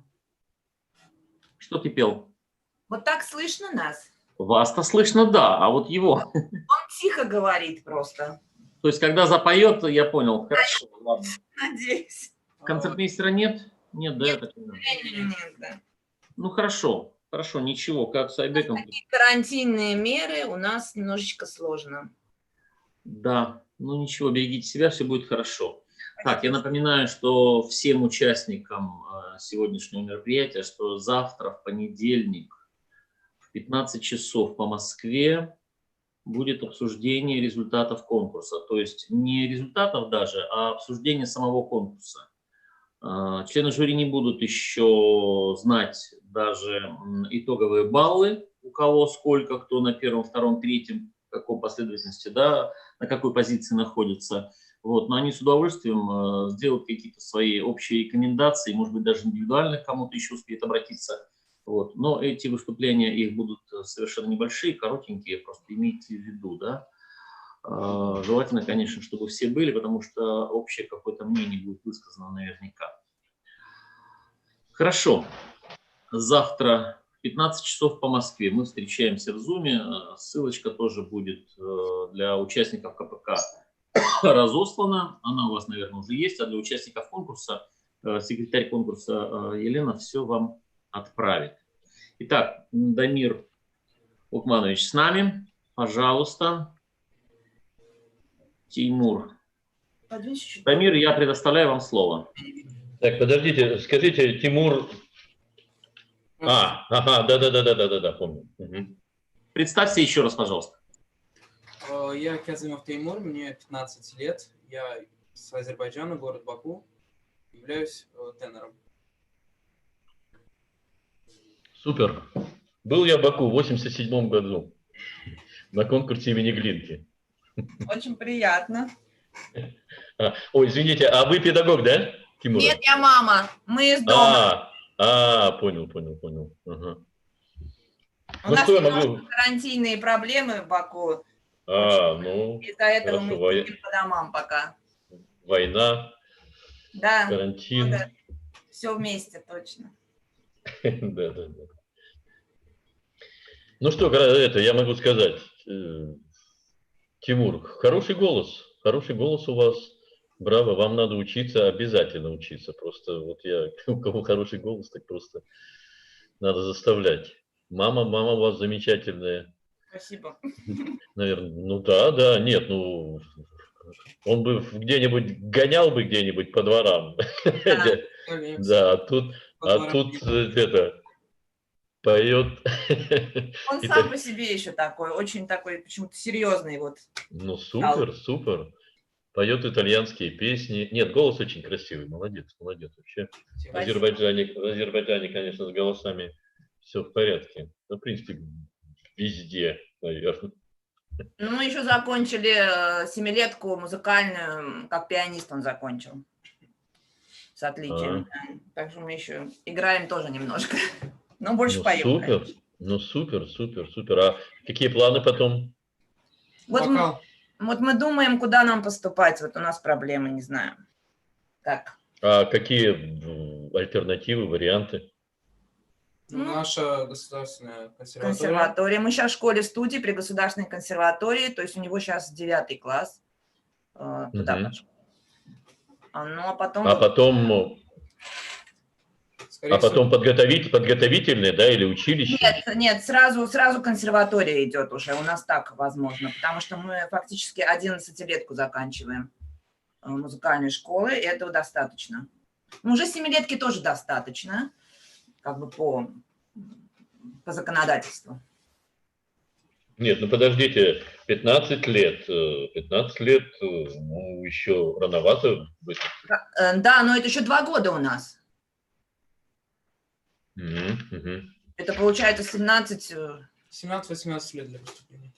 Speaker 3: Что ты пел?
Speaker 14: Вот так слышно нас?
Speaker 3: Вас-то слышно, да, а вот его.
Speaker 14: Он тихо говорит просто.
Speaker 3: То есть, когда запоет, я понял. Хорошо, ладно.
Speaker 14: Надеюсь.
Speaker 3: Концертмейстера нет? Нет, да?
Speaker 14: Нет, да.
Speaker 3: Ну, хорошо. Хорошо, ничего, как с Айбеком.
Speaker 14: Такие карантинные меры у нас немножечко сложно.
Speaker 3: Да, ну ничего, берегите себя, все будет хорошо. Так, я напоминаю, что всем участникам сегодняшнего мероприятия, что завтра, в понедельник, в 15 часов по Москве будет обсуждение результатов конкурса. То есть не результатов даже, а обсуждение самого конкурса. Члены жюри не будут еще знать даже итоговые баллы, у кого сколько, кто на первом, втором, третьем, в какой последовательности, да, на какой позиции находится. Вот. Но они с удовольствием сделают какие-то свои общие рекомендации, может быть, даже индивидуально к кому-то еще успеет обратиться. Вот. Но эти выступления, их будут совершенно небольшие, коротенькие, просто имейте в виду, да. Желательно, конечно, чтобы все были, потому что общее какое-то мнение будет высказано наверняка. Хорошо. Завтра в 15 часов по Москве мы встречаемся в Зуме. Ссылочка тоже будет для участников КПК разослана. Она у вас, наверное, уже есть. А для участников конкурса секретарь конкурса Елена все вам отправит. Итак, Дамир Лукманович с нами. Пожалуйста. Тимур. Дамир, я предоставляю вам слово.
Speaker 8: Так, подождите, скажите, Тимур... Ага, да, помню. Угу.
Speaker 3: Представься еще раз, пожалуйста.
Speaker 13: Я Казымов Тимур, мне 15 лет. Я с Азербайджана, город Баку. Являюсь тенором.
Speaker 8: Супер. Был я в Баку в 1987 году на конкурсе имени Глинки.
Speaker 14: Очень приятно.
Speaker 8: Ой, извините, а вы педагог, да, Тимур?
Speaker 14: Нет, я мама. Мы из дома.
Speaker 8: Понял. Ага.
Speaker 14: У нас немножко карантинные проблемы в Баку. Из-за этого мы сидим по домам пока.
Speaker 8: Война,
Speaker 14: да,
Speaker 8: карантин.
Speaker 14: Да. Все вместе, точно.
Speaker 8: Да. Ну что, я могу сказать. Тимур, хороший голос у вас. Браво, вам надо учиться, обязательно учиться. Просто вот у кого хороший голос, так просто надо заставлять. Мама у вас замечательная.
Speaker 14: Спасибо.
Speaker 8: Наверное, да, нет, он бы где-нибудь гонял бы где-нибудь по дворам. Да, а тут это поет.
Speaker 14: Он сам по себе еще такой, очень такой, почему-то серьезный вот.
Speaker 8: Ну, супер. Поет итальянские песни. Нет, голос очень красивый, молодец вообще. В Азербайджане, конечно, с голосами все в порядке. Ну, в принципе, везде, наверное.
Speaker 14: Ну, мы еще закончили 7-летку музыкальную, как пианист он закончил. С отличием. Так что мы еще играем тоже немножко. Но больше поем.
Speaker 8: Супер.
Speaker 14: Конечно.
Speaker 8: Ну, супер. А какие планы потом?
Speaker 14: Вот мы думаем, куда нам поступать. Вот у нас проблемы, не знаю. Как?
Speaker 8: А какие альтернативы, варианты?
Speaker 13: Наша государственная консерватория.
Speaker 14: Мы сейчас в школе-студии при государственной консерватории, то есть у него сейчас 9 класс. Туда пошел. Ну, а потом...
Speaker 8: А потом подготовительные, да, или училище?
Speaker 14: Нет, сразу консерватория идет уже. У нас так возможно, потому что мы фактически 11-летку заканчиваем музыкальной школы, и этого достаточно. Уже 7-летки тоже достаточно, как бы по законодательству.
Speaker 8: Нет, ну подождите, 15 лет, ну, еще рановато.
Speaker 14: Да, но это еще 2 года у нас. Это получается 17-18
Speaker 13: лет для выступления.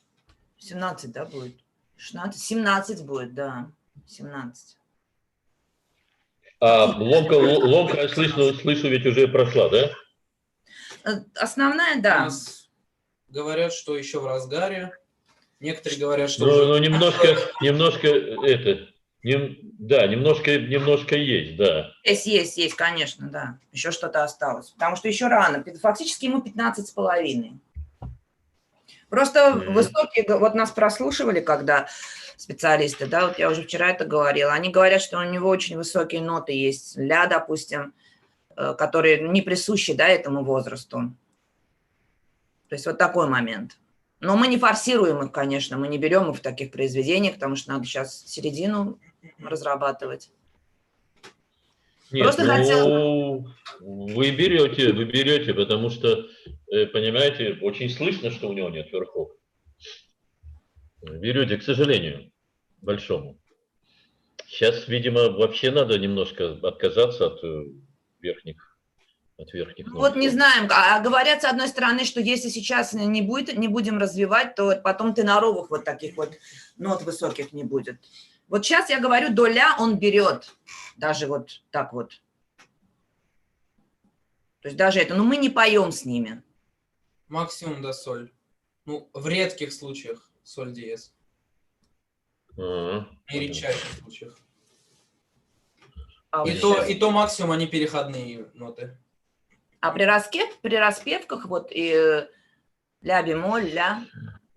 Speaker 14: 17, да, будет? 16, 17 будет, да. 17.
Speaker 8: А ломка, слышу, ведь уже прошла, да?
Speaker 14: Основная, да.
Speaker 13: Говорят, что еще в разгаре. Некоторые говорят, что
Speaker 8: ну, немножко есть, да.
Speaker 14: Есть, конечно, да. Еще что-то осталось. Потому что еще рано. Фактически ему 15,5. Просто высокие, вот нас прослушивали, когда специалисты, да, вот я уже вчера это говорила, они говорят, что у него очень высокие ноты есть, ля, допустим, которые не присущи, да, этому возрасту. То есть вот такой момент. Но мы не форсируем их, конечно, мы не берем их в таких произведениях, потому что надо сейчас середину разрабатывать.
Speaker 8: Нет, Вы берете, потому что, понимаете, очень слышно, что у него нет верхов. Берете, к сожалению, большому. Сейчас, видимо, вообще надо немножко отказаться от верхних нот.
Speaker 14: Вот не знаем. А говорят, с одной стороны, что если сейчас не будем развивать, то потом теноровых вот таких вот нот высоких не будет. Вот сейчас я говорю, до ля он берет. Даже вот так вот. То есть даже это. Но мы не поем с ними.
Speaker 13: Максимум до соль. Ну, в редких случаях соль диез. И редчайших случаях. И то максимум они переходные ноты.
Speaker 14: А при распевках вот и ля бемоль, ля,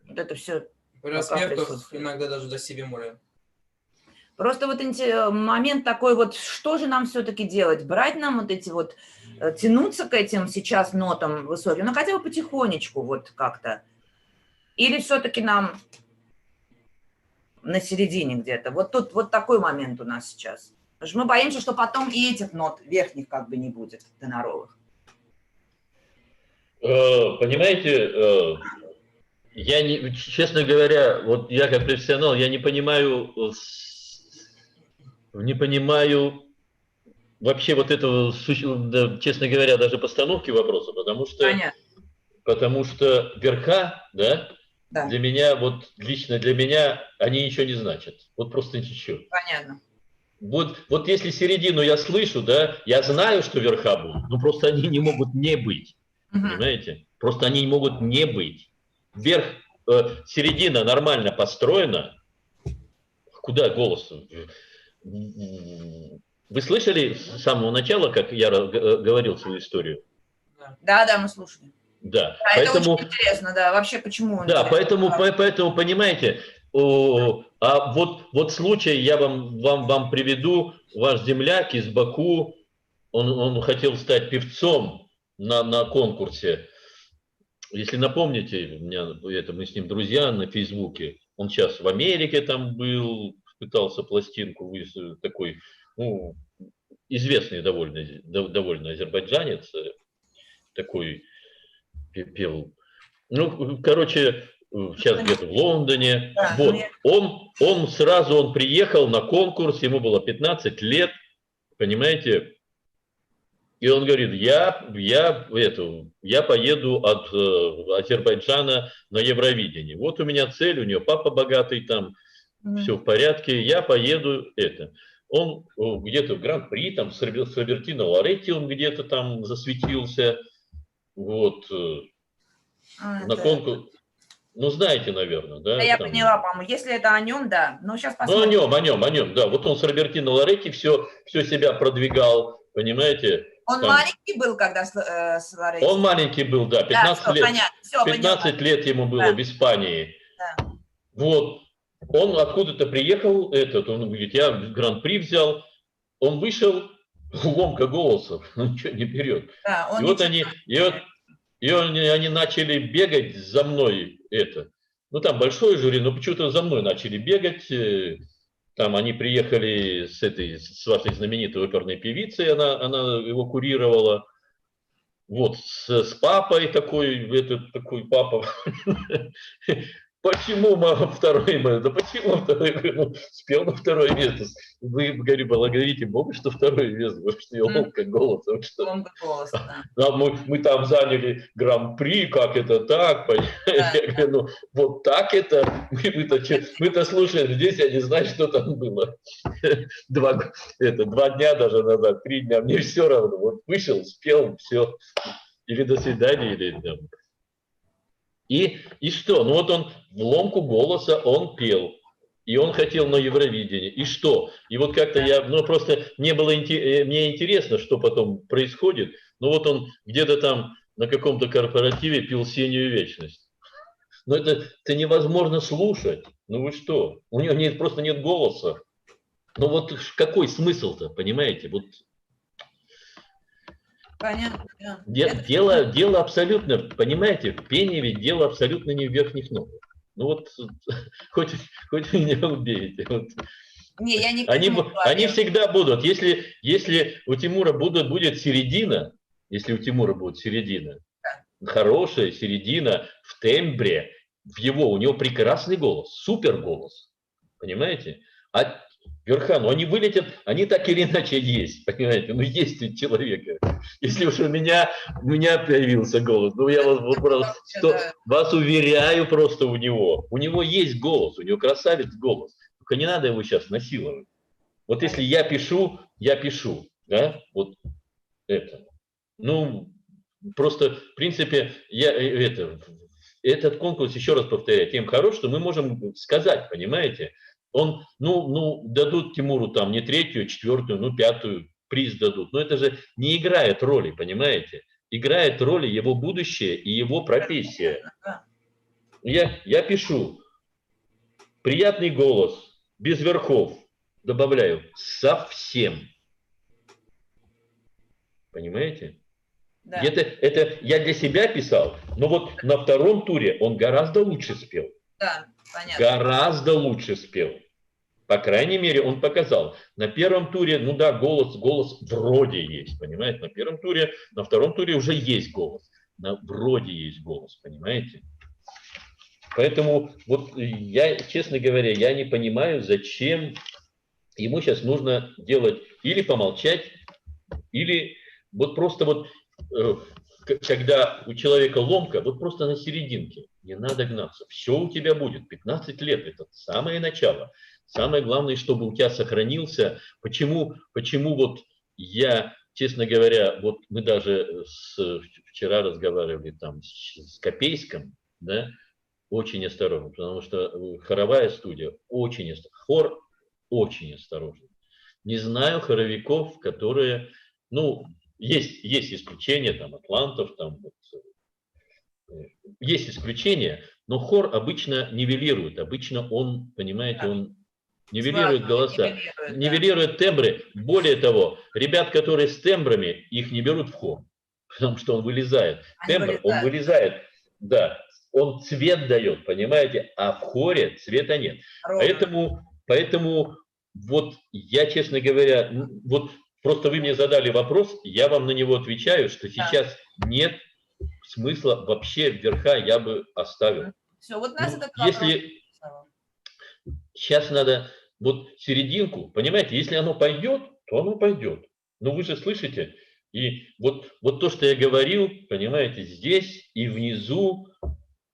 Speaker 14: вот это все.
Speaker 13: При распевках иногда даже до си бемоля.
Speaker 14: Просто вот момент такой вот, что же нам все-таки делать? Брать нам вот эти вот, тянуться к этим сейчас нотам высоким, ну хотя бы потихонечку вот как-то. Или все-таки нам на середине где-то. Вот тут вот такой момент у нас сейчас. Потому что мы боимся, что потом и этих нот верхних как бы не будет, теноровых.
Speaker 8: Понимаете, я не, честно говоря, вот я как профессионал, я не понимаю вообще вот этого, честно говоря, даже постановки вопроса, потому что верха, да, для меня, вот лично для меня, они ничего не значат. Вот просто ничего.
Speaker 14: Понятно.
Speaker 8: Вот если середину я слышу, да, я знаю, что верха будут, но просто они не могут не быть. Понимаете? Просто они не могут не быть. Верх, середина нормально построена. Куда голос? Вы слышали с самого начала, как я говорил свою историю?
Speaker 14: Да, мы слушали.
Speaker 8: Да,
Speaker 14: поэтому... Это очень интересно, да, вообще почему?
Speaker 8: Да, поэтому, понимаете, а вот случай я вам приведу, ваш земляк из Баку, он хотел стать певцом на конкурсе. Если напомните, мы с ним друзья на Фейсбуке, он сейчас в Америке там был, пытался пластинку, такой, ну, известный довольно азербайджанец, такой пел. Ну, короче, сейчас где-то в Лондоне. Да, вот. Он приехал на конкурс, ему было 15 лет, понимаете, и он говорит, я поеду от Азербайджана на Евровидение. Вот у меня цель, у него папа богатый, там все в порядке, я поеду это. Он где-то в Гран-при, там с Робертино Лоретти он где-то там засветился. Вот. На конкурс. Ну, знаете, наверное, да?
Speaker 14: Да, я поняла, по-моему. Если это о нем, да. Но сейчас
Speaker 8: посмотрим. Ну, о нем, да. Вот он с Робертино Лоретти все себя продвигал, понимаете?
Speaker 14: Он там маленький был, когда с Лоретти?
Speaker 8: Он маленький был, да. 15 лет. Все, 15 лет ему было в Испании. Да. Вот. Он откуда-то приехал, он говорит, я Гран-при взял. Он вышел, ломка голоса, ничего не берет. Да, и вот они начали бегать за мной Ну, там большое жюри, но почему-то за мной начали бегать. Там они приехали с вашей знаменитой оперной певицей, она его курировала. Вот, с папой такой папа. Почему второй? Да почему второй? Ну, спел на второе место. Вы, говорю, благодарите Бога, что второе место, потому что я ломка голоса. Ломка голоса, да. Мы там заняли Гран-при, как это так? Да. Я говорю, ну, вот так это. Мы-то слушаем здесь, я не знаю, что там было. 2 дня даже назад, 3 дня, мне все равно. Вот вышел, спел, все. Или до свидания, или там. И что? Ну вот он в ломку голоса, он пел. И он хотел на Евровидение. И что? И вот как-то просто мне интересно, что потом происходит. Ну вот он где-то там на каком-то корпоративе пел «Синюю вечность». Но это невозможно слушать. Ну вы что? У него просто нет голоса. Ну вот какой смысл-то, понимаете? Вот.
Speaker 14: Понятно.
Speaker 8: Дело абсолютно, понимаете, в пении ведь дело абсолютно не в верхних нотах. Ну вот, хоть вы меня убейте. Вот.
Speaker 14: Не, я не к
Speaker 8: Они,
Speaker 14: этому
Speaker 8: они
Speaker 14: говорю.
Speaker 8: всегда будут. Если у Тимура будет середина, если у Тимура будет середина, хорошая середина в тембре, у него прекрасный голос, супер голос. Понимаете? А верха, ну они вылетят, они так или иначе есть, понимаете? Ну есть у человека. Если уж у меня появился голос, ну я вас уверяю просто у него есть голос, у него красавец голос. Только не надо его сейчас насиловать. Вот если я пишу, да, вот это. Ну, просто, в принципе, этот конкурс, еще раз повторяю, тем хорош, что мы можем сказать, понимаете, он, дадут Тимуру там не 3-ю, 4-ю, 5-ю приз дадут, но это же не играет роли, понимаете, играет роли его будущее и его профессия. Я пишу, приятный голос, без верхов, добавляю, совсем. Понимаете?
Speaker 14: Да.
Speaker 8: Это я для себя писал, но вот на втором туре он гораздо лучше спел.
Speaker 14: Да, понятно.
Speaker 8: Гораздо лучше спел. По крайней мере, он показал. На первом туре, ну да, голос вроде есть, понимаете? На втором туре уже есть голос. Вроде есть голос, понимаете? Поэтому вот я, честно говоря, я не понимаю, зачем ему сейчас нужно делать или помолчать, или вот просто вот, когда у человека ломка, вот просто на серединке, не надо гнаться. Все у тебя будет, 15 лет, это самое начало. Самое главное, чтобы у тебя сохранился. Почему вот я, честно говоря, вот мы даже вчера разговаривали там с Копейском, да, очень осторожно, потому что хоровая студия очень осторожна, хор очень осторожен. Не знаю хоровиков, которые, ну, есть исключения, там, атлантов, там, вот, есть исключения, но хор обычно нивелирует, обычно он, понимаете, он нивелирует голоса, нивелирует тембры. Более того, ребят, которые с тембрами, их не берут в хор, потому что он вылезает. Тембр, он вылезает, да, он цвет дает, понимаете, а в хоре цвета нет. Поэтому вот я, честно говоря, вот просто вы мне задали вопрос, я вам на него отвечаю, что сейчас нет смысла вообще верха, я бы оставил.
Speaker 14: Все, вот нас этот
Speaker 8: если сейчас надо вот серединку, понимаете, если оно пойдет, то оно пойдет. Но вы же слышите, и вот то, что я говорил, понимаете, здесь и внизу,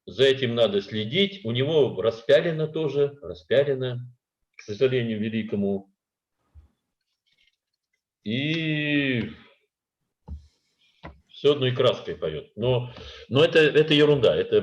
Speaker 8: за этим надо следить. У него распялено тоже, к сожалению, великому. И все одной краской поет. Но это ерунда, это